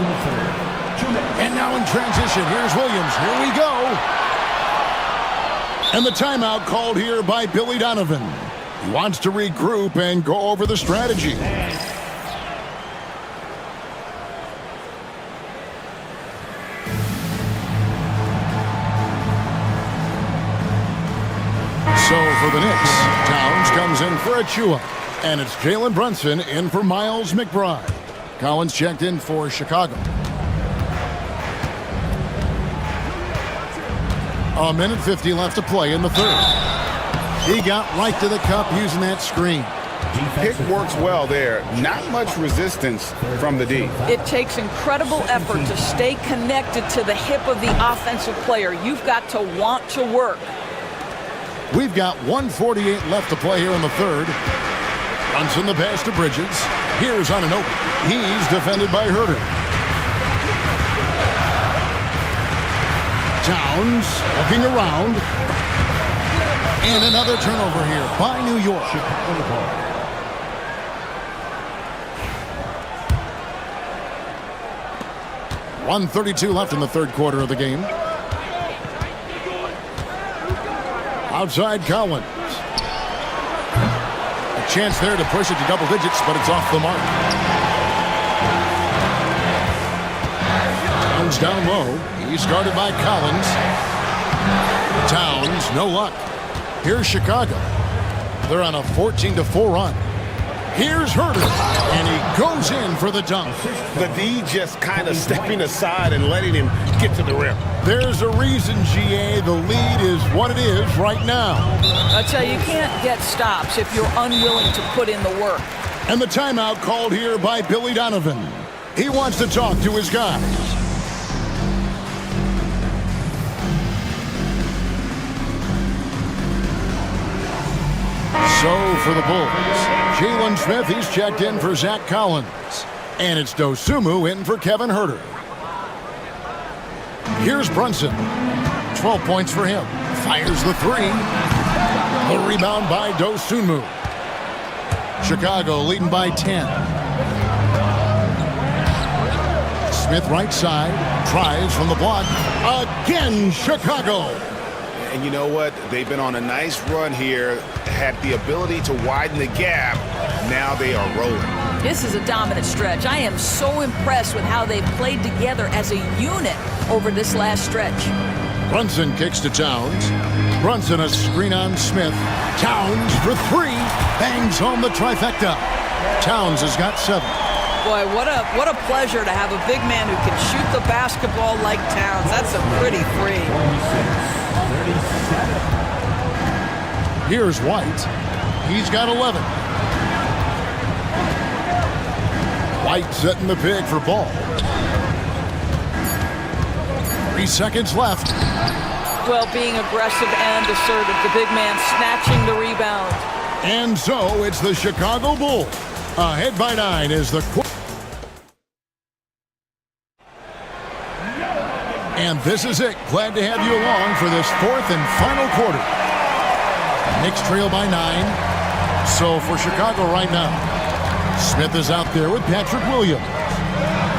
And now in transition, here's Williams. Here we go. And the timeout called here by Billy Donovan. He wants to regroup and go over the strategy. So for the Knicks, Towns comes in for Achua. And it's Jalen Brunson in for Miles McBride. Collins checked in for Chicago. A minute 50 left to play in the third. He got right to the cup using that screen. Pick works well there. Not much resistance from the D. It takes incredible effort to stay connected to the hip of the offensive player. You've got to want to work. We've got 1:48 left to play here in the third. Brunson the pass to Bridges. Here's Anunoby. He's defended by Herter. Towns looking around. And another turnover here by New York. 1:32 left in the third quarter of the game. Outside Collins. A chance there to push it to double digits, but it's off the mark. Towns down low. He's guarded by Collins. Towns, no luck. Here's Chicago. They're on a 14-4 run. Here's Herter, and he goes in for the dunk. The D just kind of stepping aside and letting him get to the rim. There's a reason, GA, the lead is what it is right now. I tell you, you can't get stops if you're unwilling to put in the work. And the timeout called here by Billy Donovan. He wants to talk to his guys. So for the Bulls, Jalen Smith, he's checked in for Zach Collins. And it's Dosumu in for Kevin Herter. Here's Brunson. 12 points for him. Fires the three. The rebound by Dosumu. Chicago leading by 10. Smith right side. Tries from the block. Again, Chicago. And you know what? They've been on a nice run here, had the ability to widen the gap. Now they are rolling. This is a dominant stretch. I am so impressed with how they've played together as a unit over this last stretch. Brunson kicks to Towns. Brunson a screen on Smith. Towns for three. Bangs home the trifecta. Towns has got 7. Boy, what a pleasure to have a big man who can shoot the basketball like Towns. That's a pretty free. Here's White. He's got 11. White setting the pig for ball. 3 seconds left. Well, being aggressive and assertive. The big man snatching the rebound. And so it's the Chicago Bulls. Ahead by 9 is the... And this is it. Glad to have you along for this 4th and final quarter. Knicks trail by 9. So for Chicago right now, Smith is out there with Patrick Williams.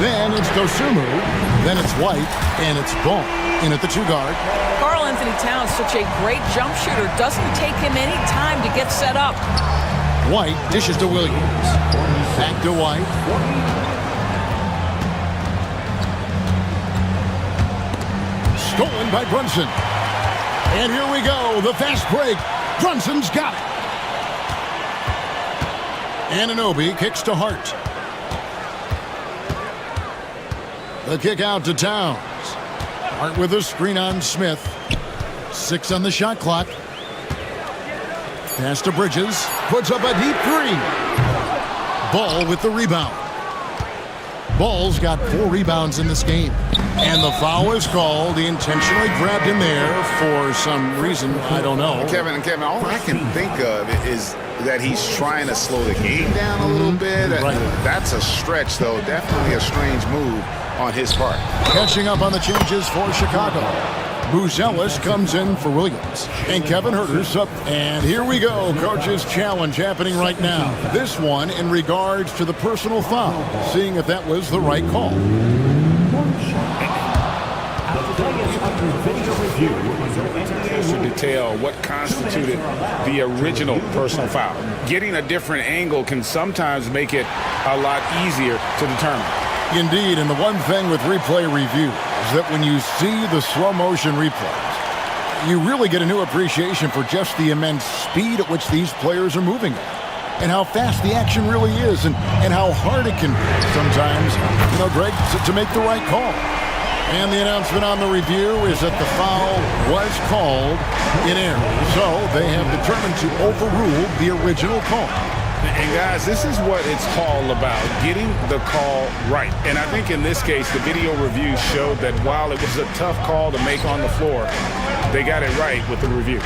Then it's Dosumu. Then it's White. And it's Ball in at the 2 guard. Karl Anthony Towns, such a great jump shooter. Doesn't take him any time to get set up. White dishes to Williams. Back to White. Stolen by Brunson. And here we go. The fast break. Brunson's got it. Anunoby kicks to Hart. The kick out to Towns. Hart with a screen on Smith. 6 on the shot clock. Pass to Bridges. Puts up a deep 3. Ball with the rebound. Ball's got 4 rebounds in this game. And the foul is called. He intentionally grabbed him there for some reason. I don't know. Kevin, all I can think of is that he's trying to slow the game down a little bit. Right. That's a stretch, though. Definitely a strange move on his part. Catching up on the changes for Chicago. Buzelis comes in for Williams. And Kevin Herter's up. And here we go. Coach's challenge happening right now. This one in regards to the personal foul. Seeing if that was the right call. To detail what constituted the original personal foul. Getting a different angle can sometimes make it a lot easier to determine. Indeed, and the one thing with replay review is that when you see the slow motion replays, you really get a new appreciation for just the immense speed at which these players are moving at, and how fast the action really is, and how hard it can be sometimes, Greg, to make the right call. And the announcement on the review is that the foul was called in error, so they have determined to overrule the original call. And guys, this is what it's all about, getting the call right. And I think in this case, the video review showed that while it was a tough call to make on the floor, they got it right with the review.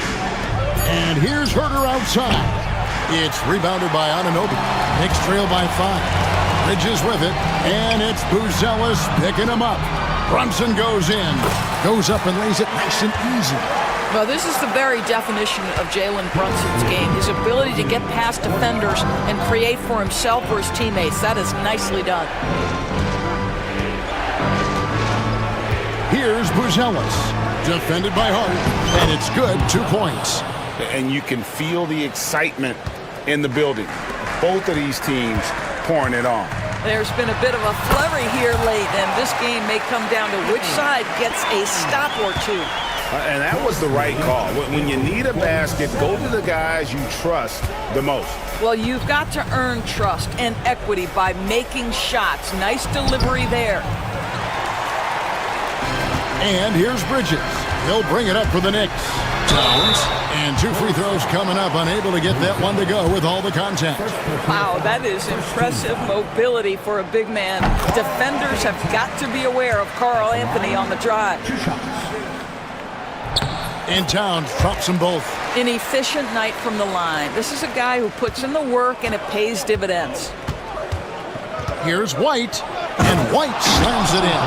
And here's Herter outside. It's rebounded by Anunoby. Knicks trail by 5. Bridges with it, and it's Buzelis picking him up. Brunson goes in, goes up and lays it nice and easy. Well, this is the very definition of Jalen Brunson's game. His ability to get past defenders and create for himself or his teammates. That is nicely done. Here's Buzelis, defended by Hart, and it's good, 2 points. And you can feel the excitement in the building. Both of these teams pouring it on. There's been a bit of a flurry here late, and this game may come down to which side gets a stop or two. And that was the right call. When you need a basket, go to the guys you trust the most. Well, you've got to earn trust and equity by making shots. Nice delivery there. And here's Bridges. He'll bring it up for the Knicks. Jones. And 2 free throws coming up. Unable to get that one to go with all the contact. Wow, that is impressive mobility for a big man. Defenders have got to be aware of Karl Anthony on the drive. And Towns drops them both. An efficient night from the line. This is a guy who puts in the work and it pays dividends. Here's White. And White slams it in.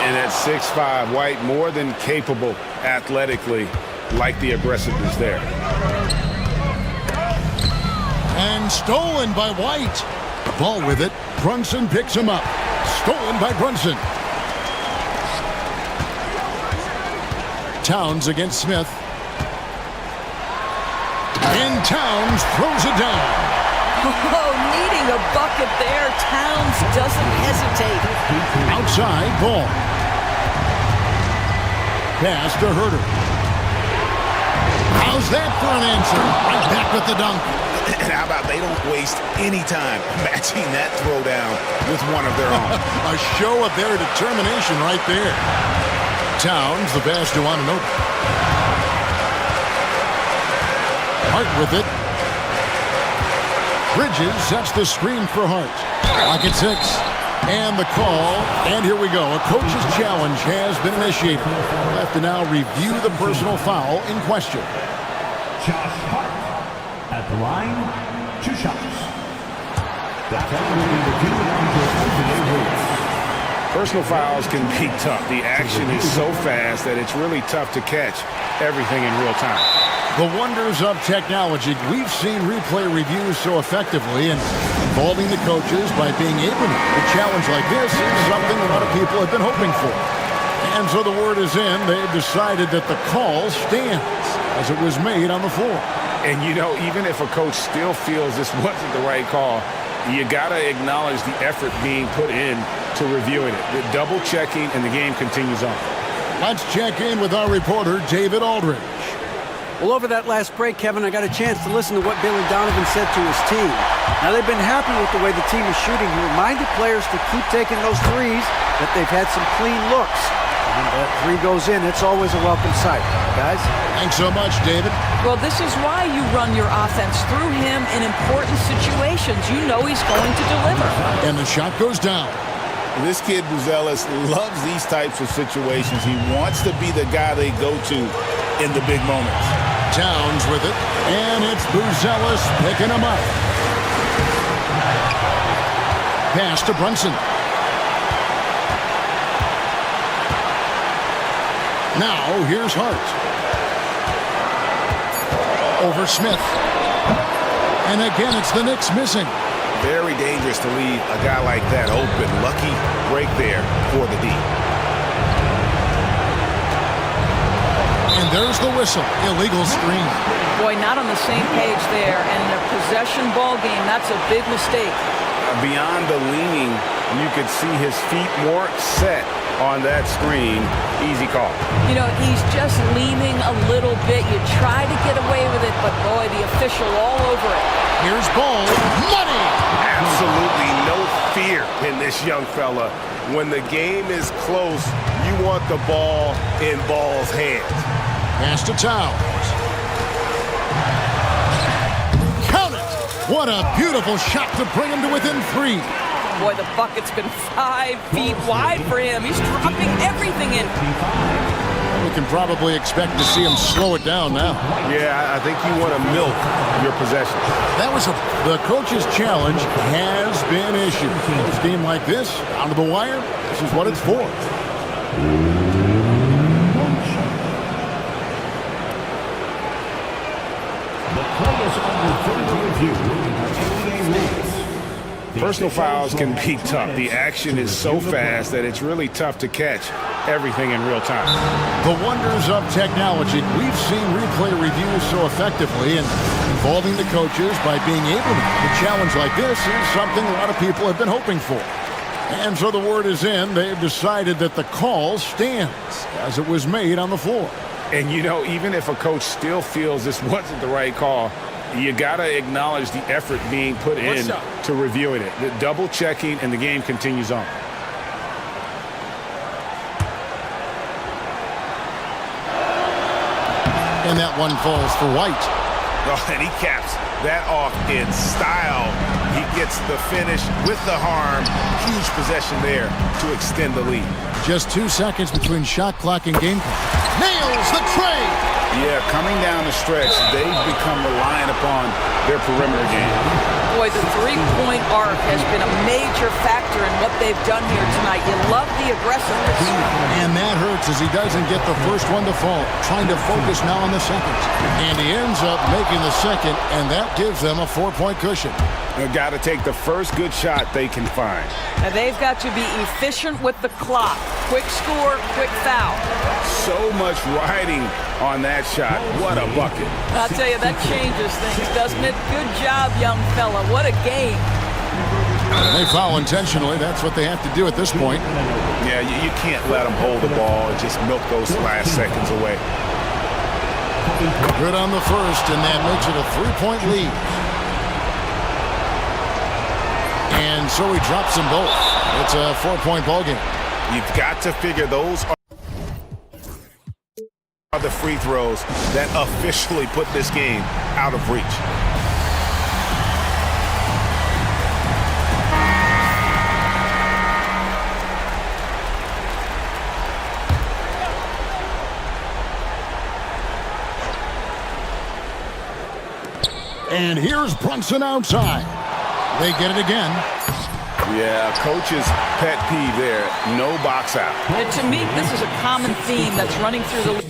And at 6'5", White more than capable athletically, like the aggressiveness there. And stolen by White. The ball with it. Brunson picks him up. Stolen by Brunson. Towns against Smith. And Towns throws it down. Oh, needing a bucket there. Towns doesn't hesitate. Outside ball. Pass to Herter. How's that for an answer? Right back with the dunk. And how about they don't waste any time matching that throwdown with one of their own. A show of their determination right there. Towns, the pass to Anunoby. Hart with it. Bridges sets the screen for Hart. Clock at 6. And the call. And here we go. A coach's challenge has been initiated. We'll have to now review the personal foul in question. Josh Hart at the line, 2 shots. The foul will be reviewed under NBA rules. Personal fouls can be tough. The action is so fast that it's really tough to catch everything in real time. The wonders of technology. We've seen replay reviews so effectively and involving the coaches by being able to. A challenge like this is something a lot of people have been hoping for. And so the word is in. They've decided that the call stands as it was made on the floor. And, you know, even if a coach still feels this wasn't the right call, you got to acknowledge the effort being put in to reviewing it. The double checking, and the game continues on. Let's check in with our reporter, David Aldridge. Well, over that last break, Kevin, I got a chance to listen to what Billy Donovan said to his team. Now, they've been happy with the way the team is shooting. He reminded players to keep taking those threes, that they've had some clean looks. And when that three goes in, it's always a welcome sight. Guys? Thanks so much, David. Well, this is why you run your offense through him in important situations. You know he's going to deliver. And the shot goes down. This kid, Buzelis, loves these types of situations. He wants to be the guy they go to in the big moments. Towns with it, and it's Buzelis picking him up. Pass to Brunson. Now, here's Hart. Over Smith. And again, it's the Knicks missing. Very dangerous to leave a guy like that open. Lucky break there for the D. And there's the whistle. Illegal screen. Boy, not on the same page there. And in a possession ball game, that's a big mistake. Beyond the leaning, you could see his feet more set on that screen. Easy call. You know, he's just leaning a little bit. You try to get away with it, but boy, the official all over it. Here's Ball. Money! Absolutely no fear in this young fella. When the game is close, you want the ball in Ball's hands. Pass to Towns. Count it! What a beautiful shot to bring him to within 3. Boy, the bucket's been 5 feet wide for him. He's dropping everything in. We can probably expect to see him slow it down now. Yeah, I think you want to milk your possession. That was the coach's challenge has been issued. A game like this, down to the wire, this is what it's for. The play is under further review under NBA rules. Personal fouls can be tough. The action is so fast that it's really tough to catch everything in real time. The wonders of technology. We've seen replay reviews so effectively and involving the coaches by being able to. A challenge like this is something a lot of people have been hoping for. And so the word is in. They've decided that the call stands as it was made on the floor. And, you know, even if a coach still feels this wasn't the right call, you got to acknowledge the effort being put in to reviewing it. The double checking, and the game continues on. And that one falls for White. Oh, and he caps that off in style. He gets the finish with the harm. Huge possession there to extend the lead. Just 2 seconds between shot clock and game clock. Nails the trade. Yeah, coming down the stretch, they've become reliant upon their perimeter game. Boy, the three-point arc has been a major factor in what they've done here tonight. You love the aggressiveness. And that hurts as he doesn't get the first one to fall. Trying to focus now on the second. And he ends up making the second, and that gives them a 4-point cushion. They've got to take the first good shot they can find. Now they've got to be efficient with the clock. Quick score, quick foul. So much riding on that shot. What a bucket. I'll tell you, that changes things, doesn't it? Good job, young fella. What a game. They foul intentionally. That's what they have to do at this point. Yeah, you can't let them hold the ball and just milk those last seconds away. Good on the first, and that makes it a 3-point lead. And so he drops them both. It's a 4-point ball game. You've got to figure those are the free throws that officially put this game out of reach. And here's Brunson outside. They get it again. Yeah, coach's pet peeve there. No box out. And to me, this is a common theme that's running through the league.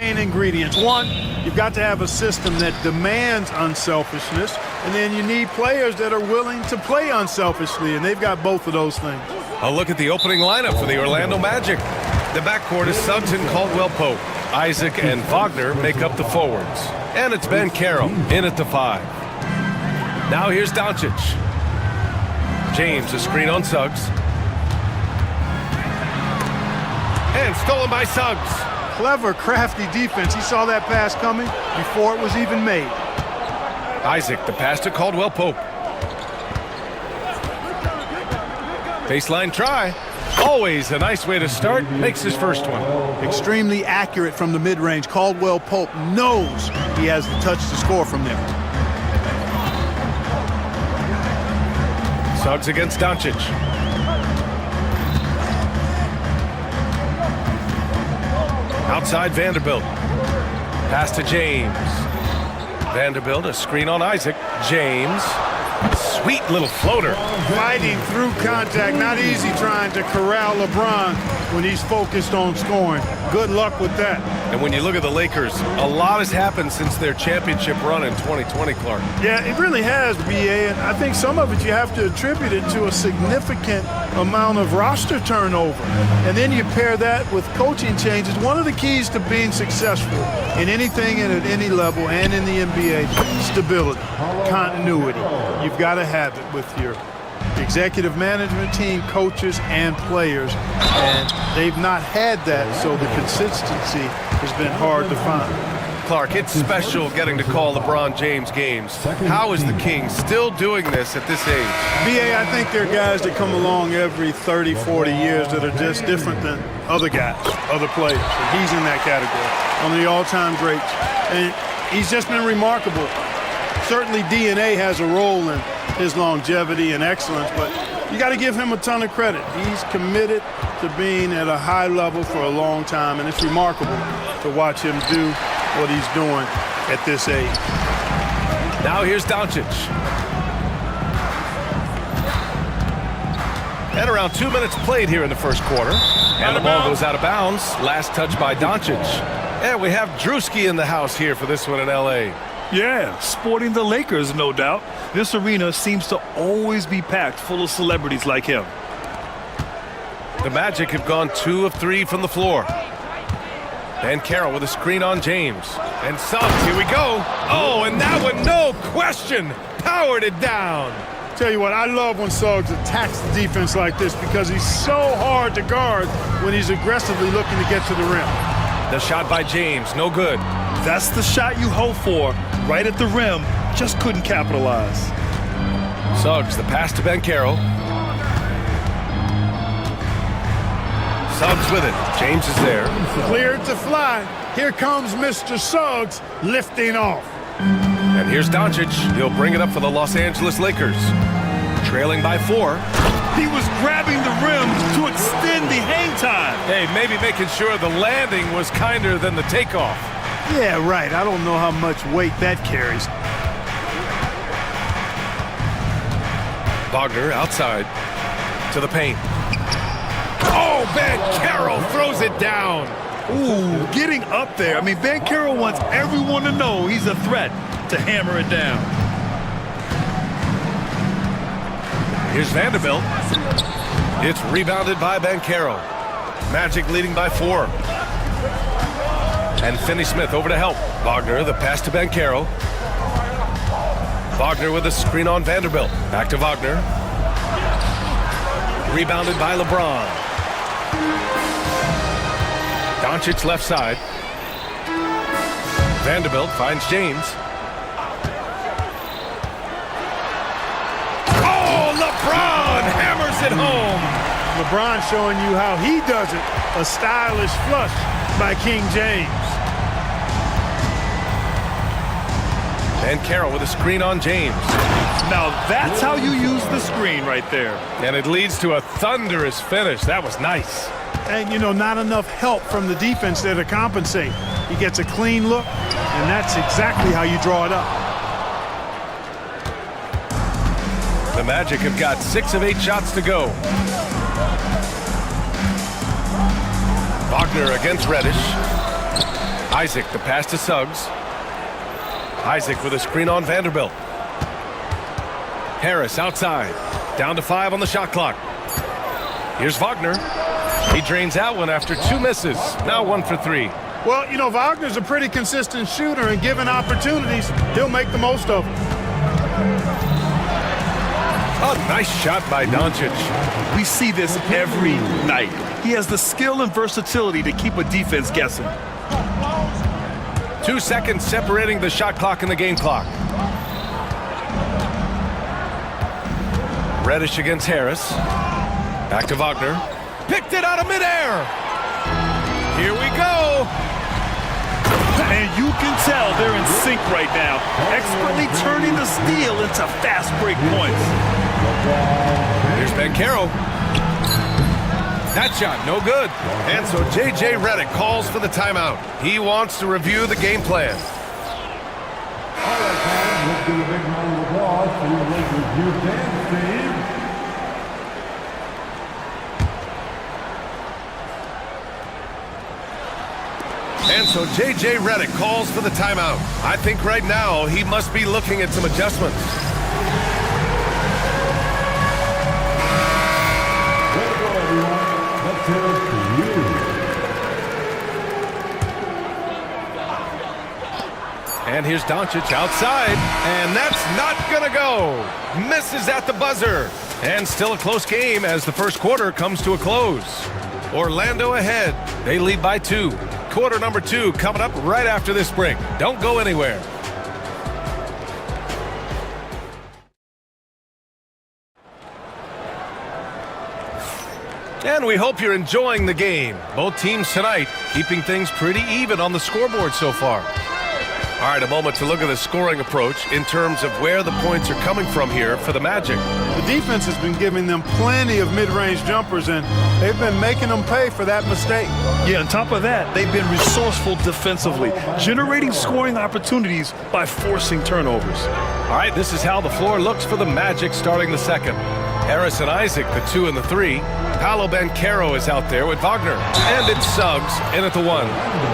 Main ingredients. One, you've got to have a system that demands unselfishness, and then you need players that are willing to play unselfishly, and they've got both of those things. A look at the opening lineup for the Orlando Magic. The backcourt is Suggs and Caldwell-Pope. Isaac and Wagner make up the forwards. And it's Ben Carroll in at the 5. Now here's Doncic. James, a screen on Suggs. And stolen by Suggs. Clever, crafty defense. He saw that pass coming before it was even made. Isaac, the pass to Caldwell-Pope. Baseline try. Always a nice way to start. Makes his first one. Extremely accurate from the mid-range. Caldwell-Pope knows he has the touch to score from there. Suggs against Doncic. Outside Vanderbilt. Pass to James. Vanderbilt, a screen on Isaac. James. Sweet little floater. Fighting through contact. Not easy trying to corral LeBron when he's focused on scoring. Good luck with that. And when you look at the Lakers, a lot has happened since their championship run in 2020, Clark. Yeah, it really has, BA, and I think some of it you have to attribute it to a significant amount of roster turnover. And then you pair that with coaching changes. One of the keys to being successful in anything and at any level and in the NBA, stability, continuity. You've got to have it with your executive management team, coaches, and players. And they've not had that, so the consistency has been hard to find. Clark, it's special getting to call LeBron James games. How is the King still doing this at this age? BA, I think there are guys that come along every 30, 40 years that are just different than other guys, other players. And he's in that category, one of the all-time greats. And he's just been remarkable. Certainly DNA has a role in his longevity and excellence, but you got to give him a ton of credit. He's committed to being at a high level for a long time, and it's remarkable to watch him do what he's doing at this age. Now here's Doncic. And around 2 minutes played here in the first quarter. And the ball goes out of bounds. Last touch by Doncic. And we have Drewski in the house here for this one in L.A. Yeah, sporting the Lakers, no doubt. This arena seems to always be packed full of celebrities like him. The Magic have gone 2 of 3 from the floor. Ben Carroll with a screen on James. And Suggs, here we go. Oh, and that one, no question, powered it down. Tell you what, I love when Suggs attacks the defense like this because he's so hard to guard when he's aggressively looking to get to the rim. The shot by James, no good. That's the shot you hope for, right at the rim, just couldn't capitalize. Suggs, the pass to Ben Carroll. Suggs with it. James is there. Cleared to fly. Here comes Mr. Suggs lifting off. And here's Doncic. He'll bring it up for the Los Angeles Lakers. Trailing by 4. He was grabbing the rim to extend the hang time. Hey, maybe making sure the landing was kinder than the takeoff. Yeah, right. I don't know how much weight that carries. Wagner outside to the paint. Oh, Ben Carroll throws it down. Ooh, getting up there. I mean, Ben Carroll wants everyone to know he's a threat to hammer it down. Here's Vanderbilt. It's rebounded by Ben Carroll. Magic leading by 4. And Finney-Smith over to help. Wagner, the pass to Ben Carroll. Wagner with a screen on Vanderbilt. Back to Wagner. Rebounded by LeBron. Doncic left side. Vanderbilt finds James. Oh, LeBron hammers it home. LeBron showing you how he does it. A stylish flush by King James. And Carroll with a screen on James. Now that's how you use the screen right there. And it leads to a thunderous finish. That was nice. And, you know, not enough help from the defense there to compensate. He gets a clean look, and that's exactly how you draw it up. The Magic have got 6 of 8 shots to go. Wagner against Reddish. Isaac, the pass to Suggs. Isaac with a screen on Vanderbilt. Harris outside. Down to 5 on the shot clock. Here's Wagner. He drains that one after 2 misses. Now 1 for 3. Well, you know, Wagner's a pretty consistent shooter, and given opportunities, he'll make the most of them. A nice shot by Doncic. We see this every night. He has the skill and versatility to keep a defense guessing. 2 seconds separating the shot clock and the game clock. Reddish against Harris. Back to Wagner. Picked it out of midair. Here we go. And you can tell they're in sync right now, expertly turning the steal into fast break points. Here's Bankero. That shot, no good. And so J.J. Redick calls for the timeout. He wants to review the game plan. All right, fans, let's give a big round of applause for your Lakers defense team. And so J.J. Redick calls for the timeout. I think right now he must be looking at some adjustments. And here's Doncic outside, and that's not gonna go. Misses at the buzzer. And still a close game as the first quarter comes to a close. Orlando ahead. They lead by 2. Quarter number 2 coming up right after this break. Don't go anywhere. And we hope you're enjoying the game. Both teams tonight keeping things pretty even on the scoreboard so far. All right, a moment to look at the scoring approach in terms of where the points are coming from here for the Magic. The defense has been giving them plenty of mid-range jumpers, and they've been making them pay for that mistake. Yeah, on top of that, they've been resourceful defensively, generating scoring opportunities by forcing turnovers. All right, this is how the floor looks for the Magic starting the second. Harris and Isaac, the 2 and the 3. Paolo Banchero is out there with Wagner. And it's Suggs in at the 1.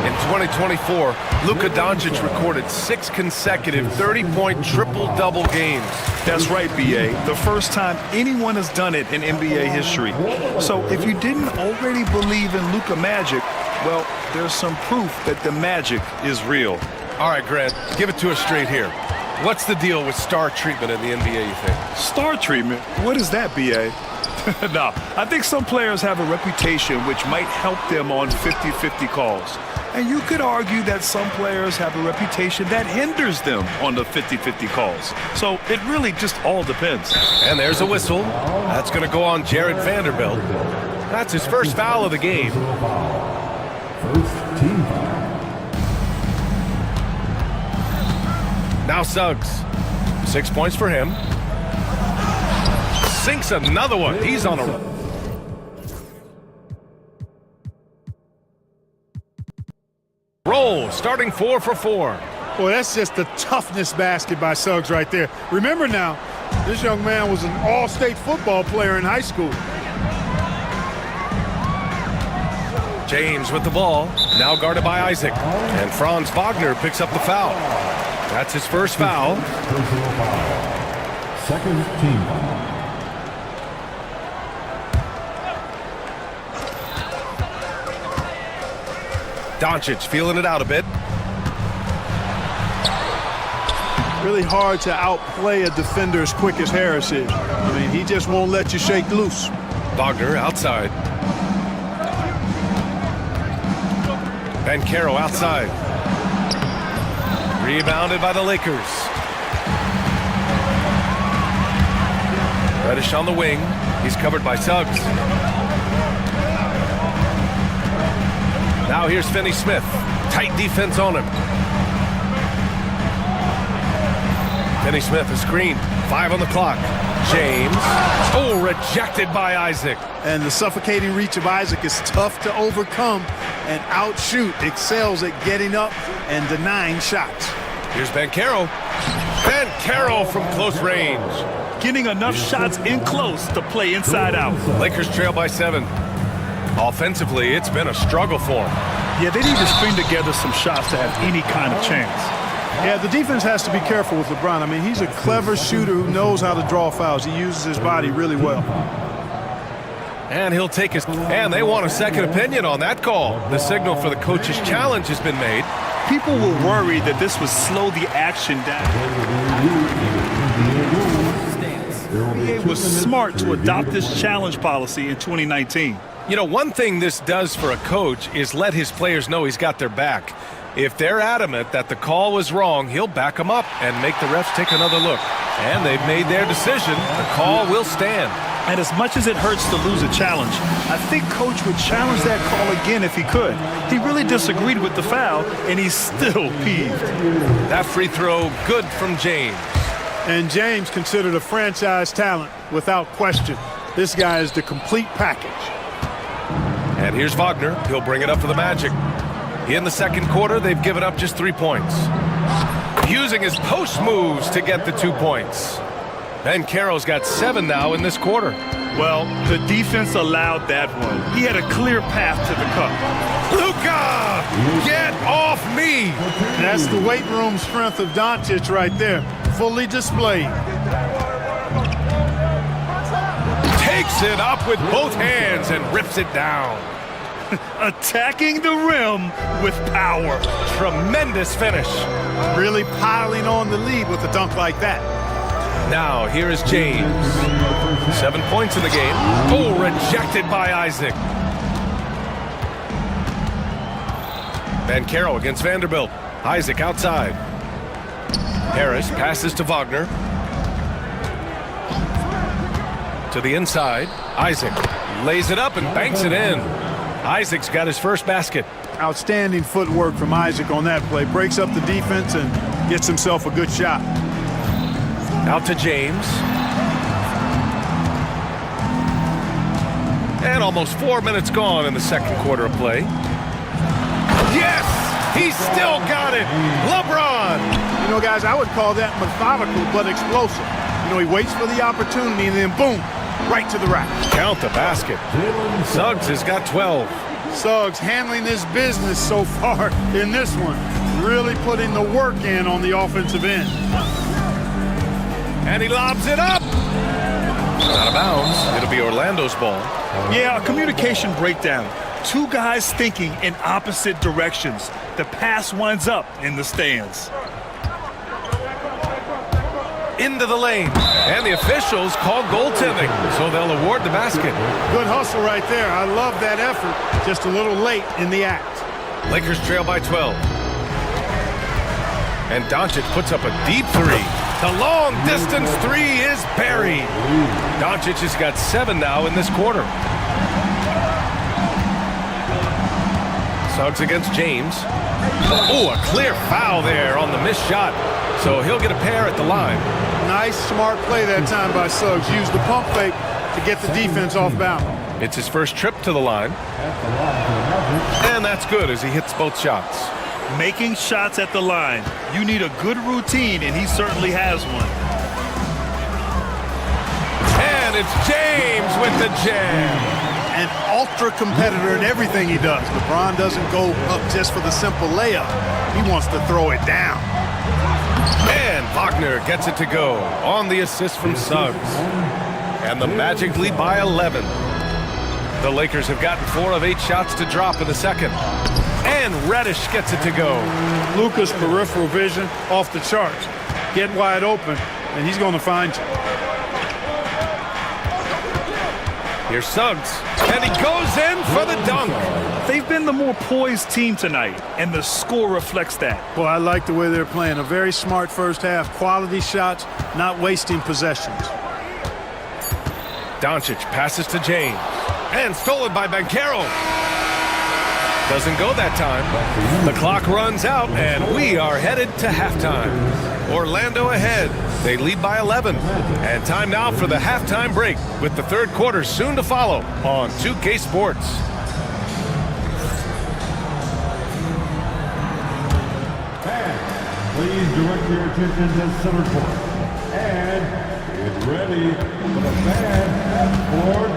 In 2024, Luka Doncic recorded 6 consecutive 30-point triple-double games. That's right, B.A. The first time anyone has done it in NBA history. So if you didn't already believe in Luka Magic, well, there's some proof that the magic is real. All right, Grant, give it to us straight here. What's the deal with star treatment in the NBA, you think? Star treatment? What is that, B.A.? No, I think some players have a reputation which might help them on 50-50 calls. And you could argue that some players have a reputation that hinders them on the 50-50 calls. So it really just all depends. And there's a whistle. That's going to go on Jared Vanderbilt. That's his first foul of the game. First team foul. Now Suggs. 6 points for him. Sinks another one. He's on a roll, starting 4 for 4. Boy, that's just the toughness basket by Suggs right there. Remember now, this young man was an all-state football player in high school. James with the ball, now guarded by Isaac. And Franz Wagner picks up the foul. That's his first foul. Personal foul. Second team foul. Doncic feeling it out a bit. Really hard to outplay a defender as quick as Harris is. I mean, he just won't let you shake loose. Wagner outside. Banchero outside. Rebounded by the Lakers. Reddish on the wing. He's covered by Suggs. Now here's Finney Smith. Tight defense on him. Finney Smith, a screen. 5 on the clock. James. Oh, rejected by Isaac. And the suffocating reach of Isaac is tough to overcome and outshoot. Excels at getting up and denying shots. Here's Banchero. Banchero from close range. Getting enough shots in close to play inside out. Lakers trail by 7. Offensively, it's been a struggle for him. Yeah, they need to string together some shots to have any kind of chance. Yeah, the defense has to be careful with LeBron. I mean, he's a clever shooter who knows how to draw fouls. He uses his body really well. And he'll take his... And they want a second opinion on that call. The signal for the coach's challenge has been made. People were worried that this would slow the action down. The NBA was smart to adopt this challenge policy in 2019. You know, one thing this does for a coach is let his players know he's got their back. If they're adamant that the call was wrong, he'll back them up and make the refs take another look. And they've made their decision. The call will stand. And as much as it hurts to lose a challenge, I think Coach would challenge that call again if he could. He really disagreed with the foul, and he's still peeved. That free throw, good from James. And James considered a franchise talent without question. This guy is the complete package. And here's Wagner. He'll bring it up for the Magic. In the second quarter, they've given up just 3 points. Using his post moves to get the 2 points. Banchero's got 7 now in this quarter. Well, the defense allowed that one. He had a clear path to the cup. Luka! Get off me! That's the weight room strength of Doncic right there. Fully displayed. Takes it up with both hands and rips it down. Attacking the rim with power. Tremendous finish. Really piling on the lead with a dunk like that. Now, here is James. 7 points in the game. Oh, rejected by Isaac. Banchero against Vanderbilt. Isaac outside. Harris passes to Wagner. To the inside. Isaac lays it up and banks it in. Isaac's got his first basket. Outstanding footwork from Isaac on that play. Breaks up the defense and gets himself a good shot. Out to James. And almost 4 minutes gone in the second quarter of play. Yes! He's still got it! LeBron! You know, guys, I would call that methodical but explosive. You know, he waits for the opportunity and then boom, right to the rack. Count the basket. Suggs has got 12. Suggs handling this business so far in this one. Really putting the work in on the offensive end. And he lobs it up. Out of bounds. It'll be Orlando's ball. Yeah, a communication breakdown. Two guys thinking in opposite directions. The pass winds up in the stands. Into the lane. And the officials call goaltending, so they'll award the basket. Good hustle right there. I love that effort. Just a little late in the act. Lakers trail by 12. And Doncic puts up a deep three. The long-distance three is buried. Doncic has got 7 now in this quarter. Suggs against James. Oh, a clear foul there on the missed shot. So he'll get a pair at the line. Nice, smart play that time by Suggs. Used the pump fake to get the defense off balance. It's his first trip to the line. And that's good as he hits both shots. Making shots at the line. You need a good routine, and he certainly has one. And it's James with the jam. An ultra competitor in everything he does. LeBron doesn't go up just for the simple layup. He wants to throw it down. And Wagner gets it to go on the assist from Suggs. And the Magic lead by 11. The Lakers have gotten 4 of 8 shots to drop in the second. And Reddish gets it to go. Luka's peripheral vision off the charts. Get wide open, and he's going to find you. Here's Suggs, and he goes in for the dunk. They've been the more poised team tonight, and the score reflects that. Well, I like the way they're playing. A very smart first half. Quality shots, not wasting possessions. Doncic passes to James, and stolen by Banchero. Doesn't go that time. The clock runs out, and we are headed to halftime. Orlando ahead. They lead by 11. And time now for the halftime break, with the third quarter soon to follow on 2K Sports. Please direct your attention to center court. And get ready for the fan sport.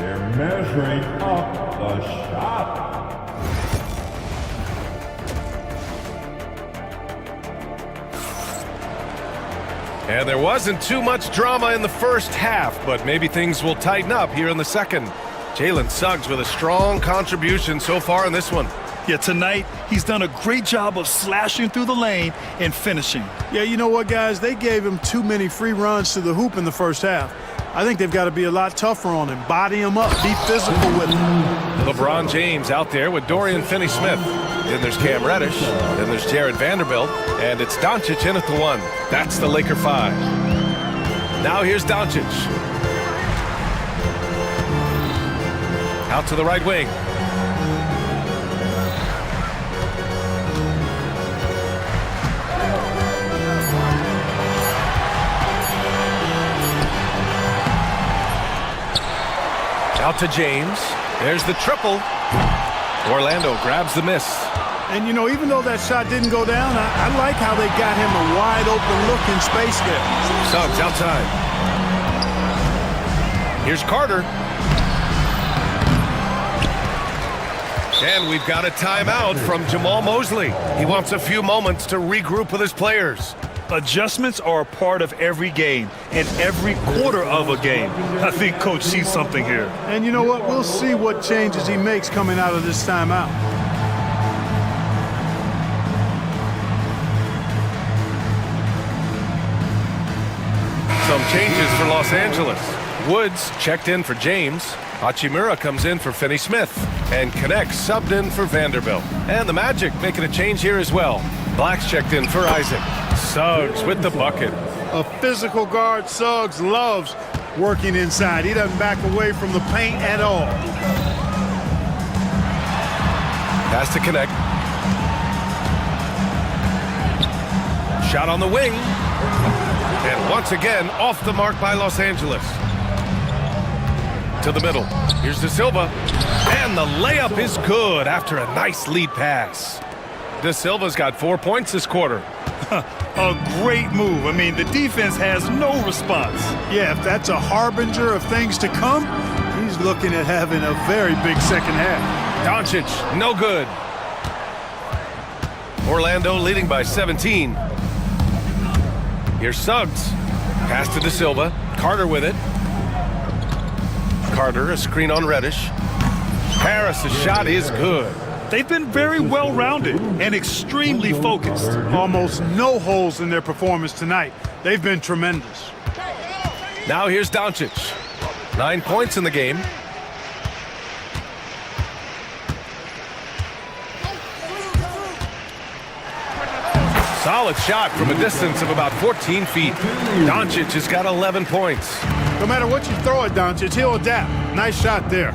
They're measuring up the shot. And there wasn't too much drama in the first half, but maybe things will tighten up here in the second. Jalen Suggs with a strong contribution so far in this one. Yeah, tonight, he's done a great job of slashing through the lane and finishing. Yeah, you know what, guys? They gave him too many free runs to the hoop in the first half. I think they've got to be a lot tougher on him. Body him up. Be physical with him. LeBron James out there with Dorian Finney-Smith. Then there's Cam Reddish. Then there's Jared Vanderbilt. And it's Doncic in at the 1. That's the Laker 5. Now here's Doncic. Out to the right wing. Out to James. There's the triple. Orlando grabs the miss. And, you know, even though that shot didn't go down, I like how they got him a wide-open look in space there. Suggs outside. Here's Carter. And we've got a timeout from Jamal Mosley. He wants a few moments to regroup with his players. Adjustments are a part of every game and every quarter of a game. I think Coach sees something here. And you know what? We'll see what changes he makes coming out of this timeout. Some changes for Los Angeles. Woods checked in for James. Hachimura comes in for Finney-Smith. And Connect subbed in for Vanderbilt. And the Magic making a change here as well. Black's checked in for Isaac. Suggs with the bucket. A physical guard, Suggs loves working inside. He doesn't back away from the paint at all. Pass to Connect. Shot on the wing. And once again, off the mark by Los Angeles. To the middle. Here's De Silva. And the layup is good after a nice lead pass. De Silva's got 4 points this quarter. A great move. I mean, the defense has no response. Yeah, if that's a harbinger of things to come, he's looking at having a very big second half. Doncic, no good. Orlando leading by 17. Here's Suggs. Pass to De Silva. Carter with it. Carter, a screen on Reddish. Harris, the shot is good. They've been very well-rounded and extremely focused. Almost no holes in their performance tonight. They've been tremendous. Now here's Doncic. 9 points in the game. Solid shot from a distance of about 14 feet. Doncic has got 11 points. No matter what you throw at Doncic, he'll adapt. Nice shot there.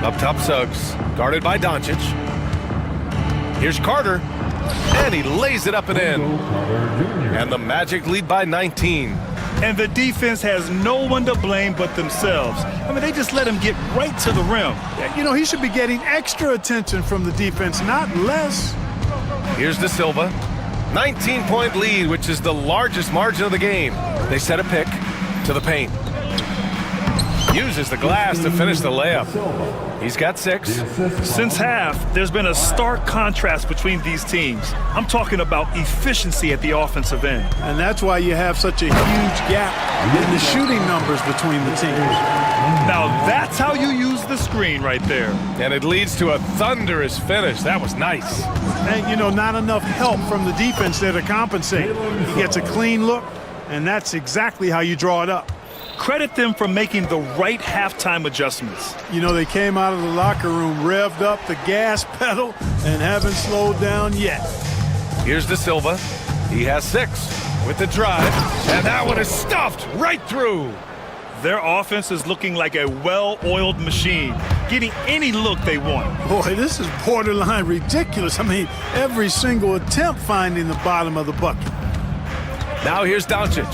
Up top, Suggs, guarded by Doncic. Here's Carter, and he lays it up and in. And the Magic lead by 19. And the defense has no one to blame but themselves. I mean, they just let him get right to the rim. Yeah, you know, he should be getting extra attention from the defense, not less. Here's De Silva. 19-point lead, which is the largest margin of the game. They set a pick to the paint. Uses the glass to finish the layup. He's got 6. Since half, there's been a stark contrast between these teams. I'm talking about efficiency at the offensive end. And that's why you have such a huge gap in the shooting numbers between the teams. Now that's how you use the screen right there. And it leads to a thunderous finish. That was nice. And, you know, not enough help from the defense there to compensate. He gets a clean look, and that's exactly how you draw it up. Credit them for making the right halftime adjustments. You know, they came out of the locker room, revved up the gas pedal, and haven't slowed down yet. Here's De Silva. He has 6 with the drive, and that one is stuffed right through. Their offense is looking like a well-oiled machine, getting any look they want. Boy, this is borderline ridiculous. I mean, every single attempt finding the bottom of the bucket. Now here's Doncic.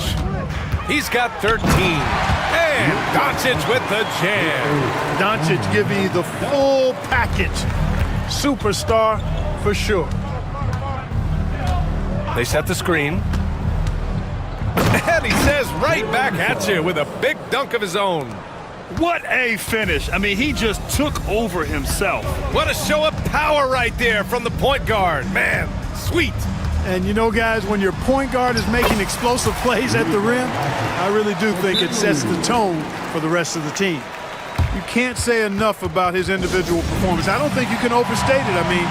He's got 13. And Doncic with the jam. Doncic giving you the full package. Superstar for sure. They set the screen. And And he says right back at you with a big dunk of his own. What a finish. I mean, he just took over himself. What a show of power right there from the point guard. Man, sweet. And you know, guys, when your point guard is making explosive plays at the rim, I really do think it sets the tone for the rest of the team. You can't say enough about his individual performance. I don't think you can overstate it. I mean,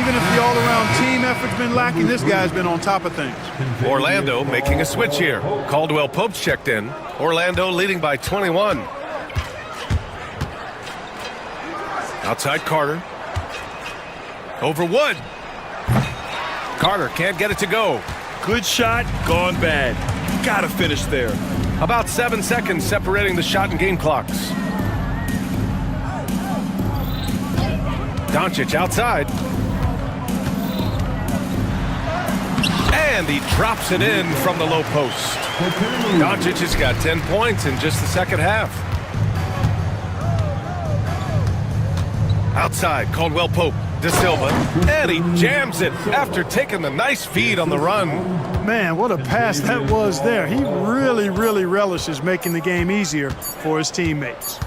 even if the all-around team effort's been lacking, this guy's been on top of things. Orlando making a switch here. Caldwell Pope's checked in. Orlando leading by 21. Outside Carter. Over Wood. Carter can't get it to go. Good shot, gone bad. Gotta finish there. About 7 seconds separating the shot and game clocks. Doncic outside. And he drops it in from the low post. Doncic has got 10 points in just the second half. Outside, Caldwell Pope, De Silva, and he jams it after taking the nice feed on the run. Man, what a pass that was there. He really relishes making the game easier for his teammates.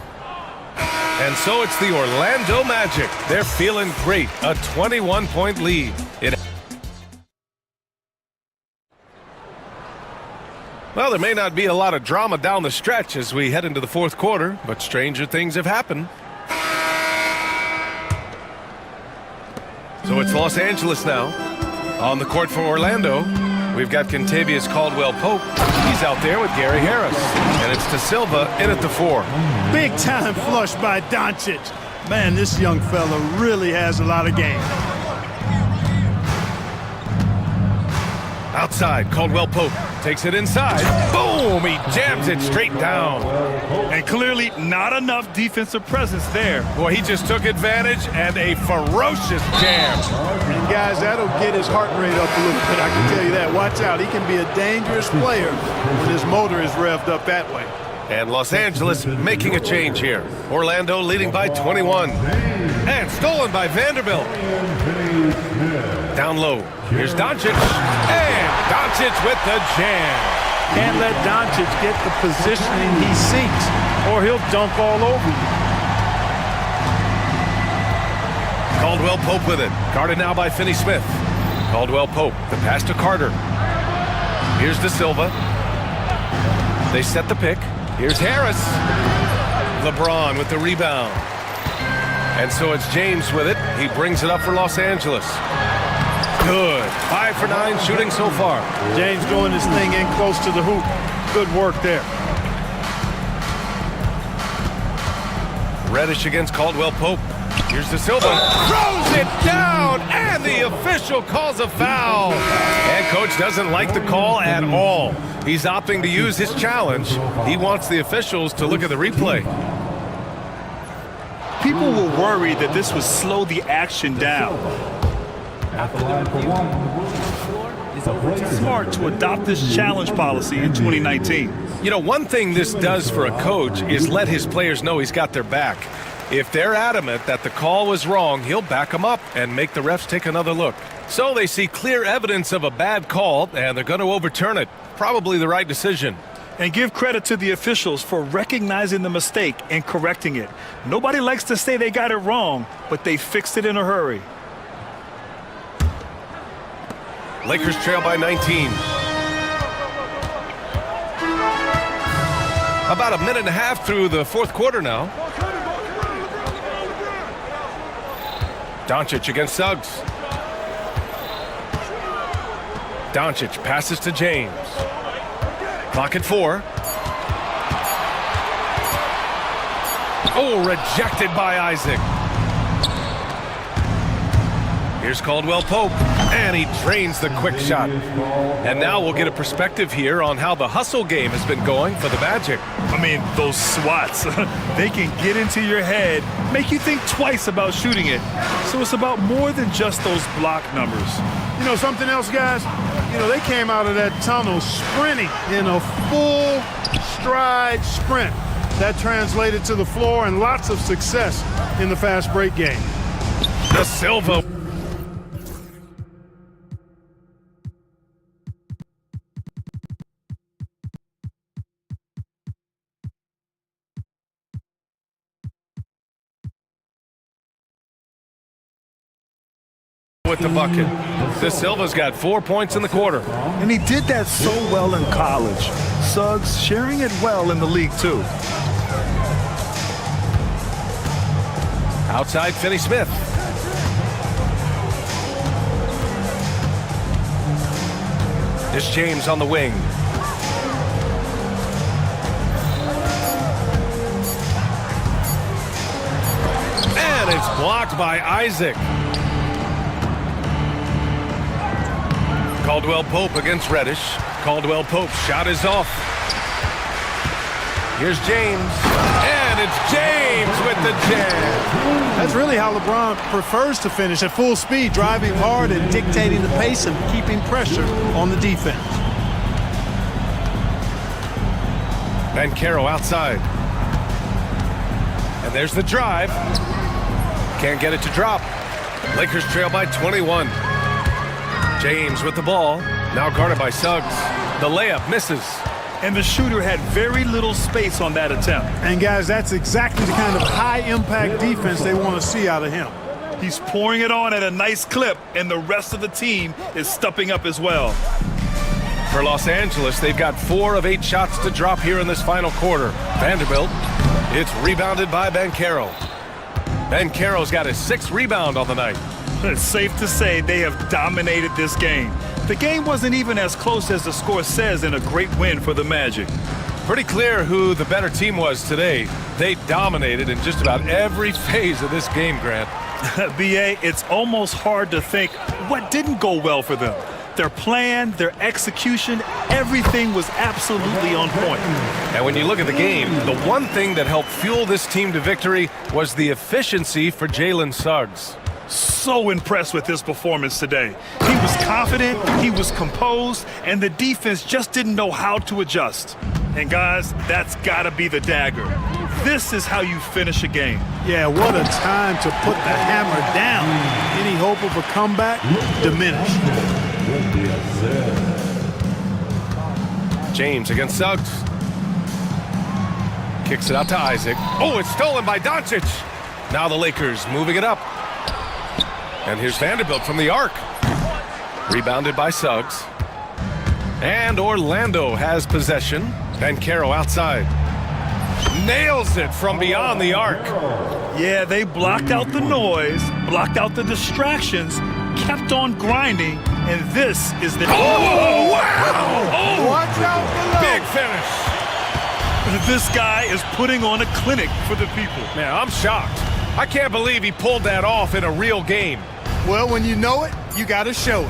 And so it's the Orlando Magic. They're feeling great. A 21-point lead. Well, there may not be a lot of drama down the stretch as we head into the fourth quarter, but stranger things have happened. So it's Los Angeles now. On the court for Orlando, we've got Kentavious Caldwell-Pope. He's out there with Gary Harris. And it's De Silva in at the 4. Big time flush by Doncic. Man, this young fella really has a lot of game. Outside, Caldwell-Pope takes it inside. Boom! He jams it straight down. And clearly not enough defensive presence there. Boy, he just took advantage and a ferocious jam. And guys, that'll get his heart rate up a little bit, I can tell you that. Watch out, he can be a dangerous player when his motor is revved up that way. And Los Angeles making a change here. Orlando leading by 21. And stolen by Vanderbilt. Down low. Here's Doncic. And Doncic with the jam. Can't let Doncic get the positioning he seeks, or he'll dunk all over you. Caldwell-Pope with it. Guarded now by Finney-Smith. Caldwell-Pope, the pass to Carter. Here's De Silva. They set the pick. Here's Harris. LeBron with the rebound. And so it's James with it. He brings it up for Los Angeles. Good. 5 for 9 shooting so far. James doing his thing in close to the hoop. Good work there. Reddish against Caldwell-Pope. Here's De Silva. Throws it down, and the official calls a foul. And coach doesn't like the call at all. He's opting to use his challenge. He wants the officials to look at the replay. People were worried that this would slow the action down. It's smart to adopt this challenge policy in 2019. You know, one thing this does for a coach is let his players know he's got their back. If they're adamant that the call was wrong, he'll back them up and make the refs take another look. So they see clear evidence of a bad call, and they're going to overturn it. Probably the right decision. And give credit to the officials for recognizing the mistake and correcting it. Nobody likes to say they got it wrong, but they fixed it in a hurry. Lakers trail by 19. About a minute and a half through the fourth quarter now. Doncic against Suggs. Doncic passes to James. Clock at 4. Oh, rejected by Isaac. Here's Caldwell-Pope, and he drains the quick shot. And now we'll get a perspective here on how the hustle game has been going for the Magic. I mean, those swats, they can get into your head, make you think twice about shooting it. So it's about more than just those block numbers. You know something else, guys? You know, they came out of that tunnel sprinting in a full stride sprint. That translated to the floor and lots of success in the fast break game. De Silva. with the bucket. De Silva's got 4 points in the quarter. And he did that so well in college. Suggs sharing it well in the league, too. Outside, Finney-Smith. Here's James on the wing. And it's blocked by Isaac. Caldwell Pope against Reddish. Caldwell Pope's shot is off. Here's James. And it's James with the jam. That's really how LeBron prefers to finish, at full speed, driving hard and dictating the pace and keeping pressure on the defense. Banchero outside. And there's the drive. Can't get it to drop. Lakers trail by 21. James with the ball. Now guarded by Suggs. The layup misses. And the shooter had very little space on that attempt. And guys, that's exactly the kind of high-impact defense they want to see out of him. He's pouring it on at a nice clip, and the rest of the team is stepping up as well. For Los Angeles, they've got 4 of 8 shots to drop here in this final quarter. Vanderbilt, it's rebounded by Banchero. Banchero's got his 6th rebound on the night. It's safe to say they have dominated this game. The game wasn't even as close as the score says in a great win for the Magic. Pretty clear who the better team was today. They dominated in just about every phase of this game, Grant. B.A., it's almost hard to think what didn't go well for them. Their plan, their execution, everything was absolutely on point. And when you look at the game, the one thing that helped fuel this team to victory was the efficiency for Jalen Suggs. So impressed with his performance today. He was confident, he was composed, and the defense just didn't know how to adjust. And guys, that's gotta be the dagger. This is how you finish a game. Yeah, what a time to put the hammer down. Any hope of a comeback diminished. James against Suggs. Kicks it out to Isaac. Oh, it's stolen by Doncic. Now the Lakers moving it up. And here's Vanderbilt from the arc. Rebounded by Suggs. And Orlando has possession. Banchero outside. Nails it from beyond the arc. Yeah, they blocked out the noise, blocked out the distractions, kept on grinding, and this is the... Oh, wow! Oh, watch out below. Big finish. This guy is putting on a clinic for the people. Man, I'm shocked. I can't believe he pulled that off in a real game. Well, when you know it, you got to show it.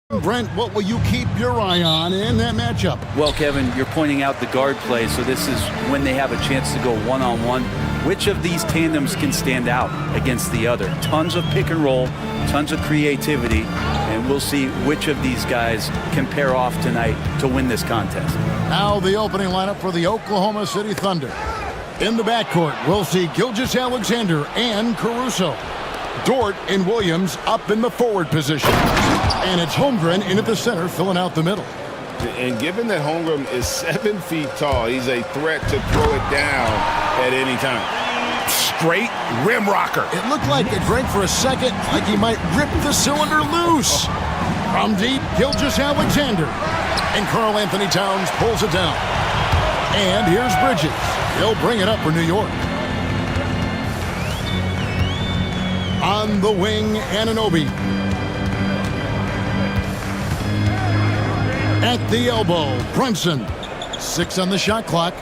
Brent, what will you keep your eye on in that matchup? Well, Kevin, you're pointing out the guard play, so this is when they have a chance to go one-on-one. Which of these tandems can stand out against the other? Tons of pick and roll, tons of creativity, and we'll see which of these guys can pair off tonight to win this contest. Now the opening lineup for the Oklahoma City Thunder. In the backcourt, we'll see Gilgeous-Alexander and Caruso. Dort and Williams up in the forward position. And it's Holmgren in at the center, filling out the middle. And given that Holmgren is 7 feet tall, he's a threat to throw it down at any time. Straight rim rocker. It looked like it drank for a second, like he might rip the cylinder loose. From deep, Gilgeous-Alexander. And Karl Anthony Towns pulls it down. And here's Bridges. He'll bring it up for New York. On the wing, Anunoby. At the elbow, Brunson. 6 on the shot clock.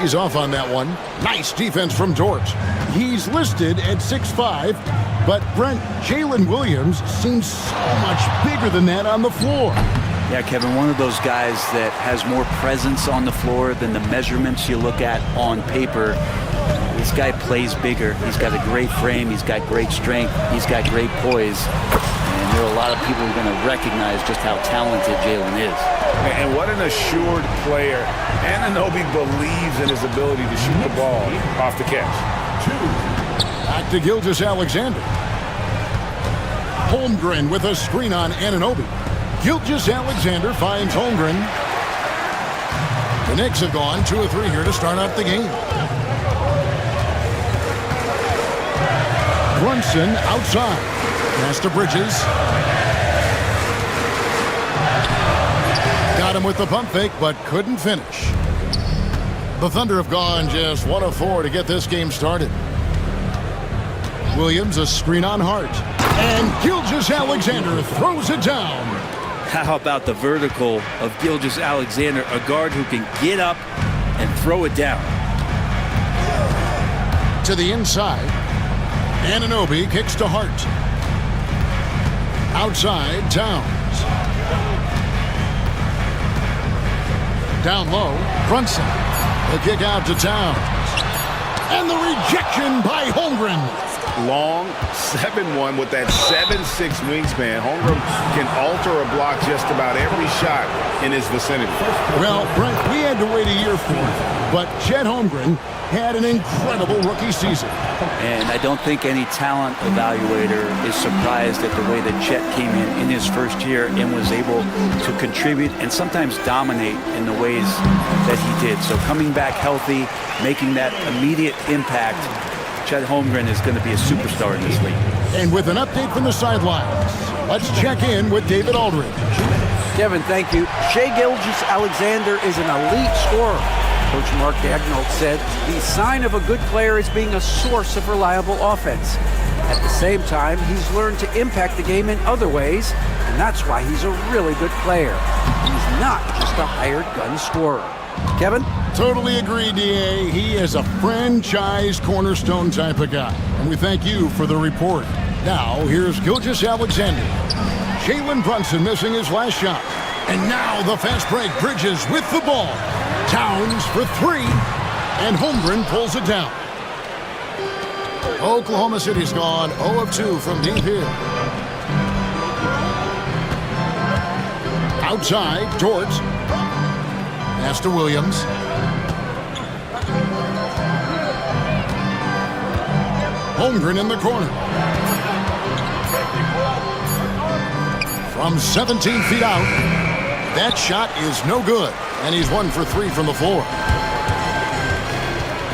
He's off on that one. Nice defense from Dort. He's listed at 6'5", but Brent, Jalen Williams seems so much bigger than that on the floor. Yeah, Kevin, one of those guys that has more presence on the floor than the measurements you look at on paper. This guy plays bigger. He's got a great frame. He's got great strength. He's got great poise. And there are a lot of people who are going to recognize just how talented Jalen is. And what an assured player. Anunoby believes in his ability to shoot the ball off the catch. Back to Gilgeous-Alexander. Holmgren with a screen on Anunoby. Gilgeous-Alexander finds Holmgren. The Knicks have gone 2 of 3 here to start out the game. Brunson outside. Pass to Bridges. Got him with the pump fake, but couldn't finish. The Thunder have gone just 1 of 4 to get this game started. Williams, a screen on Hart. And Gilgeous-Alexander throws it down. How about the vertical of Gilgeous-Alexander, a guard who can get up and throw it down. To the inside. Anunoby kicks to Hart. Outside, Towns. Down low, Brunson. The kick out to Towns. And the rejection by Holmgren. Long 7'1" with that 7'6" wingspan. Holmgren can alter or block just about every shot in his vicinity. Well, Brent, we had to wait a year for it, but Chet Holmgren had an incredible rookie season. And I don't think any talent evaluator is surprised at the way that Chet came in his first year and was able to contribute and sometimes dominate in the ways that he did. So coming back healthy, making that immediate impact, Chet Holmgren is going to be a superstar in this league. And with an update from the sidelines, let's check in with David Aldridge. Kevin, thank you. Shai Gilgeous-Alexander is an elite scorer. Coach Mark Daigneault said the sign of a good player is being a source of reliable offense. At the same time, he's learned to impact the game in other ways, and that's why he's a really good player. He's not just a hired gun scorer. Kevin? Totally agree, D.A. He is a franchise cornerstone type of guy. And we thank you for the report. Now, here's Gilgeous-Alexander. Jalen Brunson missing his last shot. And now the fast break. Bridges with the ball. Towns for 3. And Holmgren pulls it down. Oklahoma City's gone 0 of 2 from deep here. Outside, Dort. Pass to Williams. Holmgren in the corner. From 17 feet out. That shot is no good. And he's 1 for 3 from the floor.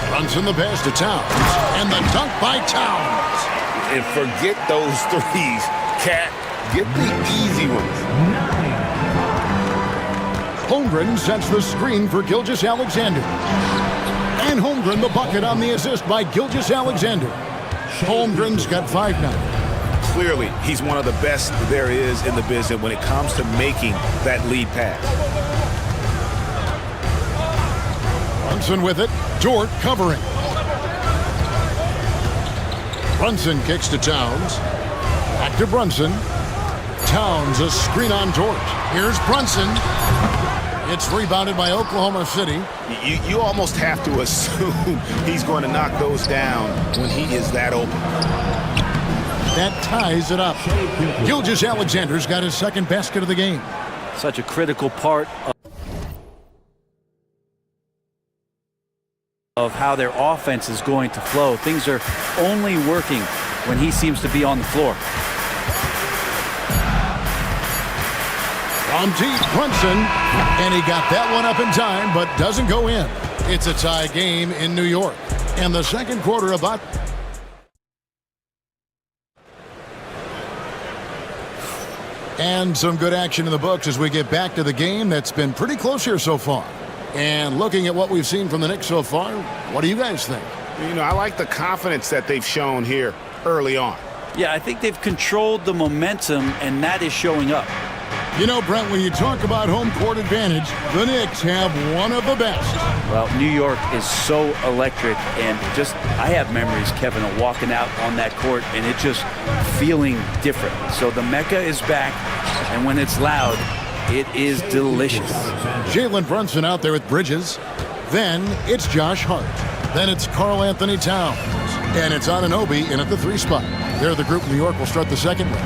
Brunson the pass to Towns. And the dunk by Towns. And forget those threes. Cat, get the easy ones. Holmgren sets the screen for Gilgeous-Alexander. And Holmgren the bucket on the assist by Gilgeous-Alexander. Holmgren's got 5 now. Clearly, he's one of the best there is in the business when it comes to making that lead pass. Brunson with it. Dort covering. Brunson kicks to Towns. Back to Brunson. Towns, a screen on George. Here's Brunson. It's rebounded by Oklahoma City. You almost have to assume he's going to knock those down when he is that open. That ties it up. Gilgeous-Alexander's got his second basket of the game. Such a critical part of how their offense is going to flow. Things are only working when he seems to be on the floor. From deep, Brunson, and he got that one up in time, but doesn't go in. It's a tie game in New York. And the second quarter about... And some good action in the books as we get back to the game that's been pretty close here so far. And looking at what we've seen from the Knicks so far, what do you guys think? You know, I like the confidence that they've shown here early on. Yeah, I think they've controlled the momentum, and that is showing up. You know, Brent, when you talk about home court advantage, the Knicks have one of the best. Well, New York is so electric, and just, I have memories, Kevin, of walking out on that court and it just feeling different. So the Mecca is back, and when it's loud, it is delicious. Jalen Brunson out there with Bridges. Then it's Josh Hart. Then it's Karl Anthony Towns. And it's Anunoby in at the 3 spot. They're the group New York will start the second with.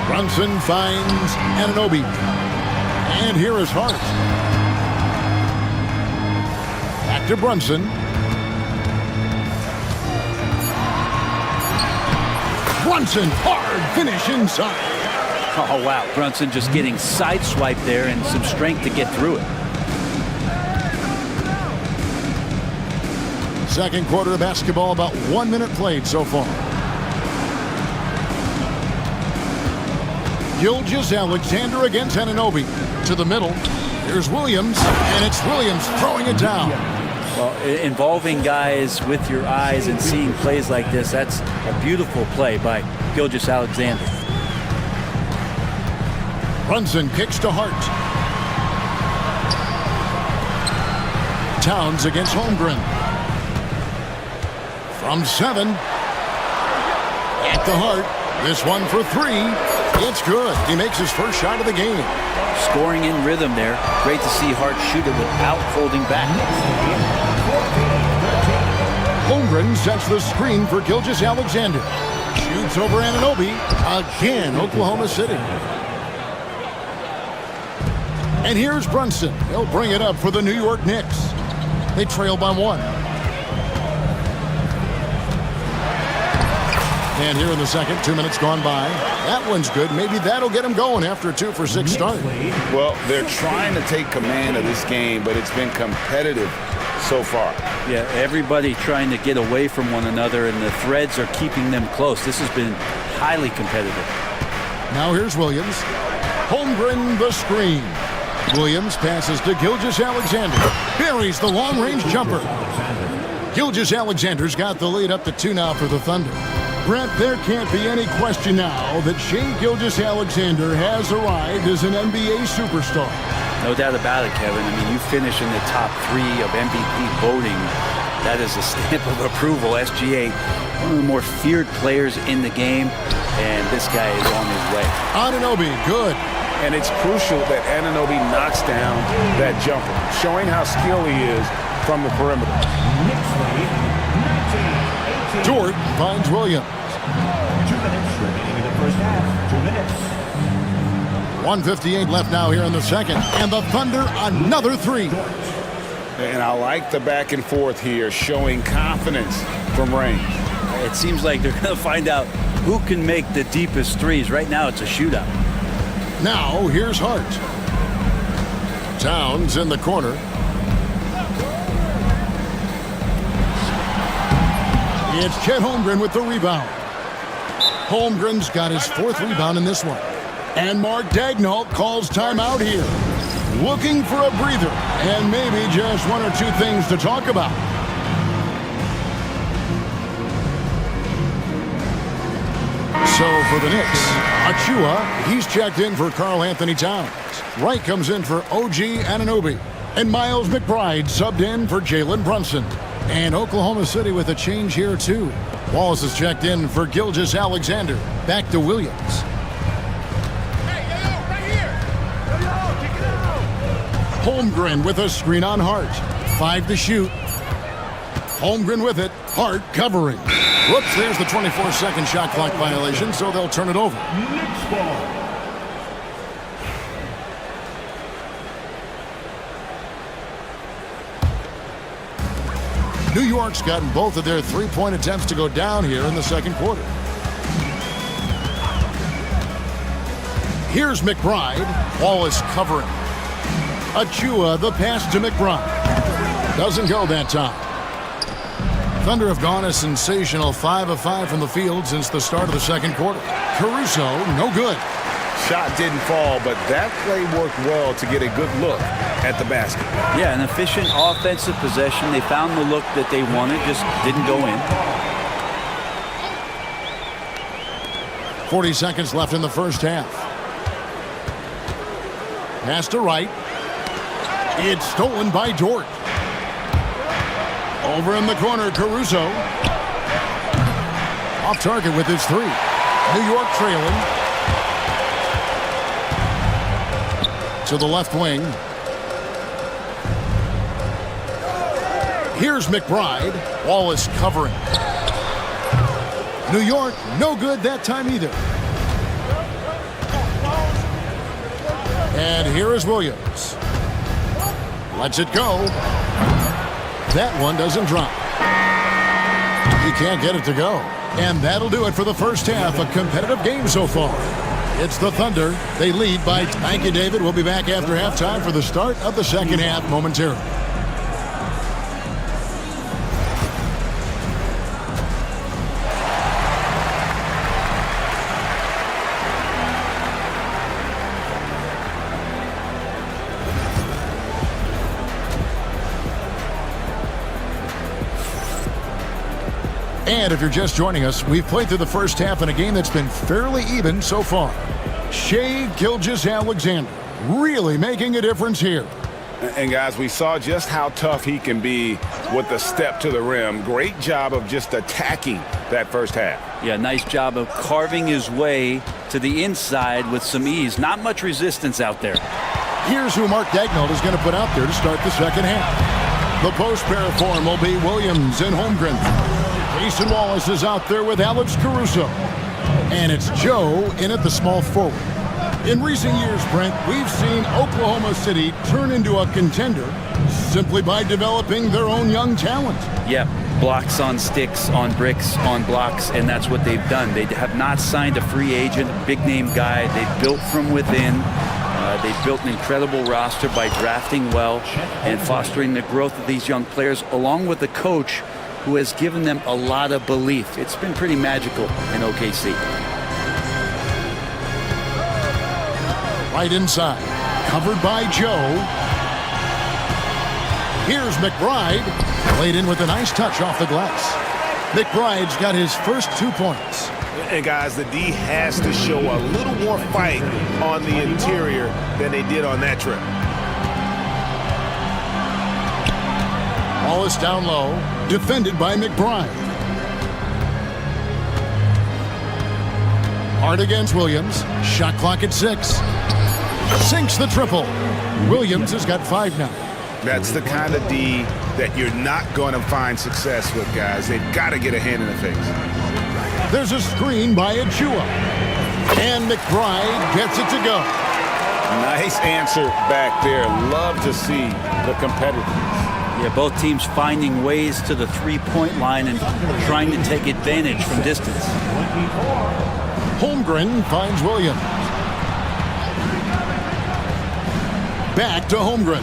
Brunson finds Anunoby. And here is Hart. Back to Brunson. Brunson, hard finish inside. Oh, wow. Brunson just getting sideswiped there and some strength to get through it. Second quarter of basketball, about 1 minute played so far. Gilgeous-Alexander against Anunoby. To the middle. Here's Williams, and it's Williams throwing it down. Well, involving guys with your eyes and seeing plays like this, that's a beautiful play by Gilgeous-Alexander. Brunson kicks to Hart. Towns against Holmgren. From 7. At the Hart. This one for 3. It's good. He makes his first shot of the game. Scoring in rhythm there. Great to see Hart shoot it without holding back. Holmgren sets the screen for Gilgeous-Alexander. Shoots over Anunoby. Again, Oklahoma City. And here's Brunson. He'll bring it up for the New York Knicks. They trail by 1. And here in the second, 2 minutes gone by. That one's good. Maybe that'll get him going after a 2-for-6 start. Well, they're trying to take command of this game, but it's been competitive so far. Yeah, everybody trying to get away from one another, and the threads are keeping them close. This has been highly competitive. Now here's Williams. Holmgren the screen. Williams passes to Gilgeous-Alexander. Buries the long-range jumper. Gilgeous-Alexander's got the lead up to 2 now for the Thunder. Brent, there can't be any question now that Shai Gilgeous-Alexander has arrived as an NBA superstar. No doubt about it, Kevin. I mean, you finish in the top 3 of MVP voting. That is a stamp of approval. SGA, one of the more feared players in the game, and this guy is on his way. Anunoby, good. And it's crucial that Anunoby knocks down that jumper, showing how skilled he is from the perimeter. Dort finds Williams. 2 minutes remaining in the first half. 2 minutes. 1:58 left now here in the second. And the Thunder, another 3. And I like the back and forth here, showing confidence from range. It seems like they're going to find out who can make the deepest threes. Right now, it's a shootout. Now, here's Hart. Towns in the corner. It's Chet Holmgren with the rebound. Holmgren's got his 4th rebound in this one. And Mark Daigneault calls timeout here. Looking for a breather and maybe just 1 or 2 things to talk about. So for the Knicks, Achua, he's checked in for Karl Anthony Towns. Wright comes in for OG Anunoby. And Miles McBride subbed in for Jalen Brunson. And Oklahoma City with a change here, too. Wallace is checked in for Gilgeous Alexander. Back to Williams. Holmgren with a screen on Hart. 5 to shoot. Holmgren with it. Hart covering. Whoops, there's the 24-second shot clock violation, so they'll turn it over. Next ball. New York's gotten both of their three-point attempts to go down here in the second quarter. Here's McBride. Wallace covering. Achua, the pass to McBride. Doesn't go that time. Thunder have gone a sensational 5 of 5 from the field since the start of the second quarter. Caruso, no good. Shot didn't fall, but that play worked well to get a good look at the basket. Yeah, an efficient offensive possession. They found the look that they wanted, just didn't go in. 40 seconds left in the first half. Pass to Wright. It's stolen by Dort. Over in the corner, Caruso. Off target with his three. New York trailing. To the left wing. Here's McBride. Wallace covering. New York, no good that time either. And here is Williams. Lets it go. That one doesn't drop. He can't get it to go. And that'll do it for the first half. A competitive game so far. It's the Thunder. They lead by... Thank you, David. We'll be back after halftime for the start of the second half momentarily. And if you're just joining us, we've played through the first half in a game that's been fairly even so far. Shai Gilgeous-Alexander really making a difference here. And guys, we saw just how tough he can be with the step to the rim. Great job of just attacking that first half. Yeah, nice job of carving his way to the inside with some ease. Not much resistance out there. Here's who Mark Daigneault is going to put out there to start the second half. The post pair form will be Williams and Holmgren. Jason Wallace is out there with Alex Caruso. And it's Joe in at the small forward. In recent years, Brent, we've seen Oklahoma City turn into a contender simply by developing their own young talent. Yep, blocks on sticks, on bricks, on blocks, and that's what they've done. They have not signed a free agent, big-name guy. They've built from within. They've built an incredible roster by drafting well and fostering the growth of these young players, along with the coach who has given them a lot of belief. It's been pretty magical in OKC. Right inside, covered by Joe. Here's McBride, played in with a nice touch off the glass. McBride's got his first 2 points. And guys, the D has to show a little more fight on the interior than they did on that trip. Wallace down low, defended by McBride. Hard against Williams, shot clock at 6. Sinks the triple. Williams has got 5 now. That's the kind of D that you're not going to find success with, guys. They've got to get a hand in the face. There's a screen by Achua. And McBride gets it to go. Nice answer back there. Love to see the competitiveness. Yeah, both teams finding ways to the three-point line and trying to take advantage from distance. Holmgren finds Williams. Back to Holmgren.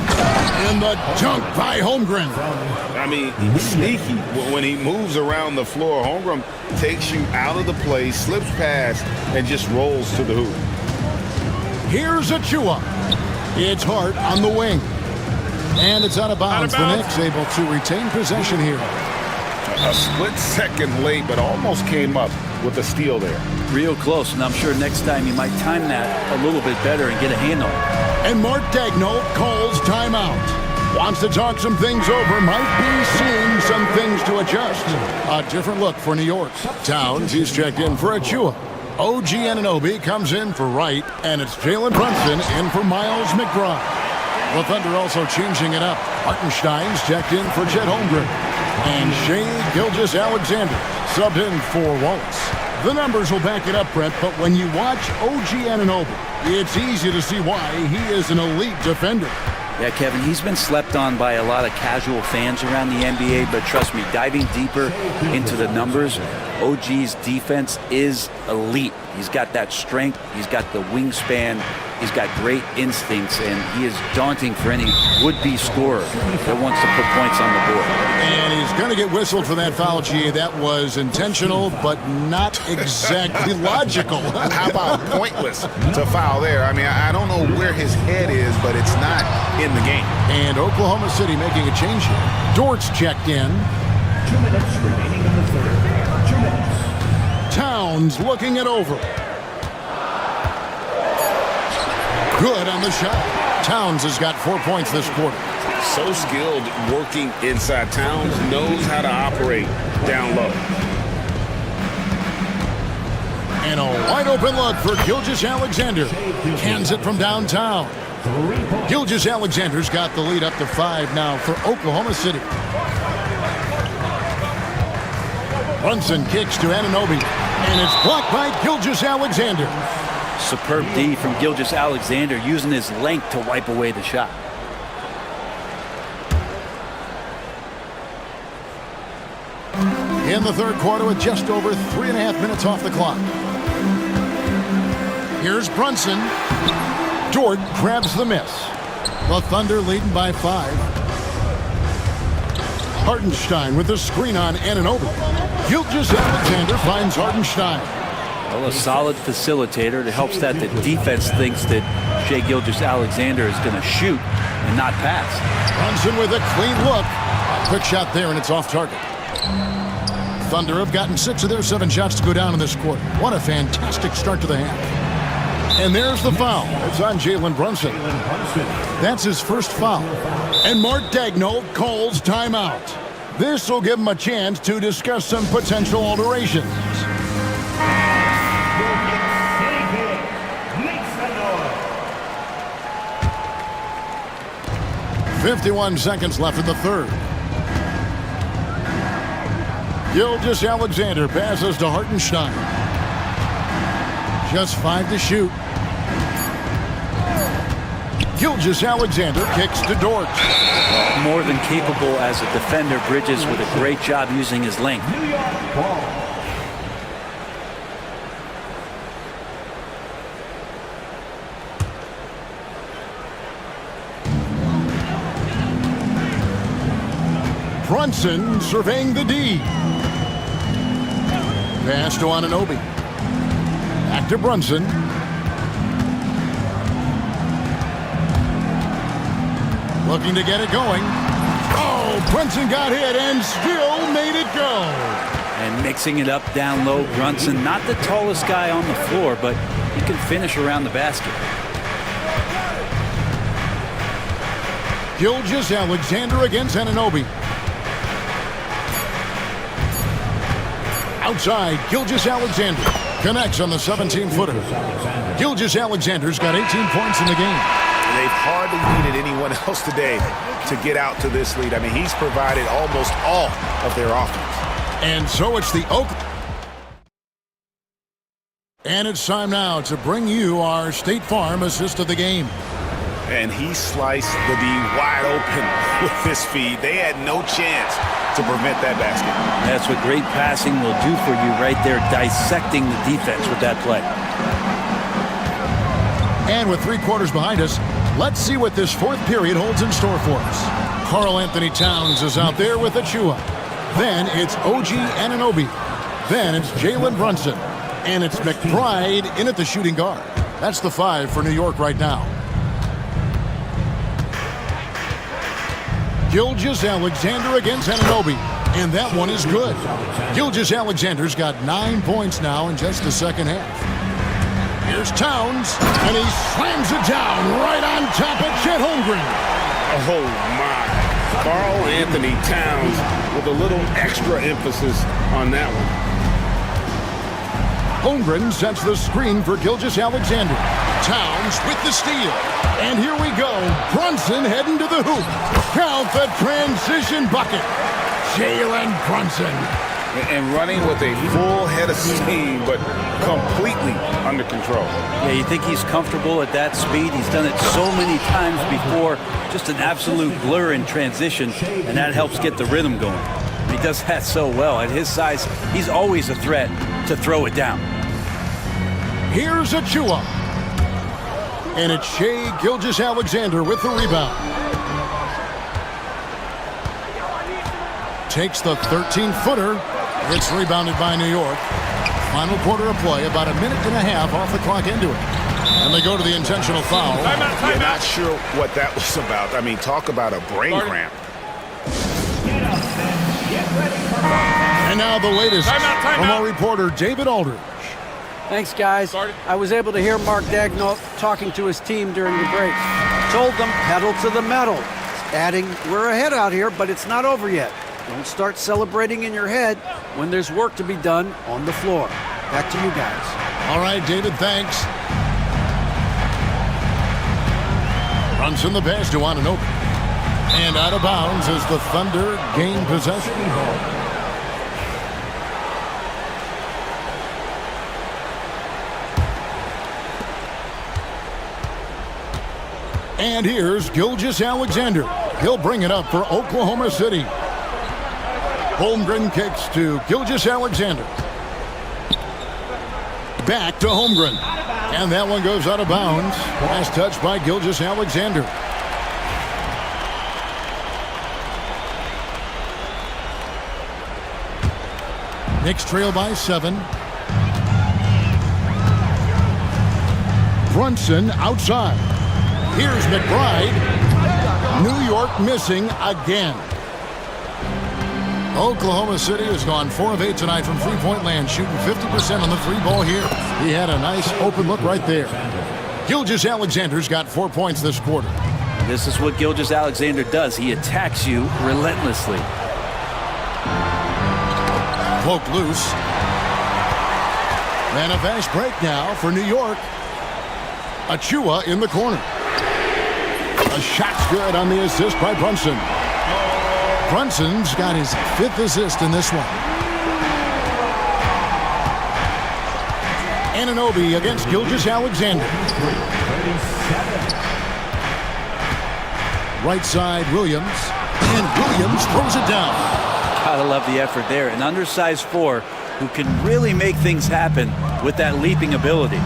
And the dunk by Holmgren. I mean, sneaky. When he moves around the floor, Holmgren takes you out of the play, slips past, and just rolls to the hoop. Here's Achua. It's Hart on the wing. And it's out of bounds. The Knicks able to retain possession here. A split second late, but almost came up with a steal there. Real close, and I'm sure next time you might time that a little bit better and get a hand on it. And Mark Daigneault calls timeout. Wants to talk some things over, might be seeing some things to adjust. A different look for New York. Towns, he's checked in for Achua. OG Anunoby comes in for Wright, and it's Jalen Brunson in for Miles McBride. The Thunder also changing it up. Hartenstein's checked in for Chet Holmgren. And Shea Gilgeous-Alexander subbed in for Wallace. The numbers will back it up, Brett, but when you watch OG Anunoby, it's easy to see why he is an elite defender. Yeah, Kevin, he's been slept on by a lot of casual fans around the NBA, but trust me, diving deeper into the numbers, OG's defense is elite. He's got that strength, he's got the wingspan, he's got great instincts, and he is daunting for any would-be scorer that wants to put points on the board. And he's going to get whistled for that foul, G. That was intentional, but not exactly logical. How about pointless to foul there? I mean, I don't know where his head is, but it's not in the game. And Oklahoma City making a change here. Dort's checked in. 2 minutes remaining in the third. 2 minutes. Towns looking it over. Good on the shot. Towns has got 4 points this quarter. So skilled working inside. Towns knows how to operate down low. And a wide open look for Gilgeous-Alexander. Cans it from downtown. Gilgeous-Alexander's got the lead up to 5 now for Oklahoma City. Brunson kicks to Anunoby, and it's blocked by Gilgeous-Alexander. Superb D from Gilgeous-Alexander, using his length to wipe away the shot. In the third quarter with just over 3.5 minutes off the clock. Here's Brunson. Dort grabs the miss. The Thunder leading by 5. Hartenstein with the screen on Anunoby. Gilgeous-Alexander finds Hartenstein. Well, a solid facilitator that helps that the defense thinks that Shai Gilgeous-Alexander is going to shoot and not pass. Brunson with a clean look. A quick shot there, and it's off target. Thunder have gotten 6 of their 7 shots to go down in this quarter. What a fantastic start to the half. And there's the foul. It's on Jalen Brunson. That's his first foul. And Mark Daigneault calls timeout. This will give him a chance to discuss some potential alterations. 51 seconds left in the third. Gilgeous-Alexander passes to Hartenstein. Just 5 to shoot. Gilgeous-Alexander kicks to Dort. More than capable as a defender, Bridges with a great job using his length. Brunson surveying the D. Pass to Anunoby. Back to Brunson. Looking to get it going. Oh, Brunson got hit and still made it go. And mixing it up down low, Brunson, not the tallest guy on the floor, but he can finish around the basket. Gilgeous-Alexander against Anunoby. Outside, Gilgeous-Alexander connects on the 17-footer. Gilgeous-Alexander's got 18 points in the game. They've hardly needed anyone else today to get out to this lead. I mean, he's provided almost all of their offense. And so it's the And it's time now to bring you our State Farm assist of the game. And he sliced the D wide open with this feed. They had no chance to prevent that basket. That's what great passing will do for you right there, dissecting the defense with that play. And with 3 quarters behind us, let's see what this fourth period holds in store for us. Karl Anthony Towns is out there with Achua. Then it's OG Anunoby. Then it's Jalen Brunson. And it's McBride in at the shooting guard. That's the 5 for New York right now. Gilgeous-Alexander against Anunoby. And that one is good. Gilgeous-Alexander's got 9 points now in just the second half. Here's Towns, and he slams it down right on top of Chet Holmgren. Oh, my. Karl Anthony Towns with a little extra emphasis on that one. Holmgren sets the screen for Gilgeous-Alexander. Towns with the steal. And here we go. Brunson heading to the hoop. Count the transition bucket. Jalen Brunson. And running with a full head of steam, but completely under control. Yeah, you think he's comfortable at that speed. He's done it so many times before. Just an absolute blur in transition, and that helps get the rhythm going. He does that so well. At his size, he's always a threat to throw it down. Here's Achua. And it's Shai Gilgeous-Alexander with the rebound. Takes the 13-footer. It's rebounded by New York. Final quarter of play, about a minute and a half off the clock into it. And they go to the intentional foul. You're not sure what that was about. I mean, talk about a brain cramp. And now the latest from our reporter, David Aldridge. Thanks, guys. I was able to hear Mark Daigneault talking to his team during the break. Told them, pedal to the metal. Adding, we're ahead out here, but it's not over yet. Don't start celebrating in your head when there's work to be done on the floor. Back to you guys. All right, David, thanks. Brunson the pass to Anunoby. And out of bounds as the Thunder gain possession. And here's Gilgeous-Alexander. He'll bring it up for Oklahoma City. Holmgren kicks to Gilgeous-Alexander. Back to Holmgren. And that one goes out of bounds. Last touch by Gilgeous-Alexander. Knicks trail by 7. Brunson outside. Here's McBride. New York missing again. Oklahoma City has gone 4 of 8 tonight from three-point land, shooting 50% on the three ball here. He had a nice open look right there. Gilgeous-Alexander's got 4 points this quarter. This is what Gilgeous-Alexander does. He attacks you relentlessly. Poke loose. And a fast break now for New York. Achua in the corner. A shot's good on the assist by Brunson. Brunson's got his 5th assist in this one. Anunoby against Gilgeous-Alexander. Right side, Williams. And Williams throws it down. Gotta love the effort there. An undersized 4 who can really make things happen with that leaping ability.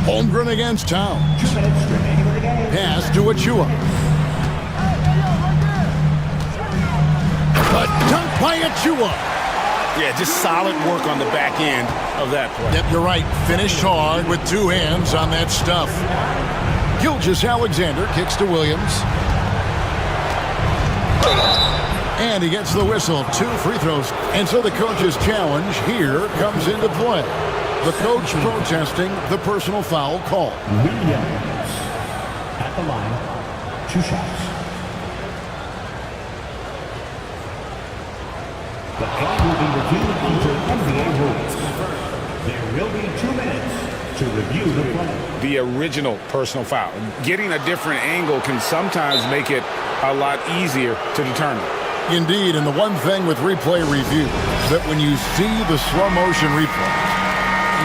Holmgren against Towns. Pass to Achua. A dunk by Achua. Yeah, just solid work on the back end of that play. Yep, you're right. Finished hard with 2 hands on that stuff. Gilgeous-Alexander kicks to Williams. And he gets the whistle. 2 free throws. And so the coach's challenge here comes into play. The coach protesting the personal foul call. Williams at the line, 2 shots. The game will be reviewed under NBA rules. There will be 2 minutes to review the play. The original personal foul. Getting a different angle can sometimes make it a lot easier to determine. Indeed, and the one thing with replay review is that when you see the slow motion replays,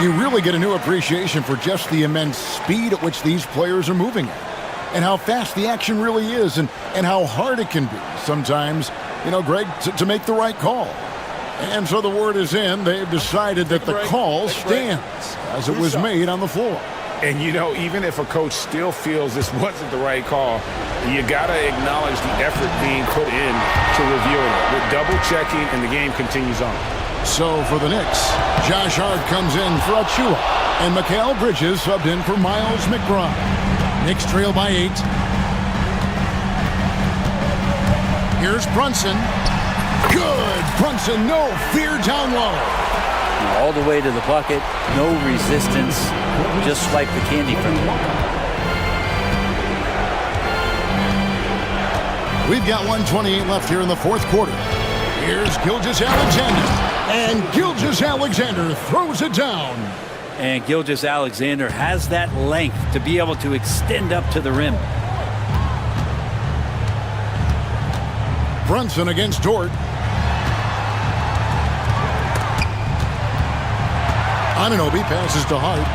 you really get a new appreciation for just the immense speed at which these players are moving at, and how fast the action really is, and how hard it can be sometimes, Greg, to make the right call. And so the word is in. They've decided that the call stands as it was made on the floor. And, even if a coach still feels this wasn't the right call, you got to acknowledge the effort being put in to reviewing it. With double-checking, and the game continues on. So for the Knicks, Josh Hart comes in for Achua, and Mikal Bridges subbed in for Miles McBride. Knicks trail by 8. Here's Brunson. Good! Brunson, no fear down low. All the way to the bucket, no resistance, just swipe the candy from him. We've got 1:28 left here in the fourth quarter. Here's Gilgeous-Alexander. And Gilgeous-Alexander throws it down. And Gilgeous-Alexander has that length to be able to extend up to the rim. Brunson against Dort. Anunoby passes to Hart.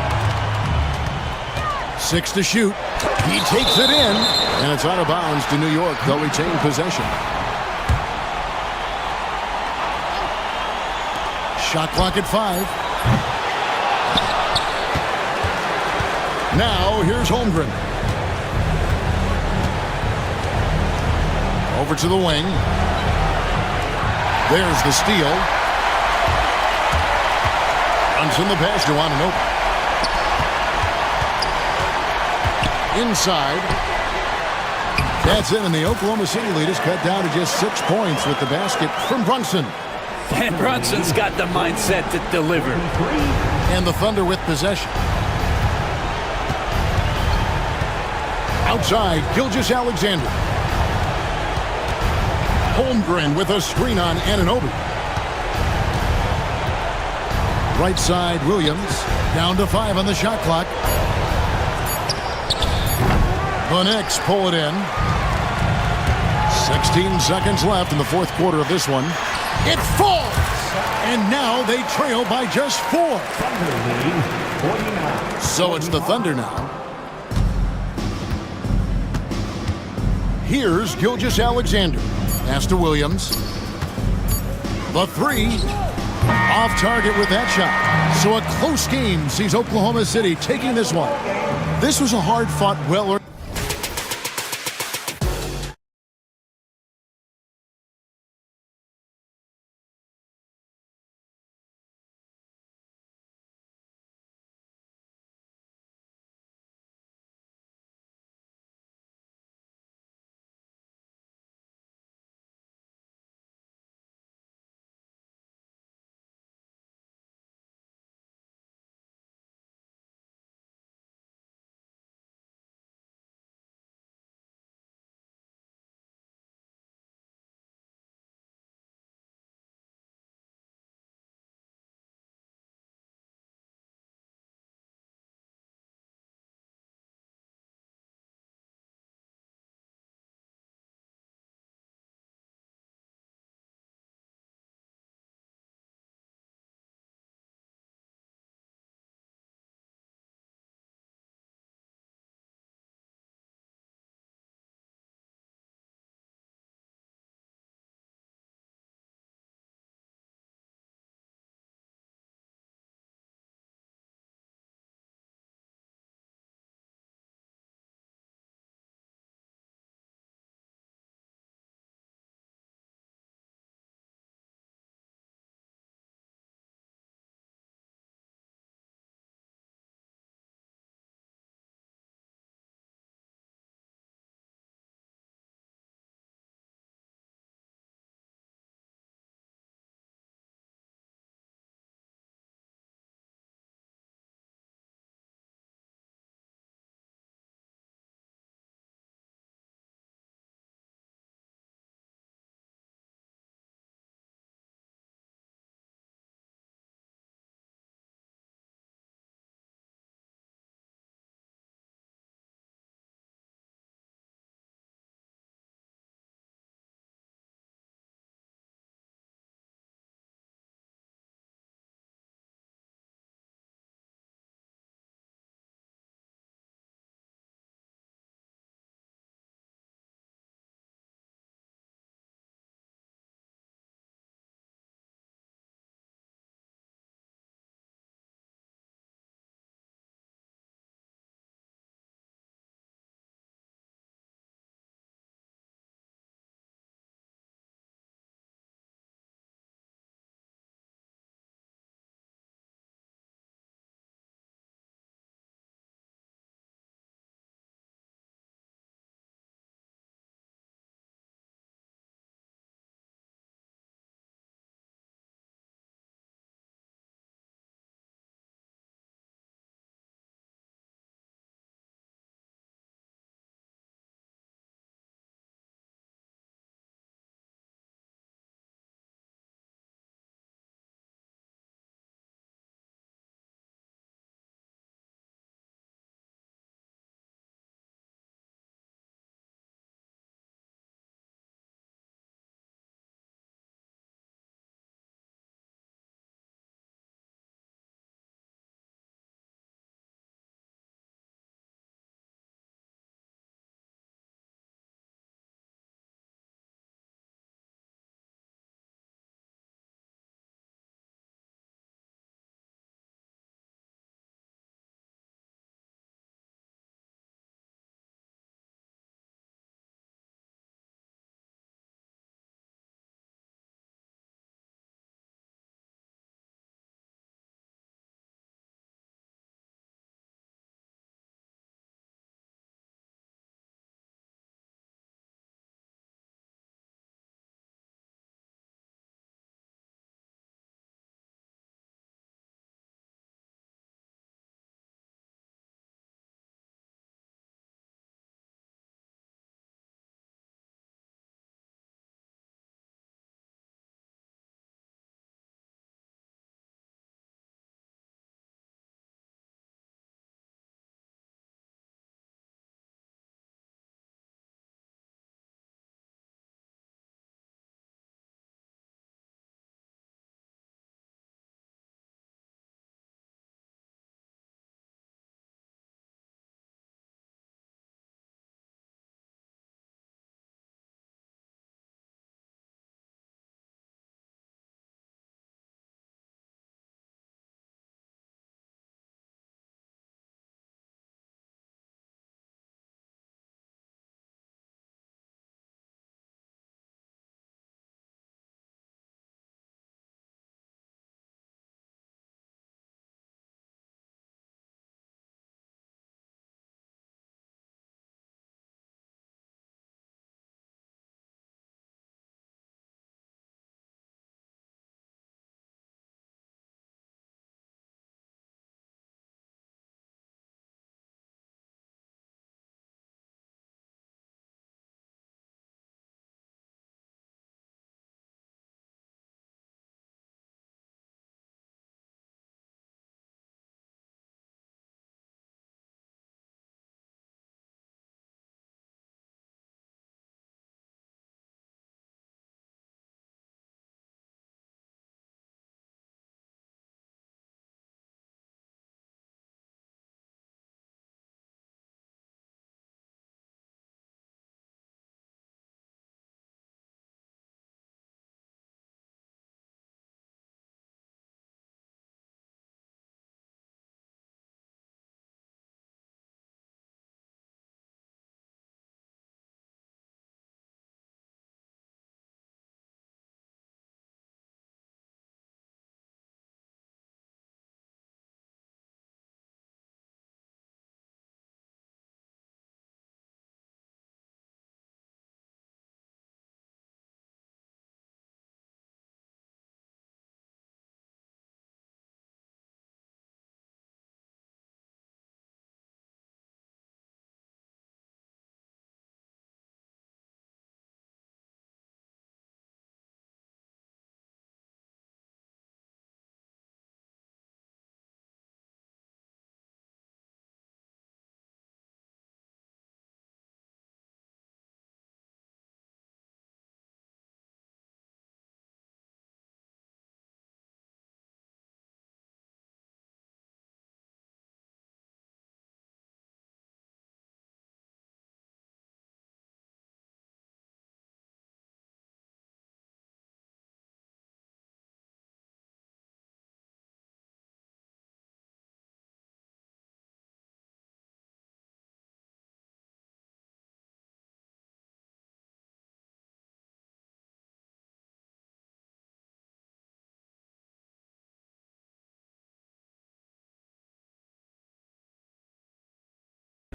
6 to shoot. He takes it in, and it's out of bounds to New York. They'll retain possession. Shot clock at 5. Now here's Holmgren. Over to the wing. There's the steal. Brunson the pass to Anunoby. Inside. That's it, and the Oklahoma City lead is cut down to just 6 points with the basket from Brunson. And Brunson's got the mindset to deliver. And the Thunder with possession. Outside, Gilgeous-Alexander. Holmgren with a screen on Anunoby. Right side, Williams. Down to 5 on the shot clock. The Knicks pull it in. 16 seconds left in the fourth quarter of this one. It falls! And now they trail by just 4. So it's the Thunder now. Here's Gilgeous-Alexander. Pass to Williams. The 3. Off target with that shot. So a close game sees Oklahoma City taking this one. This was a hard-fought, well-earned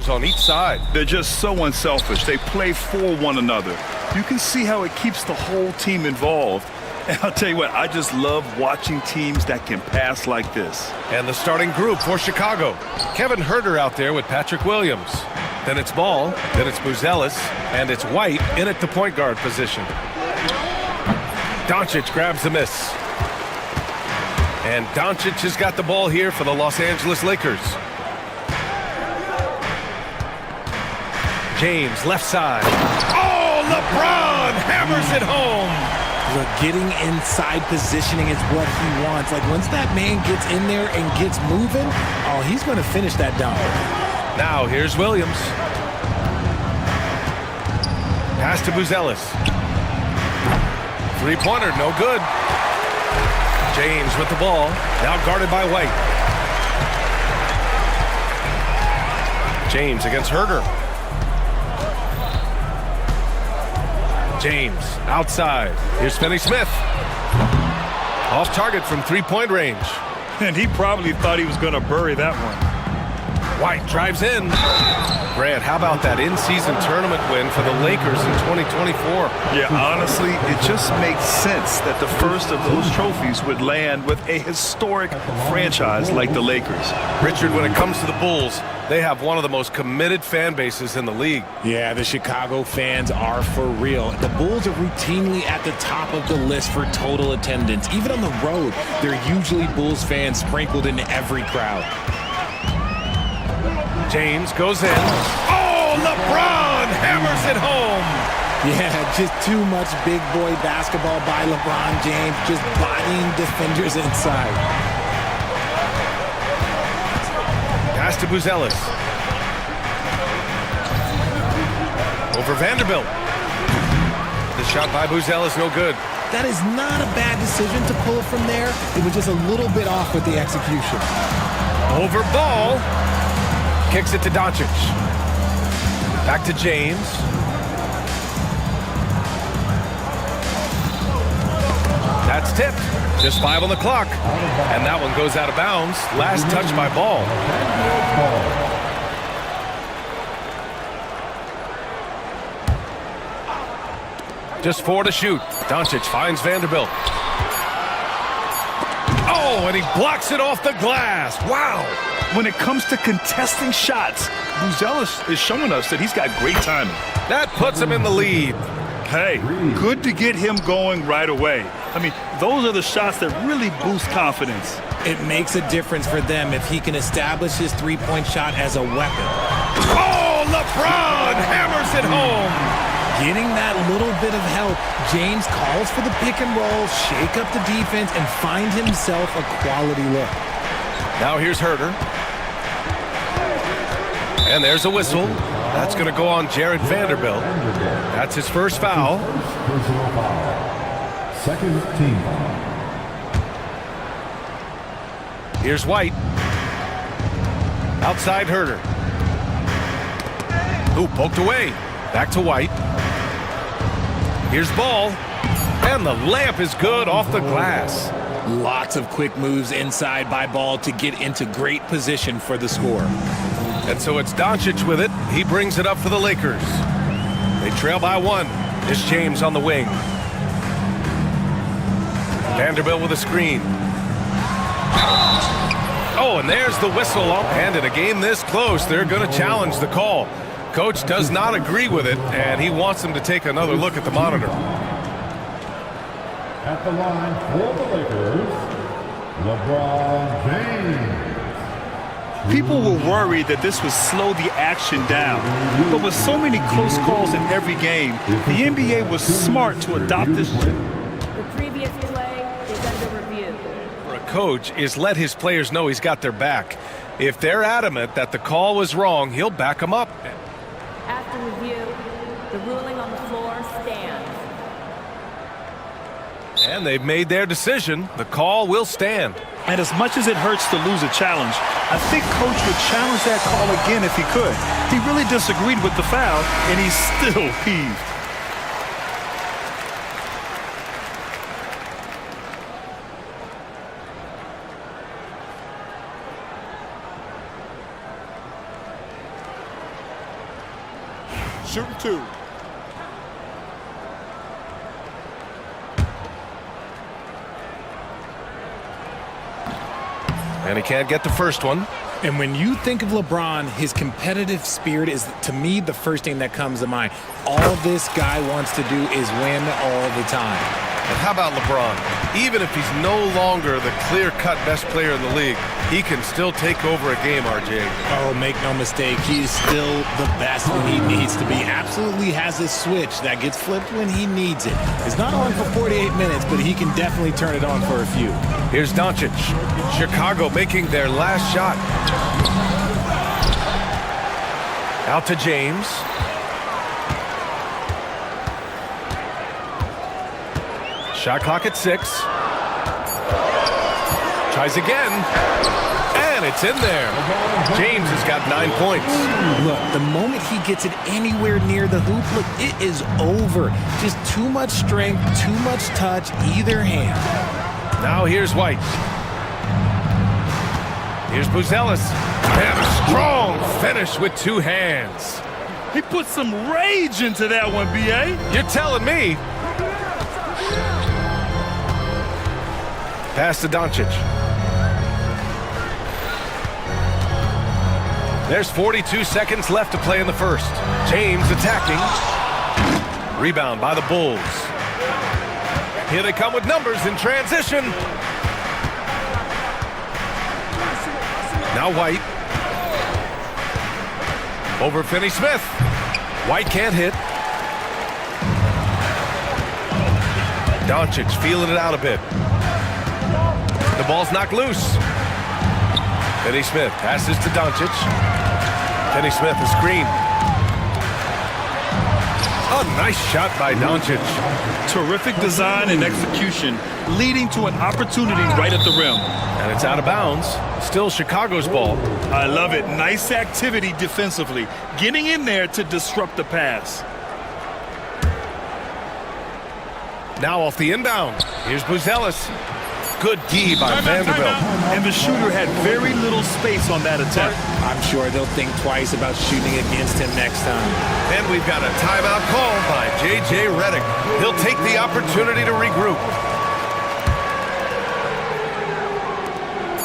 On each side. They're just so unselfish. They play for one another. You can see how it keeps the whole team involved. And I'll tell you what, I just love watching teams that can pass like this. And the starting group for Chicago. Kevin Huerter out there with Patrick Williams. Then it's Ball, then it's Buzelis, and it's White in at the point guard position. Doncic grabs the miss. And Doncic has got the ball here for the Los Angeles Lakers. James, left side. Oh, LeBron hammers it home. Look, getting inside positioning is what he wants. Like, once that man gets in there and gets moving, oh, he's going to finish that dunk. Now, here's Williams. Pass to Buzelis. Three-pointer, no good. James with the ball, now guarded by White. James against Huerter. James outside. Here's Finney-Smith. Off target from three-point range. And he probably thought he was going to bury that one. White drives in. Grant, how about that in-season tournament win for the Lakers in 2024? Yeah, honestly, it just makes sense that the first of those trophies would land with a historic franchise like the Lakers. Richard, when it comes to the Bulls, they have one of the most committed fan bases in the league. Yeah, the Chicago fans are for real. The Bulls are routinely at the top of the list for total attendance. Even on the road, there are usually Bulls fans sprinkled in every crowd. James goes in. Oh, LeBron hammers it home. Yeah, just too much big boy basketball by LeBron James, just bodying defenders inside. Pass to Buzelis. Over Vanderbilt. The shot by Buzelis, no good. That is not a bad decision to pull it from there. It was just a little bit off with the execution. Over Ball. Kicks it to Doncic. Back to James. That's tipped. Just 5 on the clock. And that one goes out of bounds. Last touch by Ball. Just 4 to shoot. Doncic finds Vanderbilt. Oh, and he blocks it off the glass. Wow. When it comes to contesting shots, Buzelis is showing us that he's got great timing. That puts him in the lead. Hey, good to get him going right away. I mean, those are the shots that really boost confidence. It makes a difference for them if he can establish his three-point shot as a weapon. Oh, LeBron hammers it home. Getting that little bit of help, James calls for the pick and roll, shake up the defense, and find himself a quality look. Now here's Huerter. And there's a whistle. That's going to go on Jared Vanderbilt. That's his first foul. Personal foul. Second team foul. Here's White. Outside Huerter. Ooh, poked away. Back to White. Here's Ball. And the layup is good off the glass. Lots of quick moves inside by Ball to get into great position for the score. And so it's Doncic with it. He brings it up for the Lakers. They trail by 1. It's James on the wing. Vanderbilt with a screen. Oh, and there's the whistle. And in a game this close, they're going to challenge the call. Coach does not agree with it, and he wants them to take another look at the monitor. At the line for the Lakers, LeBron James. People were worried that this would slow the action down. But with so many close calls in every game, the NBA was smart to adopt this. The previous play is under review. For a coach is let his players know he's got their back. If they're adamant that the call was wrong, he'll back them up. After review, the ruling on the floor stands. And they've made their decision. The call will stand. And as much as it hurts to lose a challenge, I think Coach would challenge that call again if he could. He really disagreed with the foul, and he's still peeved. shooting 2. And he can't get the first one. And when you think of LeBron, his competitive spirit is, to me, the first thing that comes to mind. All this guy wants to do is win all the time. And how about LeBron? Even if he's no longer the clear-cut best player in the league, he can still take over a game, RJ. Oh, make no mistake, he's still the best when he needs to be. Absolutely has a switch that gets flipped when he needs it. It's not on for 48 minutes, but he can definitely turn it on for a few. Here's Doncic. Chicago making their last shot. Out to James. Shot clock at 6. Tries again. And it's in there. James has got 9 points. Look, the moment he gets it anywhere near the hoop, look, it is over. Just too much strength, too much touch, either hand. Now here's White. Here's Buzelis. And a strong finish with 2 hands. He put some rage into that one, B.A. You're telling me. Pass to Doncic. There's 42 seconds left to play in the first. James attacking. Rebound by the Bulls. Here they come with numbers in transition. Now White. Over Finney-Smith. White can't hit. Doncic feeling it out a bit. The ball's knocked loose. Finney-Smith passes to Doncic. Finney-Smith, a screen. A nice shot by Doncic. Terrific design and execution, leading to an opportunity right at the rim. And it's out of bounds. Still Chicago's ball. I love it. Nice activity defensively, getting in there to disrupt the pass. Now off the inbound. Here's Buzelis. Good D by Vanderbilt. And the shooter had very little space on that attempt. I'm sure they'll think twice about shooting against him next time. And we've got a timeout call by J.J. Redick. He'll take the opportunity to regroup.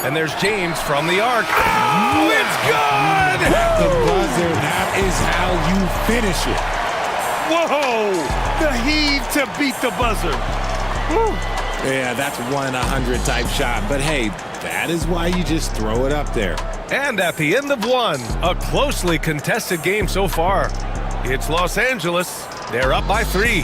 And there's James from the arc. Oh, it's good! At the buzzer, that is how you finish it. Whoa! The heave to beat the buzzer. Woo. Yeah, that's 1 in 100 type shot. But hey, that is why you just throw it up there. And at the end of one, a closely contested game so far. It's Los Angeles. They're up by 3.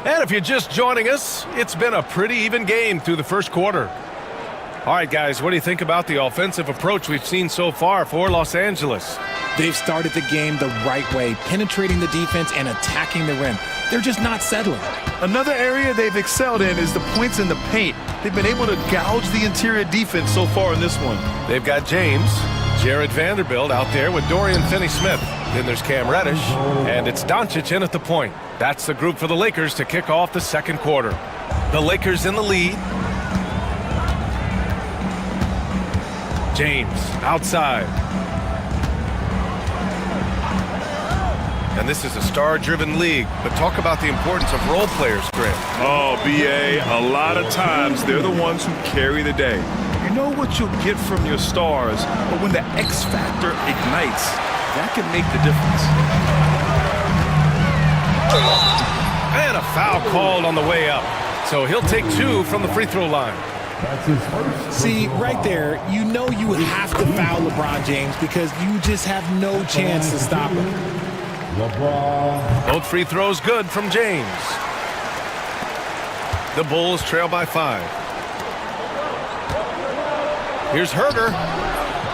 And if you're just joining us, it's been a pretty even game through the first quarter. All right, guys, what do you think about the offensive approach we've seen so far for Los Angeles? They've started the game the right way, penetrating the defense and attacking the rim. They're just not settling. Another area they've excelled in is the points in the paint. They've been able to gouge the interior defense so far in this one. They've got James, Jared Vanderbilt out there with Dorian Finney-Smith. Then there's Cam Reddish, and it's Doncic in at the point. That's the group for the Lakers to kick off the second quarter. The Lakers in the lead. James outside. And this is a star-driven league, but talk about the importance of role players, Grant. Oh, B.A., a lot of times they're the ones who carry the day. You know what you'll get from your stars, but when the X factor ignites, that can make the difference. And a foul called on the way up. So he'll take 2 from the free throw line. See, right there, you know you have to foul LeBron James because you just have no chance to stop him. Both free throws good from James. The Bulls trail by 5. Here's Herter.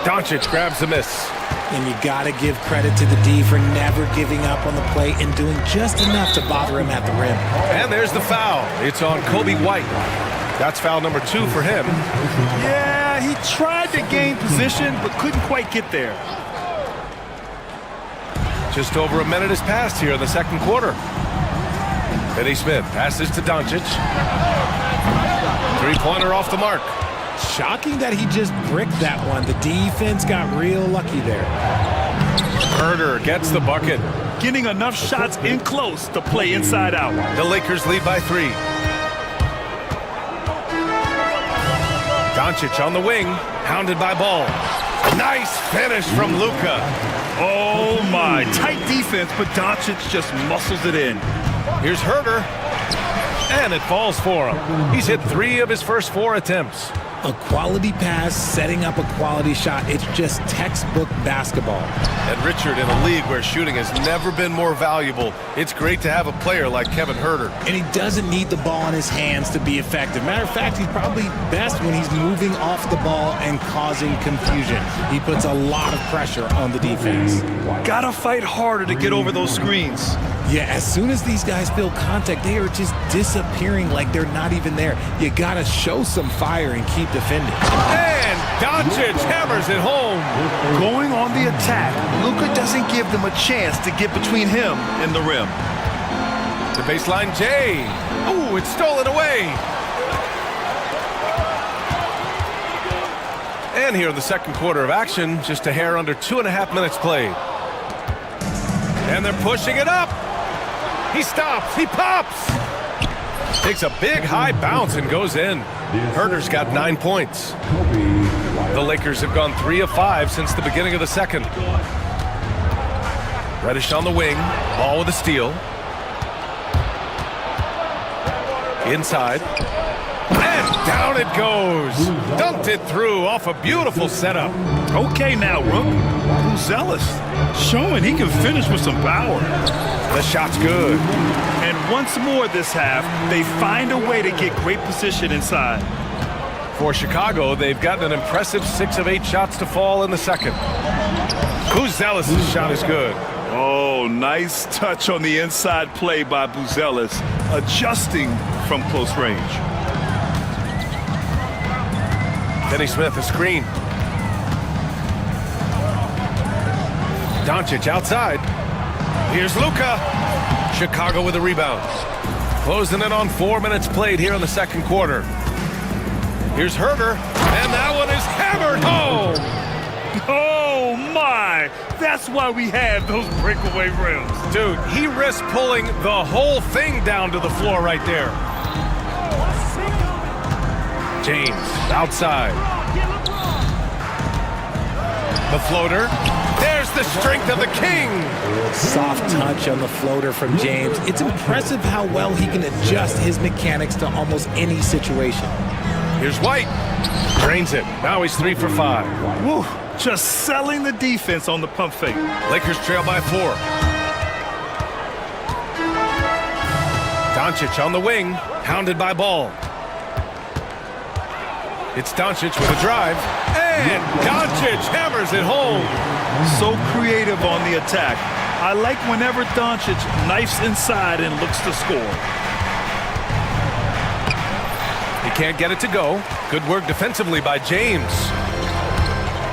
Doncic grabs the miss. And you got to give credit to the D for never giving up on the play and doing just enough to bother him at the rim. And there's the foul. It's on Kobe White. That's foul number 2 for him. Yeah, he tried to gain position, but couldn't quite get there. Just over a minute has passed here in the second quarter. Finney-Smith passes to Doncic. Three-pointer off the mark. Shocking that he just bricked that one. The defense got real lucky there. Herder gets the bucket. Getting enough shots in close to play inside out. The Lakers lead by 3. Doncic on the wing, hounded by Ball. Nice finish from Luka. Oh my, tight defense, but Doncic just muscles it in. Here's Herder, and it falls for him. He's hit 3 of his first 4 attempts. A quality pass, setting up a quality shot. It's just textbook basketball. And Richard, in a league where shooting has never been more valuable, it's great to have a player like Kevin Herder. And he doesn't need the ball in his hands to be effective. Matter of fact, he's probably best when he's moving off the ball and causing confusion. He puts a lot of pressure on the defense. Gotta fight harder to get over those screens. Yeah, as soon as these guys feel contact, they are just disappearing like they're not even there. You gotta show some fire and keep defending. And Doncic hammers it home. Going on the attack, Luka doesn't give them a chance to get between him and the rim. The baseline J. Ooh, it's stolen away. And here in the second quarter of action, just a hair under 2.5 minutes played. And they're pushing it up. He stops, he pops. Takes a big high bounce and goes in. Herder's got 9 points. The Lakers have gone 3 of 5 since the beginning of the second. Reddish on the wing, Ball with a steal. Inside. And down it goes. Dunked it through off a beautiful setup. Okay now, Rook. Buzelis showing he can finish with some power. The shot's good. And once more this half, they find a way to get great position inside. For Chicago, they've gotten an impressive 6 of 8 shots to fall in the second. Buzelis' shot is good. Oh, nice touch on the inside play by Buzelis, adjusting from close range. Denny Smith, a screen. Doncic outside. Here's Luka. Chicago with the rebound. Closing in on 4 minutes played here in the second quarter. Here's Herder, and that one is hammered home. Oh my! That's why we have those breakaway rims. Dude, he risked pulling the whole thing down to the floor right there. James, outside. The floater. There's the strength of the king. Soft touch on the floater from James. It's impressive how well he can adjust his mechanics to almost any situation. Here's White. Drains it. Now he's 3 for 5. Woo, just selling the defense on the pump fake. Lakers trail by 4. Doncic on the wing, hounded by Ball. It's Doncic with a drive, and Doncic hammers it home. So creative on the attack. I like whenever Doncic knifes inside and looks to score. He can't get it to go. Good work defensively by James.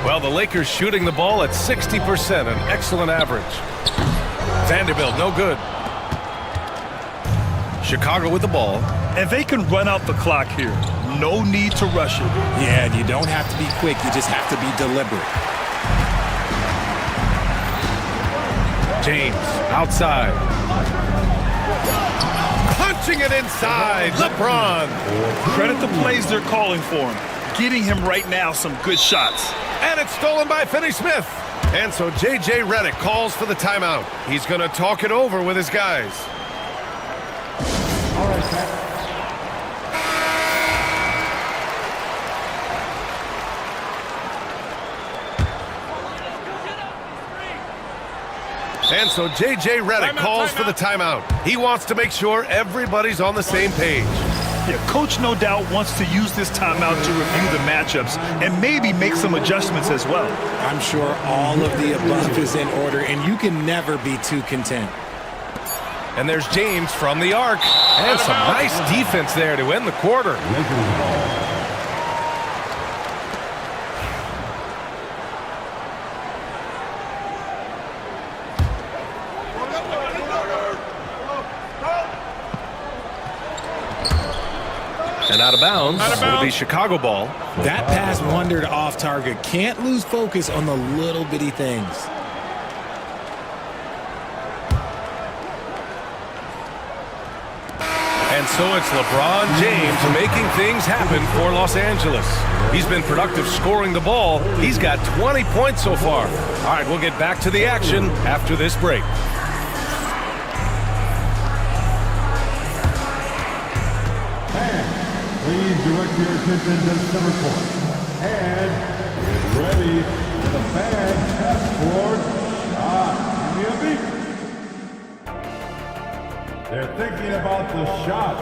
Well, the Lakers shooting the ball at 60%, an excellent average. Vanderbilt, no good. Chicago with the ball. And they can run out the clock here. No need to rush it. Yeah, and you don't have to be quick. You just have to be deliberate. James, outside. Punching it inside. LeBron. Credit the plays they're calling for him. Getting him right now some good shots. And it's stolen by Finney-Smith. And so J.J. Redick calls for the timeout. He's going to talk it over with his guys. All right, Pat. And so J.J. Redick calls for the timeout. He wants to make sure everybody's on the same page. Yeah, Coach no doubt wants to use this timeout to review the matchups and maybe make some adjustments as well. I'm sure all of the above is in order, and you can never be too content. And there's James from the arc. And some nice defense there to end the quarter. And out of bounds. It'll be Chicago ball. That pass wandered off target. Can't lose focus on the little bitty things. And so it's LeBron James making things happen for Los Angeles. He's been productive scoring the ball. He's got 20 points so far. All right, we'll get back to the action after this break. Please direct your attention to center court. And get ready for the fan half-court shot. Give me a beat. They're thinking about the shot.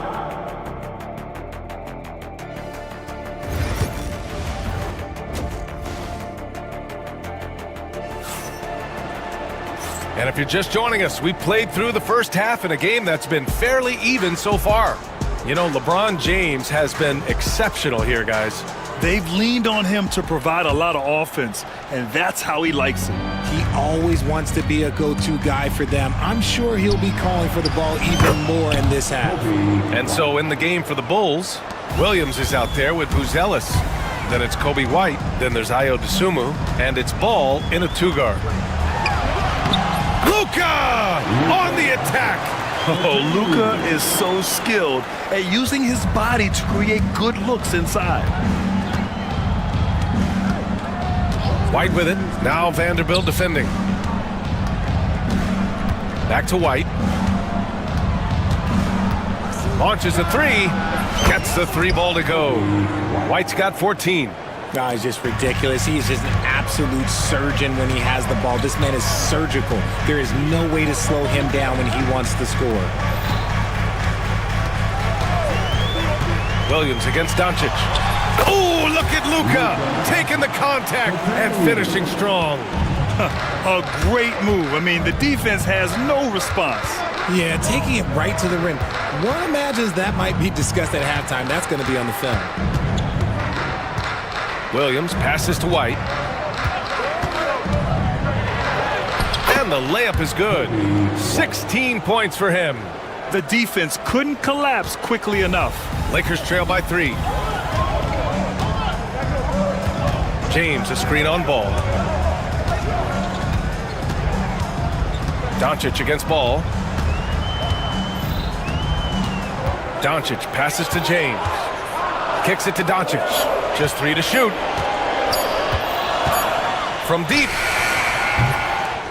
And if you're just joining us, we played through the first half in a game that's been fairly even so far. You know, LeBron James has been exceptional here, guys. They've leaned on him to provide a lot of offense, and that's how he likes it. He always wants to be a go-to guy for them. I'm sure he'll be calling for the ball even more in this half. And so in the game for the Bulls, Williams is out there with Buzelis. Then it's Kobe White. Then there's Ayo Dosunmu. And it's Ball in a two-guard. Luka on the attack. Oh, Luka is so skilled at using his body to create good looks inside. White with it. Now Vanderbilt defending. Back to White. Launches a three. Gets the three ball to go. White's got 14. No, he's just ridiculous. He is just an absolute surgeon when he has the ball. This man is surgical. There is no way to slow him down when he wants to score. Williams against Doncic. Oh, look at Luka taking the contact and finishing strong. A great move. I mean, the defense has no response. Yeah, taking it right to the rim. One imagines that might be discussed at halftime. That's going to be on the film. Williams passes to White. And the layup is good. 16 points for him. The defense couldn't collapse quickly enough. Lakers trail by 3. James, a screen on Ball. Doncic against Ball. Doncic passes to James. Kicks it to Doncic. Just 3 to shoot. From deep.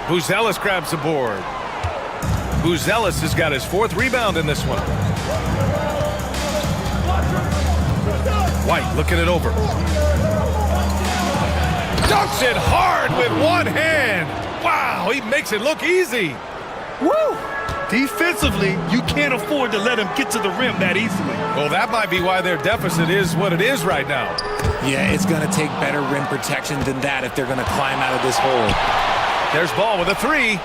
Buzelis grabs the board. Buzelis has got his 4th rebound in this one. White looking it over. Dunks it hard with one hand. Wow, he makes it look easy. Woo! Defensively, you can't afford to let him get to the rim that easily. Well, that might be why their deficit is what it is right now. Yeah, it's going to take better rim protection than that if they're going to climb out of this hole. There's Ball with a 3.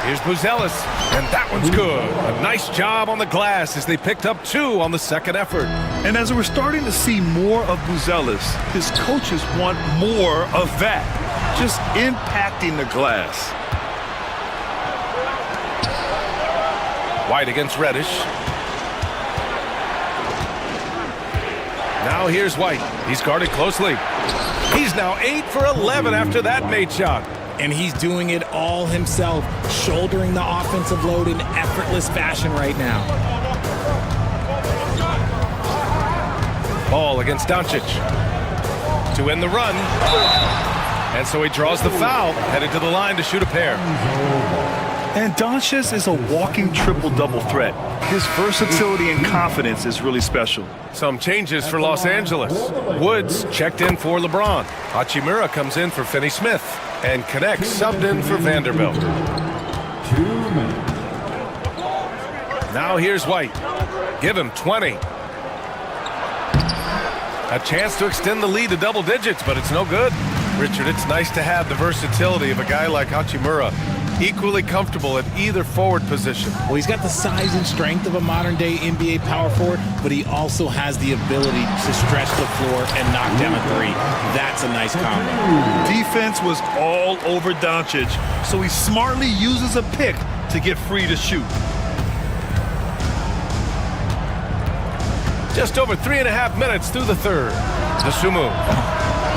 Here's Buzelis, and that one's good. A nice job on the glass as they picked up 2 on the second effort. And as we're starting to see more of Buzelis, his coaches want more of that. Just impacting the glass. White against Reddish. Now here's White. He's guarded closely. He's now 8 for 11 after that made shot. And he's doing it all himself, shouldering the offensive load in effortless fashion right now. Ball against Doncic. To end the run. And so he draws the foul, headed to the line to shoot a pair. And Doncic is a walking triple-double threat. His versatility and confidence is really special. Some changes for Los Angeles. Woods checked in for LeBron. Hachimura comes in for Finney Smith. And Connect subbed in for Vanderbilt. 2 minutes. Now here's White. Give him 20. A chance to extend the lead to double digits, but it's no good. Richard, it's nice to have the versatility of a guy like Hachimura. Equally comfortable at either forward position. Well, he's got the size and strength of a modern-day NBA power forward, but he also has the ability to stretch the floor and knock down a 3. That's a nice combo. Defense was all over Doncic, so he smartly uses a pick to get free to shoot. Just over 3.5 minutes through the third. Dosunmu.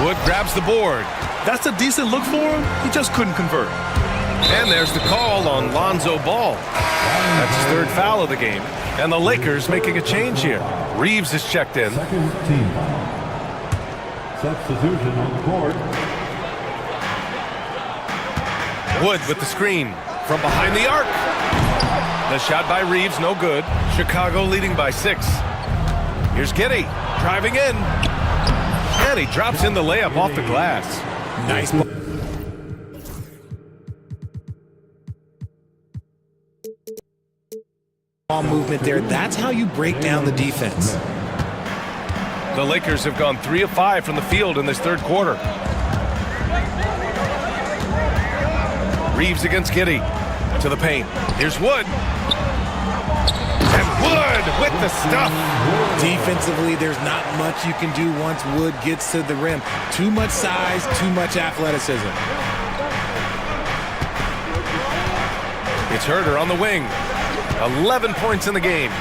Wood grabs the board. That's a decent look for him. He just couldn't convert. And there's the call on Lonzo Ball. That's his third foul of the game. And the Lakers making a change here. Reeves is checked in. Second team foul. Substitution on the court. Wood with the screen from behind the arc. The shot by Reeves, no good. Chicago leading by 6. Here's Giddey driving in. And he drops in the layup off the glass. Nice. Ball movement there. That's how you break down the defense. The Lakers have gone 3 of 5 from the field in this third quarter. Reeves against Giddey. To the paint. Here's Wood. And Wood with the stuff. Defensively, there's not much you can do once Wood gets to the rim. Too much size, too much athleticism. It's Herder on the wing. 11 points in the game.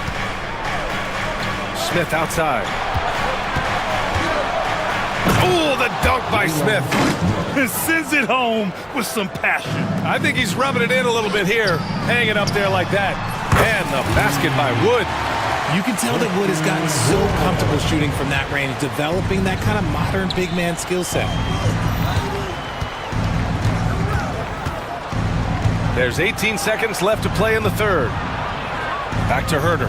Smith outside. Oh, the dunk by Smith. Sends it home with some passion. I think he's rubbing it in a little bit here. Hanging up there like that. And the basket by Wood. You can tell that Wood has gotten so comfortable shooting from that range, developing that kind of modern big man skill set. There's 18 seconds left to play in the third. Back to Herder.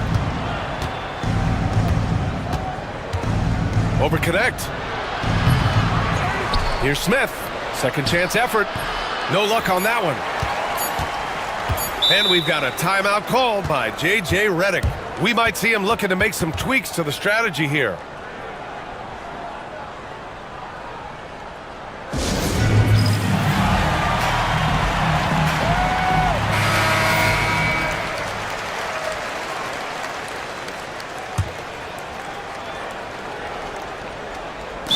Over connect. Here's Smith. Second chance effort. No luck on that one. And we've got a timeout called by J.J. Redick. We might see him looking to make some tweaks to the strategy here.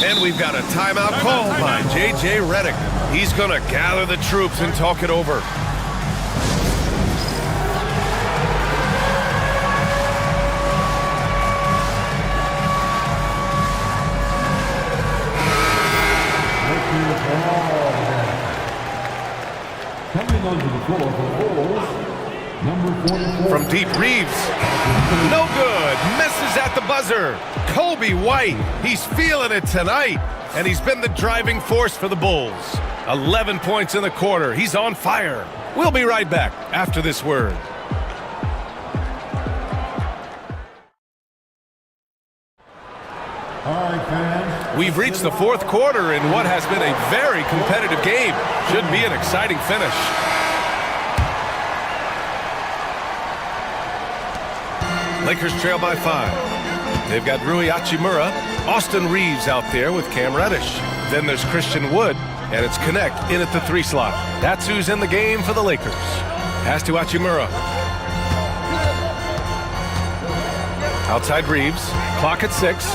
And we've got a timeout called by J.J. Redick. He's going to gather the troops and talk it over. Coming onto the floor for the Bulls, number 44. From deep, Reeves. No good. Misses at the buzzer. Kobe White. He's feeling it tonight. And he's been the driving force for the Bulls. 11 points in the quarter. He's on fire. We'll be right back after this word. All right, fans. We've reached the fourth quarter in what has been a very competitive game. Should be an exciting finish. Lakers trail by 5. They've got Rui Hachimura, Austin Reeves out there with Cam Reddish. Then there's Christian Wood, and it's Connect in at the 3 slot. That's who's in the game for the Lakers. Pass to Hachimura. Outside Reeves. Clock at 6.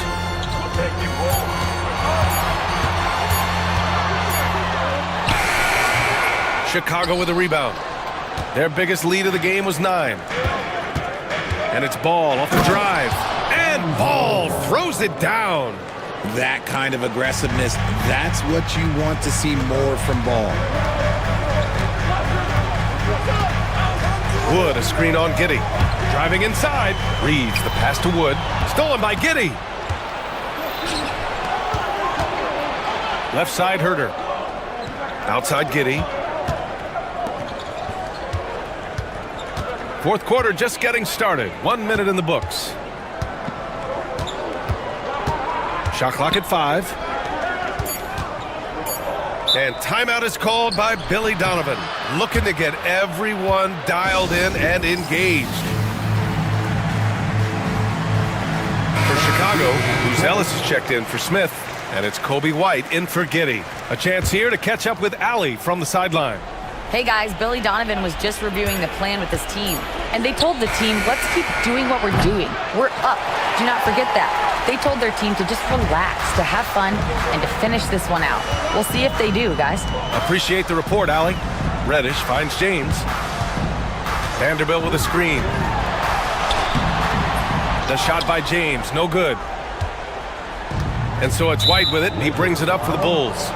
Chicago with a rebound. Their biggest lead of the game was 9. And it's Ball off the drive. And Ball throws it down. That kind of aggressiveness, that's what you want to see more from Ball. Wood, a screen on Giddey. Driving inside. Reeves, the pass to Wood. Stolen by Giddey. Left side, Herder. Outside Giddey. Fourth quarter just getting started. 1 minute in the books. Shot clock at 5. And timeout is called by Billy Donovan, looking to get everyone dialed in and engaged. For Chicago, Luz Ellis is checked in for Smith, and it's Kobe White in for Giddey. A chance here to catch up with Allie from the sideline. Hey guys, Billy Donovan was just reviewing the plan with his team, and they told the team, let's keep doing what we're doing. We're up. Do not forget that. They told their team to just relax, to have fun, and to finish this one out. We'll see if they do, guys. Appreciate the report, Allie. Reddish finds James. Vanderbilt with a screen. The shot by James, no good. And so it's White with it, and he brings it up for the Bulls.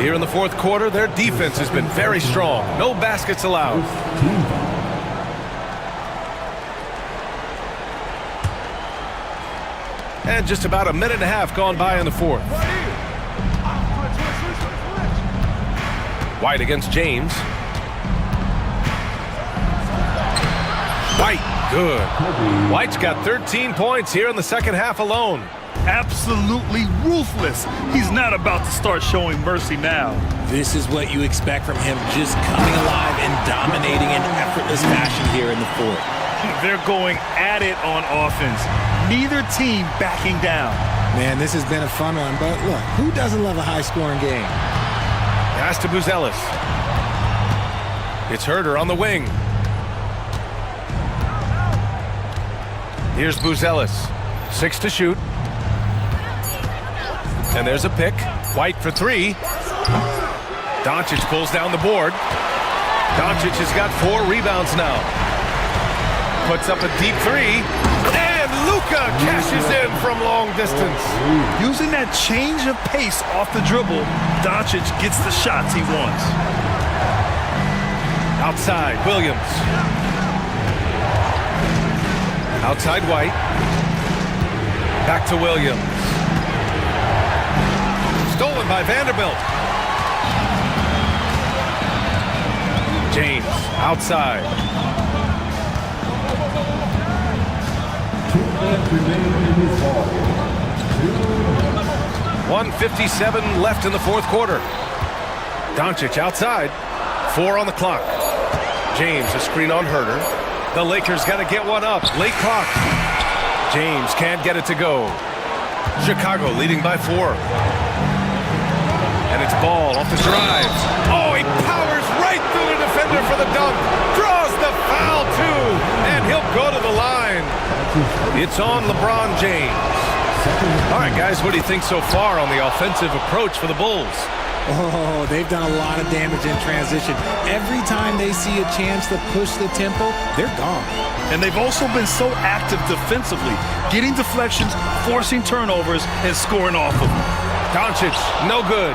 Here in the fourth quarter, their defense has been very strong. No baskets allowed. And just about a minute and a half gone by in the fourth. White against James. White, good. White's got 13 points here in the second half alone. Absolutely ruthless. He's not about to start showing mercy now. This is what you expect from him, just coming alive and dominating in effortless fashion here in the fourth. They're going at it on offense. Neither team backing down. Man, this has been a fun one, but look, who doesn't love a high-scoring game? Pass to Buzelis. It's Herder on the wing. Here's Buzelis. 6 to shoot. And there's a pick. White for 3. Doncic pulls down the board. Doncic has got 4 rebounds now. Puts up a deep 3. And Luka cashes in from long distance. Using that change of pace off the dribble, Doncic gets the shots he wants. Outside, Williams. Outside White. Back to Williams. Stolen by Vanderbilt. James, outside. 1:57 left in the fourth quarter. Doncic outside. 4 on the clock. James, a screen on Herder. The Lakers got to get one up. Late clock. James can't get it to go. Chicago leading by 4. And it's Ball off the drive. Oh, he powers right through the defender for the dunk. Draws the foul, too. And he'll go to the line. It's on LeBron James. All right, guys, what do you think so far on the offensive approach for the Bulls? Oh, they've done a lot of damage in transition. Every time they see a chance to push the tempo, they're gone. And they've also been so active defensively, getting deflections, forcing turnovers, and scoring off of them. Doncic, no good.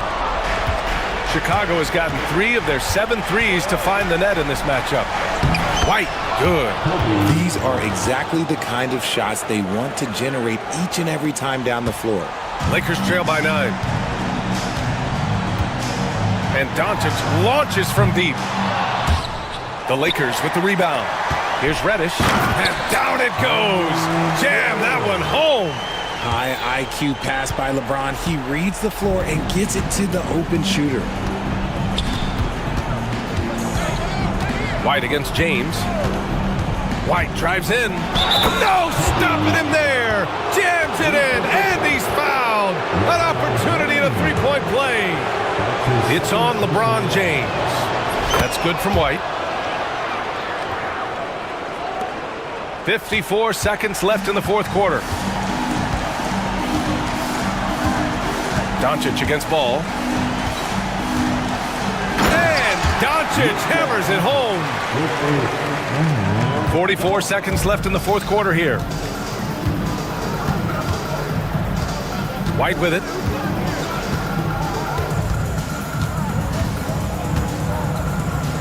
Chicago has gotten 3 of their 7 threes to find the net in this matchup. White, good. These are exactly the kind of shots they want to generate each and every time down the floor. Lakers trail by 9. And Doncic launches from deep. The Lakers with the rebound. Here's Reddish. And down it goes. Jam that one home. High IQ pass by LeBron. He reads the floor and gets it to the open shooter. White against James. White drives in. No stopping him there. Jams it in. And he's fouled. An opportunity at a three-point play. It's on LeBron James. That's good from White. 54 seconds left in the fourth quarter. Doncic against Ball. And Doncic hammers it home. 44 seconds left in the fourth quarter here. White with it.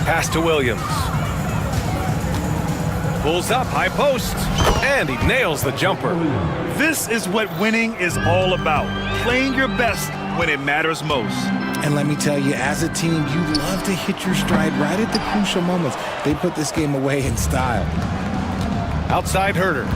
Pass to Williams. Pulls up, high post, and he nails the jumper. This is what winning is all about. Playing your best when it matters most. And let me tell you, as a team, you love to hit your stride right at the crucial moments. They put this game away in style. Outside Herder.